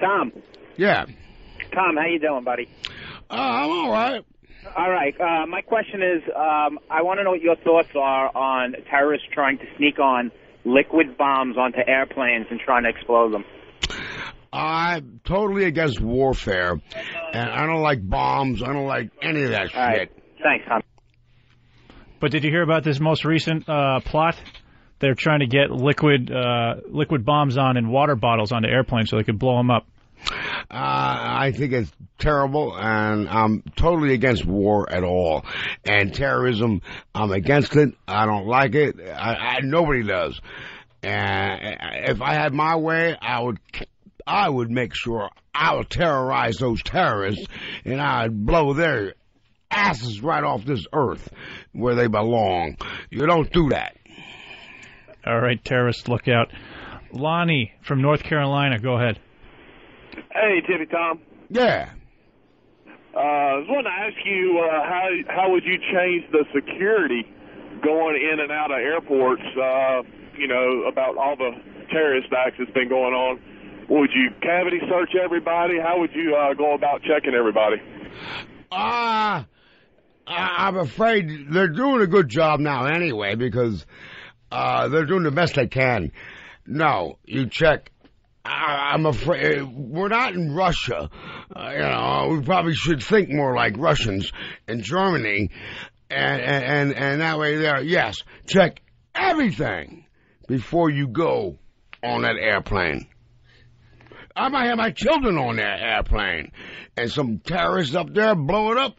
Tom. Yeah. Tom, how you doing, buddy? I'm all right. All right. My question is, I want to know what your thoughts are on terrorists trying to sneak on liquid bombs onto airplanes and trying to explode them. I'm totally against warfare, and I don't like bombs. I don't like any of that shit. Right. Thanks, Tom. But did you hear about this most recent plot? They're trying to get liquid bombs in water bottles onto airplanes so they could blow them up. I think it's terrible, and I'm totally against war at all. And terrorism, I'm against it. I don't like it. Nobody does. And if I had my way, I would make sure I would terrorize those terrorists, and I'd blow their asses right off this earth where they belong. You don't do that. All right, terrorists, look out. Lonnie from North Carolina, go ahead. Hey, Tippy Tom. Yeah. I was wanting to ask you, how would you change the security going in and out of airports about all the terrorist acts that's been going on. Would you cavity search everybody? How would you go about checking everybody? I'm afraid they're doing a good job now anyway, because they're doing the best they can. No, you check. I'm afraid we're not in Russia. We probably should think more like Russians in Germany, and that way there. Yes, check everything before you go on that airplane. I might have my children on that airplane, and some terrorists up there blow it up.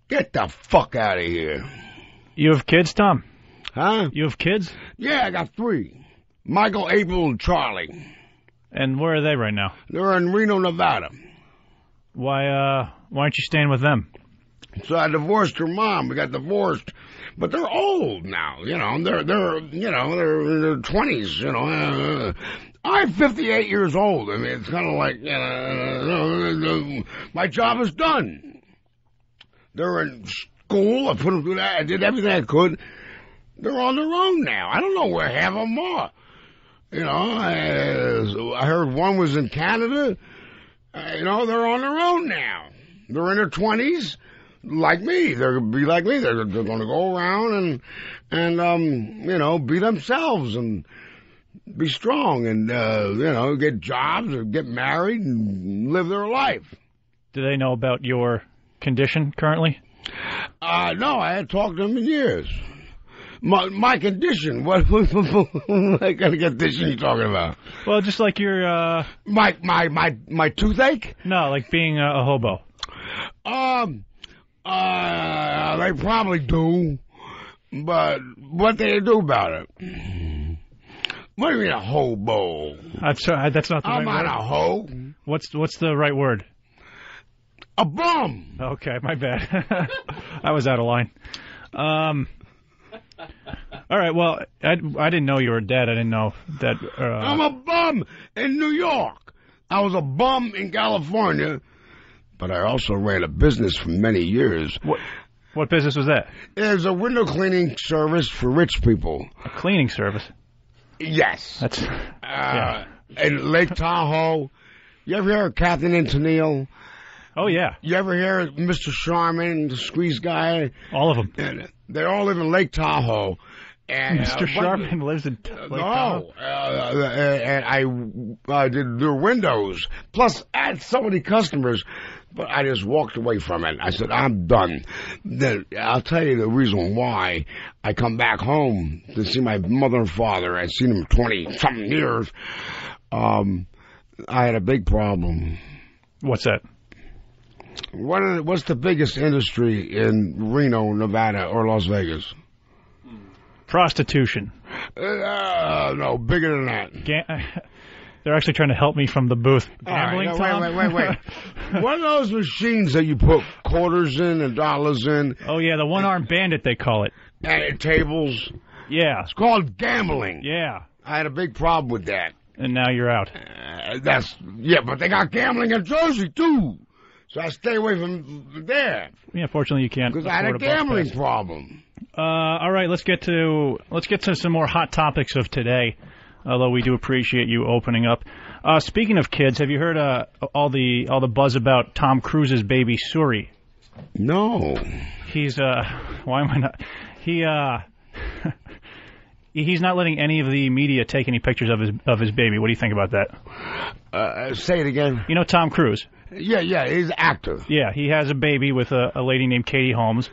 Get the fuck out of here. You have kids, Tom? Huh? You have kids? Yeah, I got 3. Michael, April, and Charlie. And where are they right now? They're in Reno, Nevada. Why aren't you staying with them? So I divorced her mom. We got divorced. But they're old now, they're in their 20s, I'm 58 years old. I mean, it's kind of like, my job is done. They're in school. I put them through that. I did everything I could. They're on their own now. I don't know where half of them are. I heard one was in Canada. They're on their own now. They're in their 20s, like me. They're going to be like me. They're going to go around and be themselves and be strong and, get jobs or get married and live their life. Do they know about your condition currently? No, I hadn't talked to them in years. My condition? What kind of condition are you talking about? Well, just like your my toothache? No, like being a hobo. They probably do, but what they do about it? What do you mean a hobo? That's not the right I'm not word. a hoe. What's the right word? A bum. Okay, my bad. I was out of line. All right, well, I didn't know you were dead. I didn't know that. I'm a bum in New York. I was a bum in California, but I also ran a business for many years. What business was that? It was a window cleaning service for rich people. A cleaning service? Yes. That's in Lake Tahoe. You ever hear of Captain Antonio? Oh, yeah. You ever hear of Mr. Sharman, the squeeze guy? All of them. And they all live in Lake Tahoe. And, Mr. Sharman lives in Lake Tahoe? And I did their windows. Plus, I had so many customers, but I just walked away from it. I said, I'm done. Then I'll tell you the reason why. I come back home to see my mother and father. I'd seen them 20-something years. I had a big problem. What's that? What's the biggest industry in Reno, Nevada, or Las Vegas? Prostitution. No, bigger than that. They're actually trying to help me from the booth. Gambling, right, Tom? Wait. One of those machines that you put quarters in and dollars in. Oh, yeah, the one-armed bandit, they call it. And tables. Yeah. It's called gambling. Yeah. I had a big problem with that. And now you're out. But they got gambling in Jersey, too. So I stay away from there. Yeah, fortunately you can't. Because I had a gambling problem. All right, let's get to some more hot topics of today. Although we do appreciate you opening up. Speaking of kids, have you heard all the buzz about Tom Cruise's baby Suri? No. He's why am I not? He's not letting any of the media take any pictures of his baby. What do you think about that? Say it again. You know Tom Cruise? Yeah, he's an actor. Yeah, he has a baby with a lady named Katie Holmes,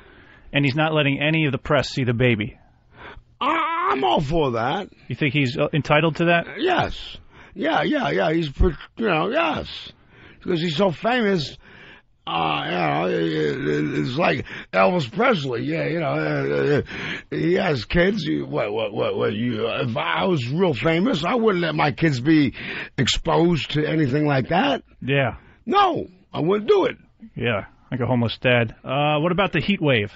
and he's not letting any of the press see the baby. I'm all for that. You think he's entitled to that? Yes. Yeah. He's, yes. Because he's so famous. It's like Elvis Presley. Yeah, he has kids. If I was real famous, I wouldn't let my kids be exposed to anything like that. Yeah. No, I wouldn't do it. Yeah, like a homeless dad. What about the heat wave?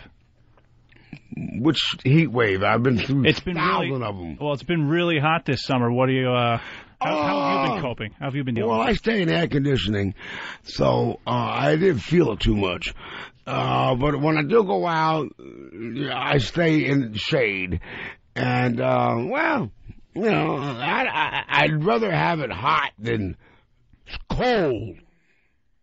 Which heat wave? I've been through thousands of them. Well, it's been really hot this summer. What do you? How have you been coping? How have you been dealing? Well, with I stay in air conditioning, so I didn't feel it too much. But when I do go out, I stay in shade, and You know, I'd rather have it hot than cold.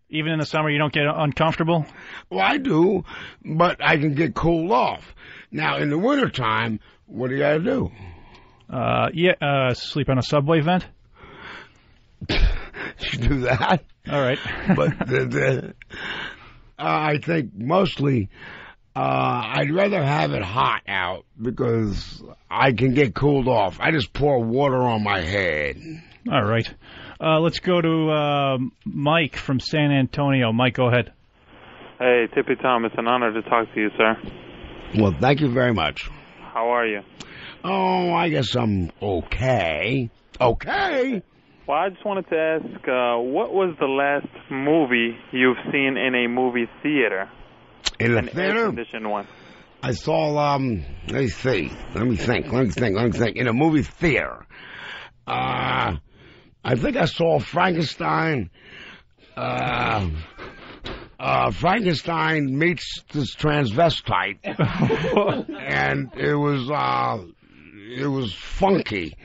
Even in the summer, you don't get uncomfortable? Well, I do, but I can get cooled off. Now, in the wintertime, what do you got to do? Sleep on a subway vent? You do that. All right. But I think mostly I'd rather have it hot out because I can get cooled off. I just pour water on my head. All right. Let's go to Mike from San Antonio. Mike, go ahead. Hey, Tippy Tom, it's an honor to talk to you, sir. Well, thank you very much. How are you? Oh, I guess I'm okay. Okay? Well, I just wanted to ask, what was the last movie you've seen in a movie theater? In a theater? An air-conditioned one. I saw, let me think. In a movie theater. I think I saw Frankenstein. Frankenstein meets this transvestite. And it was funky.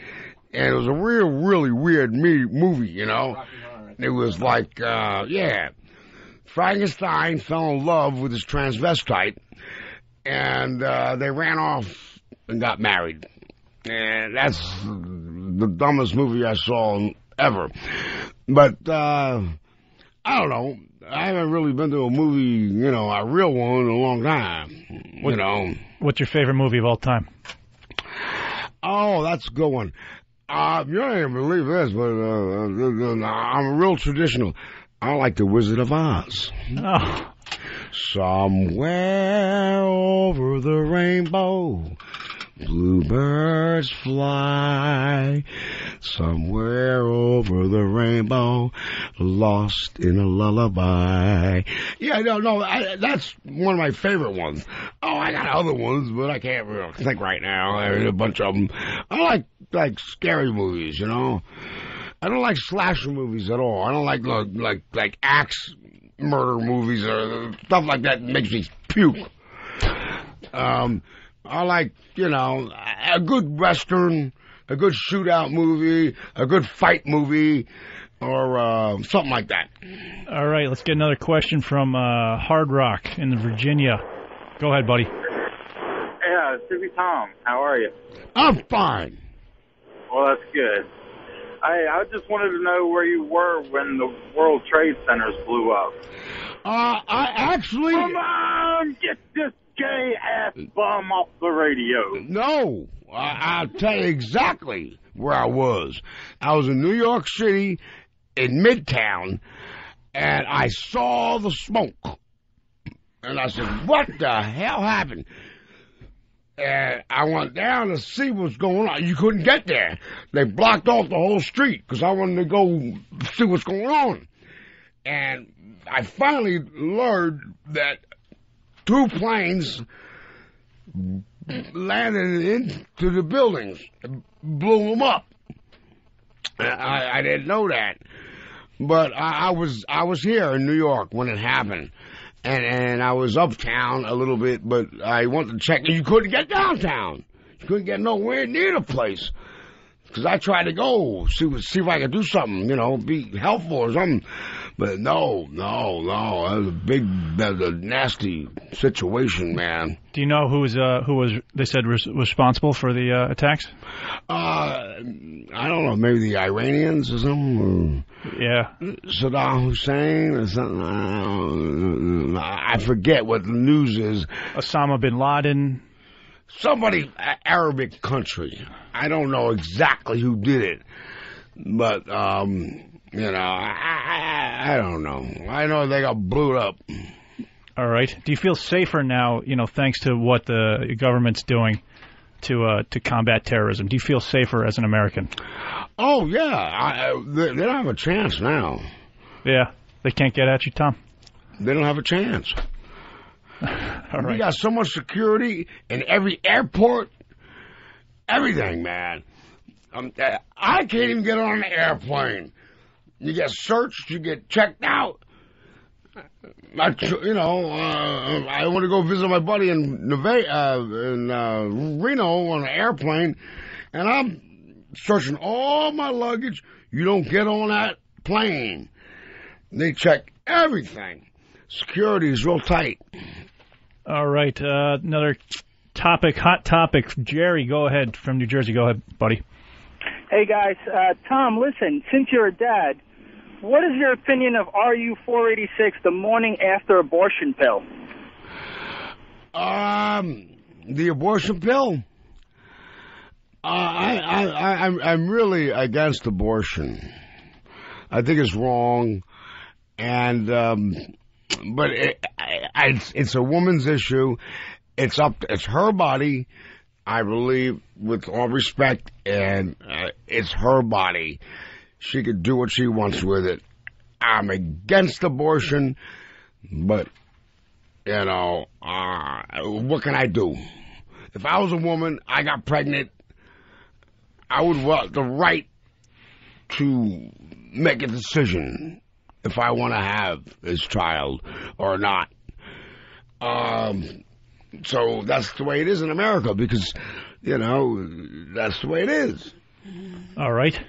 And it was a really weird movie, you know. It was like, Frankenstein fell in love with his transvestite, and they ran off and got married. And that's the dumbest movie I saw ever. But, I don't know. I haven't really been to a movie, you know, a real one in a long time, you know. What's your favorite movie of all time? Oh, that's a good one. You don't even believe this, but I'm real traditional. I like The Wizard of Oz. Oh. Somewhere over the rainbow, bluebirds fly. Somewhere over the rainbow, lost in a lullaby. Yeah, no, that's one of my favorite ones. Oh, I got other ones, but I can't really think right now. There's a bunch of them. I like scary movies, you know. I don't like slasher movies at all. I don't like axe murder movies or stuff like that makes me puke. I like, you know, a good western, a good shootout movie, a good fight movie, or something like that. All right, let's get another question from Hard Rock in Virginia. Go ahead, buddy. Yeah, Tippy Tom, how are you? I'm fine. Well, that's good. I just wanted to know where you were when the World Trade Centers blew up. I actually... Come on, get this gay-ass bum off the radio. No, I'll tell you exactly where I was. I was in New York City, in Midtown, and I saw the smoke. And I said, what the hell happened? And I went down to see what's going on. You couldn't get there. They blocked off the whole street because I wanted to go see what's going on. And I finally learned that 2 planes landed into the buildings, blew them up. I didn't know that, but I was here in New York when it happened, and I was uptown a little bit, but I wanted to check. You couldn't get downtown. You couldn't get nowhere near the place. Because I tried to go, see if I could do something, you know, be helpful or something. But no. That was a nasty situation, man. Do you know who was they said was responsible for the attacks? I don't know, maybe the Iranians or something? Or yeah. Saddam Hussein or something? I forget what the news is. Osama bin Laden. Somebody, Arabic country. I don't know exactly who did it, but, you know, I don't know. I know they got blew up. All right. Do you feel safer now, you know, thanks to what the government's doing to combat terrorism? Do you feel safer as an American? Oh, yeah. They don't have a chance now. Yeah. They can't get at you, Tom? They don't have a chance. All right. We got so much security in every airport, everything, man. I can't even get on an airplane. You get searched, you get checked out. I want to go visit my buddy in Reno on an airplane, and I'm searching all my luggage. You don't get on that plane. They check everything. Security is real tight. All right, another topic, hot topic. Jerry, go ahead, from New Jersey. Go ahead, buddy. Hey, guys. Tom, listen, since you're a dad, what is your opinion of RU-486, the morning after abortion pill? The abortion pill? I'm really against abortion. I think it's wrong, and but it's a woman's issue. It's her body, I believe, with all respect, and it's her body. She could do what she wants with it. I'm against abortion, but what can I do? If I was a woman, I got pregnant, I would want the right to make a decision if I want to have this child or not. So that's the way it is in America because, that's the way it is. All right.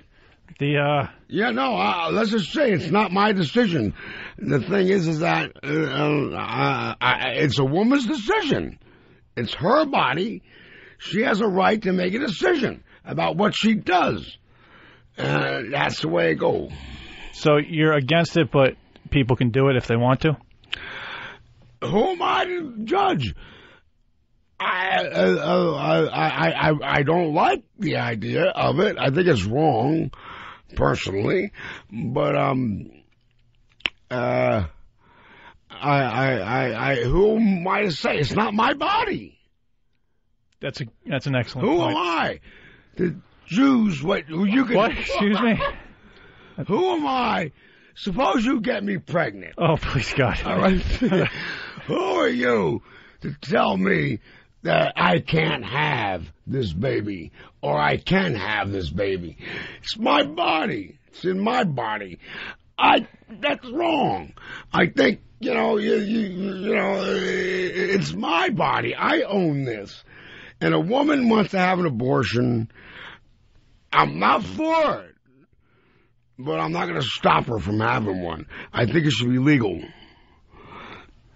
Let's just say it's not my decision. The thing is that it's a woman's decision. It's her body. She has a right to make a decision about what she does. That's the way it goes. So you're against it, but people can do it if they want to? Who am I to judge? I don't like the idea of it. I think it's wrong, personally. But who am I to say? It's not my body. That's an excellent Who point. am I? The Jews, what? Excuse me? Who am I? Suppose you get me pregnant. Oh, please, God. All right. Who are you to tell me that I can't have this baby or I can have this baby? It's my body. It's in my body. That's wrong. I think, it's my body. I own this. And a woman wants to have an abortion. I'm not for it. But I'm not going to stop her from having one. I think it should be legal.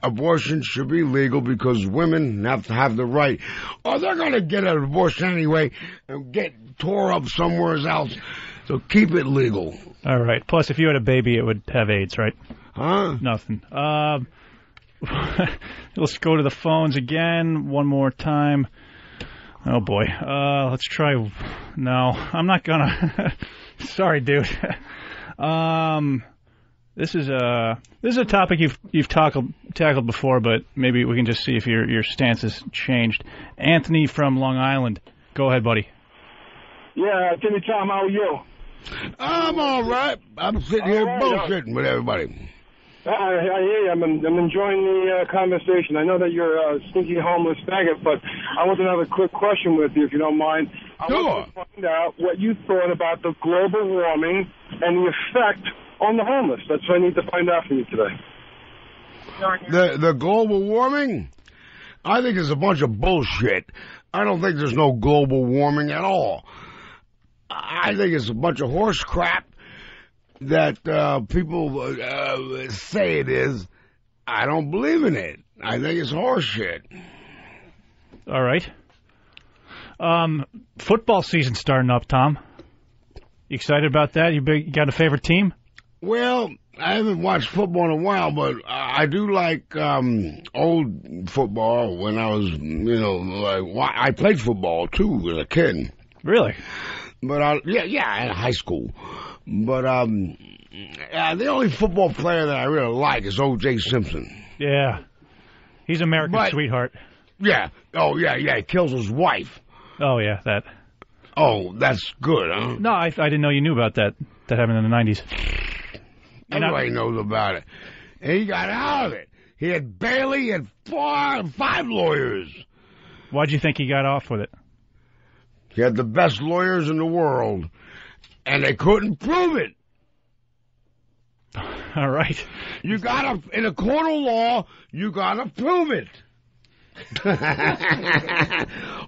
Abortion should be legal because women have to have the right. Or they're going to get an abortion anyway and get tore up somewhere else. So keep it legal. All right. Plus, if you had a baby, it would have AIDS, right? Huh? Nothing. Let's go to the phones again one more time. Oh, boy. Let's try... No, I'm not going to... Sorry, dude. This is a topic you've tackled before, but maybe we can just see if your stance has changed. Anthony from Long Island, go ahead, buddy. Yeah, Timmy Tom, how are you? I'm all right. I'm sitting here bullshitting with everybody. I hear you. I'm enjoying the conversation. I know that you're a stinky homeless faggot, but I want to have a quick question with you, if you don't mind. I want to find out what you thought about the global warming and the effect on the homeless. That's what I need to find out from you today. The global warming? I think it's a bunch of bullshit. I don't think there's no global warming at all. I think it's a bunch of horse crap that people say it is. I don't believe in it. I think it's horse shit. All right. Football season starting up, Tom. You excited about that? You got a favorite team? Well, I haven't watched football in a while, but I do like old football. When I was, I played football too as a kid. Really? But in high school. But the only football player that I really like is O.J. Simpson. Yeah, he's America's sweetheart. Yeah. Oh yeah. He kills his wife. Oh yeah, that. Oh, that's good, huh? No, I didn't know you knew about that. That happened in the 90s. Everybody knows about it. And he got out of it. He had Bailey and 5 lawyers. Why'd you think he got off with it? He had the best lawyers in the world, and they couldn't prove it. All right. You gotta, in a court of law, you gotta prove it.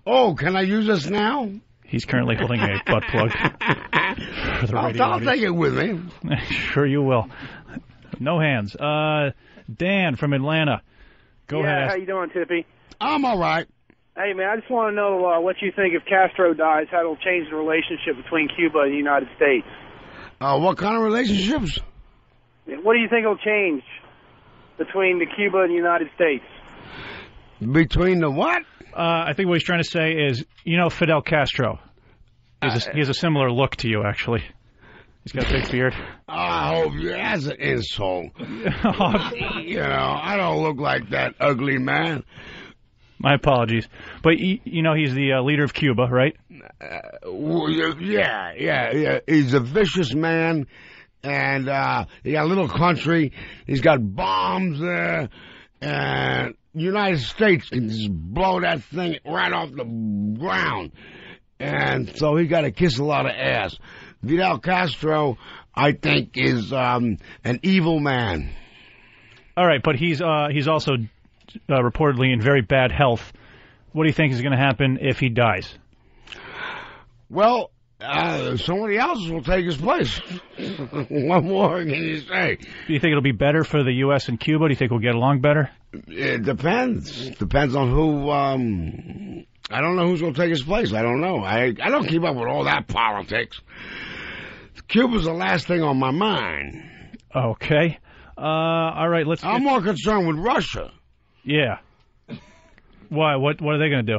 Oh, can I use this now? He's currently holding a butt plug for the radio I'll take it with me. Sure you will. No hands. Dan from Atlanta. Go ahead. How you doing, Tippy? I'm all right. Hey, man, I just want to know what you think if Castro dies, how it'll change the relationship between Cuba and the United States. What kind of relationships? What do you think will change between the Cuba and the United States? Between the what? I think what he's trying to say is, Fidel Castro. He has a similar look to you, actually. He's got a big beard. I hope that's an insult. I don't look like that ugly man. My apologies. But, he's the leader of Cuba, right? Yeah. He's a vicious man, and he got a little country. He's got bombs there, and United States can just blow that thing right off the ground. And so he got to kiss a lot of ass. Fidel Castro, I think, is an evil man. All right, but he's also reportedly in very bad health. What do you think is going to happen if he dies? Well, somebody else will take his place. What more can you say? Do you think it'll be better for the U.S. and Cuba? Do you think we'll get along better? It depends. Depends on who. I don't know who's going to take his place. I don't know. I don't keep up with all that politics. Cuba's the last thing on my mind. Okay. All right. I'm more concerned with Russia. Yeah. Why? What are they going to do?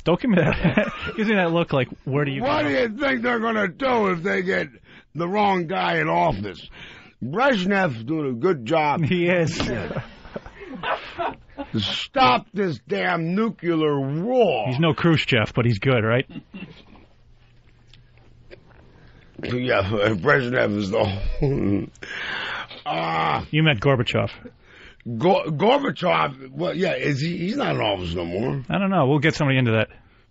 Don't give me that. Give me that look like, where do you What go? do you think they're going to do if they get the wrong guy in office? Brezhnev's doing a good job. He is. To stop this damn nuclear war. He's no Khrushchev, but he's good, right? Yeah, Brezhnev is the... You meant Gorbachev. Gorbachev, well, yeah, he's not in office no more. I don't know. We'll get somebody into that.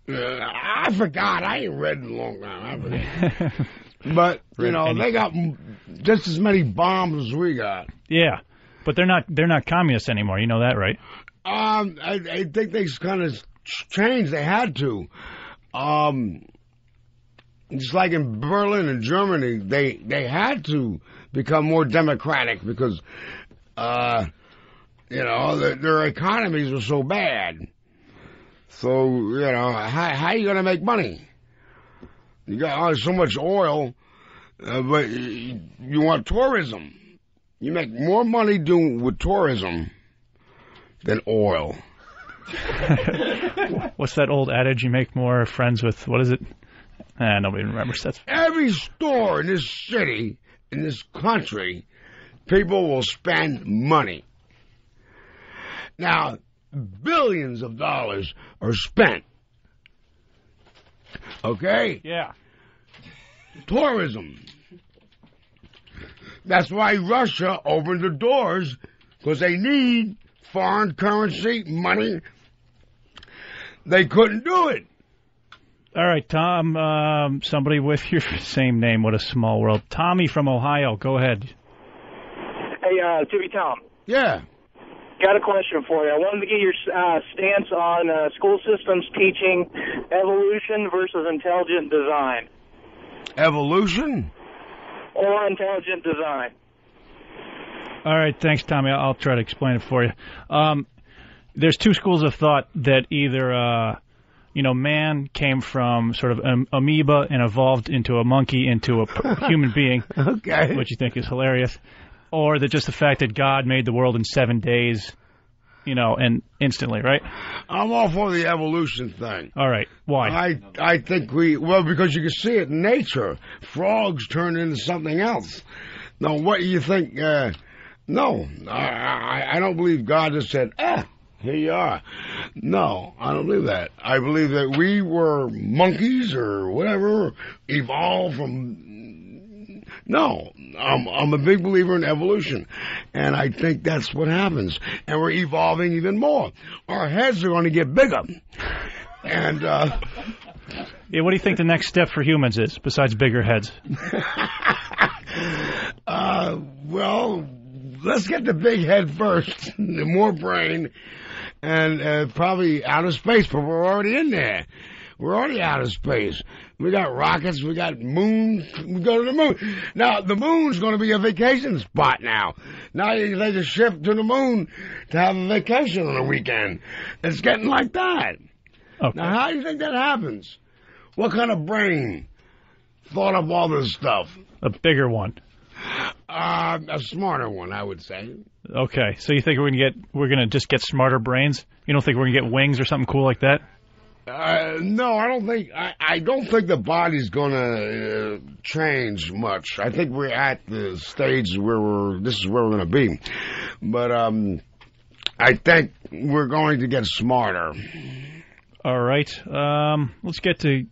I forgot. I ain't read in a long time. I forgot. But, they got just as many bombs as we got. Yeah, but they're not communists anymore. You know that, right? I think they kind of changed. They had to. Just like in Berlin and Germany, they had to become more democratic because, their economies were so bad. So, how are you going to make money? You got so much oil, but you want tourism. You make more money doing with tourism than oil. What's that old adage? You make more friends with, what is it? Nobody remembers that. Every store in this city, in this country, people will spend money. Now, billions of dollars are spent. Okay? Yeah. Tourism. That's why Russia opened the doors, because they need foreign currency, money. They couldn't do it. All right, Tom, somebody with your same name. What a small world. Tommy from Ohio, go ahead. Hey, Tippy Tom. Yeah. Got a question for you. I wanted to get your stance on school systems teaching evolution versus intelligent design. Evolution? Or intelligent design. All right, thanks, Tommy. I'll try to explain it for you. There's two schools of thought that either... man came from sort of an amoeba and evolved into a monkey, into a human being, okay, which you think is hilarious, or that just the fact that God made the world in 7 days, and instantly, right? I'm all for the evolution thing. All right, why? I think because you can see it in nature. Frogs turn into something else. Now, what do you think? No, I don't believe God just said, here you are. No, I don't believe that. I believe that we were monkeys or whatever, evolved from... No, I'm a big believer in evolution, and I think that's what happens. And we're evolving even more. Our heads are going to get bigger. And, yeah, what do you think the next step for humans is, besides bigger heads? Well, let's get the big head first, the more brain, and probably outer space, but we're already in there. We're already out of space. We got rockets. We got moons. We go to the moon. Now, the moon's going to be a vacation spot now. Now they just shift to the moon to have a vacation on the weekend. It's getting like that. Okay. Now, how do you think that happens? What kind of brain thought of all this stuff? A bigger one. A smarter one, I would say. Okay, so you think we're gonna just get smarter brains? You don't think we're gonna get wings or something cool like that? No, I don't think. I don't think the body's gonna change much. I think we're at the stage where this is where we're gonna be. But I think we're going to get smarter. All right. Let's get to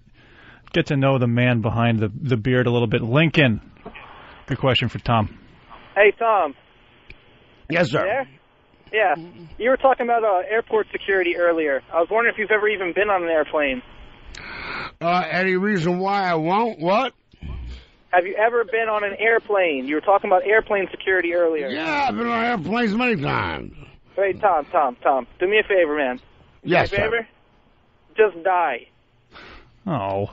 know the man behind the beard a little bit. Lincoln, good question for Tom. Hey, Tom. Yes, sir. You there? Yeah. You were talking about airport security earlier. I was wondering if you've ever even been on an airplane. Any reason why I won't? What? Have you ever been on an airplane? You were talking about airplane security earlier. Yeah, I've been on airplanes many times. Wait, Tom. Do me a favor, man. Yes, do me a favor? Just die. Oh.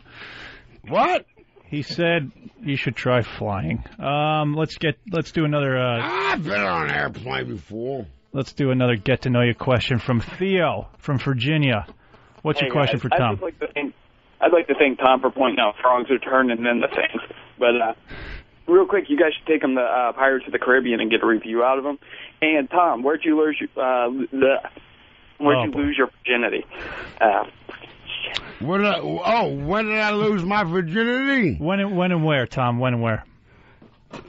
What? He said you should try flying. Let's do another. I've been on an airplane before. Let's do another get to know you question from Theo from Virginia. What's your question for Tom? I'd like to thank Tom for pointing out frogs are turning into things. But real quick, you guys should take them to Pirates of the Caribbean and get a review out of them. And Tom, where'd you lose your virginity? When did I lose my virginity? When and where, Tom? When and where?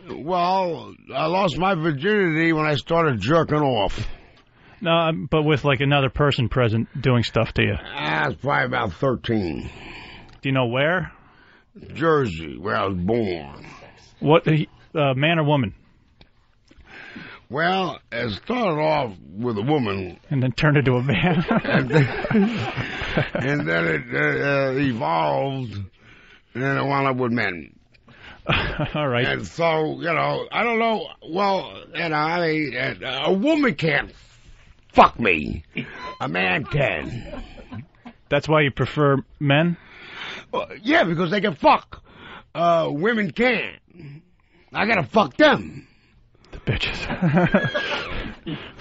Well, I lost my virginity when I started jerking off. No, but with like another person present doing stuff to you. I was probably about 13. Do you know where? Jersey, where I was born. What, man or woman? Well, it started off with a woman. And then turned into a man. and then it evolved, and then it wound up with men. All right. And so, I don't know. Well, I mean, a woman can't fuck me. A man can. That's why you prefer men? Yeah, because they can fuck. Women can't. I gotta fuck them. The bitches.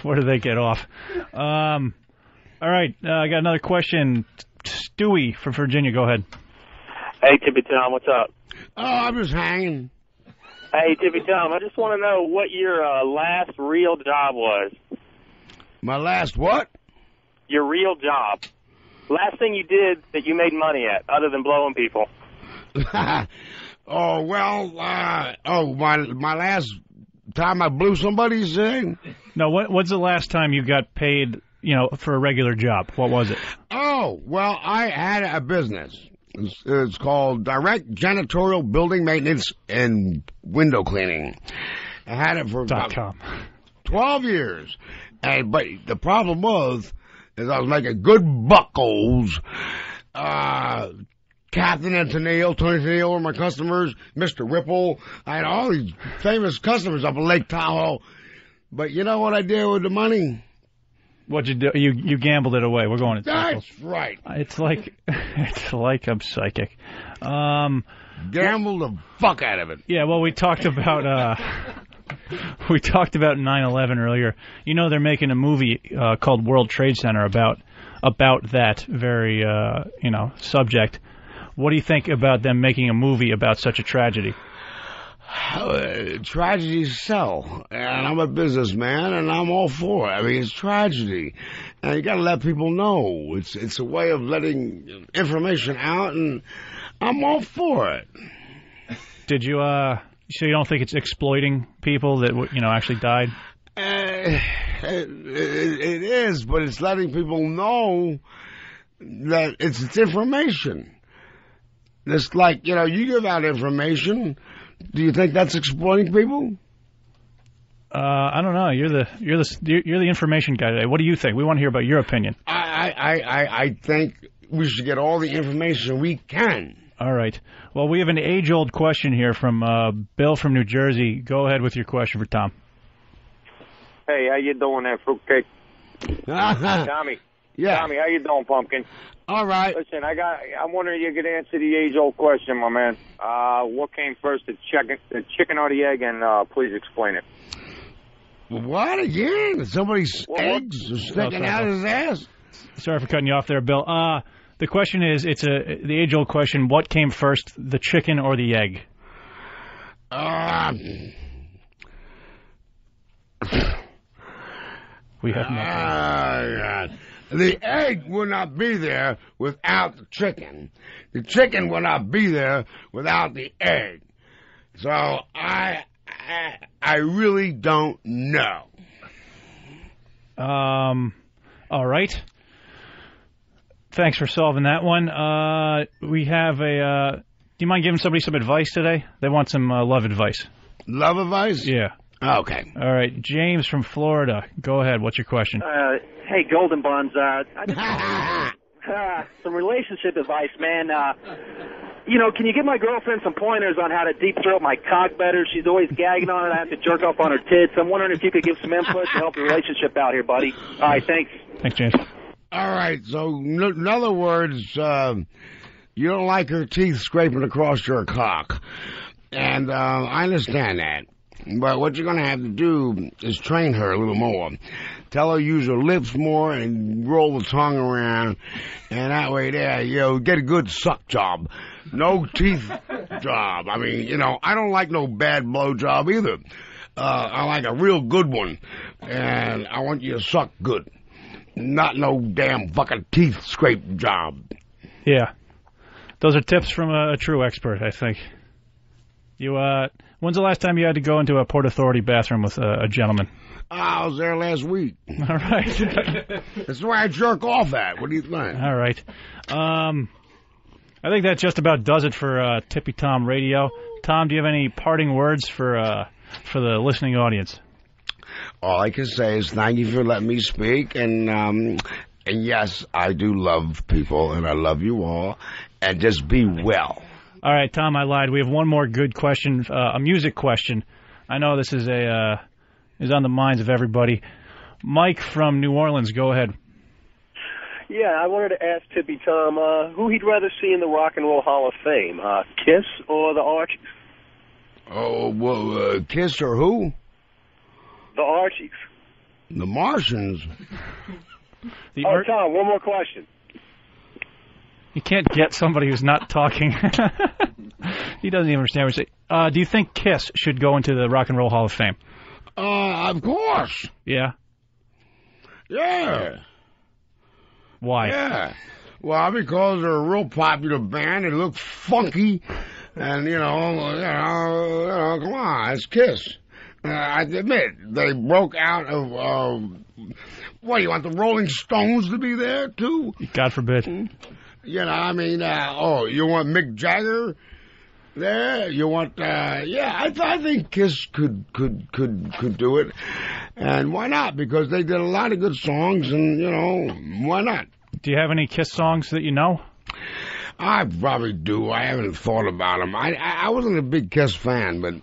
Where do they get off? All right, I got another question. Stewie from Virginia, go ahead. Hey, Tippy Tom, what's up? Oh, I'm just hanging. Hey, Tippy Tom, I just want to know what your last real job was. My last what? Your real job. Last thing you did that you made money at, other than blowing people. Oh, well, my last time I blew somebody, you say? No, what's the last time you got paid, for a regular job? What was it? Oh, well, I had a business. It's called Direct Janitorial Building Maintenance and Window Cleaning. I had it for about 12 years. But the problem was I was making good buckles. Captain and Tennille, Tony Tennille were my customers. Mr. Whipple. I had all these famous customers up in Lake Tahoe. But you know what I did with the money? What'd you do? You gambled it away. We're going to That's right. It's like I'm psychic. Gambled the fuck out of it. Yeah, well, we talked about 9/11 earlier. They're making a movie called World Trade Center about that very subject. What do you think about them making a movie about such a tragedy? Tragedies sell, and I'm a businessman, and I'm all for it. I mean, it's tragedy, and you got to let people know. It's a way of letting information out, and I'm all for it. Did you? So you don't think it's exploiting people that actually died? It is, but it's letting people know that it's information. It's like you give out information. Do you think that's exploiting people? I don't know. You're the information guy today. What do you think? We want to hear about your opinion. I think we should get all the information we can. All right. Well, we have an age-old question here from Bill from New Jersey. Go ahead with your question for Tom. Hey, how you doing there, fruitcake? Tommy. Yeah. Tommy, how you doing, pumpkin? All right. Listen, I'm wondering if you could answer the age-old question, my man. What came first, the chicken or the egg? And please explain it. What again? Somebody's eggs are sticking out of his ass? Sorry for cutting you off there, Bill. The question is, it's the age-old question. What came first, the chicken or the egg? We have nothing. The egg will not be there without the chicken. The chicken will not be there without the egg. So I really don't know. All right. Thanks for solving that one. We have do you mind giving somebody some advice today? They want some love advice. Love advice? Yeah. Okay. All right. James from Florida. Go ahead. What's your question? Hey, Golden Buns. I just some relationship advice, man. Can you give my girlfriend some pointers on how to deep throat my cock better? She's always gagging on it. I have to jerk off on her tits. I'm wondering if you could give some input to help the relationship out here, buddy. All right, thanks. Thanks, James. All right, so in other words, you don't like her teeth scraping across your cock. And I understand that. But what you're going to have to do is train her a little more. Tell her use her lips more and roll the tongue around. And that way there, get a good suck job. No teeth job. I mean, I don't like no bad blow job either. I like a real good one. And I want you to suck good. Not no damn fucking teeth scrape job. Yeah. Those are tips from a true expert, I think. When's the last time you had to go into a Port Authority bathroom with a gentleman? I was there last week. All right. That's where I jerk off at. What do you think? All right. I think that just about does it for Tippy Tom Radio. Tom, do you have any parting words for the listening audience? All I can say is thank you for letting me speak, and yes, I do love people, and I love you all, and just be well. All right, Tom, I lied. We have one more good question, a music question. I know this is is on the minds of everybody. Mike from New Orleans, go ahead. Yeah, I wanted to ask Tippy Tom who he'd rather see in the Rock and Roll Hall of Fame, Kiss or the Archies? Oh, well, Kiss or who? The Archies. The Martians. Tom, one more question. You can't get somebody who's not talking. He doesn't even understand what you're saying. Do you think Kiss should go into the Rock and Roll Hall of Fame? Of course. Yeah? Yeah. Why? Yeah. Well, because they're a real popular band. They look funky. And, come on, it's Kiss. I admit, they broke out of, what, you want the Rolling Stones to be there, too? God forbid. You want Mick Jagger there? You want, I think Kiss could do it. And why not? Because they did a lot of good songs, and, why not? Do you have any Kiss songs that you know? I probably do. I haven't thought about them. I wasn't a big Kiss fan, but...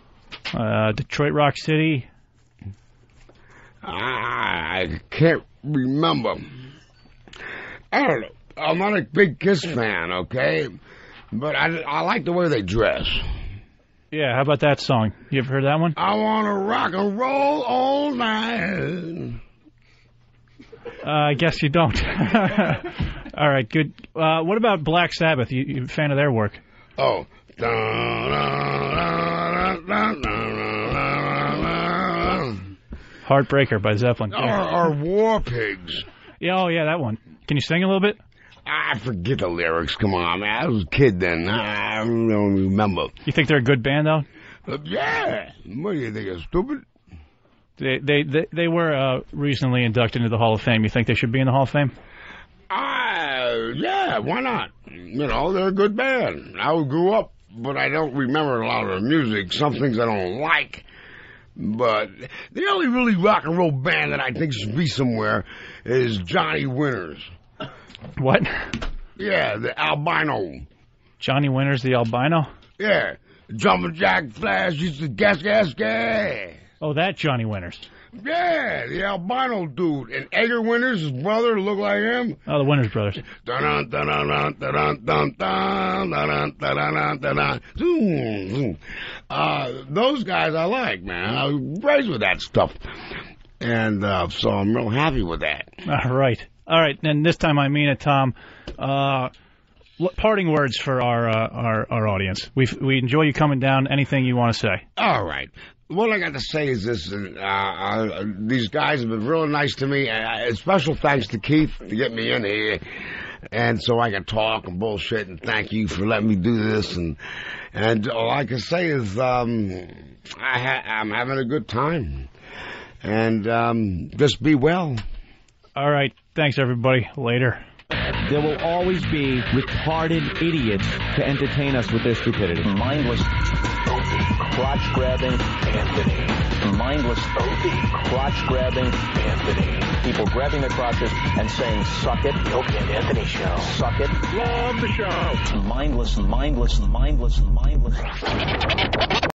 Detroit Rock City? I can't remember. I don't know. I'm not a big Kiss fan, okay? But I like the way they dress. Yeah, how about that song? You ever heard that one? I want to rock and roll all night. I guess you don't. All right, good. What about Black Sabbath? You a fan of their work? Oh. Heartbreaker by Zeppelin. Or War Pigs. Yeah, that one. Can you sing a little bit? I forget the lyrics. Come on, man. I was a kid then. I don't remember. You think they're a good band, though? Yeah. What do you think? You're stupid? They were recently inducted into the Hall of Fame. You think they should be in the Hall of Fame? Yeah, why not? They're a good band. I grew up, but I don't remember a lot of their music. Some things I don't like. But the only really rock and roll band that I think should be somewhere is Johnny Winters. What? Yeah, the albino. Johnny Winters, the albino? Yeah. Jumpin' Jack Flash used to gas. Oh, that Johnny Winters. Yeah, the albino dude. And Edgar Winters, his brother, look like him. Oh, the Winters brothers. Dun dun dun dun dun dun dun dun dun dun dun. Those guys I like, man. I was raised with that stuff. And so I'm real happy with that. All right. And this time I mean it, Tom. Parting words for our audience. We enjoy you coming down. Anything you want to say? All right. What I got to say is this. These guys have been real nice to me. Special thanks to Keith to get me in here. And so I can talk and bullshit, and thank you for letting me do this. And all I can say is I'm having a good time. And just be well. All right. Thanks, everybody. Later. There will always be retarded idiots to entertain us with their stupidity. Mindless, crotch-grabbing Anthony. Mindless, crotch-grabbing Anthony. People grabbing their crotches and saying, suck it. The Opie and Anthony Show. Suck it. Love the show. Mindless.